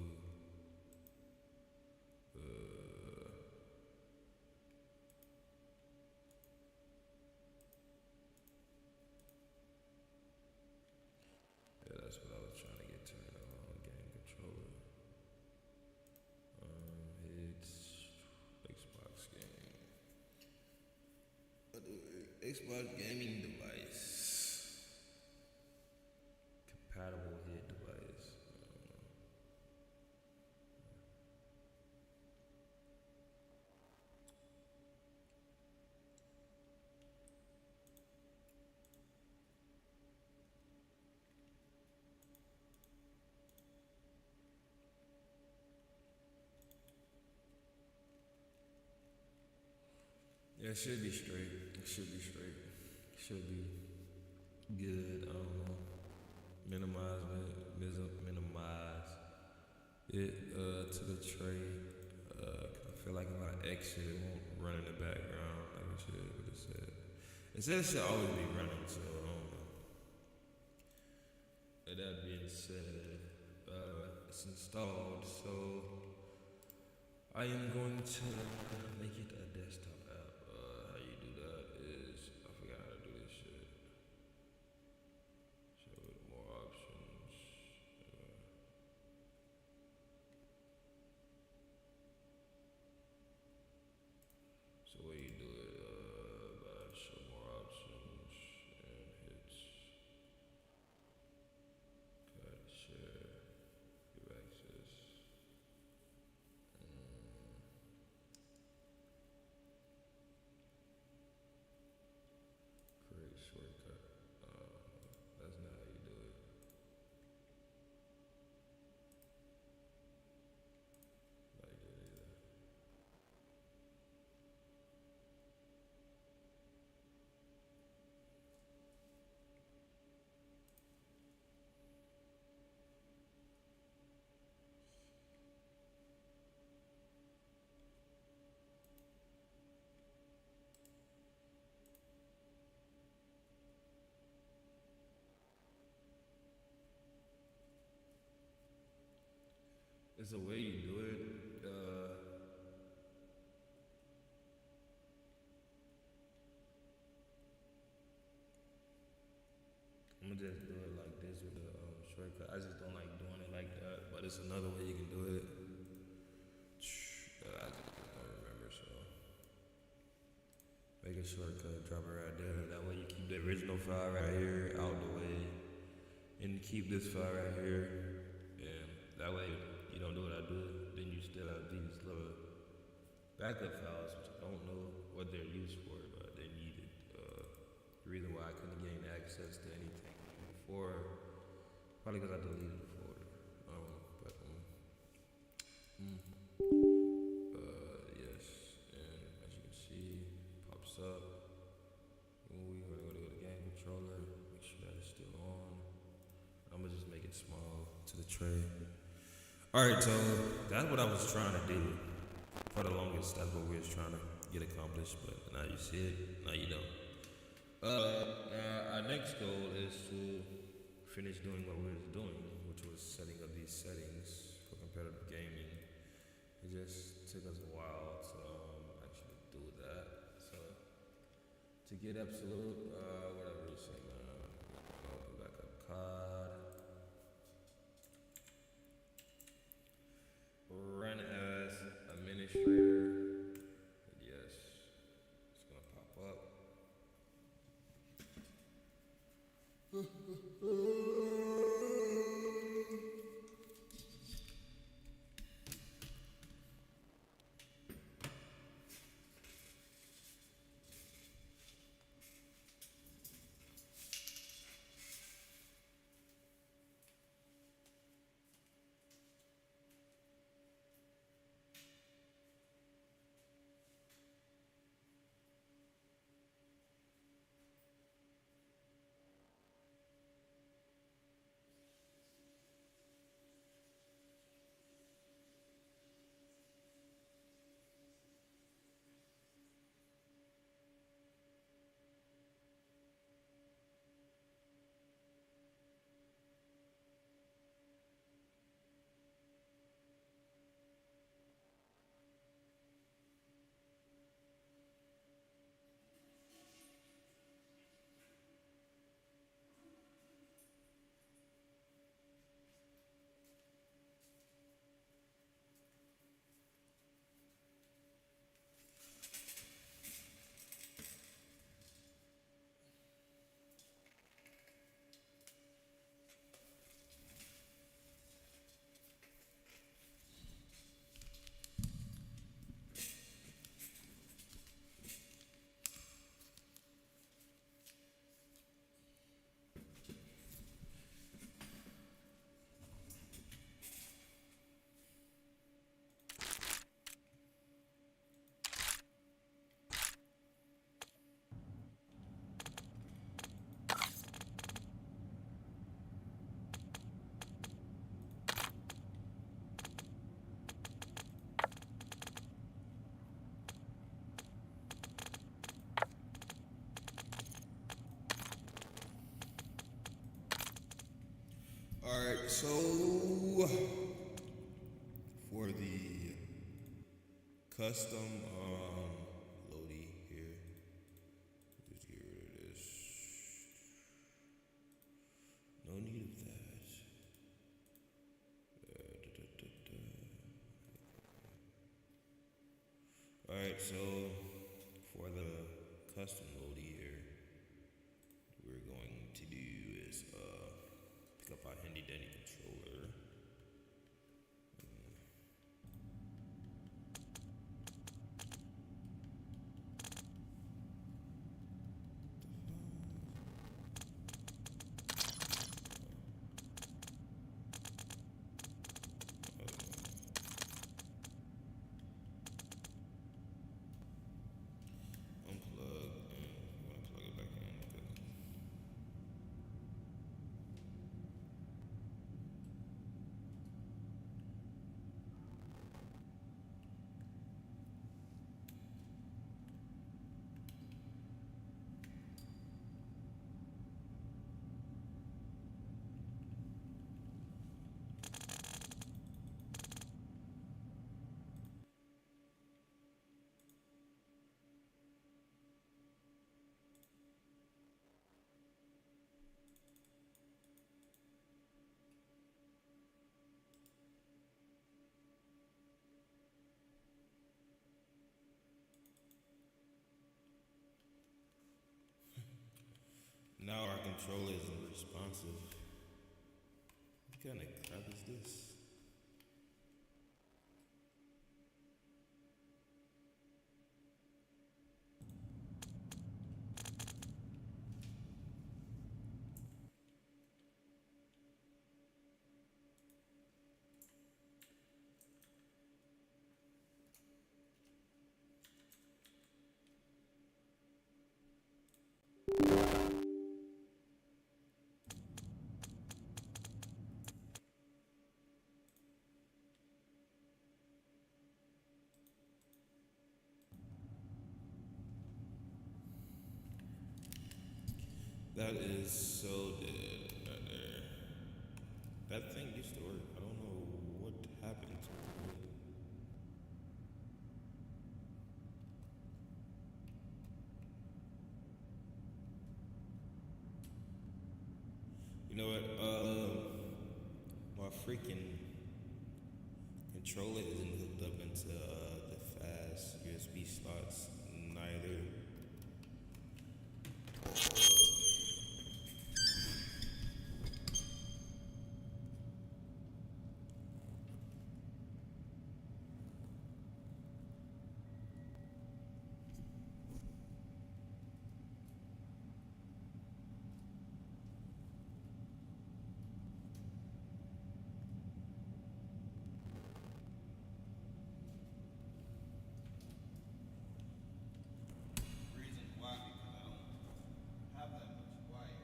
Yeah, that's what I was trying to get turned on. Game controller. It's Xbox game. Xbox gaming device. Compatible hit device. Yeah, it should be straight. It should be straight. It should be good. I don't know. Minimize it to the tray. I feel like if I exit, it won't run in the background like it should. What it said. It says it should always be running, so I don't know. But that being said, it's installed, so I am going to make it a desktop app. How you do that is, I forgot how to do this shit. Show it more options. So what you do it, show more options and hits. Cut, share, give access. Create shortcut. That's not how you do it. Like that either. It's a way you do it. I'm gonna just do it like this with the shortcut. I just don't like doing it like that, but it's another way you can do it. That I just don't remember, so make a shortcut, drop it right there. That way you keep the original file right here out the way, and keep this file right here, and that way you don't do what I do. Then you still have these little backup files, which I don't know what they're used for, but they needed. The reason why I couldn't gain access to anything before, probably because I deleted the folder. Yes, and as you can see, pops up. We're gonna go to the game controller, make sure that it's still on. I'm gonna just make it small to the tray. All right, so that's what I was trying to do for the longest. That's what we was trying to get accomplished, but now you see it, now you don't. Our next goal is to finish doing what we were doing, which was setting up these settings for competitive gaming. It just took us a while to actually do that. So to get absolute, whatever you say, man. Open back up COD. Run as administrator. Yes, it's gonna pop up. Alright, so for the custom loading here, just get rid of this. No need of that. Alright, so for the custom loading here, we're going to do is pick up our handy dandy controller. Unplug and I'm gonna plug it back in. Now our controller isn't responsive. What kind of crap is this? That is so dead right there. That thing used to work. I don't know what happened to it. You know what? My freaking controller isn't hooked up into the fast USB slots neither. Reason why, because I don't have that much wire.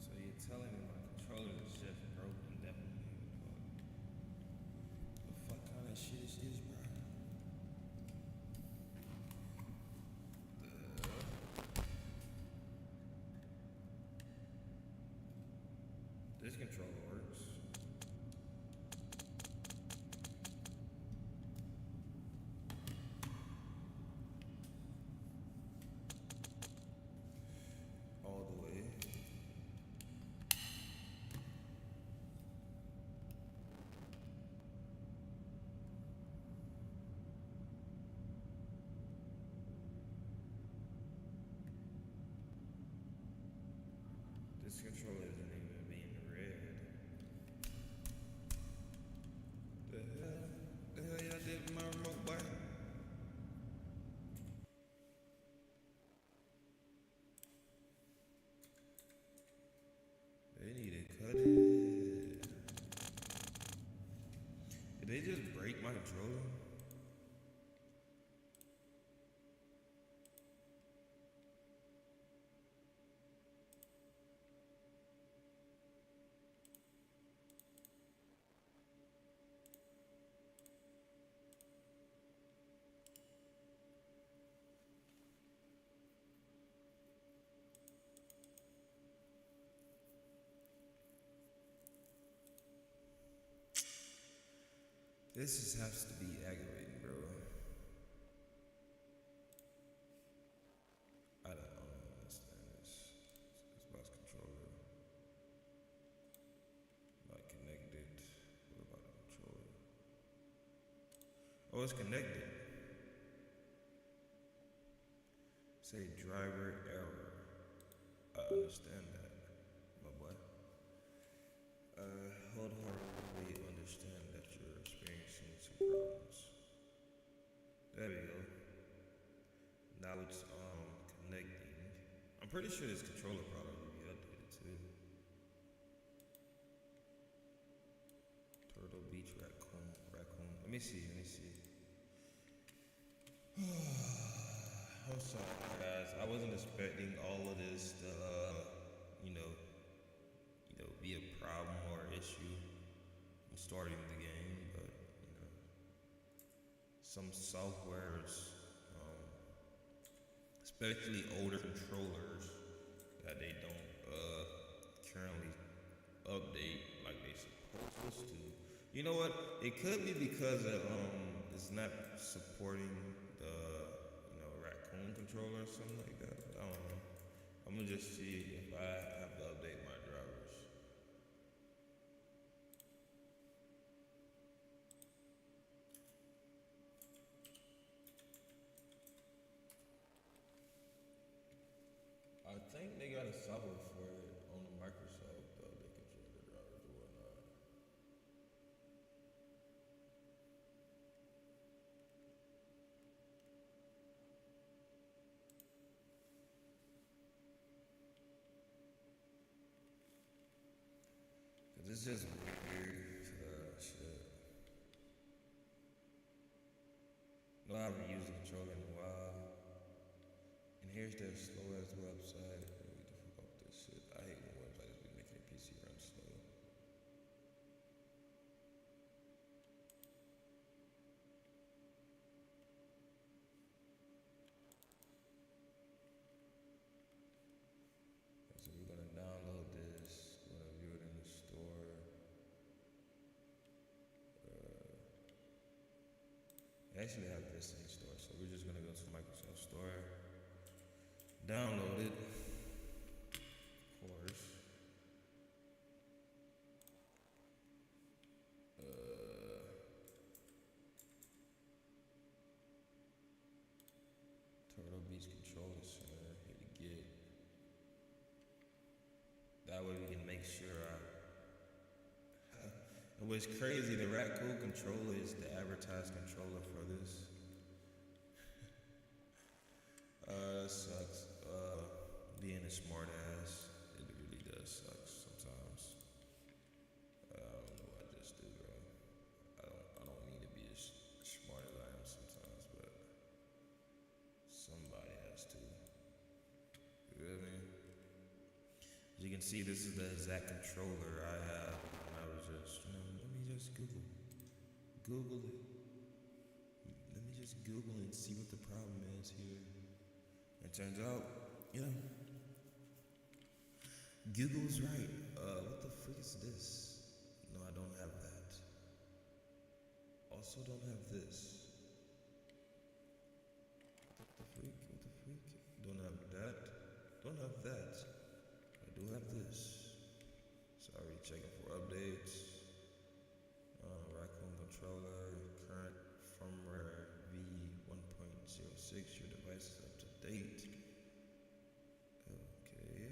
So you're telling me my controller is just broken, definitely. The fuck kind of shit is this, bro? This controller works. All the way. This controller isn't even being red. The hell? The hell y'all did with my remote button? They need to cut it. Did they just break my controller? This just has to be aggravating, bro. I don't understand this. This box controller. Not connected. What about the controller? Oh, it's connected. Say driver error. I understand that, my boy. Wholeheartedly understand that you're experiencing some problems. There we go. Now it's connecting. I'm pretty sure this controller probably will be updated too. Turtle Beach raccoon. Let me see. I'm sorry, guys. I wasn't expecting all of this to, be a problem or issue in starting the game, but some softwares, especially older controllers, that they don't currently update like they supposed to. You know what? It could be because it's not supporting the raccoon controller or something like that. I don't know. I'm gonna just see if I have to update my drivers. I think they got a software for it on the Microsoft, though. They can change the drivers or whatnot. Cause it's just weird shit. No, I haven't used the controller in a while. And here's that slow ass website. What the fuck up this shit? I hate when websites be making a PC run slow. So we're gonna download this. We're gonna view it in the store. They actually have this in the store, so we're just gonna go to Microsoft Store, download it, of course. Turtle Beach Controller Center, hit get. That way we can make sure and what's crazy, the Raccoon controller is the advertised controller for this. That sucks. Being a smart ass, it really does suck sometimes. I don't know what I just do, bro. I don't mean to be as smart as I am sometimes, but somebody has to. You know what I mean? As you can see, this is the exact controller I have when I was just, let me just Google it. Let me just Google it and see what the problem is here. It turns out, Google's right. What the frick is this? No, I don't have that. Also don't have this. What the freak? Don't have that. Don't have that. I do have this. Sorry, checking for updates. Raccoon controller, current firmware V1.06. Your device is up to date. Okay.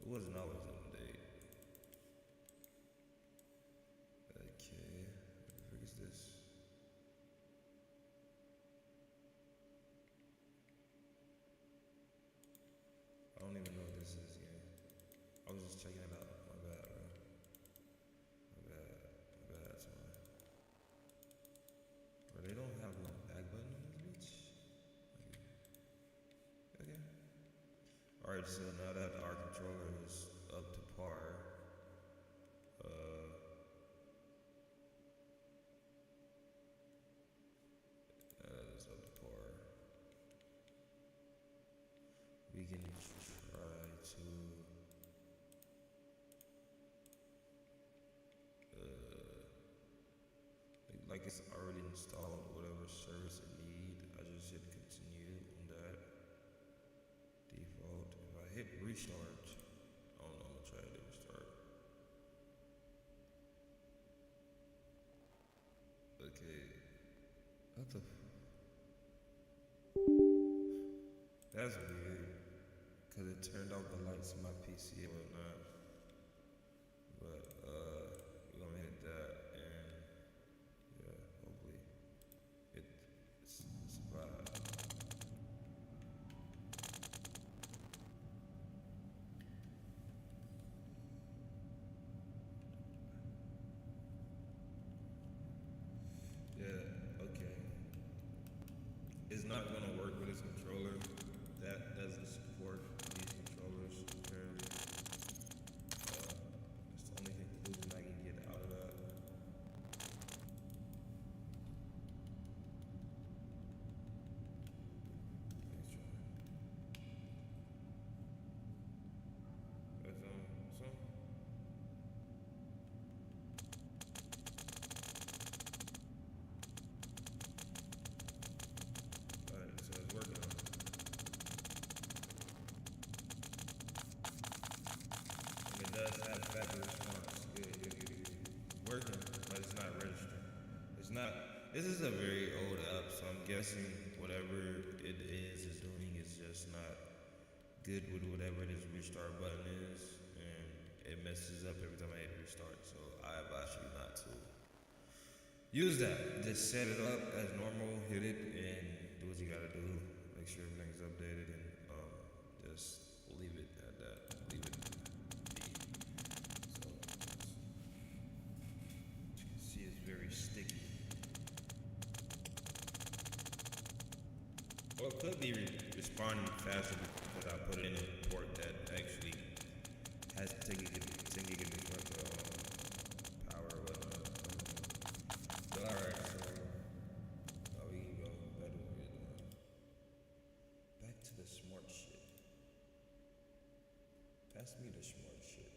It wasn't always up to date. Okay. What the frick is this? I don't even know what this is yet. I was just checking it out. My bad, bro. My bad, son. Bro, they don't have no back button on this bitch. Okay. Alright, so now that our controller is up to par, we can try to like it's already installed whatever service it need. I just hit continue on that default. If I hit restart, I don't know, I'm gonna try to restart. Okay, what the that's weird, cause it turned off the lights in my PC and whatnot. But we're gonna hit that and yeah, hopefully it survives. Yeah, okay. It's not gonna work with this controller. That doesn't support these controllers, apparently. That's the only conclusion I can get out of that. Let's try. That's some. Alright, so it's working on it. It does have factor response. Good. Working, but it's not registering. It's not. This is a very old app, so I'm guessing whatever it is doing is just not good with whatever this restart button is, and it messes up every time I hit restart. So I advise you not to use that. Just set it up as normal, hit it, and do what you gotta do. Make sure everything's updated, and just leave it at that. Leave it be. So Well, it could be responding faster because I put it in a port that actually has 10 gigabits worth of power or whatnot. But alright, so we can go better with back to the smart shit. Pass me the smart shit.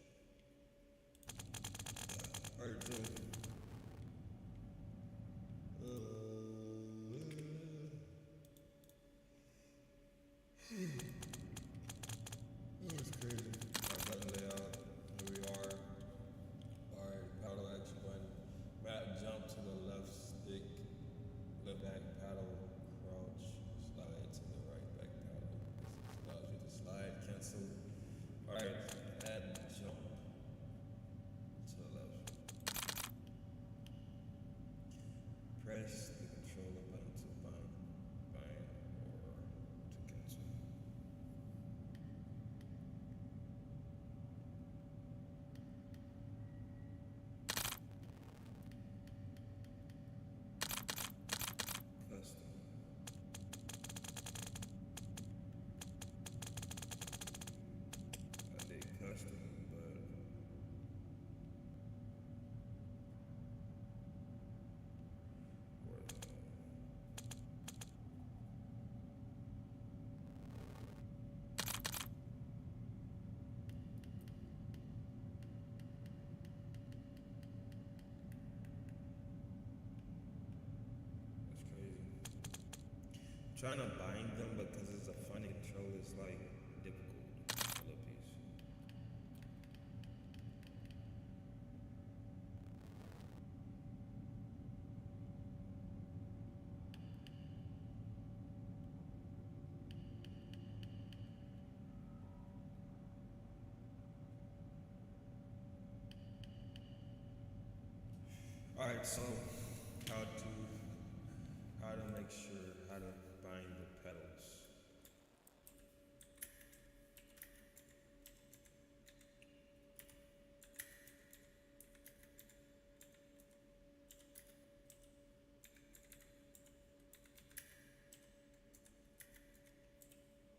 Alright, so it's crazy. Our button layout, here we are. Alright, paddle action button. Map jump to the left stick, left back paddle, crouch, slide to the right back paddle. This allows you to slide, cancel. Alright, add jump to the left. Press the controller button to bind or to cancel. Custom. I did custom, but that's crazy. Trying to bind them because it's a funny controller is like difficult. A little piece. Alright, so how to make sure how to bind the pedals.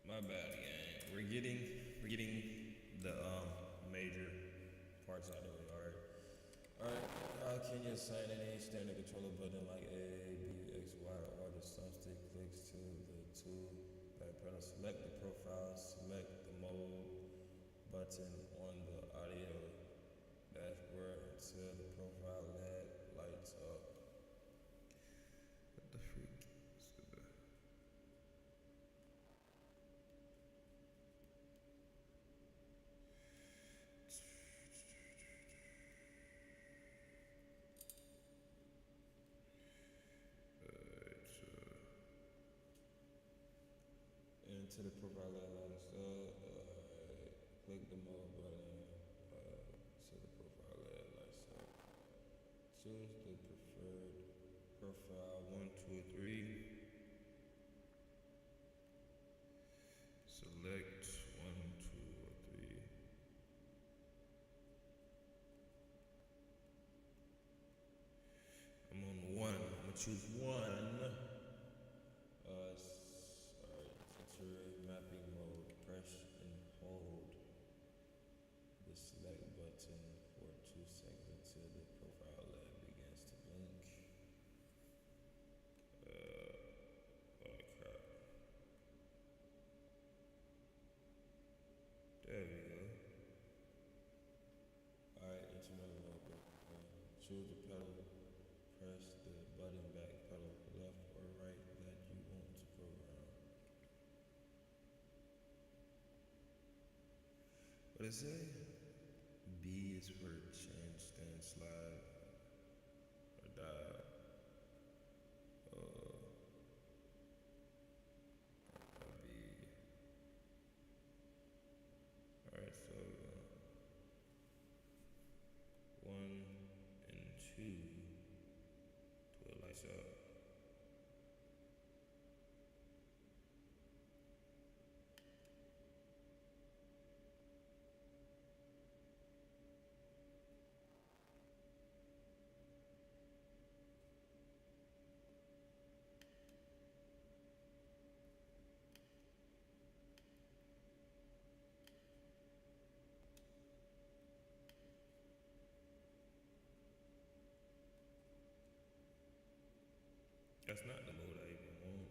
My bad, gang. We're getting the major parts out of it. Alright, how can you assign any standard controller button like A, B, X, Y, or the thumbstick clicks to the two back pedal? Select the profile, select the mode button on the audio dashboard until the profile LED lights up. What the freak is that? To the profile lights up, click the mode button to the profile lights up. Choose the preferred profile 1, 2, or 3. Select 1, 2, or 3. I'm on 1. I'm gonna choose 1. Mapping mode, press and hold the select button for 2 seconds until the profile LED begins to blink. Oh crap. There we go. Alright, intermittent mode. Choose the pedal, press the button back pedal left or right that you want to program. What is it? B is for change, stand, slide, or die. B. Alright, so 1 and 2 to it lights up. That's not the mode I even want.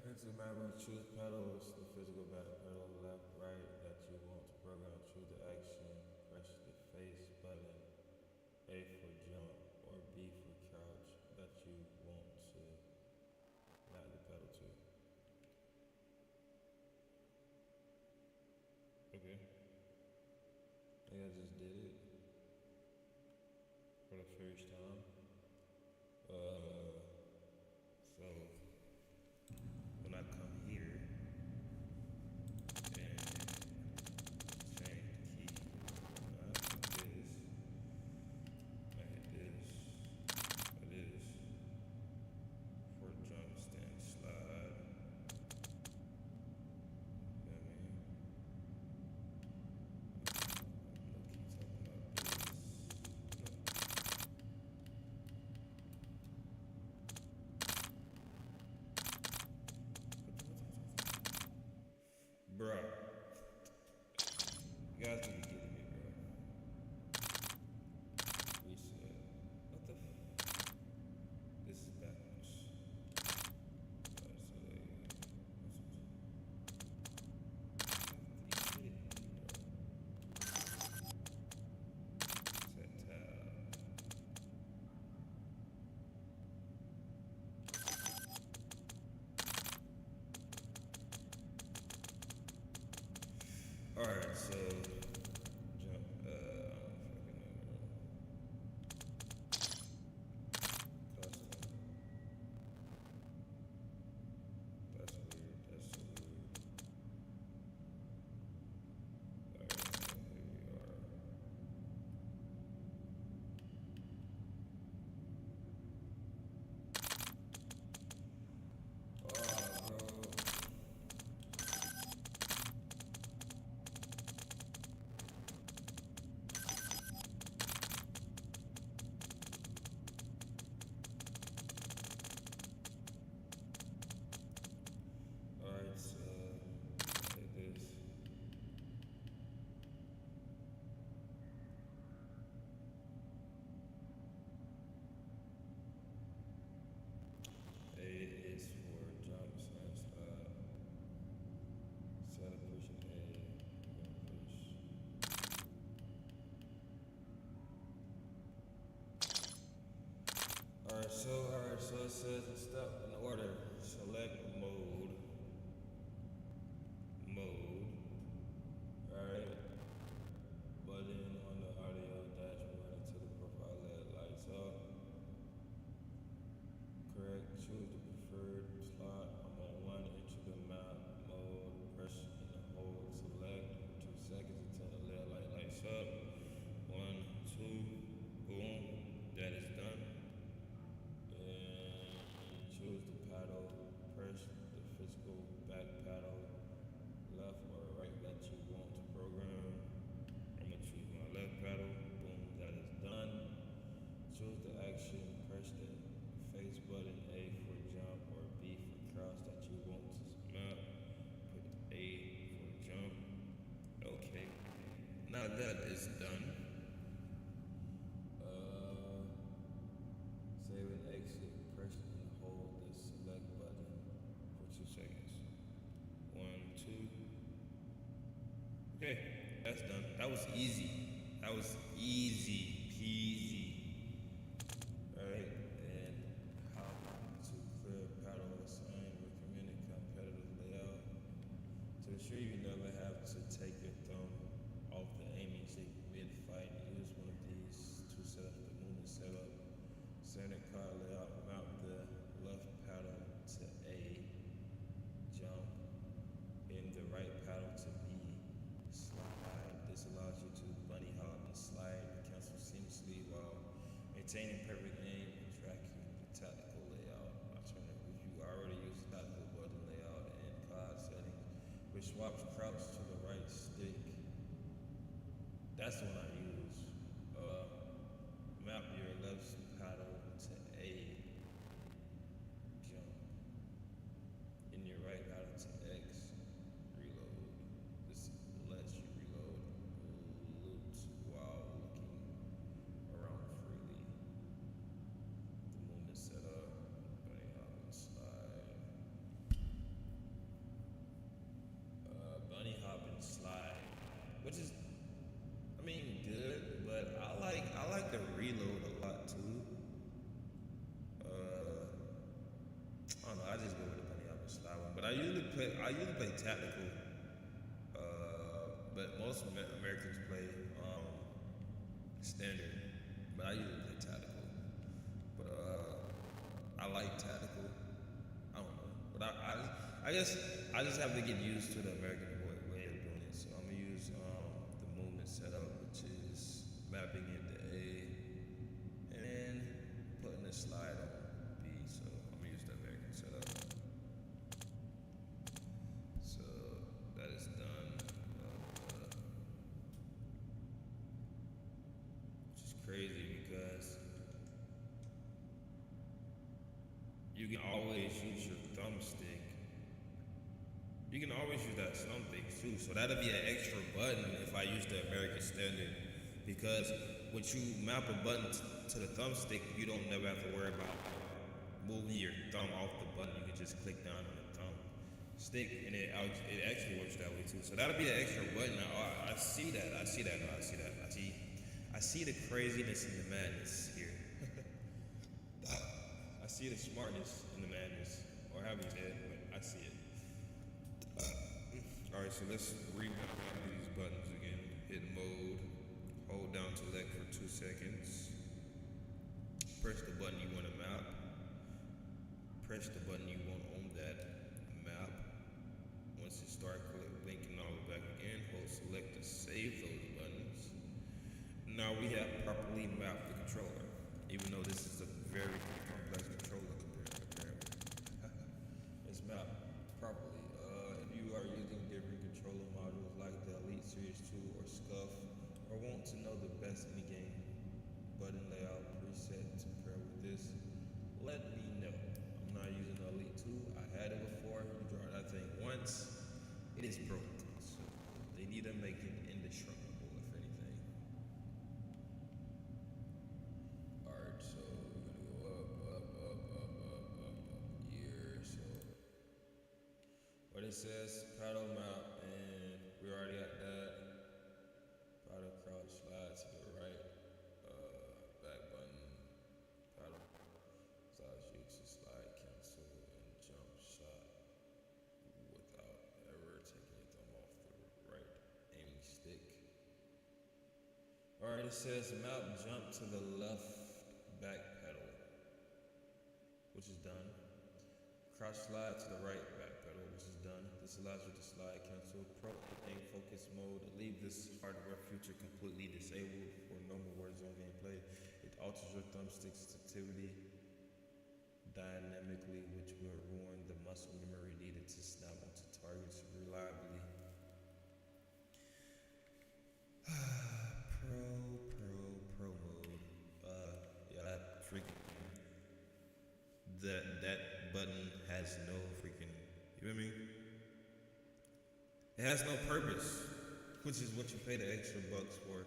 So, it's a matter of choose pedals, the physical back pedal, left, right, that you want to program, choose the action, press the face button, A for jump, or B for crouch, that you want to lag the pedal to. Okay. I think I just did it for the first time. So when I come here and change the key, I hit this for jump, stand, slide. You know what I mean? I'm keep talking about this. Bruh. You guys need to get me, bro. Reset. What the f? This is backwards. Alright, so there you go. Set tab. Alright, so jump, I don't fucking know, bro. Custom. That's weird, that's so weird. Alright, so here we are. Oh, bro. Alright, so like this. A is for jump, stand, slide. Instead of pushing A, you're gonna push. Alright, so it says in step in order, select mode. Alright. Button on the audio dashboard until the profile LED lights up. Correct, choose the preferred slot. I'm on 1 inch of the map mode, press and hold, select 2 seconds until the LED light lights up. 1, 2, boom, that is done. And choose the paddle, press the physical back paddle, left or right that you want to program. I'm gonna choose my left paddle, boom, that is done. Choose the action, press the face button, A for jump or B for crouch that you want to mount. Put A for jump. Okay. Now that is done. Save and exit, press and hold the select button for 2 seconds. 1, 2. Okay, that's done. That was easy. That was easy peasy. Alright, and how to clear paddle assign recommended competitive layout. To ensure you never have to take your thumb off the aiming stick mid-fight, use one of these to set up the movement setup. Center card layout, mount the left paddle to A, jump, and the right paddle to B, slide. This allows you to bunny hop and slide, cancel seamlessly while maintaining perfect aim and tracking. That's the one I use. Map your left paddle to A. Jump. In your right paddle to X. Reload. This lets you reload loot while looking around freely. The movement set up. Bunny hop and slide. Bunny hop and slide. Which is, I mean, good, but I like the reload a lot too. I don't know. I just go with the bunny hop and slide one. But I usually play tactical. But most Americans play standard. But I usually play tactical. But I like tactical. I don't know. But I just have to get used to the American way of doing it. So I'm gonna use the movement setup, which is mapping it to A and then putting the slide on B. So I'm gonna use the American setup. So that is done. Which is crazy because you can always use your thumbstick. You can always use that thumbstick too, so that'll be an extra button if I use the American Standard. Because when you map a button to the thumbstick, you don't never have to worry about moving your thumb off the button. You can just click down on the thumbstick, and it actually works that way too. So that'll be an extra button. I see that. I see the craziness and the madness here. I see the smartness and the madness, or however you say it, but I see it. Alright, so let's remap these buttons again. Hit mode, hold down select for 2 seconds. Press the button you want to map. Press the button you want on that map. Once you start blinking all the way back again, hold select to save those buttons. Now we have properly mapped the controller, even though this is a very complex controller apparently. It's mapped properly. If you are using different controller modules like the Elite Series 2 or Scuff, or want to know the best in the game button layout preset to pair with this, let me know. I'm not using the Elite 2. I had it before. You draw that thing once, it is broke. So they need to make it indestructible, if anything. Alright, so we're gonna go up here. So what it says, paddle map, and we already got that. Paddle crouch slide to the right, back button, paddle allows you to slide, cancel, and jump shot without ever taking your thumb off the right aiming stick. Alright, it says map jump to the left back pedal, which is done. Crouch slide to the right back pedal, which is done. This allows you to slide, cancel, pro, aim focus mode, leave this hardware feature completely disabled for normal Warzone gameplay. It alters your thumbstick sensitivity dynamically, which will ruin the muscle memory needed to snap onto targets reliably. Pro mode. Yeah, that freaking. That button has no freaking, you know what I mean? It has no purpose, which is what you pay the extra bucks for.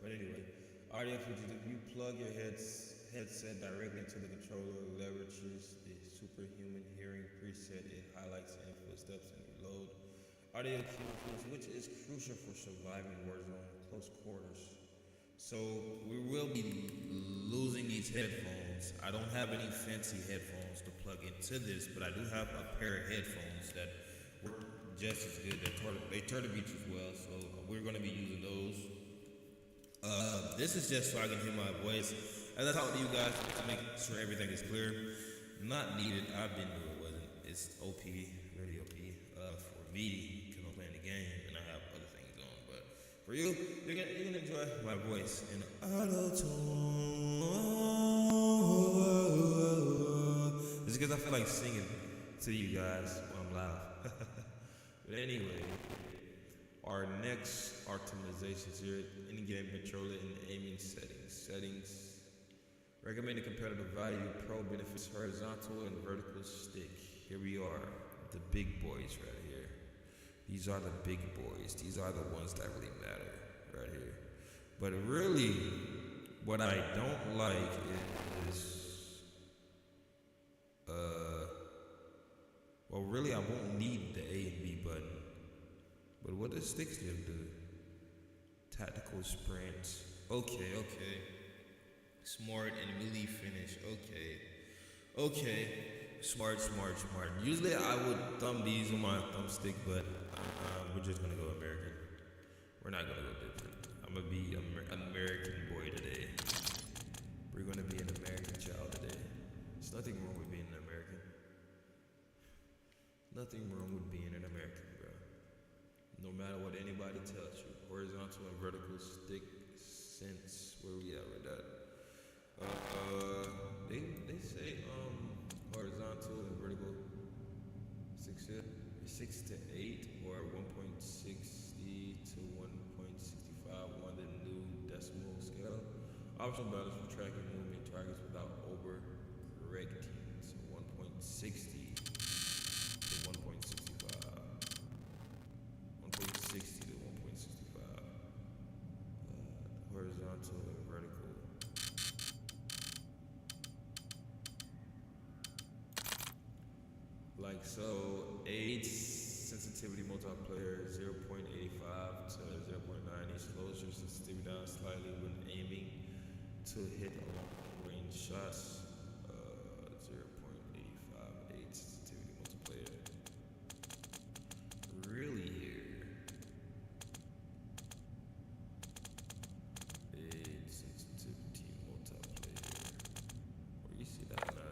But anyway, audio features, if you plug your headset directly into the controller, leverages the superhuman hearing preset, it highlights any footsteps and reload. Audio cues, which is crucial for surviving Warzone close quarters. So we will be losing these headphones. I don't have any fancy headphones to plug into this, but I do have a pair of headphones that work just as good. They turn the beats as well, so we're going to be using those. This is just so I can hear my voice as I talk to you guys to make sure everything is clear. Not needed. I've been knew it wasn't. It's OP, really OP for me because I'm playing the game and I have other things on, but. For you, you're gonna enjoy my voice in auto-tune. It's because I feel like singing to you guys while I'm loud. But anyway, Our next optimizations here in game controller and aiming settings. Recommended competitive value, pro benefits, horizontal and vertical stick. Here we are, the big boys right here. These are the big boys. These are the ones that really matter right here. But really, what I don't like is, well, really, I won't need the A and B button. But what does stick still do? Tactical sprints. Okay. Smart and melee finish. Okay. Smart. Usually I would thumb these on my thumbstick, but we're just gonna go American. We're not gonna go different. I'm gonna be an American boy today. We're gonna be an American child today. There's nothing wrong with being an American. Nothing wrong with being an American, bro. No matter what anybody tells you. Horizontal and vertical stick sense. Where we at with that? They say horizontal and vertical 6 to 8 or 1.60 to 1.65 on the new decimal scale. Optional balance for tracking movement targets without over correcting. So 1.60 to 1.65. 1.60 to 1.65. Horizontal and vertical. Like so, 8 sensitivity multiplayer 0.85 to 0.9. Each slows your sensitivity down slightly when aiming to hit long range shots. 0.85, 8 sensitivity multiplayer. Really here. 8 sensitivity multiplayer. Where you see that now?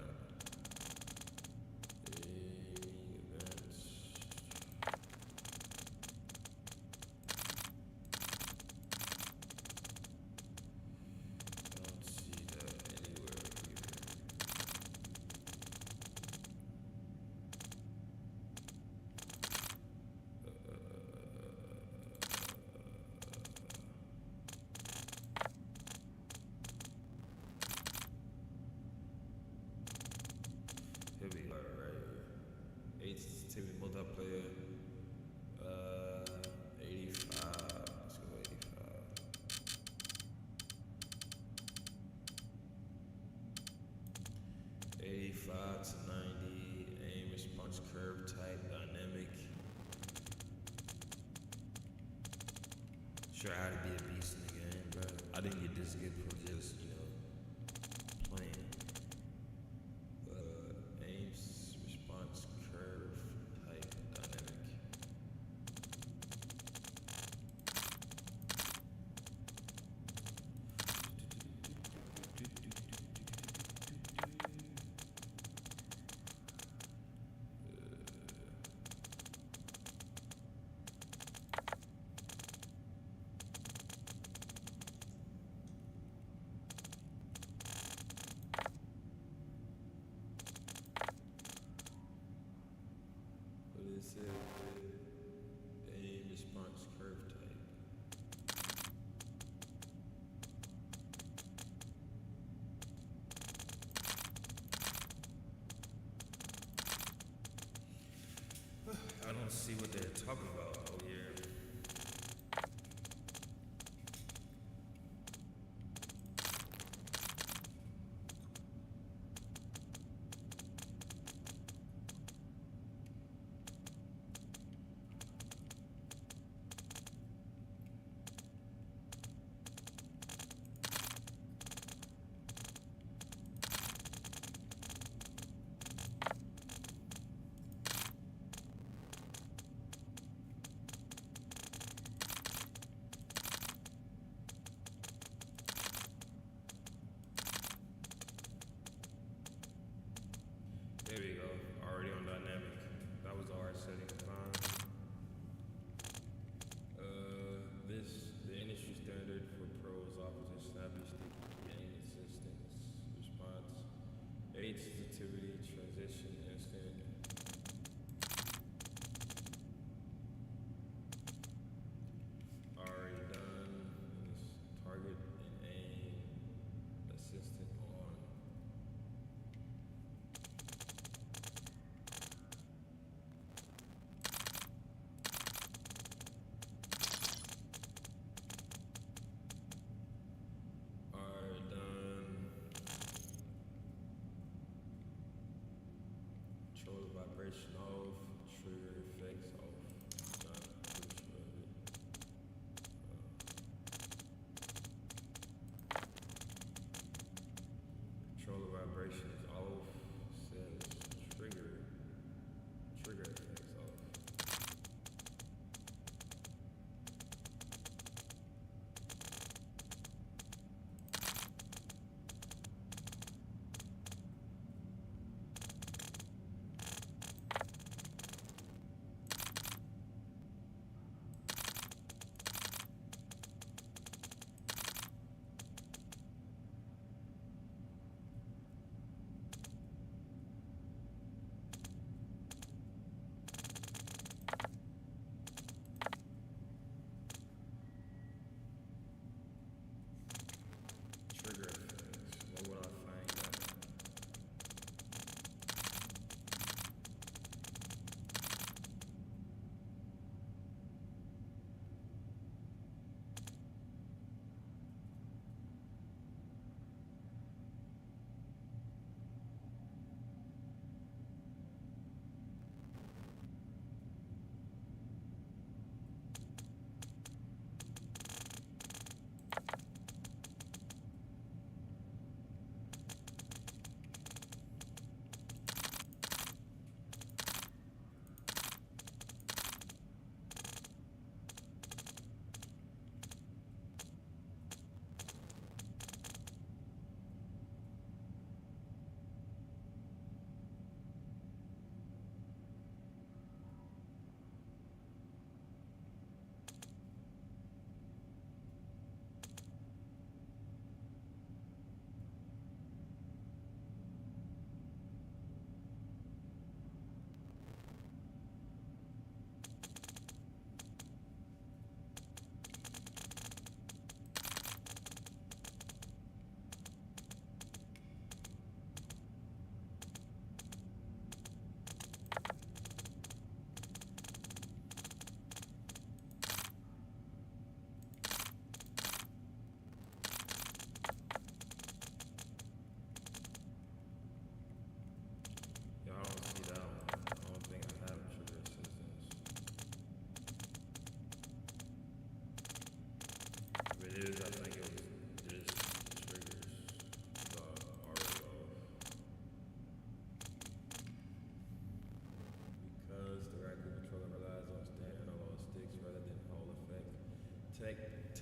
Here we are, right here. 8 sensitivity multiplayer. 85. Let's go 85. $85 to $90. Aim response curve type dynamic. Sure, I had to be a beast in the game, bro. I didn't get this good for just, playing. Aims response curve type dynamic. What is it? Aim response curve type. I don't see what they're talking about. Oh yeah.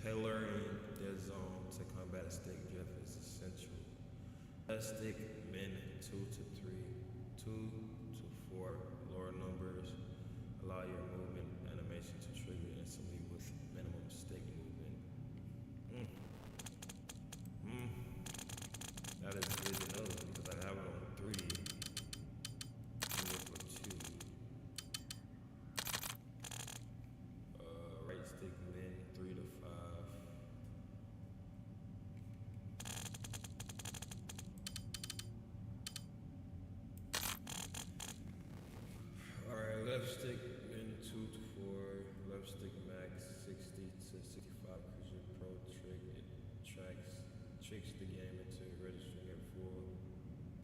Tailoring their zone to combat stick drift is essential. Left stick min 2 to 3, 2 to 4 lower numbers allow your movement animation to trigger instantly with minimum stick movement. That is good to know because I have it on 3. I'm going for 2. Right stick min 3 to 5. Alright, left stick min 2 to 4. Left stick max 60 to 65 cruiser pro trick. It tricks the game into registering at full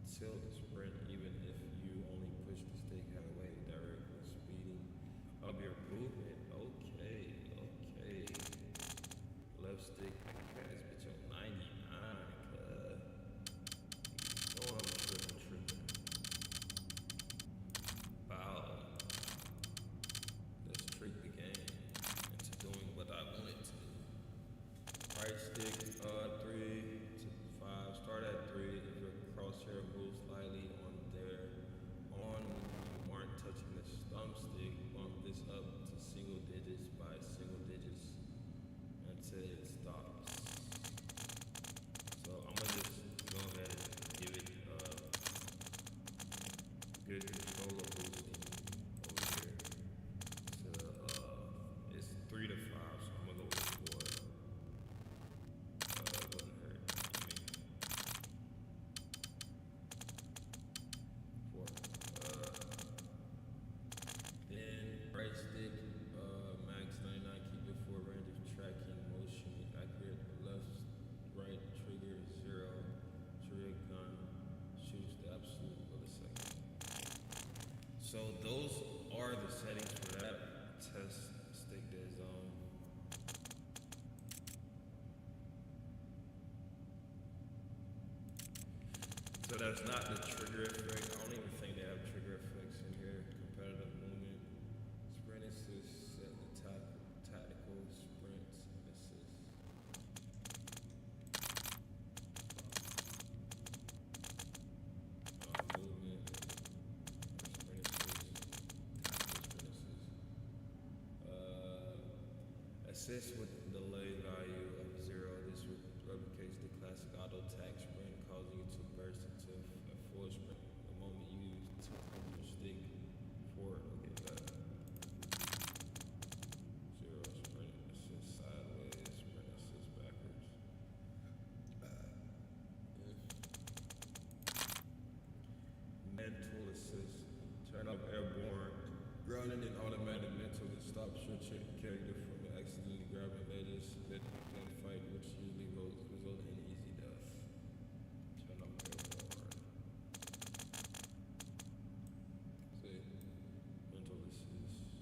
tilt sprint even if you only push the stick halfway, directly speeding up your movement. Okay. Left stick, I got this bitch on 99, oh, I'm tripping. Wow. Let's trick the game into doing what I want it to. Right stick, 3 to 5. Start at 3. If your crosshair moves slightly on when you aren't touching the thumbstick, bump this up to single digits by single digits until it stops. So I'm gonna just go ahead and give it good controller boosting over here. So it's 3 to 5, so I'm gonna go with 4. It wouldn't hurt. I mean, 4. Then right stick, max 99, keep it for range of tracking, motion, accurate. Left, right trigger 0. Trigger gun shoots the absolute millisecond. So those are the settings for that. Test stick dead zone. So that's not the trigger effect. I don't even think they have trigger effects in here. Competitive movement. Sprint assist, set the tactical sprint assist. Movement. Sprint assist. Tactical sprint assist. Assist with delay value of 0. This replicates the classic auto attack sprint, causing you to burst into a full sprint the moment you use your stick forward. Okay, that. 0 sprint assist sideways, sprint assist backwards. Mental assist. Turn up airborne. Grounding and automatic mental that stops your character from accidentally grabbing ledges mid fight, which usually result in easy death. Turn up airborne. See? Mental assist.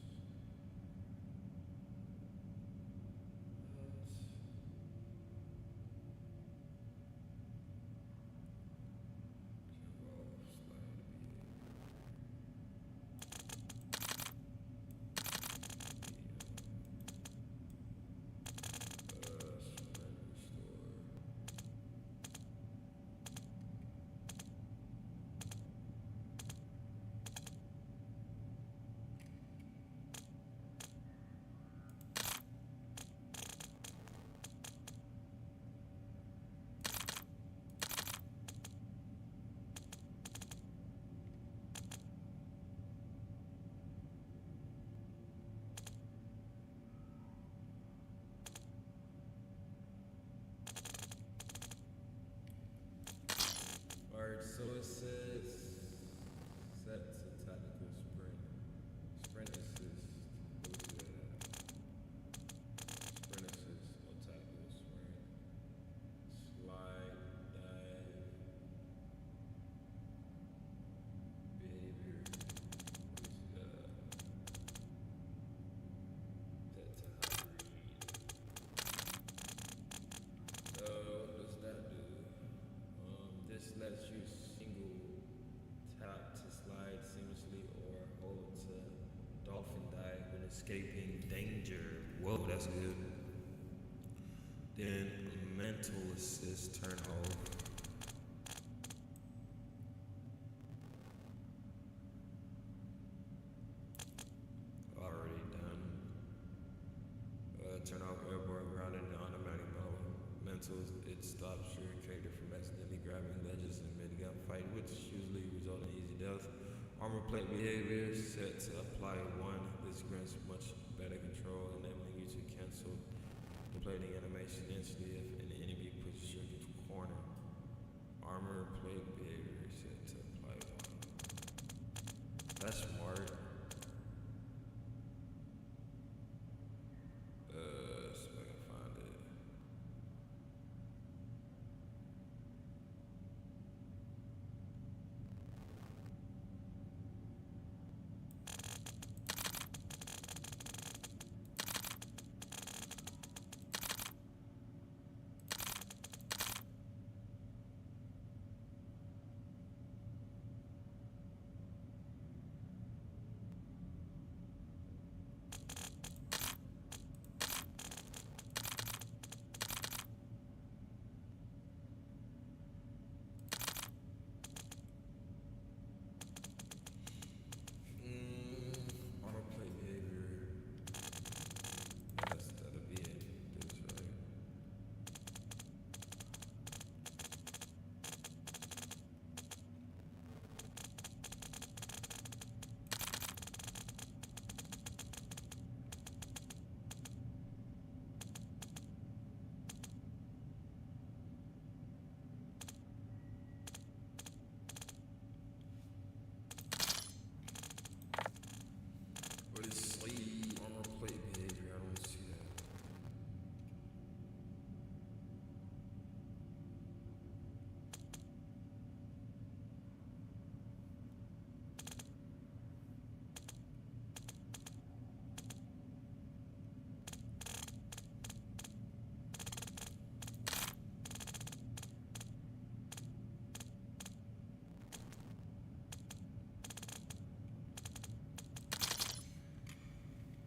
Alright, so it says set to tactical sprint. Sprint assist. Sprint assist, no tactical sprint. Slide, dive. Behavior. That to so what does that do? This lets you single tap to slide seamlessly or hold to dolphin dive when escaping danger. Whoa, that's good. Then mental assist turn off. Already done. Turn off airborne grounding and automatic mode. Mental, it stops your character from accidentally grabbing ledges in mid-gunfight, which usually result in easy death. Armor plate behavior set to apply 1. This grants much better control, enabling you to cancel the plating animation instantly if an enemy pushes your corner. Armor plate behavior set to apply 1. That's smart. See if I can find it. Autoplay behavior. That'll be it. That's right. What is sleeve armor plate behavior? I don't see that.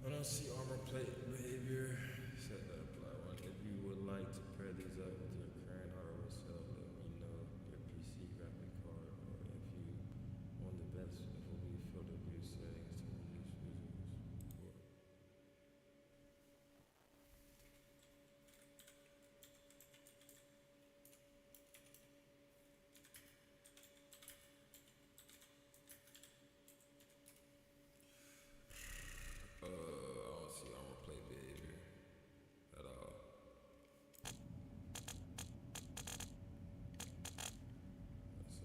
I don't see armor plate behavior. Set that apply 1. If you would like to pair these up with your current hardware setup, let me know your PC graphic card, or if you want the best FOV field of view settings to reduce visuals. I don't see armor plate behavior at all. That's,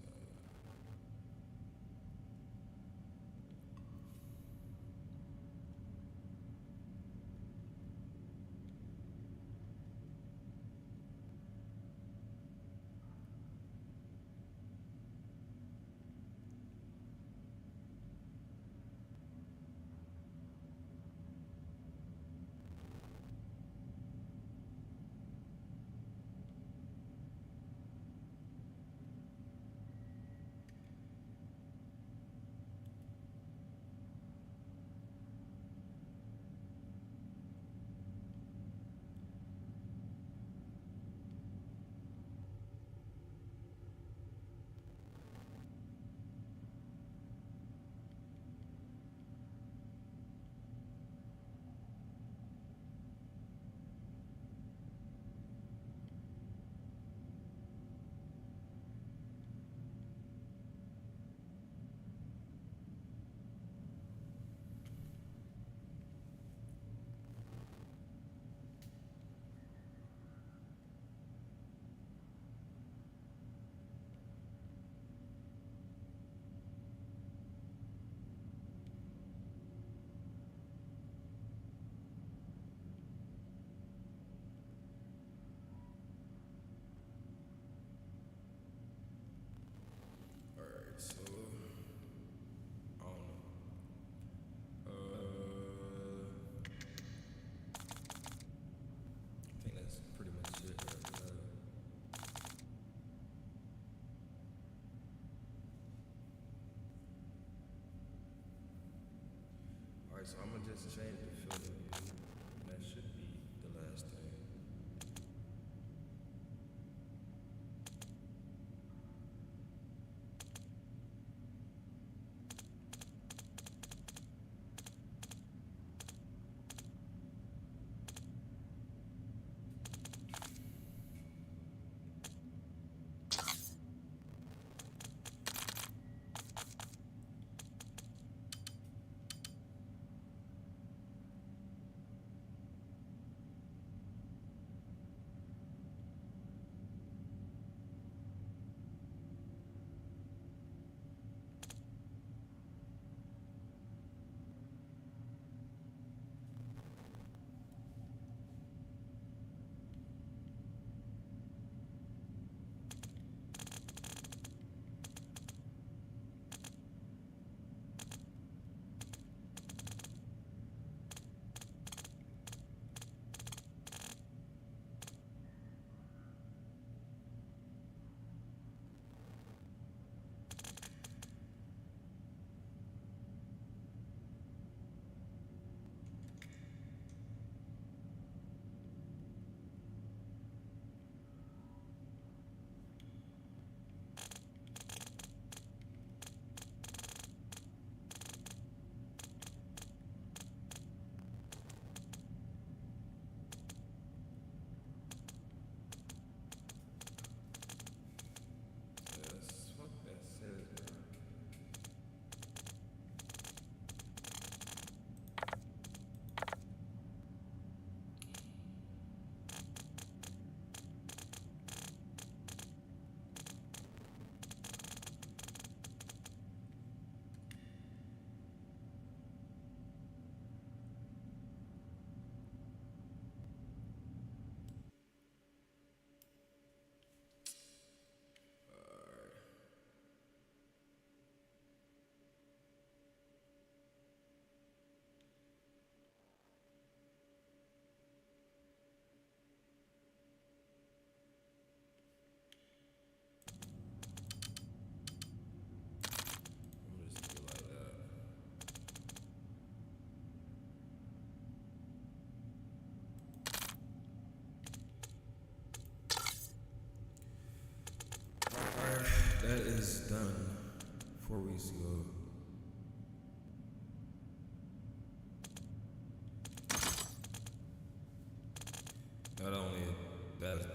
Alright, so I don't know. I think that's pretty much it. Alright, so I'm gonna just change the field of view. That should be the last thing. is done 4 weeks ago. Not only that's done,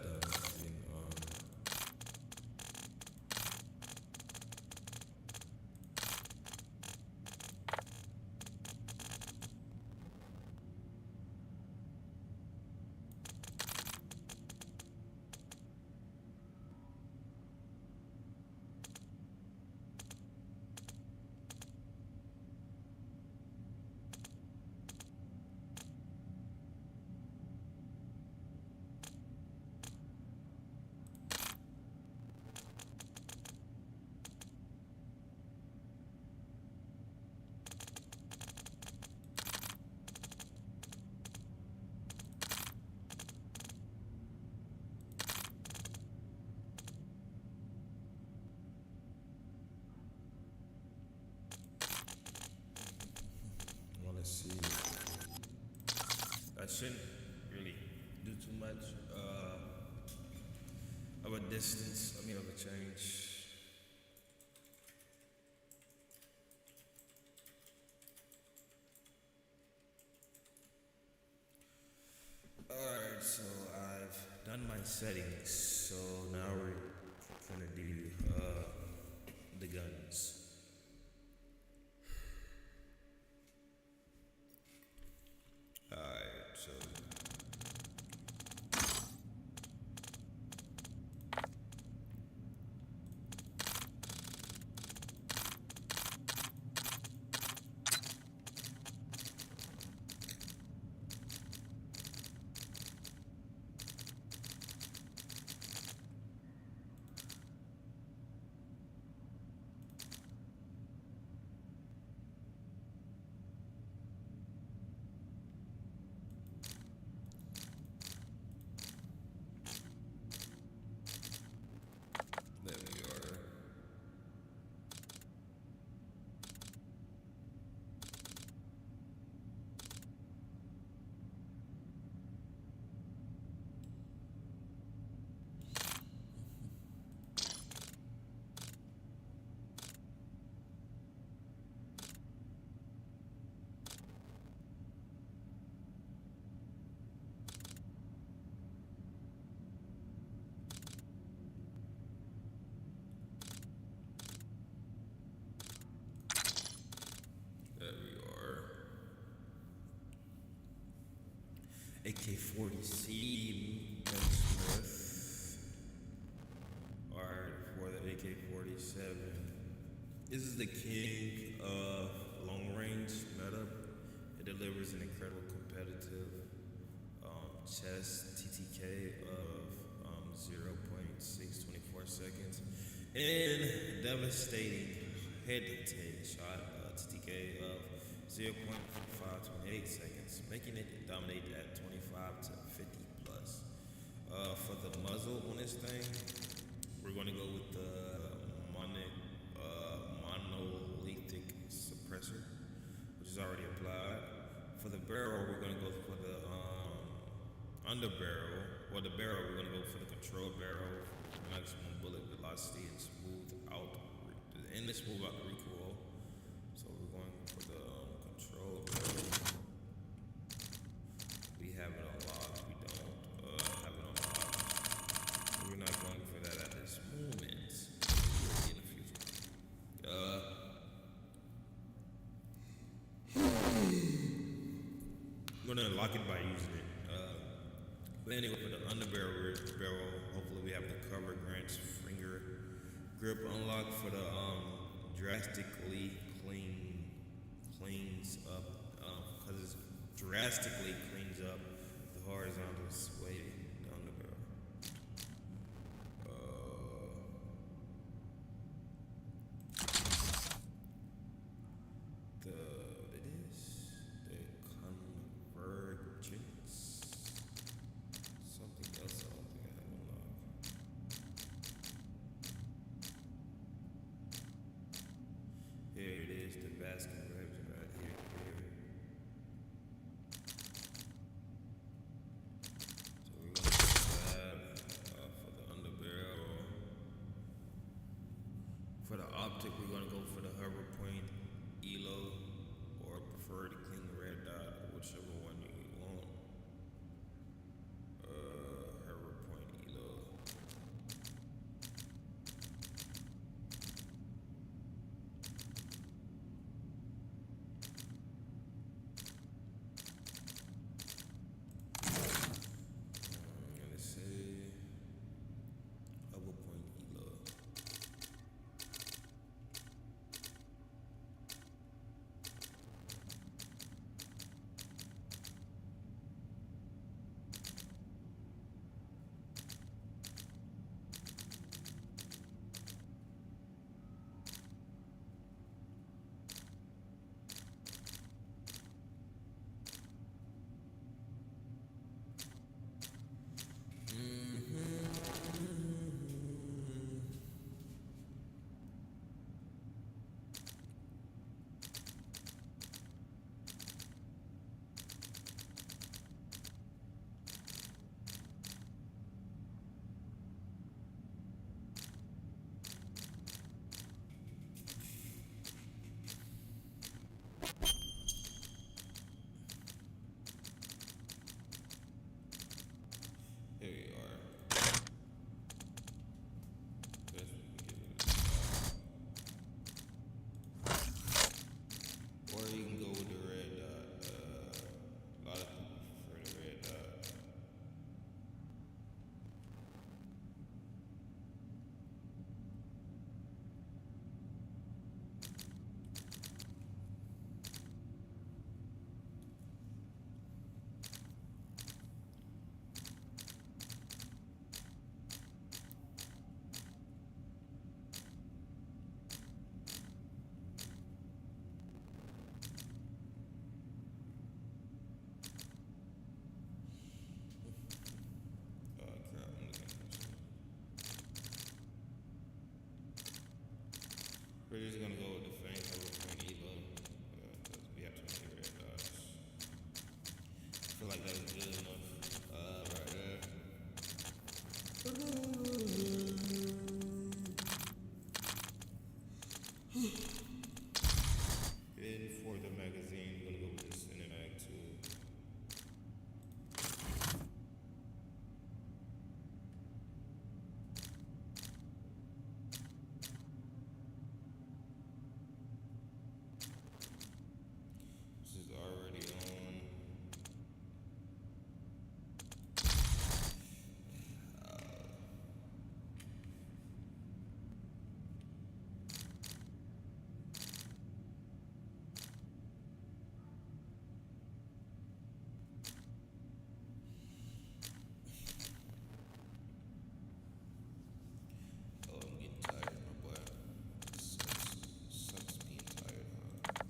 let's see. I shouldn't really do too much of a distance, of a change. Alright, so I've done my settings, so now we're gonna do the guns. Alright, so there we are. There we are. AK-40C Smith. Alright, for the AK-47. This is the king of long range meta. It delivers an incredible competitive chest TTK of 0.624 seconds and devastating head-to-head shot TTK of 0.528 seconds, making it dominate at 25 to 50 plus. For the muzzle on this thing, we're going to go with the monolithic suppressor, which is already applied. For the barrel, we're going to go for the underbarrel, or the barrel, we're going to go for the control barrel, maximum bullet velocity and smooth out recoil. So we're going for the control barrel. We have it unlocked, we don't have it unlocked. We're not going for that at this moment. In the future. I'm gonna unlock it by using it. But anyway, for the underbarrel barrel, hopefully we have the cover grants finger grip unlocked. For the drastically cleans up, because it drastically cleans up the horizontal sway down the barrel. Convergence. Something else I don't think I have unlocked. Here it is, the vast convergence right here. So we're going to do that for the underbarrel. optic, we're gonna go for the hover point elo, or prefer to clean the red dot, whichever one you want. Hover point elo. And let's say hover point elo. Here we are. Guess we can get rid of this. Or you can go with the red dot. A lot of people prefer the red dot. Crap, I'm looking at this. We're just gonna go with the faint hover point elo. Because we have too many red dots. I feel like that was good enough. Right there. And for the magazine, we're gonna go with the Cinematic 2. This is already on. Oh, I'm getting tired, my boy. Sucks being tired, huh?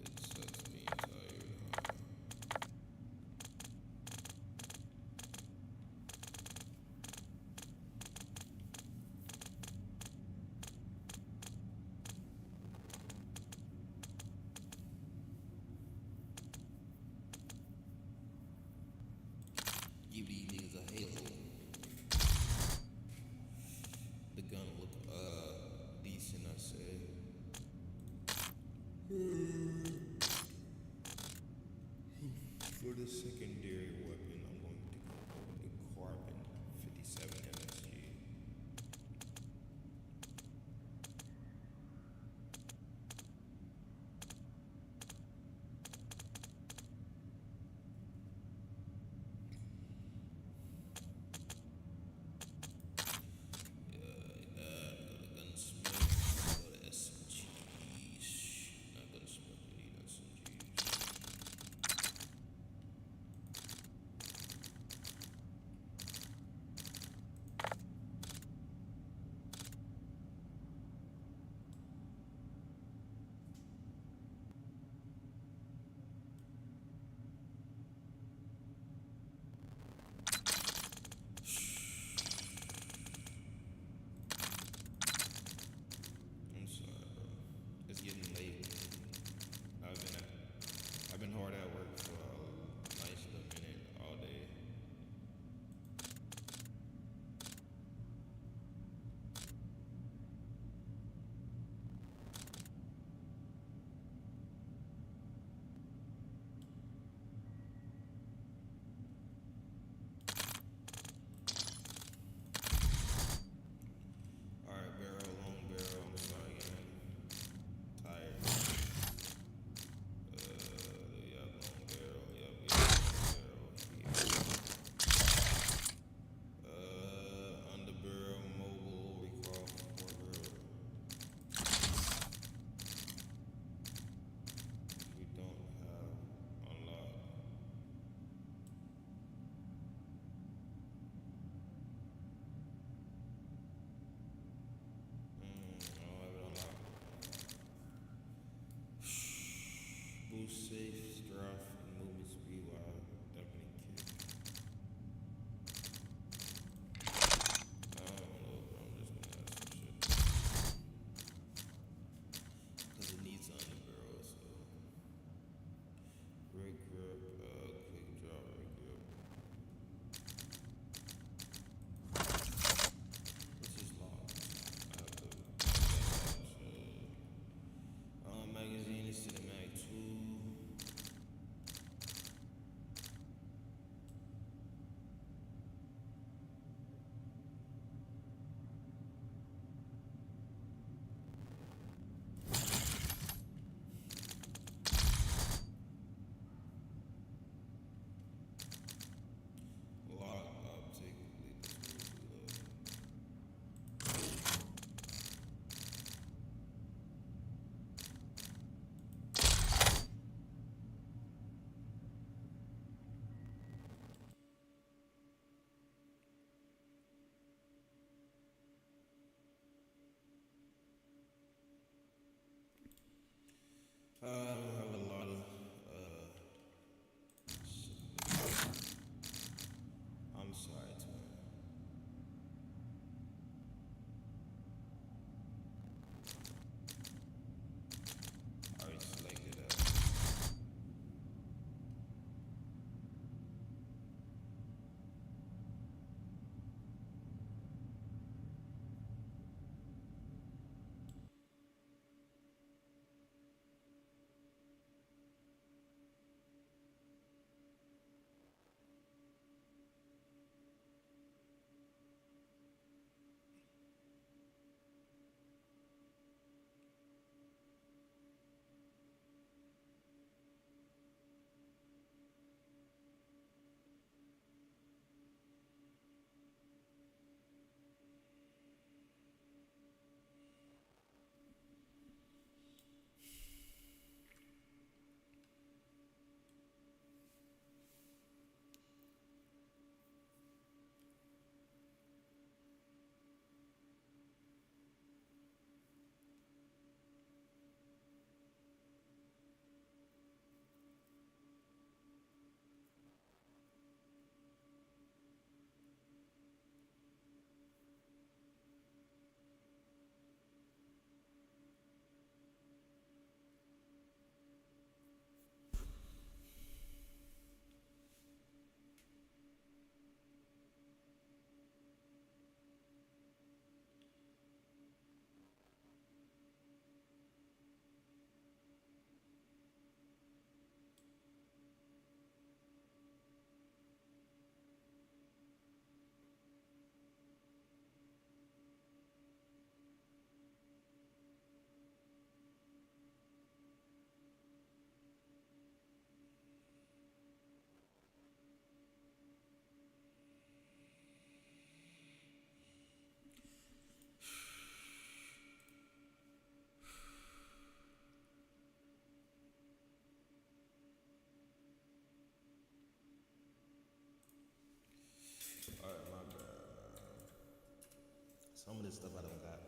It sucks being tired, huh? Give these niggas a halo. The gun look decent, I say. For the secondary weapon, I'm going to go with the Carbon 57 MSG. Go to gunsmith, go to SMGs. Not gunsmith, we need SMGs. Some of this stuff I don't got.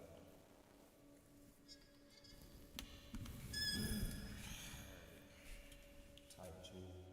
Type 2.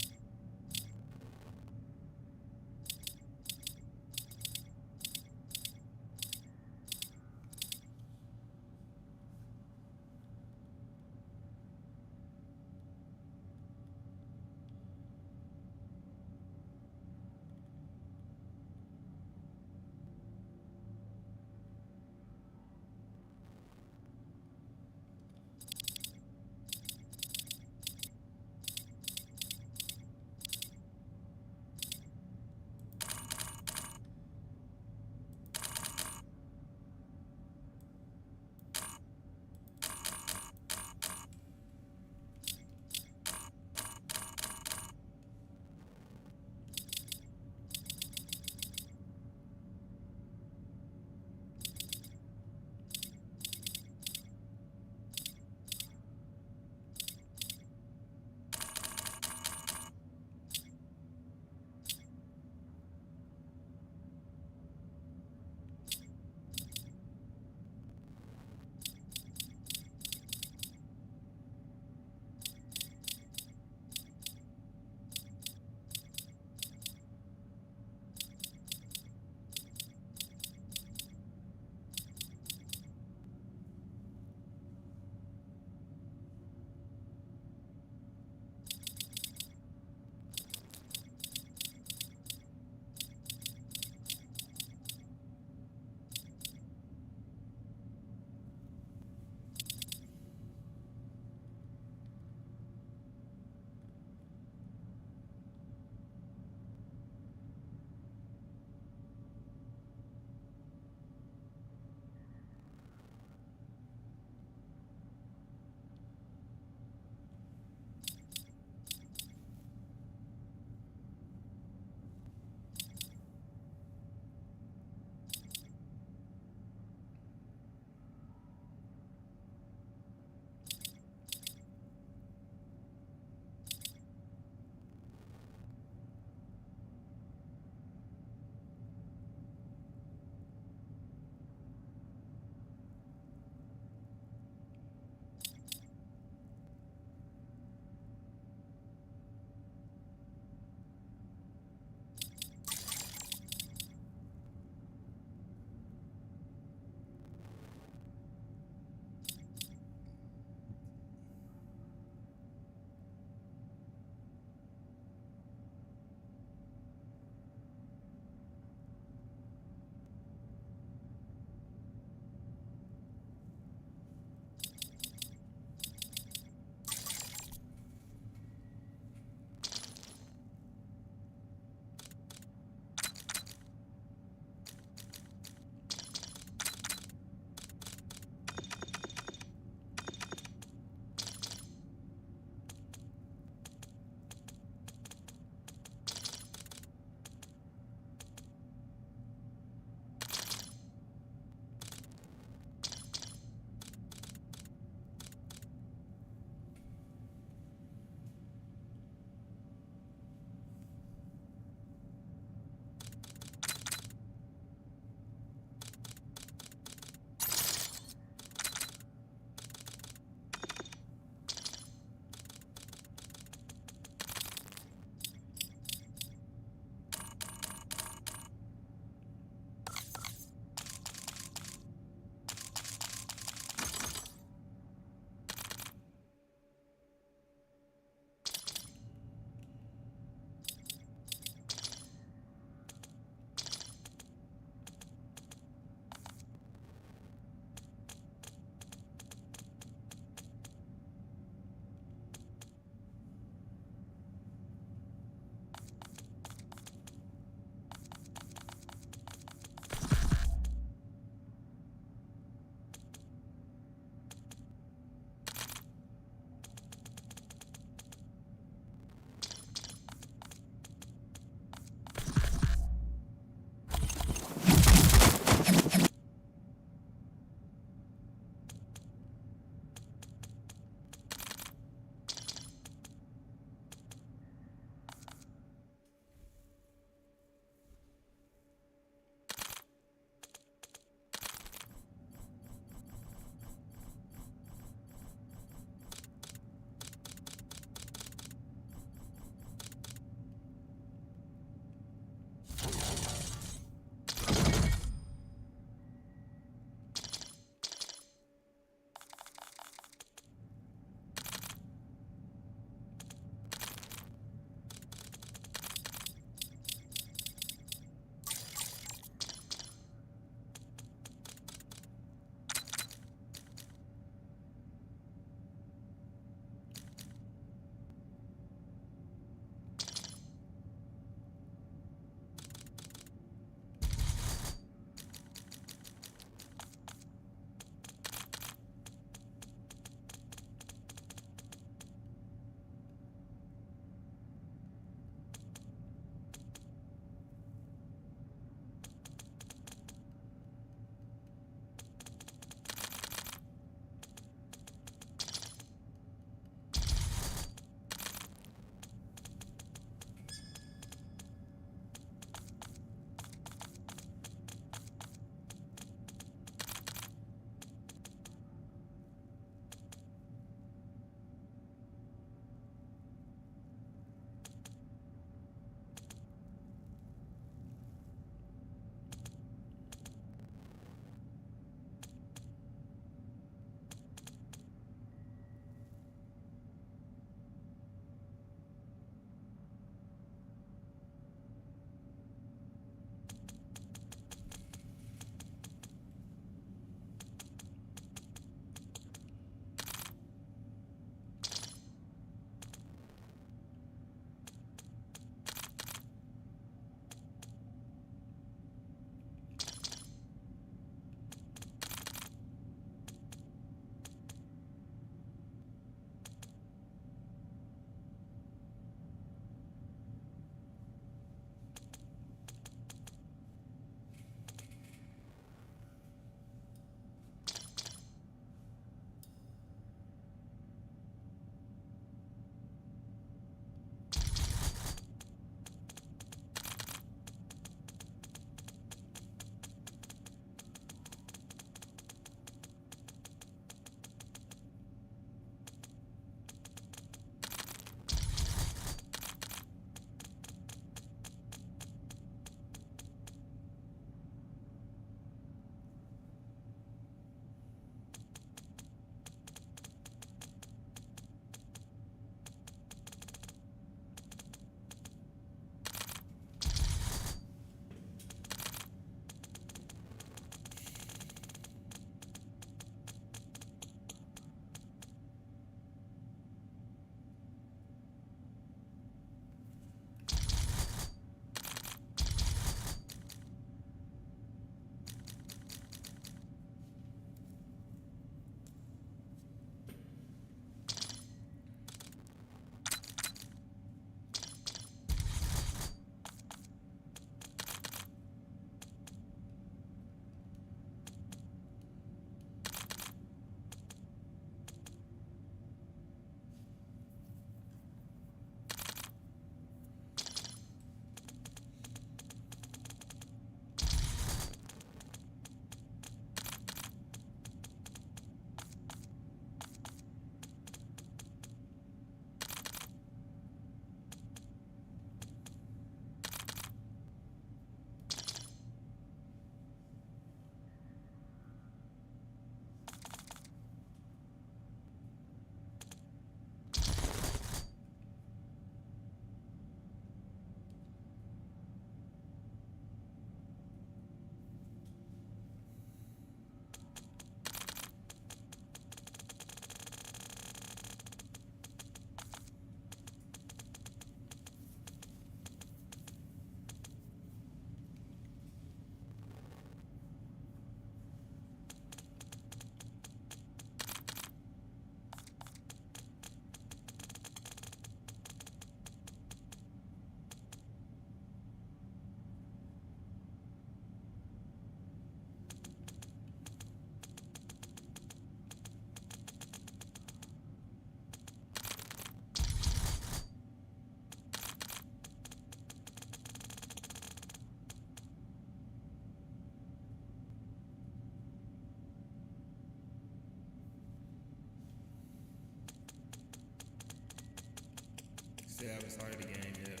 still haven't started the game yet.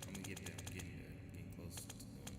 I'm gonna get there. I'm getting there. I'm getting close to doing that.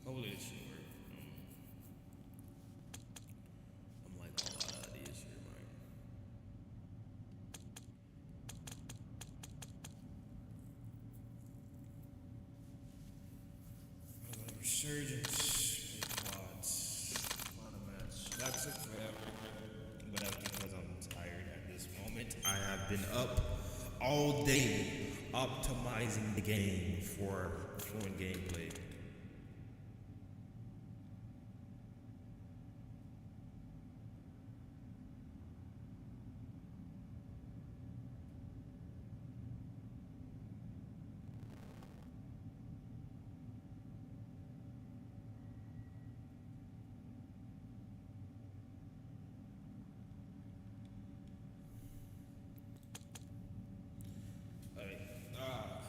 Hopefully this should work. I'm like all out of ideas here, man. Resurgence, quads, quad match. That took forever, but that's because I'm tired at this moment. I have been up all day optimizing the game for fluent gameplay.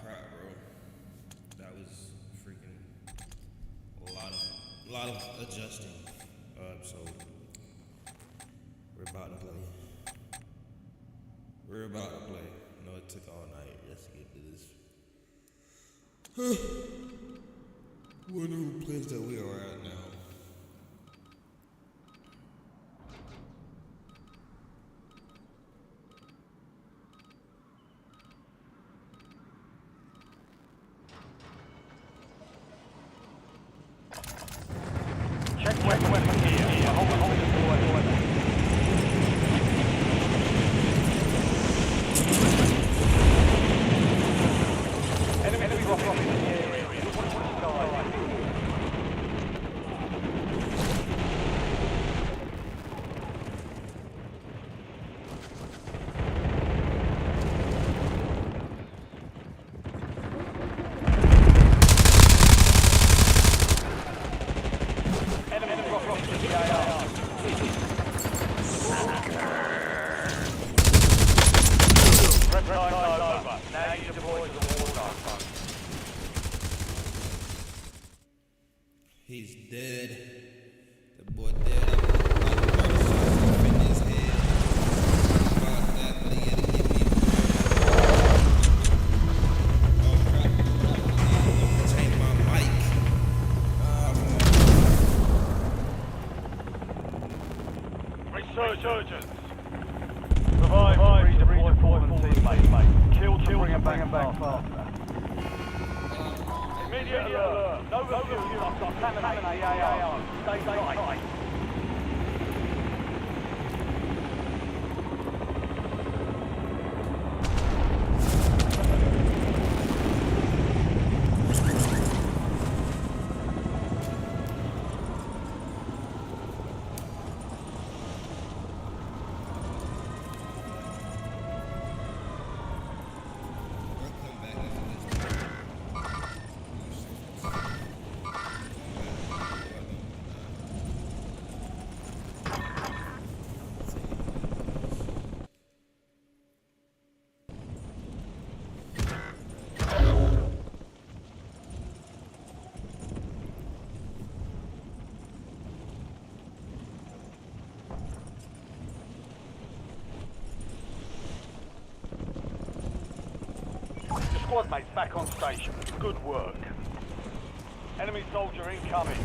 Crap, bro. That was freaking a lot of adjusting. So we're about to play. We're about to play. I know it took all night just to get to this. Wonder who plays that we are at now. Check weapon here. Hold it. Enemy drop off in the area. Watch the sky. He's dead. The boy dead. I'm in his head. About that, but he had to give me. Oh crap! I'm change my mic. Resurgence. Survive to redeploy fallen teammate. Kill, bring him back faster. Immediate alert. No refuse. Contaminate the AR. Stay tight. Squad mates back on station. Good work. Enemy soldier incoming.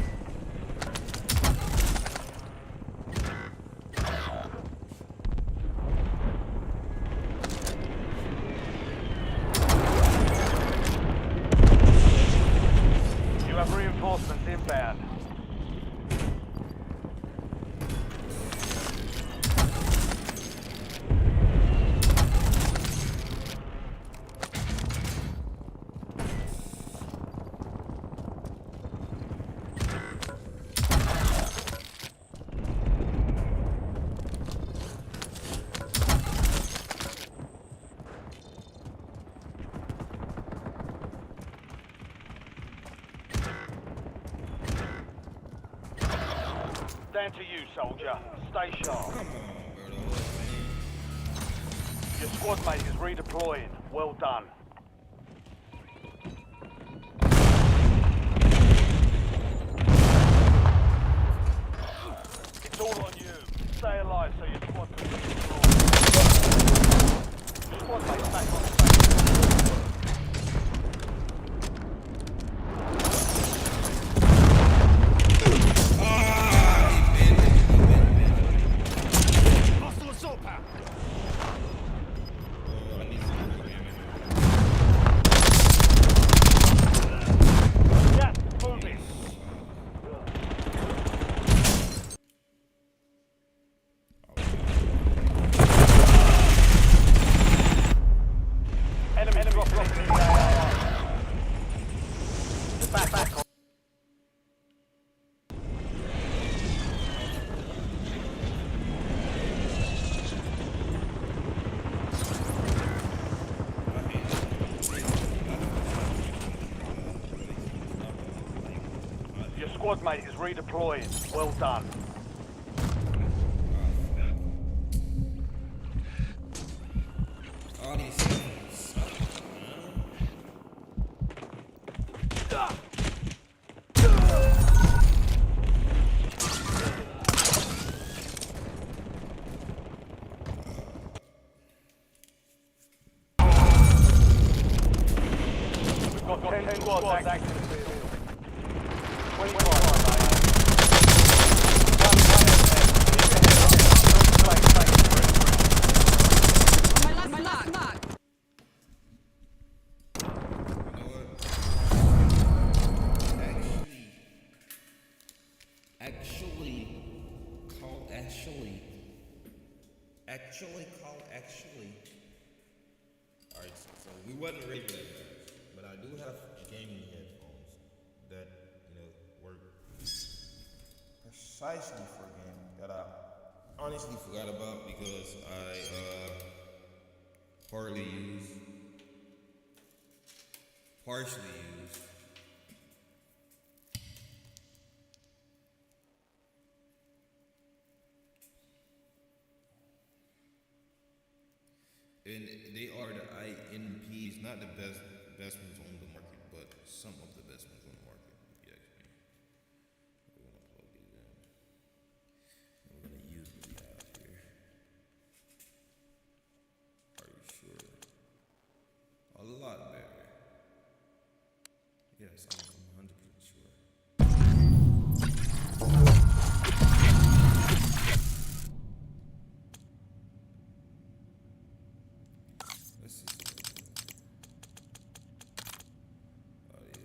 You have reinforcements inbound. Down to you, soldier. Stay sharp. Your squad mate is redeploying. Well done. It's all on you. Stay alive so your squad can be deployed. Your squad mate's back on station. Hostile assault pack. Yeah, moving. Enemy dropping into the AR. Back. Your squad mate is redeploying. Well done. All these things suck, We've got 10 squads active in the field. 25, My last knock. Actually. Alright, so we wasn't ready for that, guys. But I do have gaming headphones that, work precisely for gaming that I honestly forgot about because I partially use. And they are the INPs, not the best ones on the market, but some of the best ones on the market, if you ask me. We're gonna plug these in. And we're gonna use what we have here. Are you sure? A lot better. Yes, I'm 100% sure. Let's see something. Oh yeah.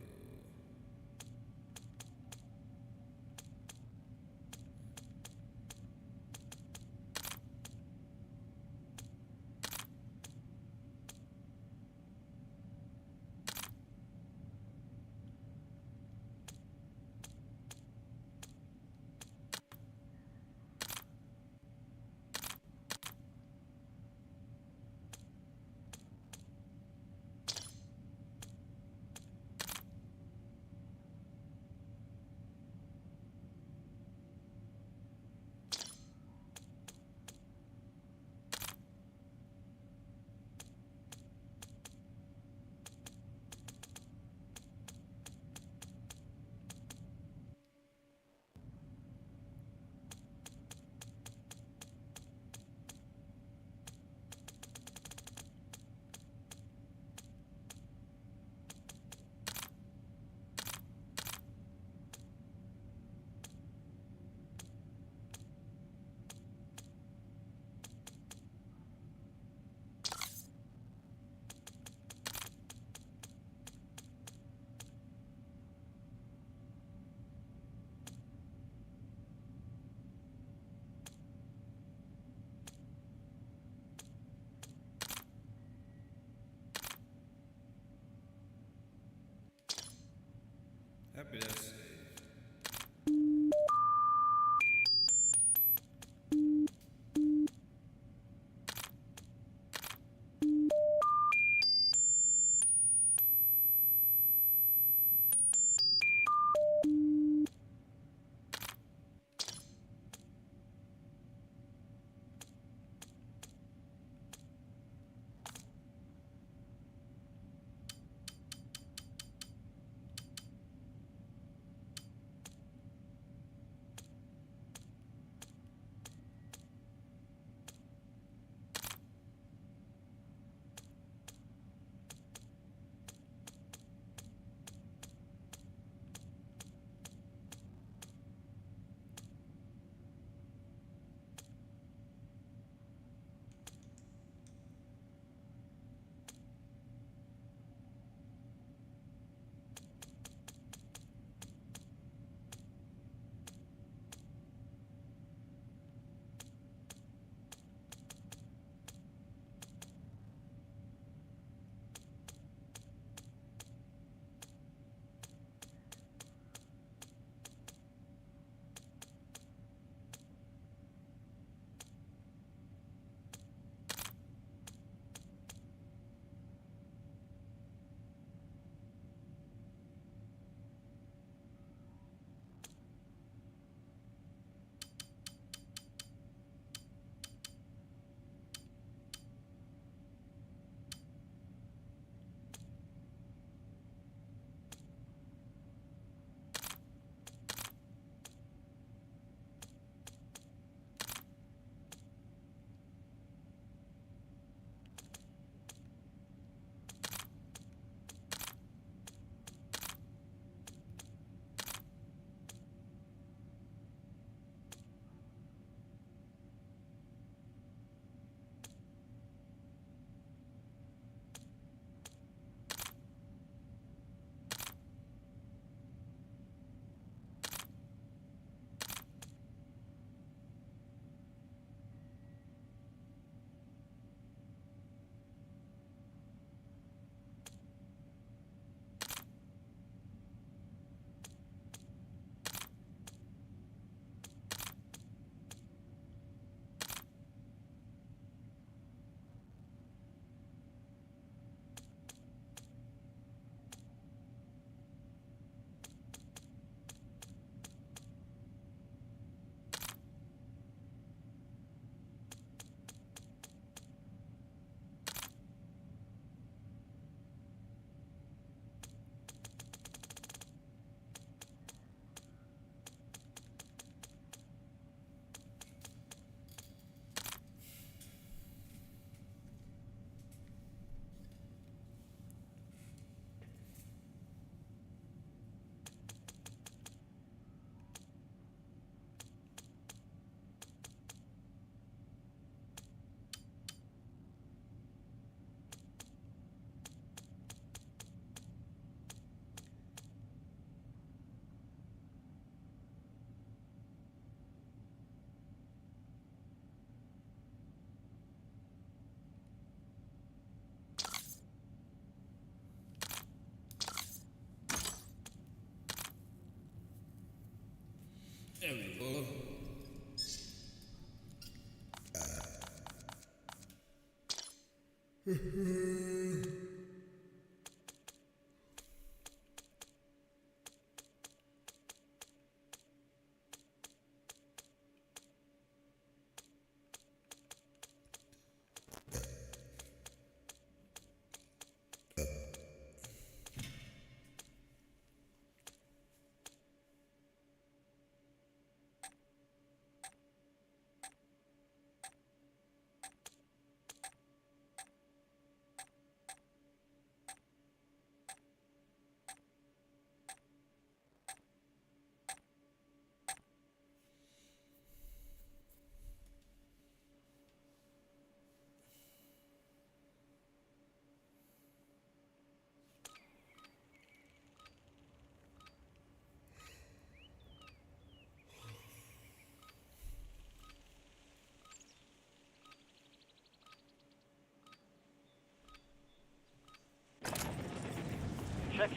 Check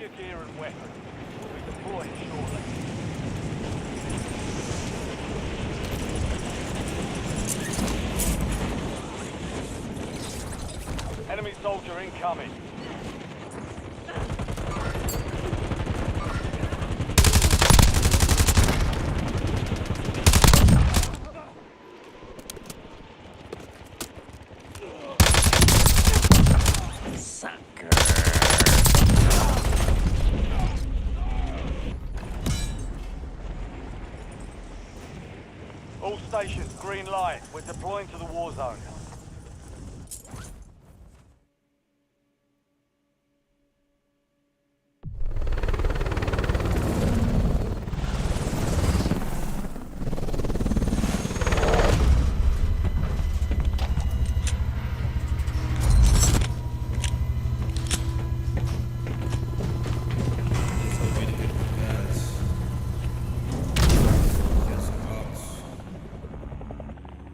your gear and weapons. We'll be deploying shortly. Enemy soldier incoming. All stations, green light. We're deploying to the war zone.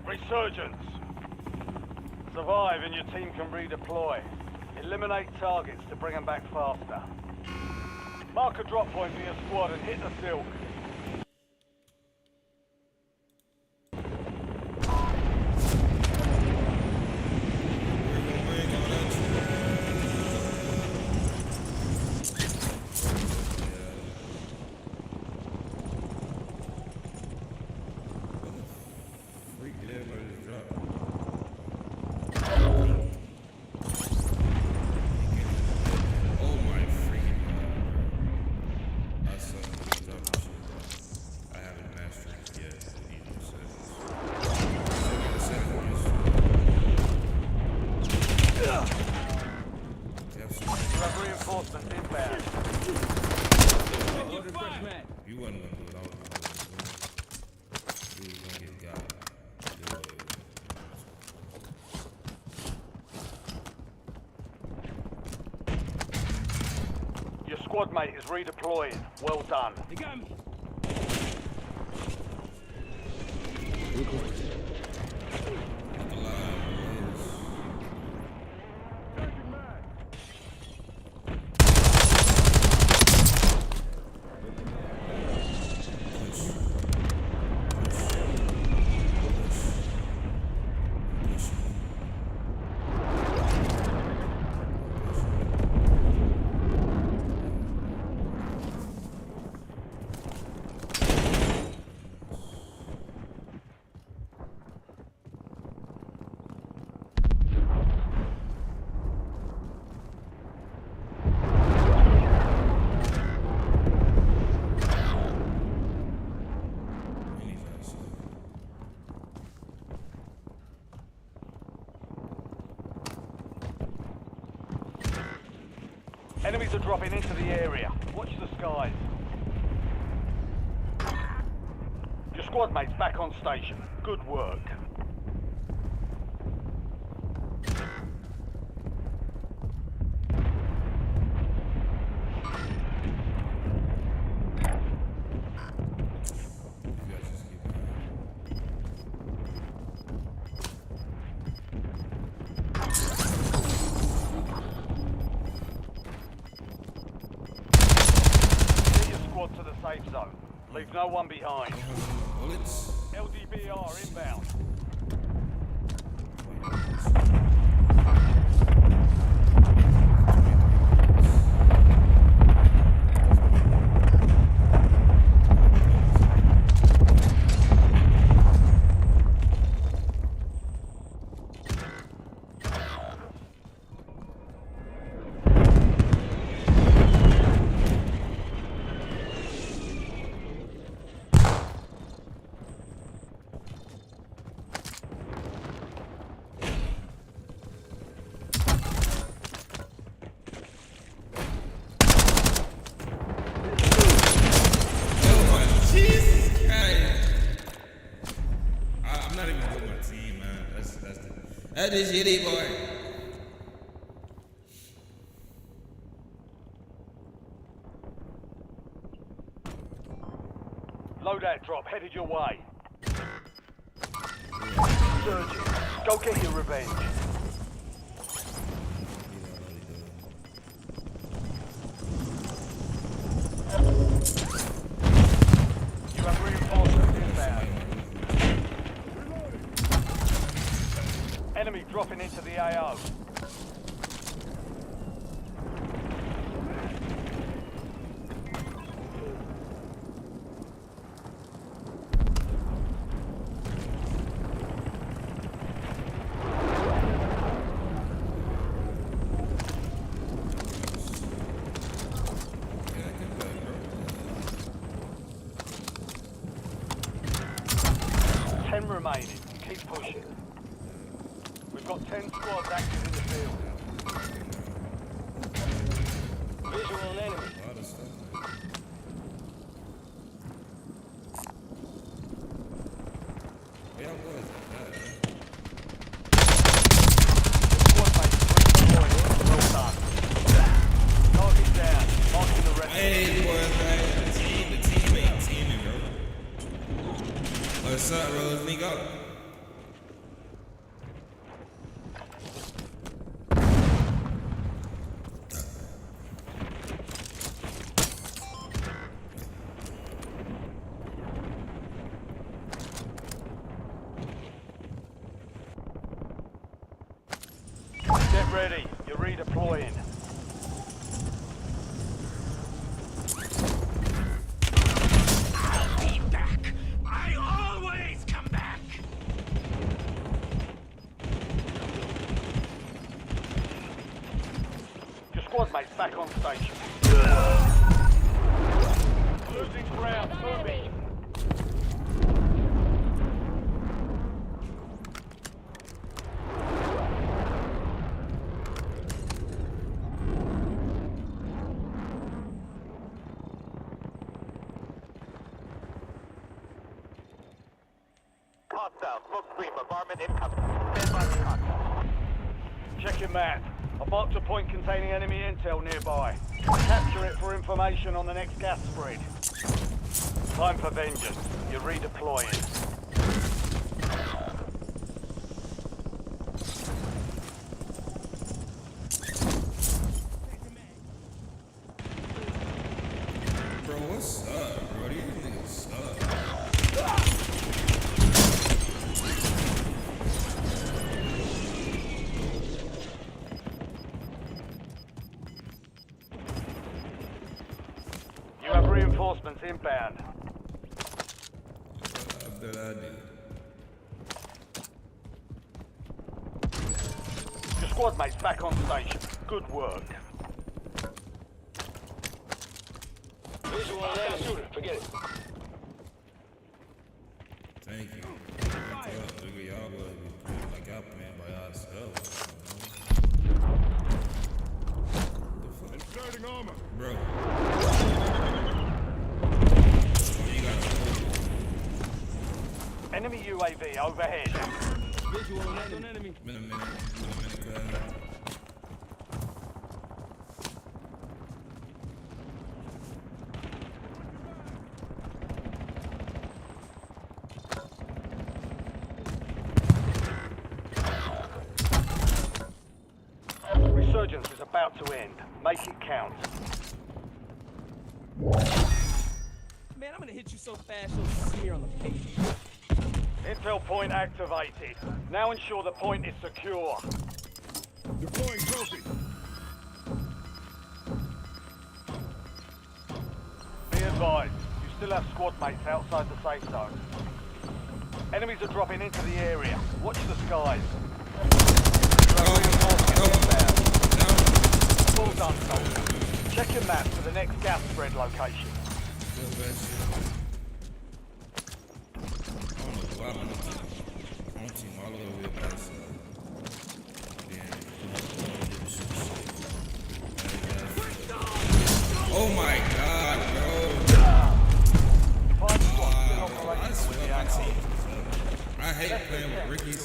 Resurgence. Survive and your team can redeploy. Eliminate targets to bring them back faster. Mark a drop point for your squad and hit the silk. Reinforcements inbound. You wasn't gonna do it. I was gonna do it. You was gonna get got. Your squad mate is redeploying. Well done. They got me. Enemies are dropping into the area. Watch the skies. Your squad mate's back on station. Good work. To the safe zone. Leave no one behind. Bullets. LDBR inbound. That is shitty, boy. Loadout drop headed your way. Surgeon, go get your revenge. You have reinforcements inbound. Enemy dropping into the AO. Remaining. Keep pushing. We've got 10 squads active in the field. Visual on enemy. Squad mate, well done. Target down. Marking the rest. Hey, boys, man. The teammate, bro. What's up, bro? Let's link up. Get ready. You're redeploying. I'll be back. I always come back. Your squad mates back on station. Losing ground. Moving. Hostile, smoke screen, bombardment incoming. Stand by for contact. Check your map. I've marked a point containing enemy intel nearby. Capture it for information on the next gas spread. Time for vengeance. You're redeploying. Bro, what's up, bro? These niggas suck. You have reinforcements inbound. I bet I do. Your squad mates back on station. Good work. Visual on enemy. Shooter, forget it. Thank you. Nigga, y'all boys be playing like y'all playing by yourselves. Inserting armor. Bro. You got Enemy UAV overhead. Visual on enemy. Been a minute, cuz. Resurgence is about to end. Make it count. Man, I'm gonna hit you so fast you'll smear on the page. Intel point activated. Now ensure the point is secure. Deploying trophy. Be advised, you still have squad mates outside the safe zone. Enemies are dropping into the area. Watch the skies. You have reinforcements inbound. Well done, soldier. Check your map for the next gas spread location. Oh my god, bro. Five squads still I operating swear with the my AO. team. I hate playing with Ricky's.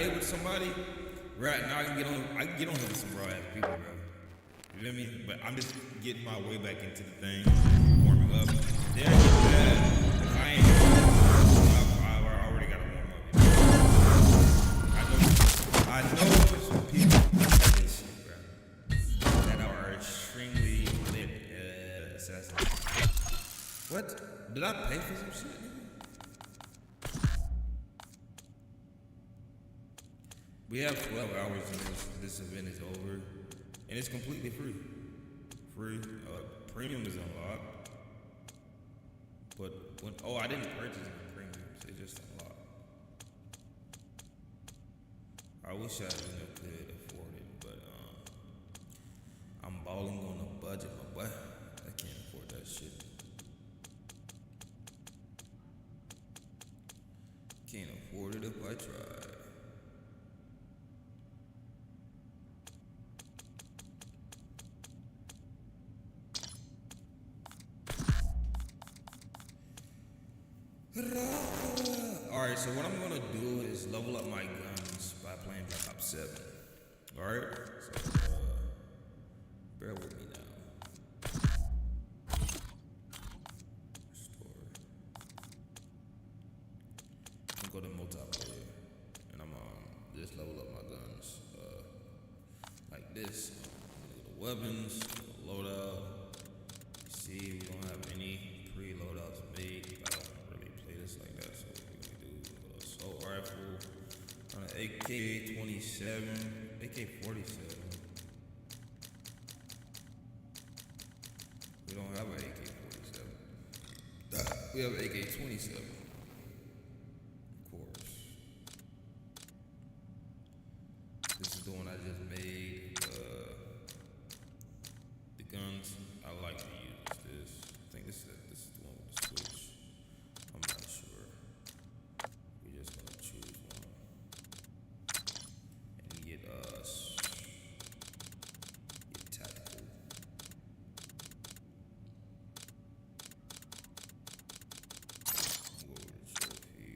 way with somebody, right now I can get on here with some raw ass people, bro. You feel me? But I'm just getting my way back into the thing, warming up. Then after that, if I ain't, I already got to warm up. I know some people like this shit, bro, that are extremely lit assassins. What? Did I pay for some shit, nigga? We have 12 hours and this event is over. And it's completely free. Premium is unlocked. But I didn't purchase it for premium. It's just unlocked. I wish I could afford it, but I'm balling on a budget, my boy. I can't afford that shit. Can't afford it if I try. Alright, so what I'm gonna do is level up my guns by playing Black Ops 7. Alright? So, bear with me now. Restore. I'm gonna go to multiplayer. And I'm just level up my guns. Like this. The weapons, loadout. See, we don't have any pre-loadouts made. I don't really play this like that, so we're gonna do assault rifle on an AK-27, AK-47. We don't have an AK-47. We have an AK-27. Of course. This is the one I just made. The guns I like to use this. I think this is the one with the switch. I'm not sure. We're just gonna choose one and get tactical. Go with the trophy.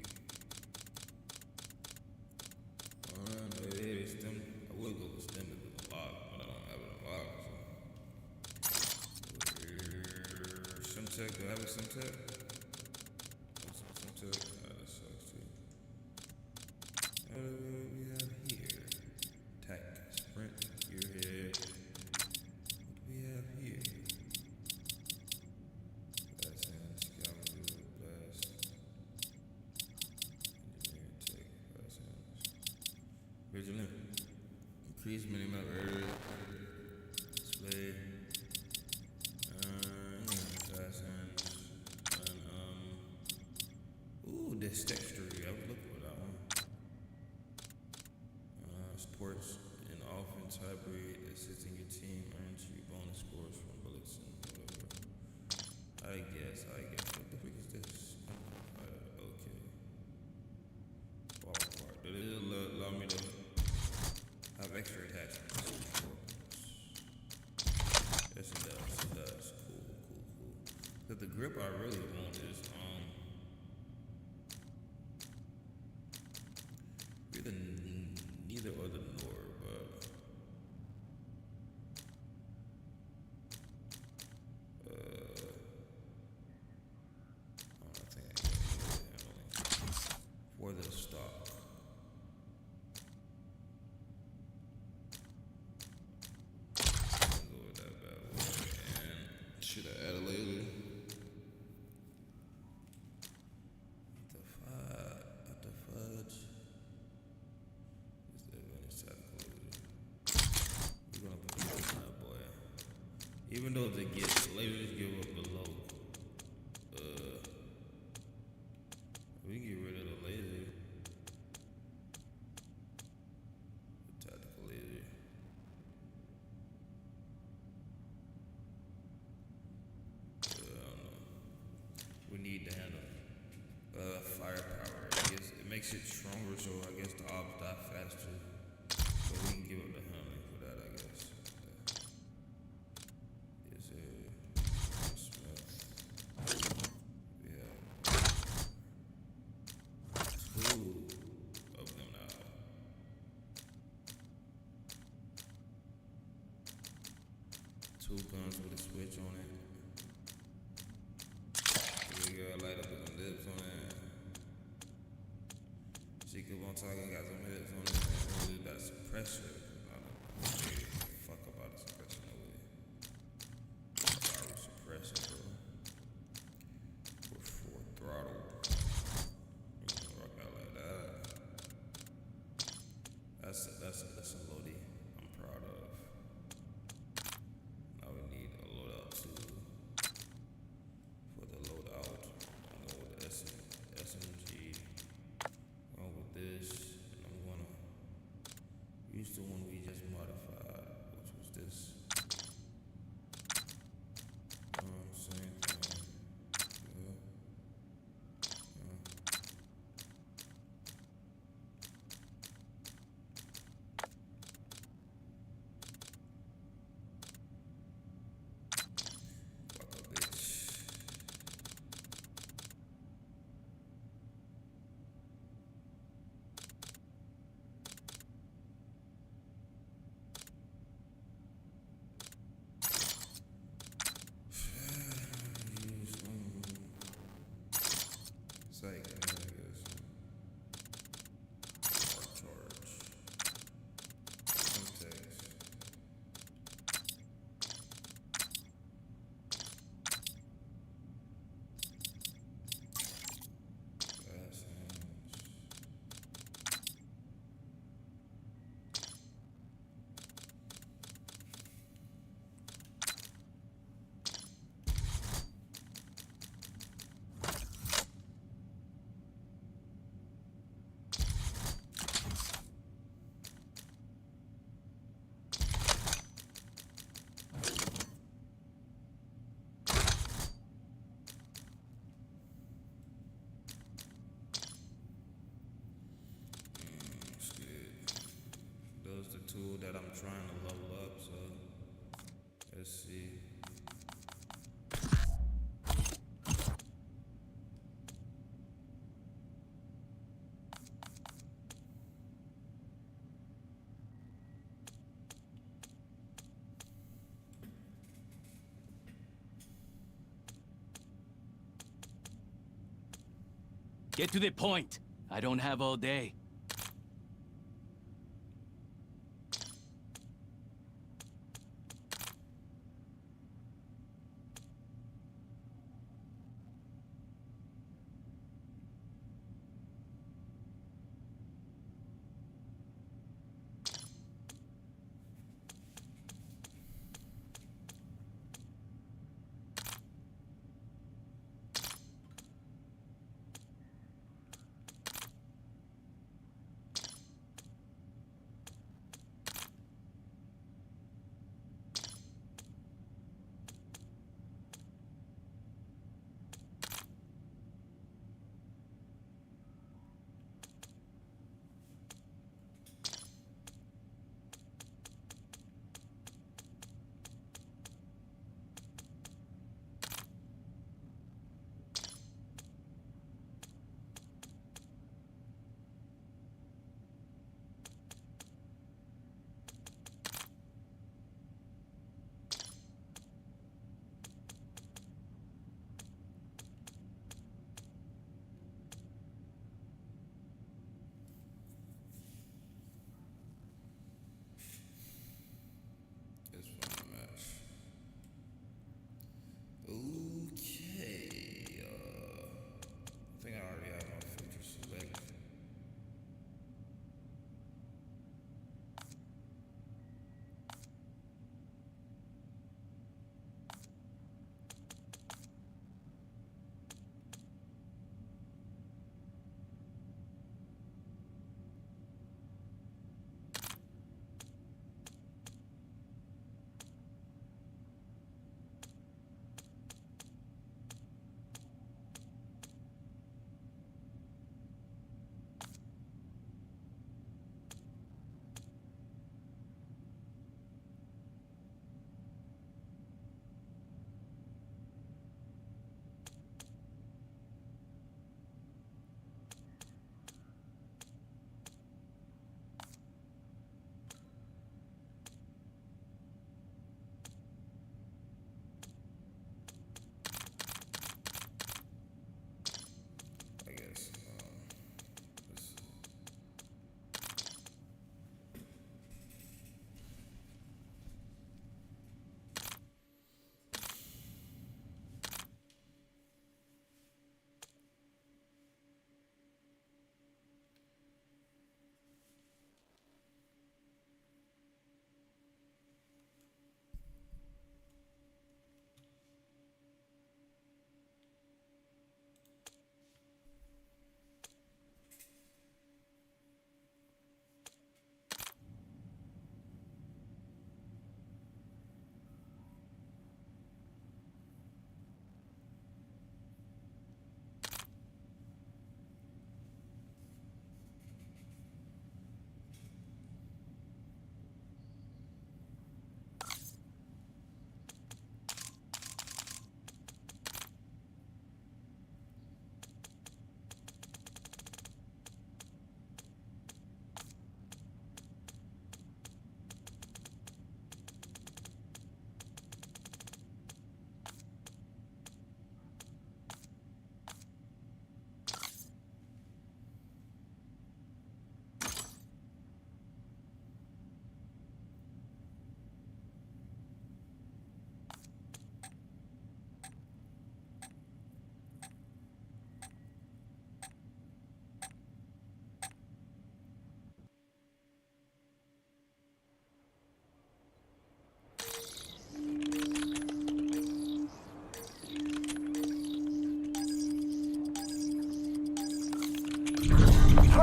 Maybe it's them. I would go with them if it's unlocked, but I don't have it unlocked. Simtech, do I have a Simtech? Simtech, that sucks too. What do we have here? Tactic, sprint, gearhead. What do we have here? Blast hand, scout, blast. Engineering tech, blast hands. Vigilant. Increase minimap area. Display. This texture, I would look for that one. Sports and offense hybrid, assisting your team earns you bonus scores from bullets and whatever. I guess. What the freak is this? Okay. Ballpark. Does it allow me to have extra attachments? Yes, it does. Cool. But the grip I really want is neither or the nor, but I think I can get it for the stock. Go with that bad boy. And should I add a laser? What the fudge? We're gonna put this on that boy. Even though the lasers give up below, we can get rid of the laser. The tactical laser. I don't know. We need to handle firepower. I guess it makes it stronger, so I guess the Opps die faster. So we can give up the handling for that, I guess. Yes, we have 2 of them now. Two guns with a switch on it. We got light up with the lips on it. She keep on talking, got some hips on it. We got suppressor. Fuck about the suppressor, no way. Power suppressor, bro. With full throttle. You can rock out like that. That's a loadie I'm proud of. Now we need a loadout too. For the loadout, I'm going with the SMG. Going with this, and I'm gonna use the one we just modified, which was this. Same thing. Yeah. Fuck a bitch. Psych, I guess. Hard charge. Syntax. Fast hands. That's good. Those the two that I'm trying to level up, so let's see. Get to the point. I don't have all day.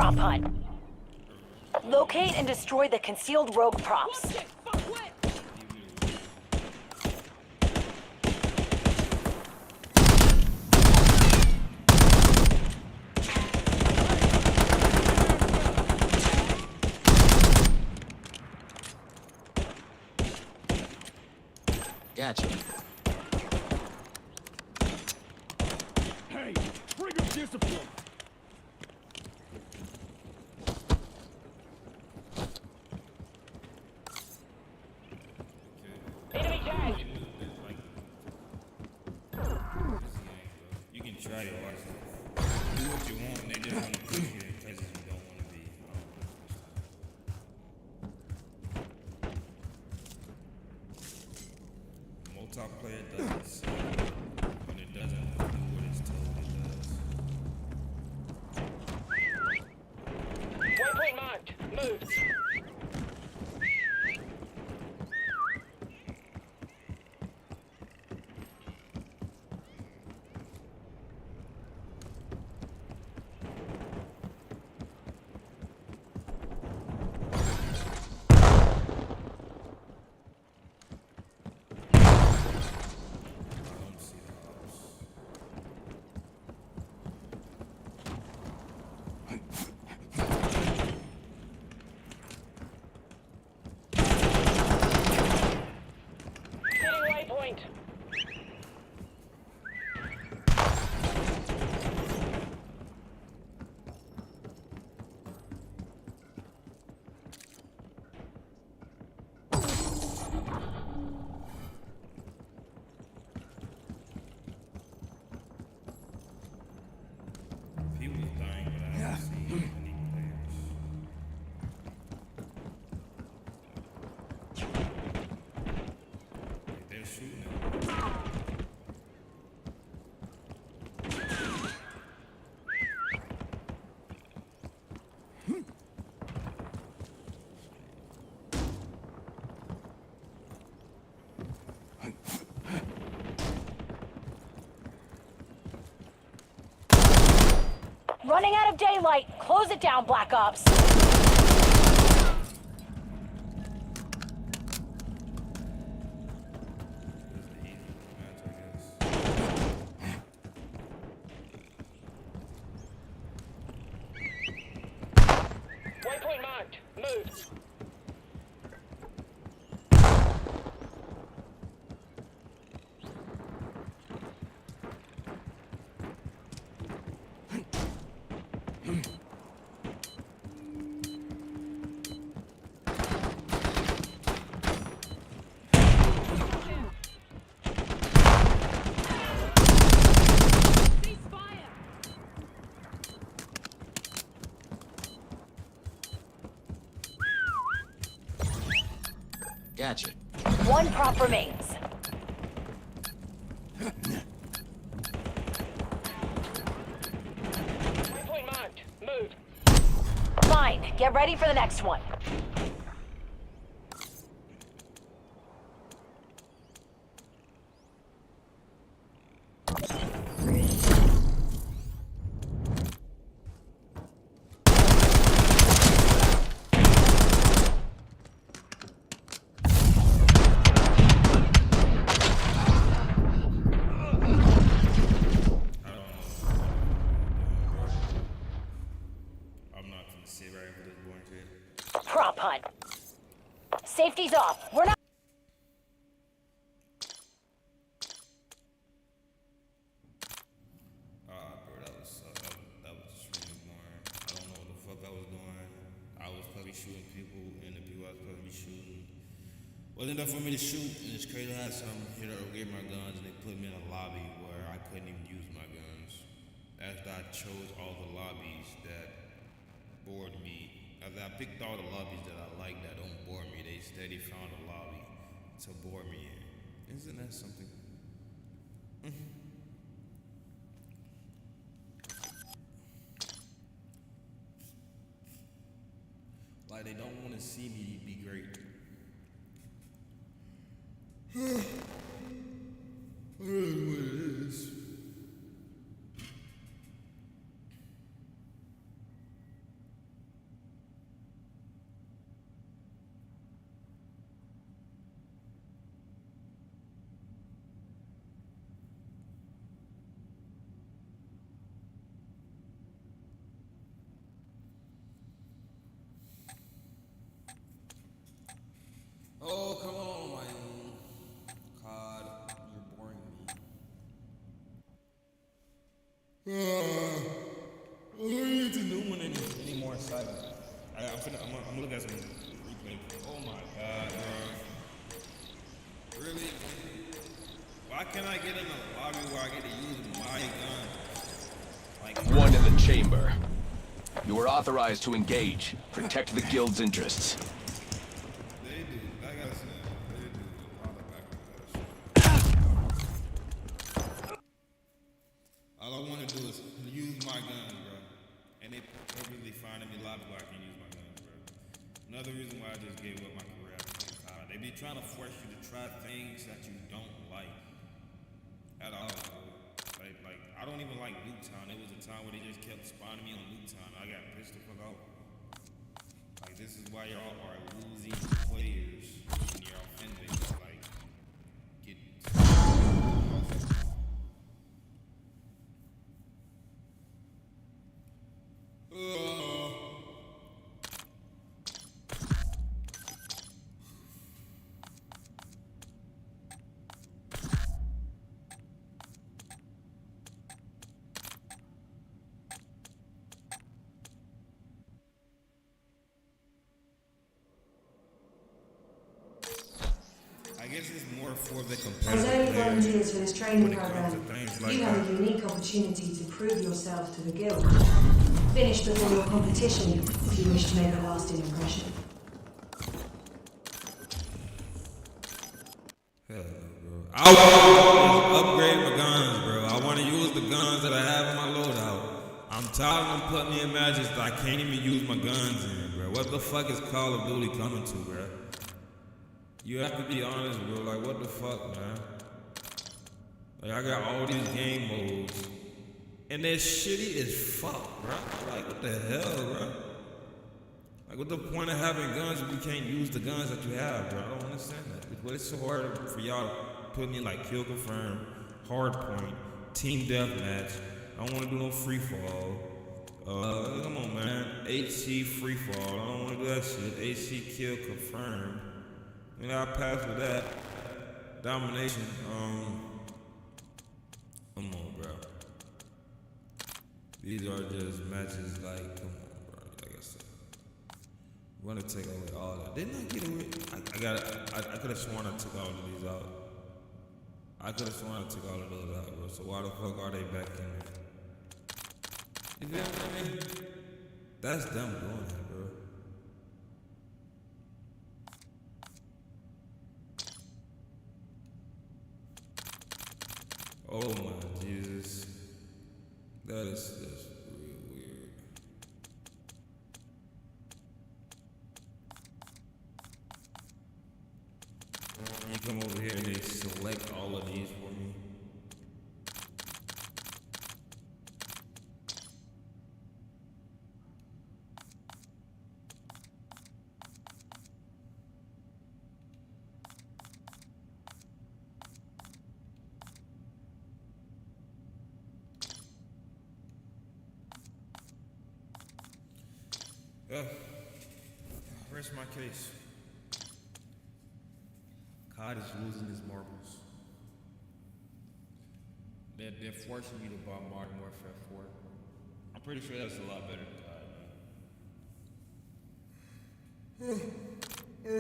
Prop hunt. Locate and destroy the concealed rogue props. Shit, fuck what? Gotcha. Hey, bring up discipline. Enemy tag. You can try your hardest. Do what you want, and they just want to push you in places you don't want to be. Multiplayer doesn't suck. When it doesn't do what it's told it does. Waypoint marked. Move. I don't see the Opps. Hitting waypoint. People dying, but I don't see any players. Like, they're shooting at me. Running out of daylight. Close it down, Black Ops. Waypoint marked. Move. Ceasefire! Gotcha. One prop remains. Waypoint marked. Move. Fine. Get ready for the next one. I'm not gonna sit right for this boring shit. Prop hunt. Safety's off. We're not. Bro, that was just really boring. I don't know what the fuck I was doing. I was probably shooting people, and the people I was supposed to be shooting wasn't enough for me to shoot. And it's crazy how some hit or get my guns, and they put me in a lobby where I couldn't even use my guns. After I chose all the lobbies that bored me, after I picked all the lobbies that I like that don't bore me, they steady found a lobby to bore me in. Isn't that something? Like they don't want to see me be great. What it is. We need to do one any more exciting. I'm gonna look at some replay. Oh my god, bro. Really? Why can't I get in a lobby where I get to use my gun? Like one in the chamber. You are authorized to engage. Protect the guild's interests. They do. I gotta say, they do a lot of back to that shit. All I want to do is use my gun, bro. And they perfectly fine in me lobby where I can use my gun, bro. Another reason why I just gave up my career after this time. They be trying to force you to try things that you don't like at all, bro. Like I don't even like Nuketown. It was a time where they just kept spawning me on Nuketown. I got pissed the fuck off. Like this is why y'all are losing players in your offense base. Like get. I guess it's more for the competitive As early players volunteers for this training when it comes to program, things like you have that. a unique opportunity to prove yourself to the guild. Finish before your competition if you wish to make a lasting impression. Hell no, bro. I want to upgrade my guns, bro. I want to use the guns that I have in my loadout. I'm tired of them putting me in matches that I can't even use my guns in, bro. What the fuck is Call of Duty coming to, bro? You have to be honest, bro. Like, what the fuck, man? Like, I got all these game modes, and they're shitty as fuck, bro. Like, what the hell, bro? Like, what's the point of having guns if you can't use the guns that you have, bro? I don't understand that. But it's so hard for y'all to put me like kill confirm, hard point, team deathmatch. I don't want to do no free fall. Come on, man. HC free fall. I don't want to do that shit. HC kill confirm. I mean, I passed with that. Domination. Come on, bro. These are just matches like, come on, bro. Like I said, I'm gonna take away all that. Didn't I get away? I could have sworn I took all of these out. I could have sworn I took all of those out, bro. So why the fuck are they back in there? You feel what I mean? That's them doing that, bro. Oh my Jesus. That is just real weird. You come over here and they select all of these for me. Where's my case? COD is losing his marbles. They're forcing you to buy Modern Warfare 4. I'm pretty sure that's a lot better than COD.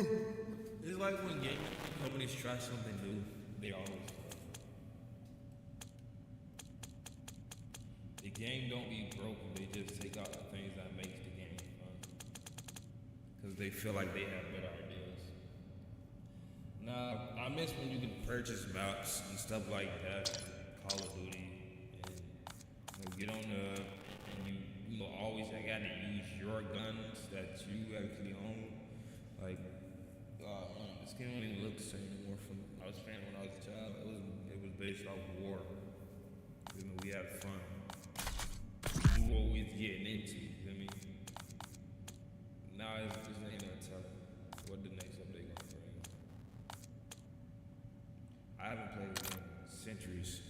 It's like when gaming companies try something new, they always fail. The game don't be broken, they just take out the things that makes the game fun. Because they feel like they have better ideas. Nah, I miss when you can purchase maps and stuff like that, Call of Duty, and get on the, and you know, always gotta use your guns that you actually own. Like, this game don't even look the same anymore from I was playing when I was a child. It was based off war. You know, we had fun. We knew what we was getting into. You know what I mean? Now it's just ain't that tough. What the next update gonna bring? I haven't played this game in centuries.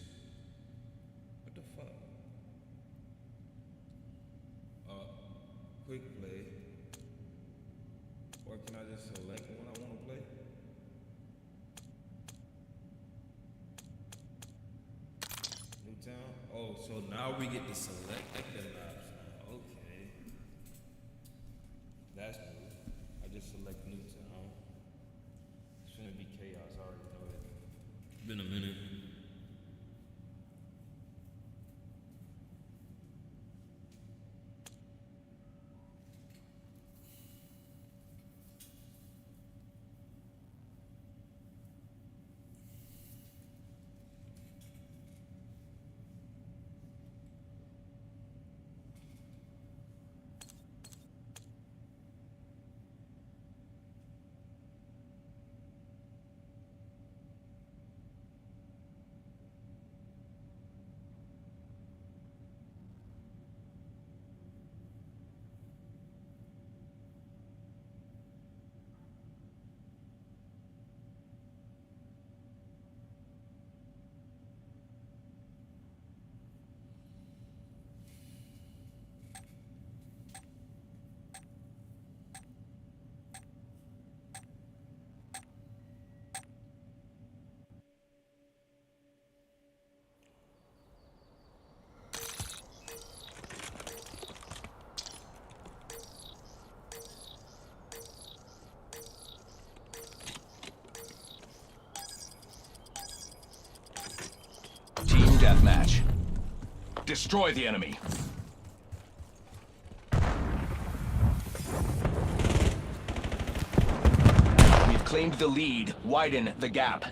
What the fuck? Quick play. Or can I just select what I want to play? Newtown? Oh, so now now we get to select the knobs. Okay. That's new. I just select new town. It's gonna be chaos, I already know it. It's been a minute. Team deathmatch. Destroy the enemy. We've claimed the lead. Widen the gap.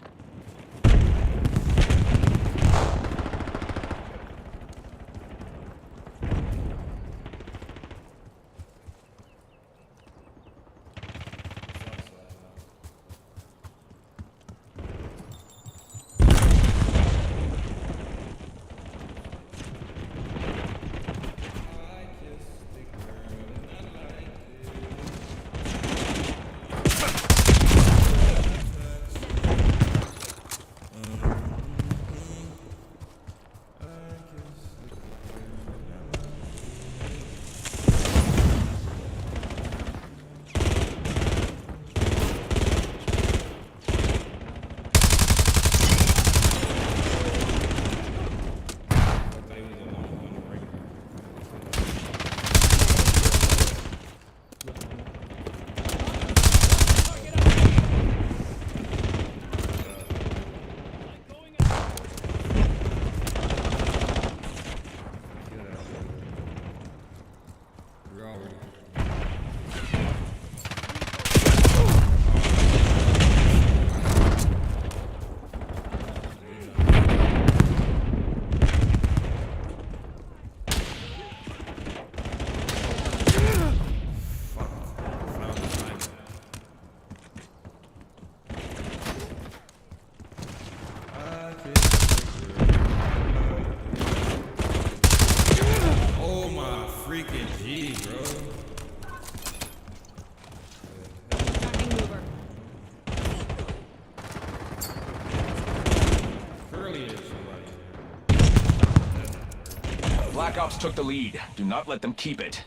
Black Ops took the lead. Do not let them keep it.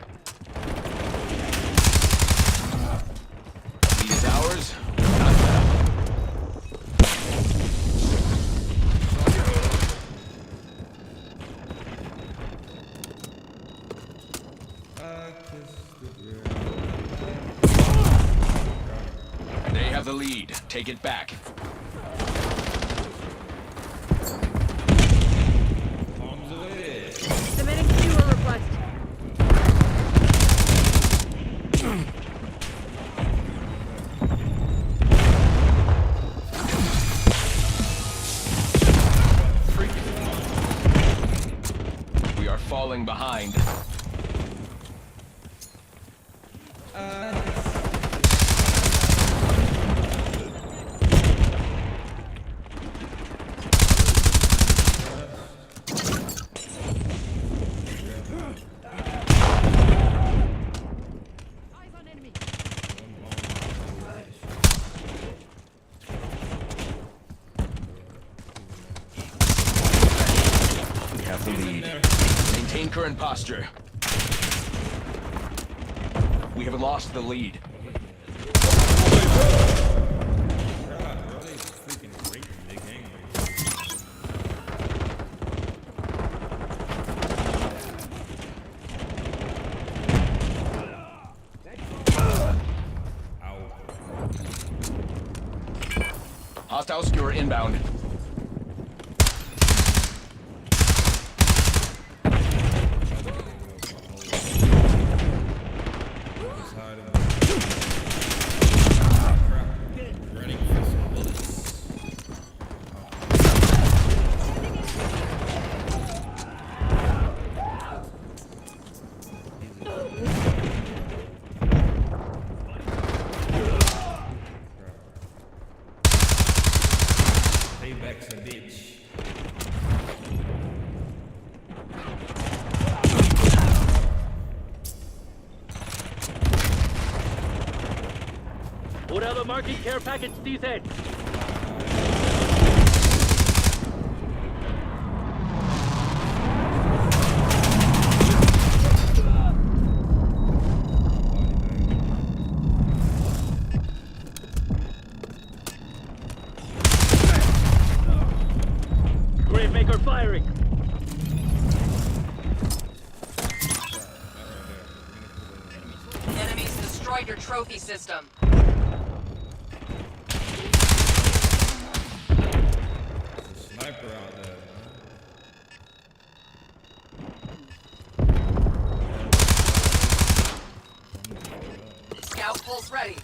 Lead is ours. Not them. They have the lead. Take it back. Submitting fuel request. We are falling behind. The lead. Maintain current posture. We have lost the lead. Hostile skewer inbound. Payback's a bitch. What other marking care package these head? Gravemaker firing. Enemies destroyed your trophy system. Sniper out there. Scout pulse ready.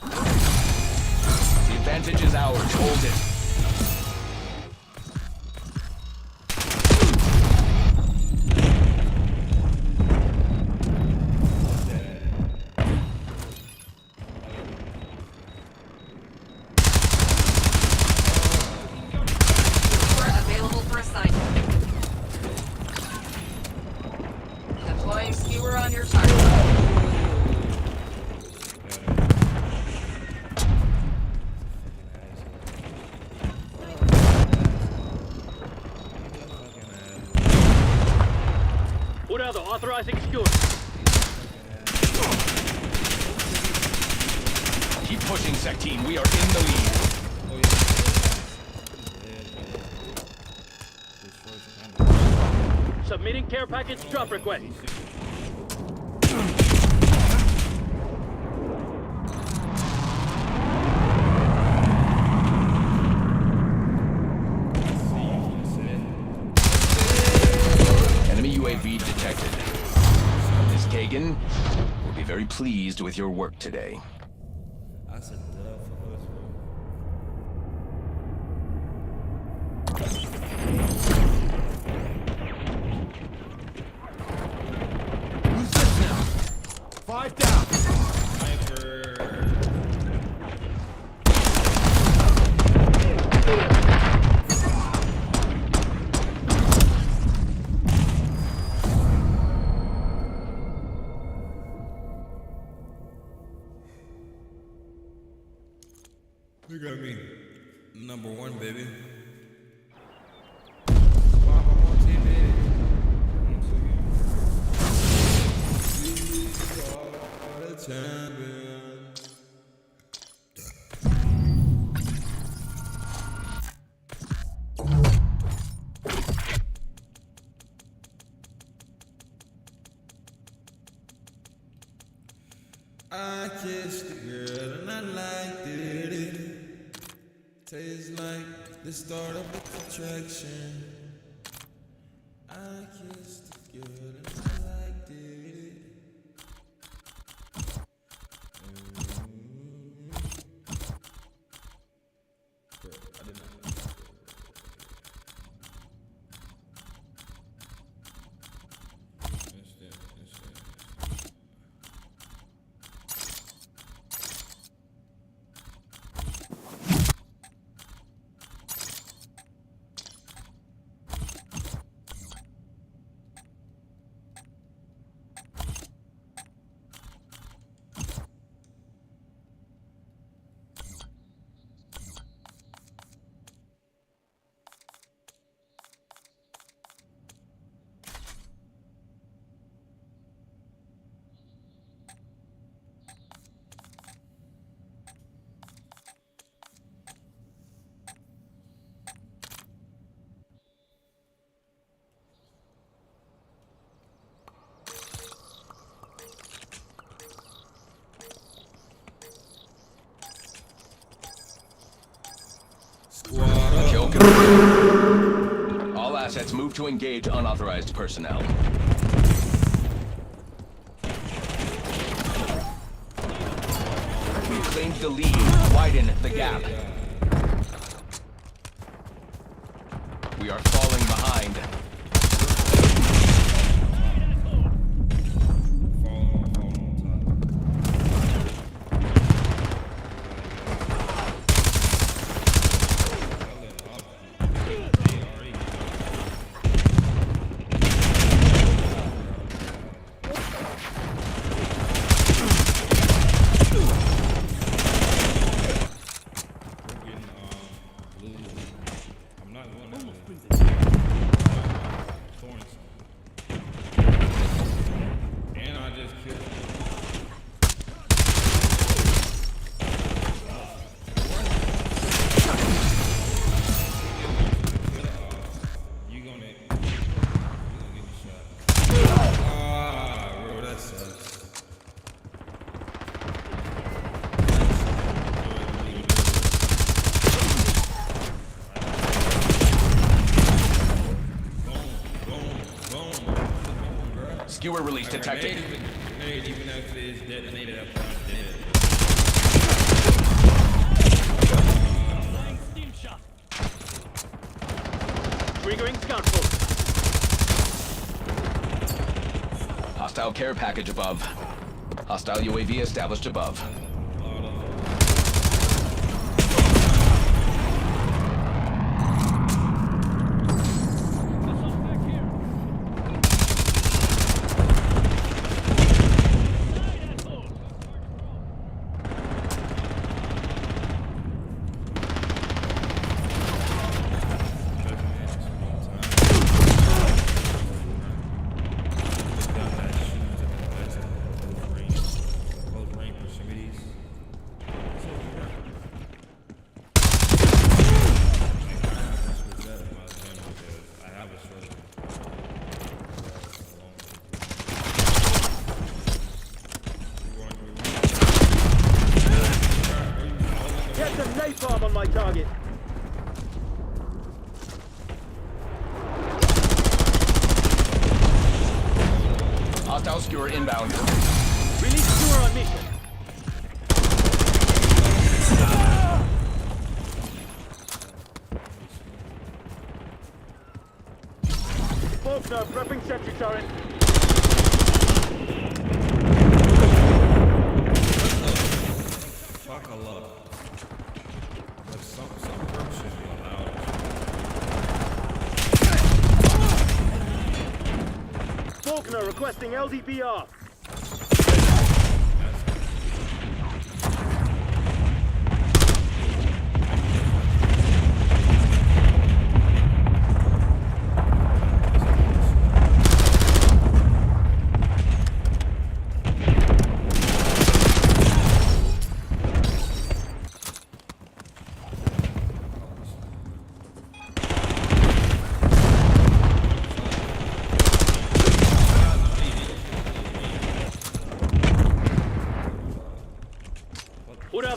The advantage is ours. Hold it. Available for assignment. Deploying skewer on your target. What other authorizing skewer? Keep pushing, Sec Team. We are in the lead. Submitting care package drop request. Enemy UAV detected. Miss Kagan will be very pleased with your work today. That's a dub for us, bro. Who's this now? 5 down. Sniper. You got me. Number one, baby. Wow, I'm on team, baby. We are the champions. I kissed a girl and I liked it. Tastes like the start of a contraction. I kissed a girl and I liked it. Bro, I did not. Let's move to engage unauthorized personnel. We've claimed the lead. Widen the gap. We are falling behind. Skewer release detected. Even after it's detonated, I'm dead. Steam shot. Triggering scout post. Hostile care package above. Hostile UAV established above. Napalm on my target. Hostile skewer inbound. Release skewer on mission. Faulkner, prepping sentry turret. Fuck a lot. But some work should be allowed. Faulkner requesting LDBR.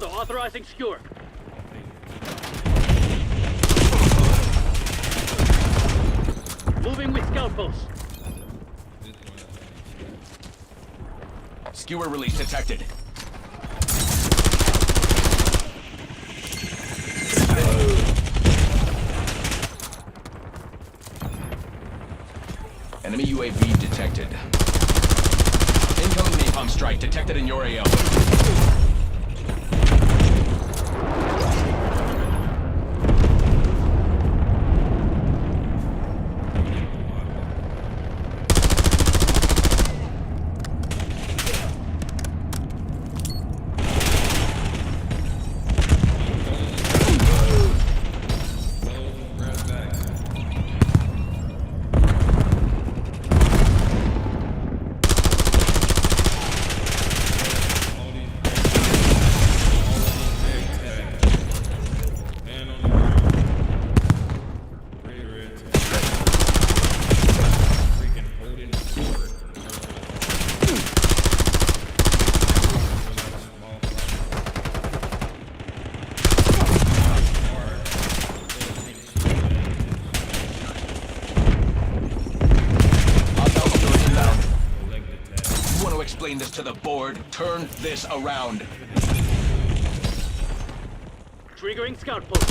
Authorizing skewer. Moving with scout post. Skewer release detected. Enemy UAV detected. Incoming napalm strike detected in your AO. doing this to the board. Turn this around. Triggering scout pulse.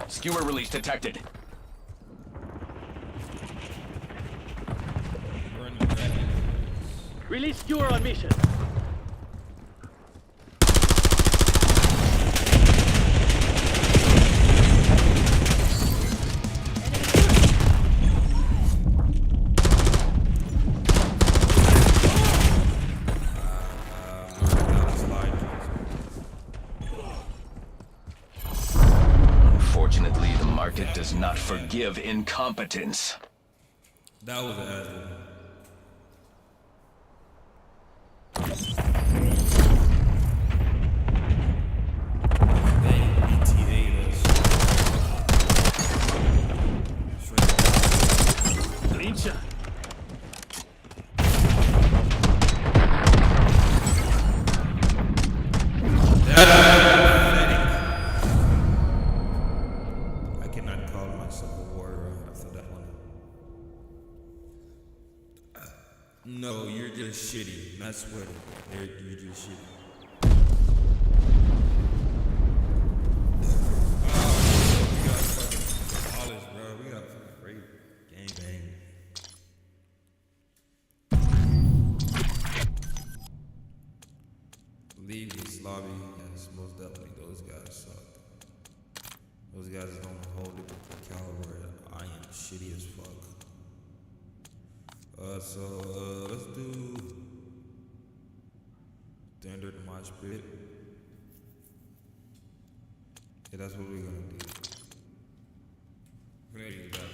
Skewer release detected. Release skewer on mission. Unfortunately, the market does not forgive incompetence. That was an asshole. Clean shot. I cannot call myself a warrior after that one. No, you're just shitty. Not sweating. You're just shitty. We got fucking flawless, bro. We got fucking great gang. Leave this lobby. Yes, most definitely. Those guys suck. Those guys don't hold it with the caliber. I am shitty as fuck. So let's do standard mosh pit. Yeah, that's what we're gonna do. We're gonna use that one.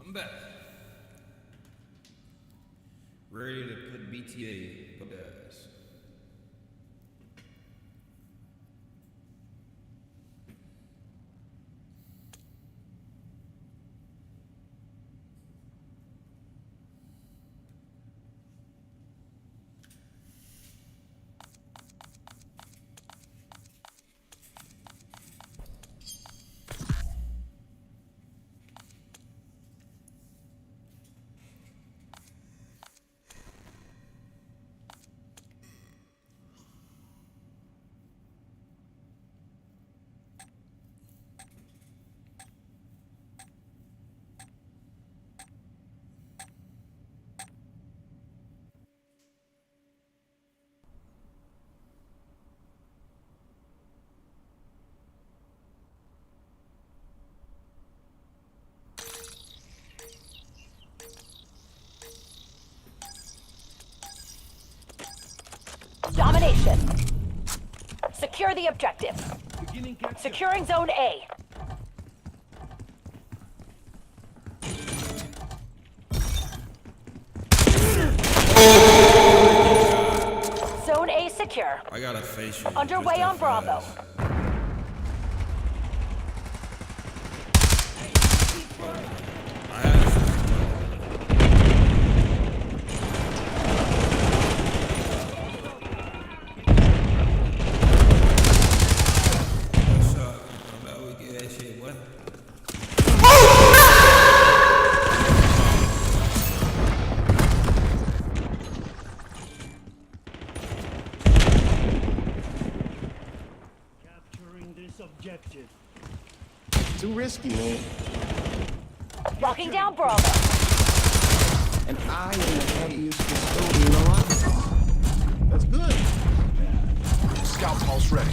I'm back. Ready to put BTA up ass. Domination. Secure the objective. Securing Zone A. Zone A secure. I got a facial. Underway on Bravo. too risky, man. Locking down Bravo. And I am the happiest custodian alive. That's good. Scout pulse ready.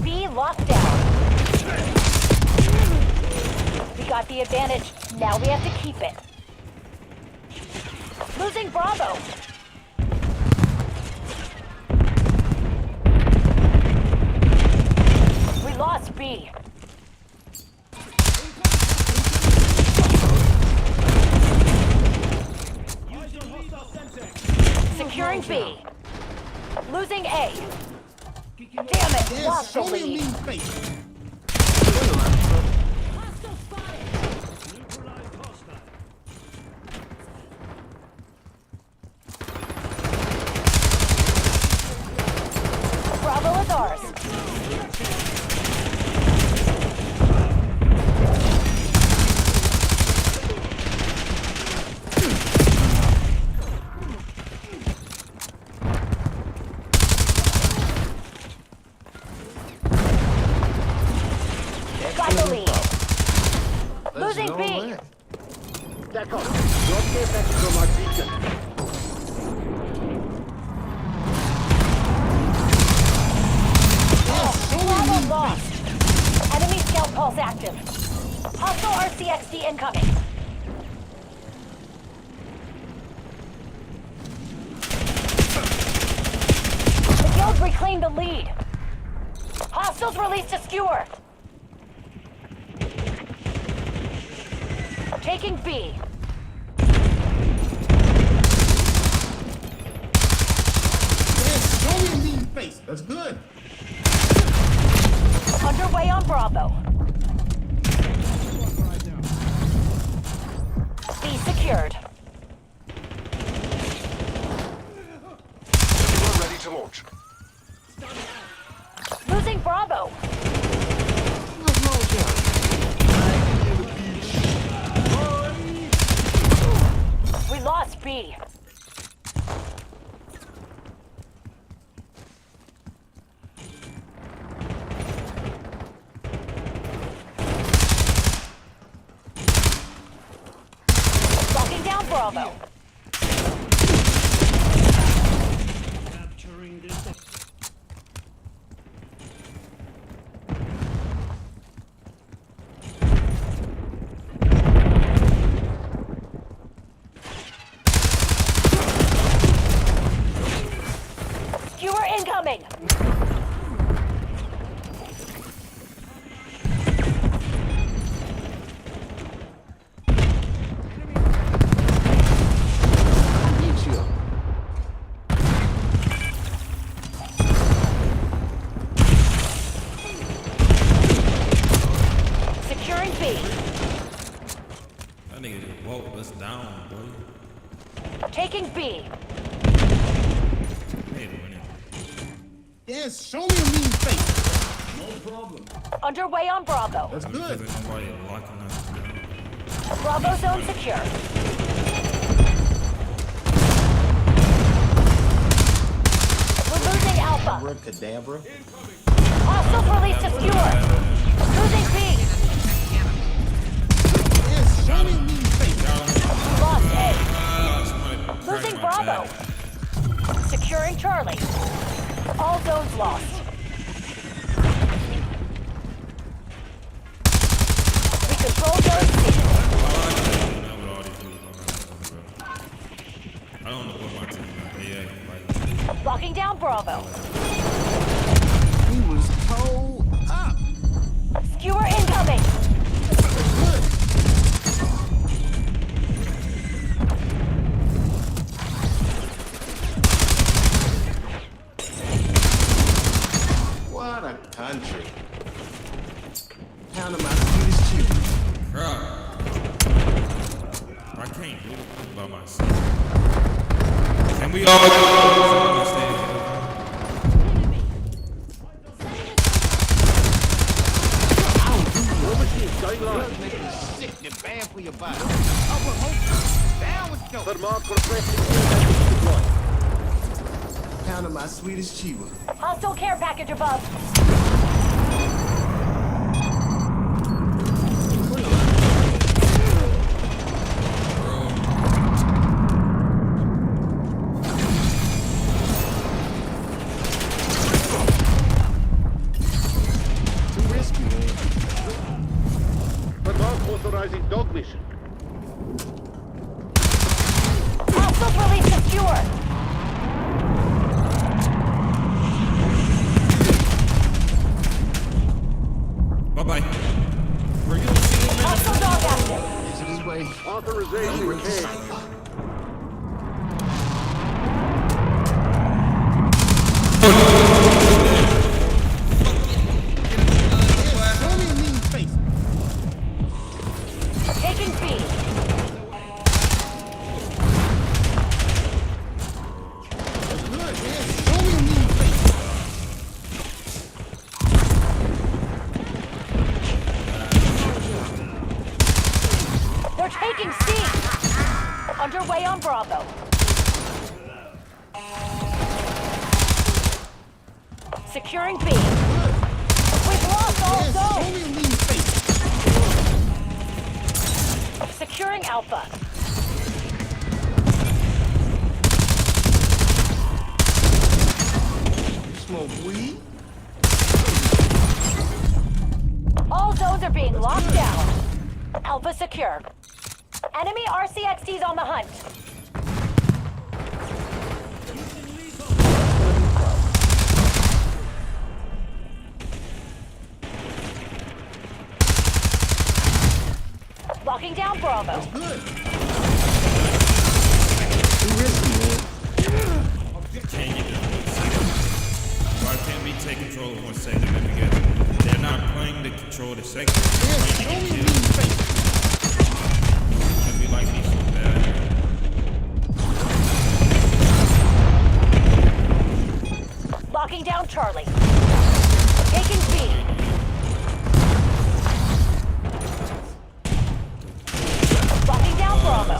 B locked down. We got the advantage. Now we have to keep it. Losing Bravo. We lost B. Securing B. Losing A. Damn it, lost the lead. Bravo is ours. Got the lead. Losing B. D'accord. Don't get back from our beacon. Bravo lost. Enemy scout pulse active. Hostile RCXD incoming. The guild reclaimed the lead. Hostiles released a skewer. Taking B. Show me a mean face. That's good. Underway on Bravo. B secured. We're ready to launch. Losing Bravo. We lost B. Locking down Bravo. Skewer incoming. Securing B. That nigga just woke us down, boy. Taking B. Hey, winning. Yes, show me a mean face. No problem. Underway on Bravo. That's good. Nobody locking us down. Bravo zone secure. We're losing Alpha. Abracadabra. Hostiles released a skewer. Losing B. Yes, show me a mean face. Lost A. Losing Bravo. Securing Charlie. All zones lost. We control zone C. I don't know what my team is. Yeah, like. Locking down Bravo. He was told up. Skewer incoming. What a country. Pound of my sweetest chew. Bro, I can't do it by myself. Can we all go on stage? Sick and bad for your body. Down with go. Pound of my sweetest chewa. Hostile care package above. Authorizing dog mission. Hostile release secure. Bye-bye. Were you seeing that? Hostile dog active. This way. Authorization Break the cage. cipher. Taking B. They're taking C. Underway on Bravo. Securing B. We've lost all zones. Securing Alpha. Smoke weed? All zones are being locked down. Alpha secure. Enemy RCXD's on the hunt. Locking down Bravo. Good. Why can't we take control of one sector because they're not playing to control the sector. They're playing to kill. It'd be like me so bad. Locking down Charlie. Taking B. Locking down Bravo.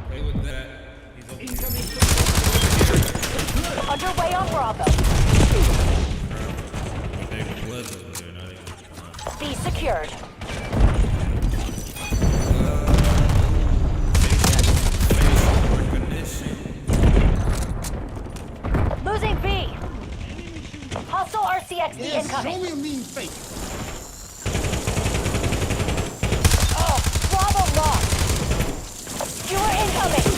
Play with that. He's over here. Underway on Bravo. They was over there, not even. B secured. Losing B. Hostile RCXD incoming. Show me a mean face. Oh, Bravo lost. Skewer incoming.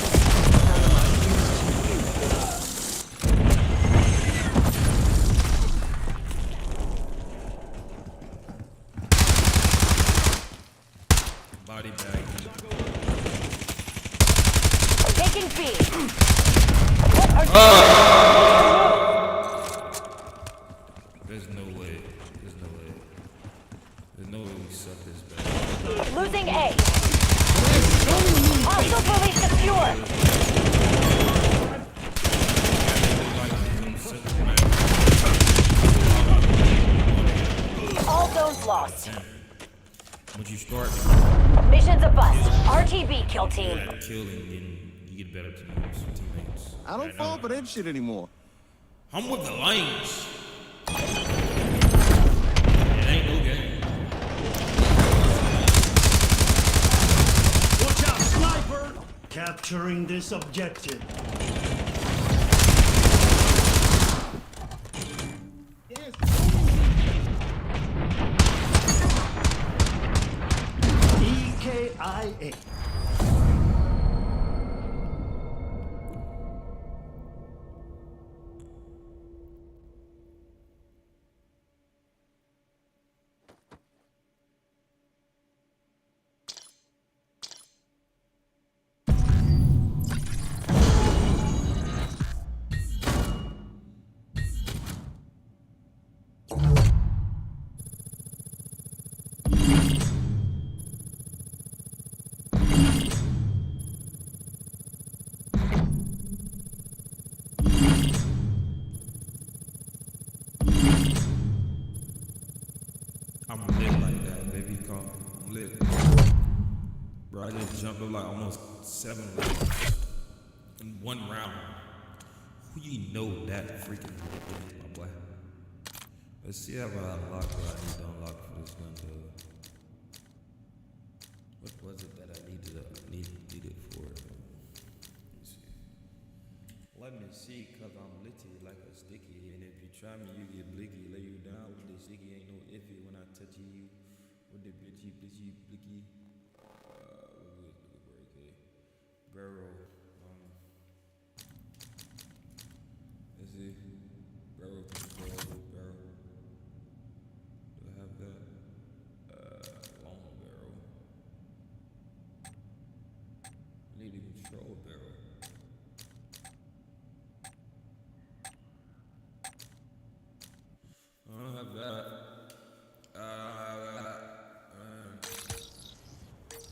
Body bag. Taking B. What are you There's no way. There's no way. There's no way we suck this bad. losing A? Hostile release secure. All zones lost. Once you start Mission's a bust. RTB kill team. killing, then you get better teammates. I don't fall for that shit anymore. I'm with the Lions. It ain't no game. Watch out, sniper! Capturing this objective. EKIA. I'm lit like that, baby. I'm lit. Bro, I just jumped up like almost 7 rounds in one round. Who you know that freaking lit, my boy? Let's see how I unlock what I need to unlock for this gun, though. What was it that I needed for? Let's see. Let me see, cause I'm litty like a sticky, and if you try me, you get blicky. Lay you down with the sticky, ain't no iffy when I touch you with the bitchy blicky. Barrel. Is it barrel control? Barrel. Do I have that? Long barrel. I need to control barrel. I don't have that.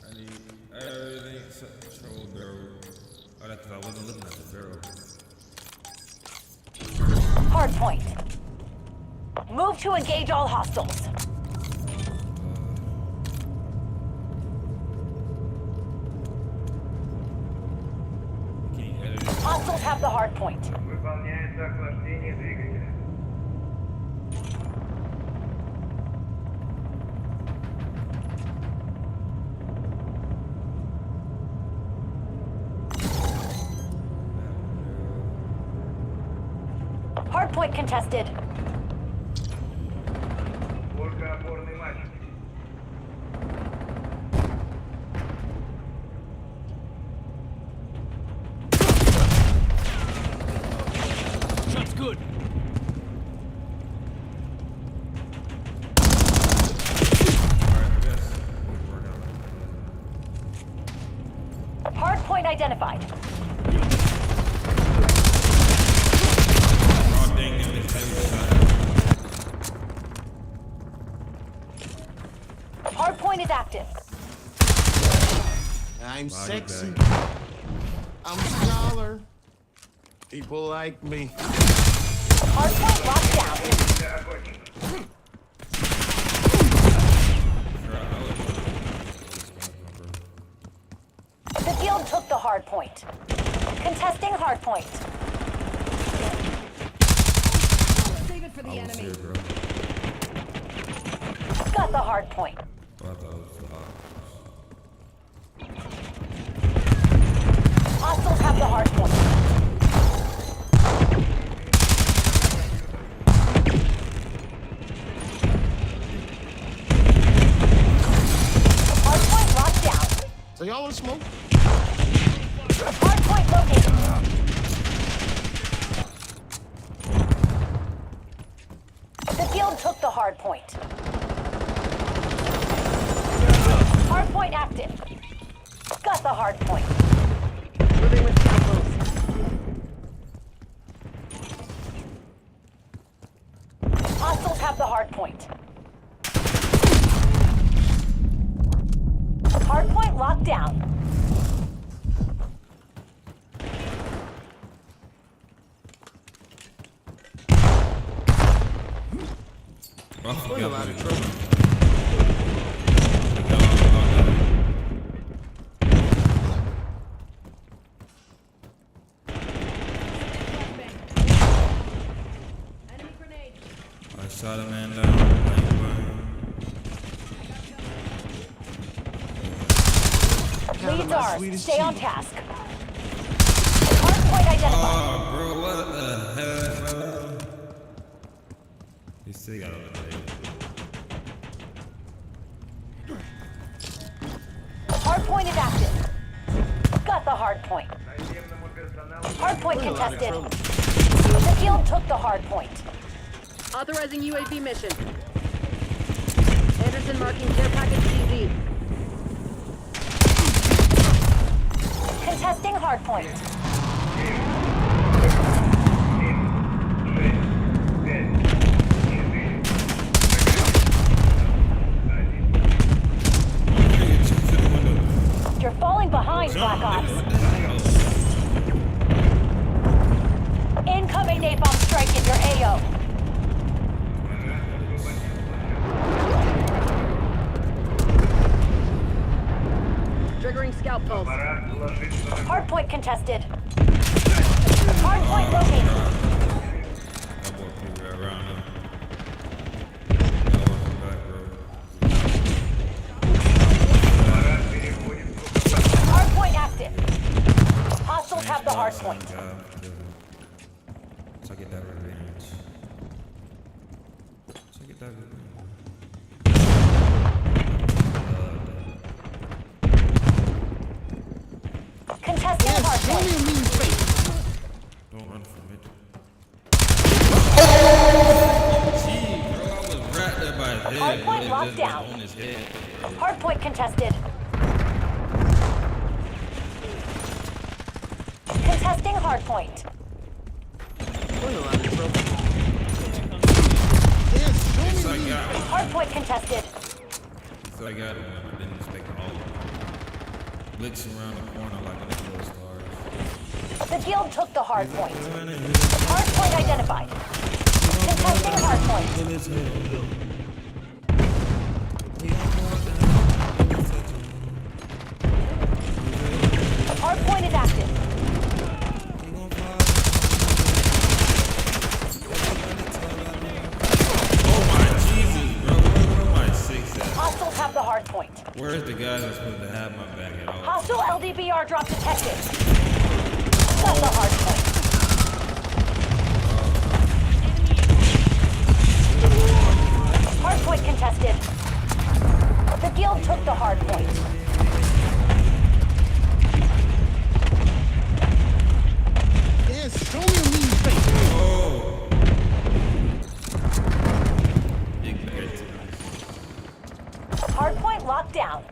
I need everything except control barrel. Oh, that's because I wasn't looking at the barrel. Hard point. Move to engage all hostiles. Hostiles have the hard point. Выполняется охлаждение двигателя. Hard point contested. Только опорный мачт. Shot's good. Hard point identified. Hard point is active. I'm sexy. I'm a scholar. People like me. Hard point locked down. The guild took the hard point. Contesting hard point. Save it for the enemy. Got the hard point. Hostiles have the hard point. Hard point locked down. So y'all want to smoke? Hard point located. The guild took the hard point. Hard point active. Got the hard point. Moving with scalpels. Hostiles have the hard point. Hard point locked down. We're in a lot of trouble. I shot a man down. Leads ours. Stay on task. Hard point identified. Oh, bro, what the hell? He still got over there. Hard point is active. Got the hard point. Hard point contested. The guild took the hard point. Authorizing UAV mission. Anderson marking care package DZ. Contesting hard point. You're falling behind, Black Ops. Incoming napalm strike in your AO. Triggering scout pulse. Hard point contested. Hard point located. hard point. So I get that revenge. So I get that revenge. Contesting hard point. Don't run from it. Gee, bro, I was right there by his head. Hard point It locked just down. was on his head. Hard point contested. Contesting hard point. Yes, I got one. Hard point contested. So I got one. I didn't expect all of them. Glitch around the corner like in the Four Stars. The guild took the hard point. Hard point identified. Contesting hard point. Hard point is active. Oh my Jesus, bro. Where my six at? Hostiles have the hard point. Where's the guy that's supposed to have my back at all? Hostile LDBR drop detected. Got the hard point. Hard point contested. The guild took the hard point. Oh. Big bad. Hard point locked down.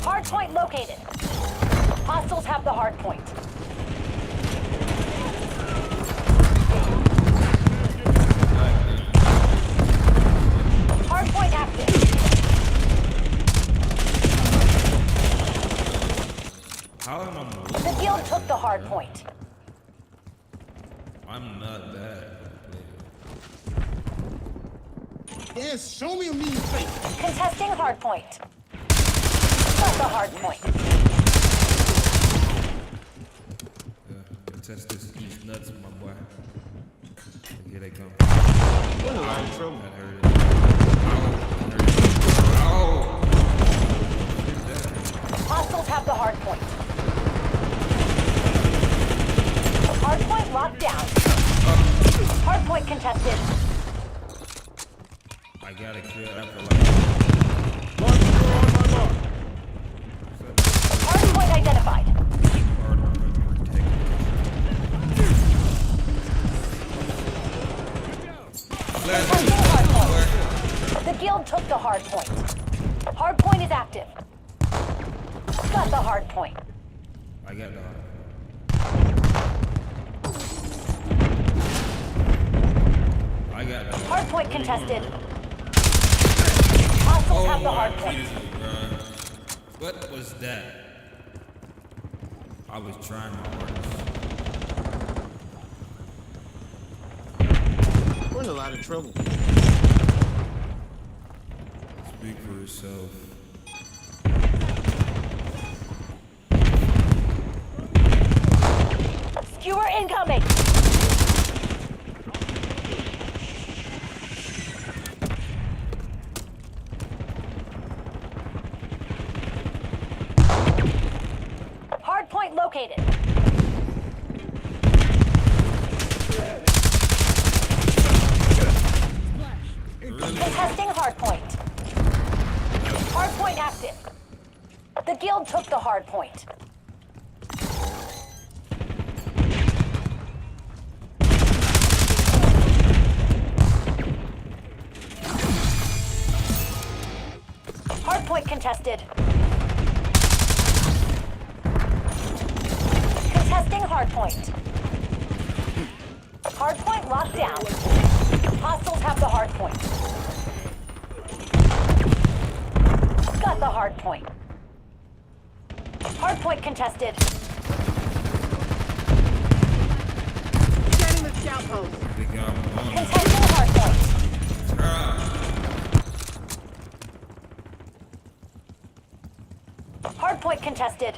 Hard point located. Hostiles have the hard point. Hard point active. How am I moving? The guild took the hard point. I'm not that. Yes, show me a mean face. Contesting hard point. Got the hard point. Contest these nuts, my boy. Here they come. We're in a lot of trouble. That hurt it. Ow. Hostiles have the hard point. Hard point locked down. Hard point contested. I gotta kill after Hard point identified. Contesting hard point. The guild took the hard point. Hard point is active. Got the hard point. I got the hard. I got the Hard point contested. Hostiles have the hard point. Jesus, bro. What was that? I was trying my hardest. We're in a lot of trouble. Speak for yourself. Skewer incoming. Hard point located. Contesting hard point. Hard point active. The guild took the hard point. Hard point contested. Contesting hard point. Hard point locked down. Hostiles have the hard point. Got the hard point. Hard point contested. Scanning the scout post. Contesting hard point. Hard point contested.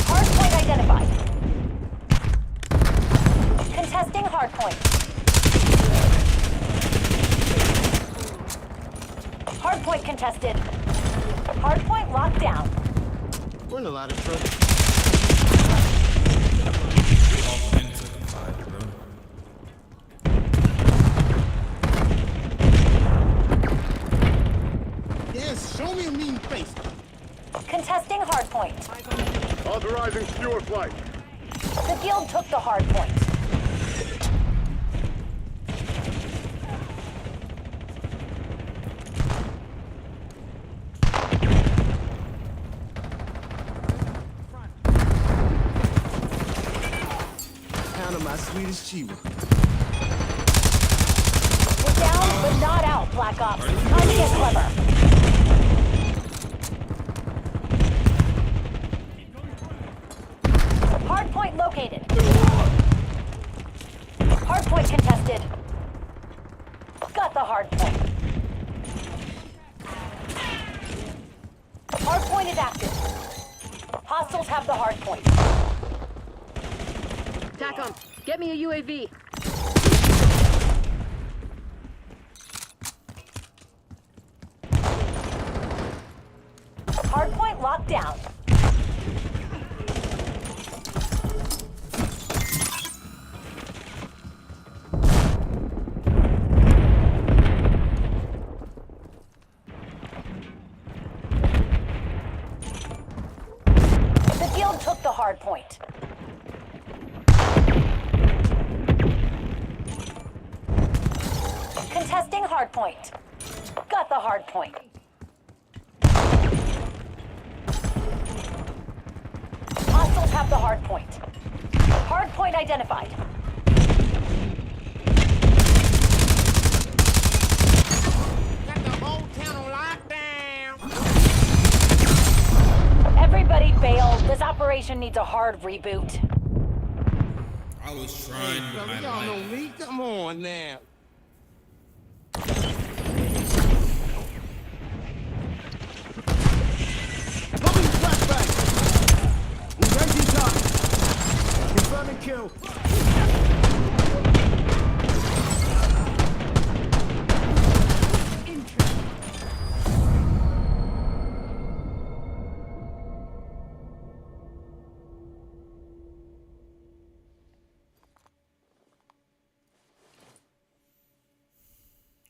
Hard point identified. Contesting hard point. Hardpoint contested. Hardpoint locked down. We're in a lot of trouble. All into the fight, bro. Yes, show me a mean face. Contesting hardpoint. Authorizing skewer flight. The guild took the hardpoint. Count on my sweetest Chiwa. We're down, but not out, Black Ops. Time to get clever. Hardpoint located. Hardpoint contested. Got the hardpoint. Hardpoint is active. Hostiles have the hardpoint. TACOM, get me a UAV. Hardpoint locked down. The guild took the hardpoint. Contesting hardpoint. Got the hardpoint. Hostiles have the hardpoint. Hardpoint identified. Got the whole town on lockdown. Everybody bail. This operation needs a hard reboot. I was trying with my Y'all know life. me. Come on now. Loading flashback. Engaging target. Confirming kill.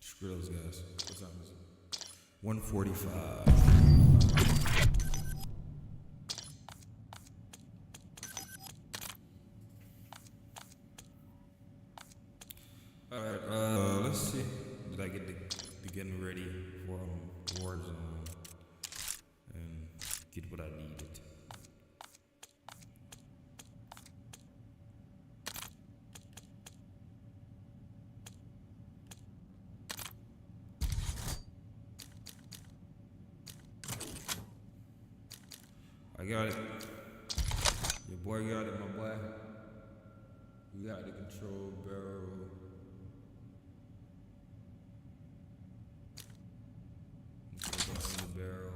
Screw those guys. What time is it? 1:45. All right. Let's see. Did I get the getting ready for Warzone and get what I needed? I got it. Your boy got it, my boy. We got the control barrel. On the barrel.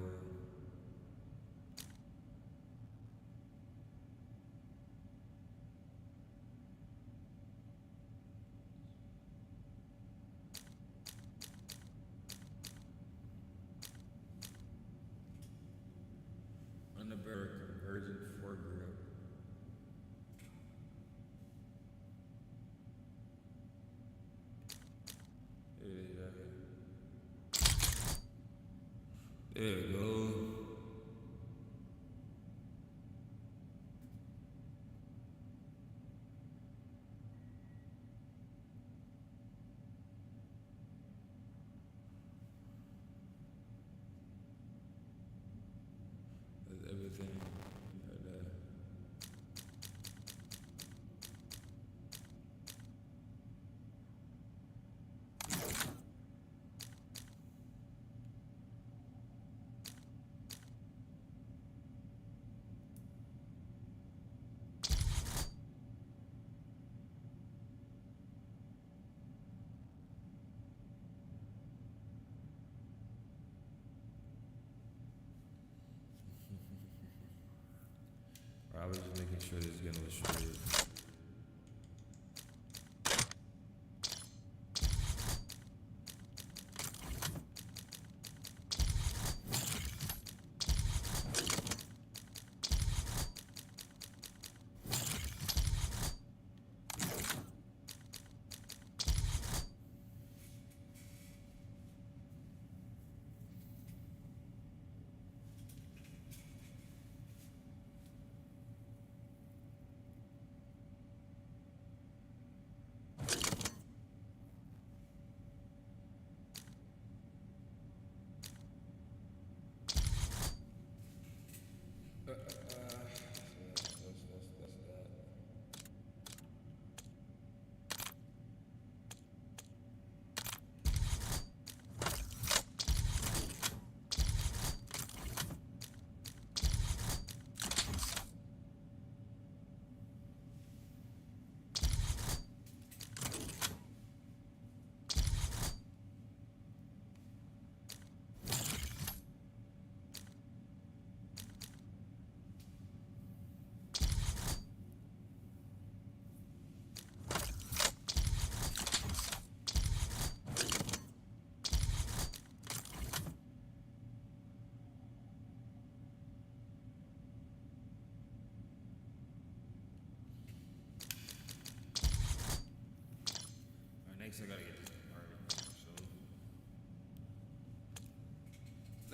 Underbarrel conversion foregrip. There we go. That's everything right there. I was just making sure this gun was straight.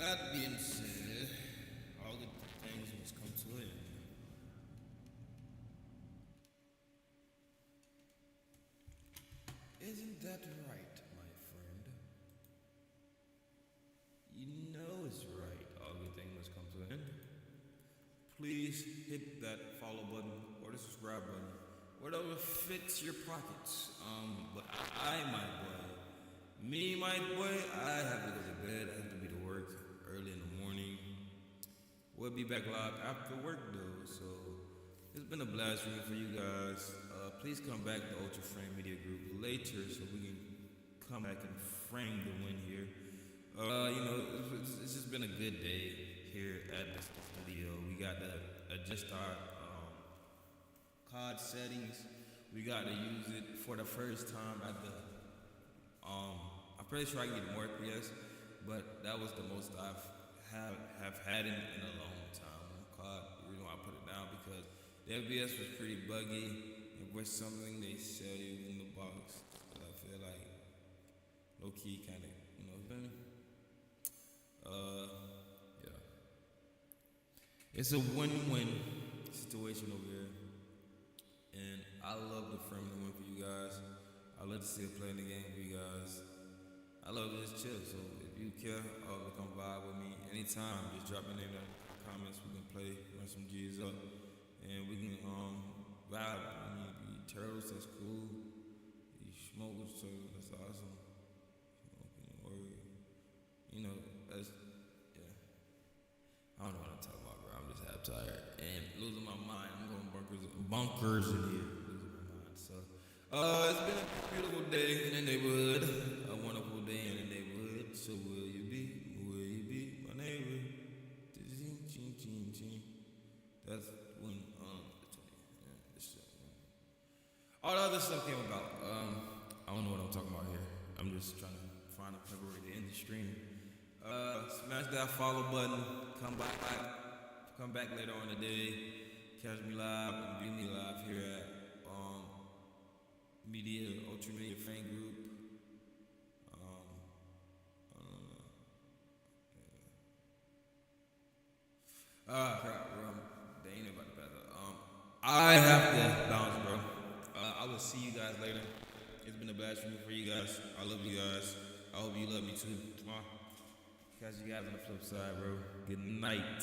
that being said, all the things must come to an end. Isn't that right, my friend? You know it's right. All good things must come to an end. Please hit that follow button or the subscribe button, whatever fits your pockets. But I my boy, I have to go to bed. I have to be to work early in the morning. We'll be back live after work though, so it's been a blast reading for you guys. Please come back to Ultra Frame Media Group later so we can come back and frame the win here. It's just been a good day here at the studio. We got to adjust our COD settings. We got to use it for the first time at the. I'm pretty sure I can get more FPS, but that was the most have had in a long time on COD. The reason why I put it down because the FPS was pretty buggy. It was something they sell you in the box. But I feel like low key kind of, feel me? Yeah. It's a win-win situation over here. And I love the frame to win for you guys. I love to see it playing the game for you guys. I love to just chill. So if you care, to come vibe with me anytime, just drop your name in the comments. We can play, run some G's up, and we can vibe. I mean, if you eat turtles, that's cool. You smoke with turtles, that's awesome. Or that's yeah. I don't know what I'm talking about, bro. I'm just half tired and losing my mind. I'm going bunkers in here, losing my mind. So, it's been a beautiful day in the neighborhood, a wonderful day in the neighborhood. So will you be my neighbor? That's when all the other stuff came about. I don't know what I'm talking about here. I'm just trying to find a clever way to end the stream. Smash that follow button. Come back later on today. Catch me live and view me live here at Ultra Media Fan Group. Crap, bro. They ain't about to pass up. I have to bounce, bro. I will see you guys later. It's been a blast for you guys. I love you guys. I hope you love me too. Catch you guys on the flip side, bro. Good night.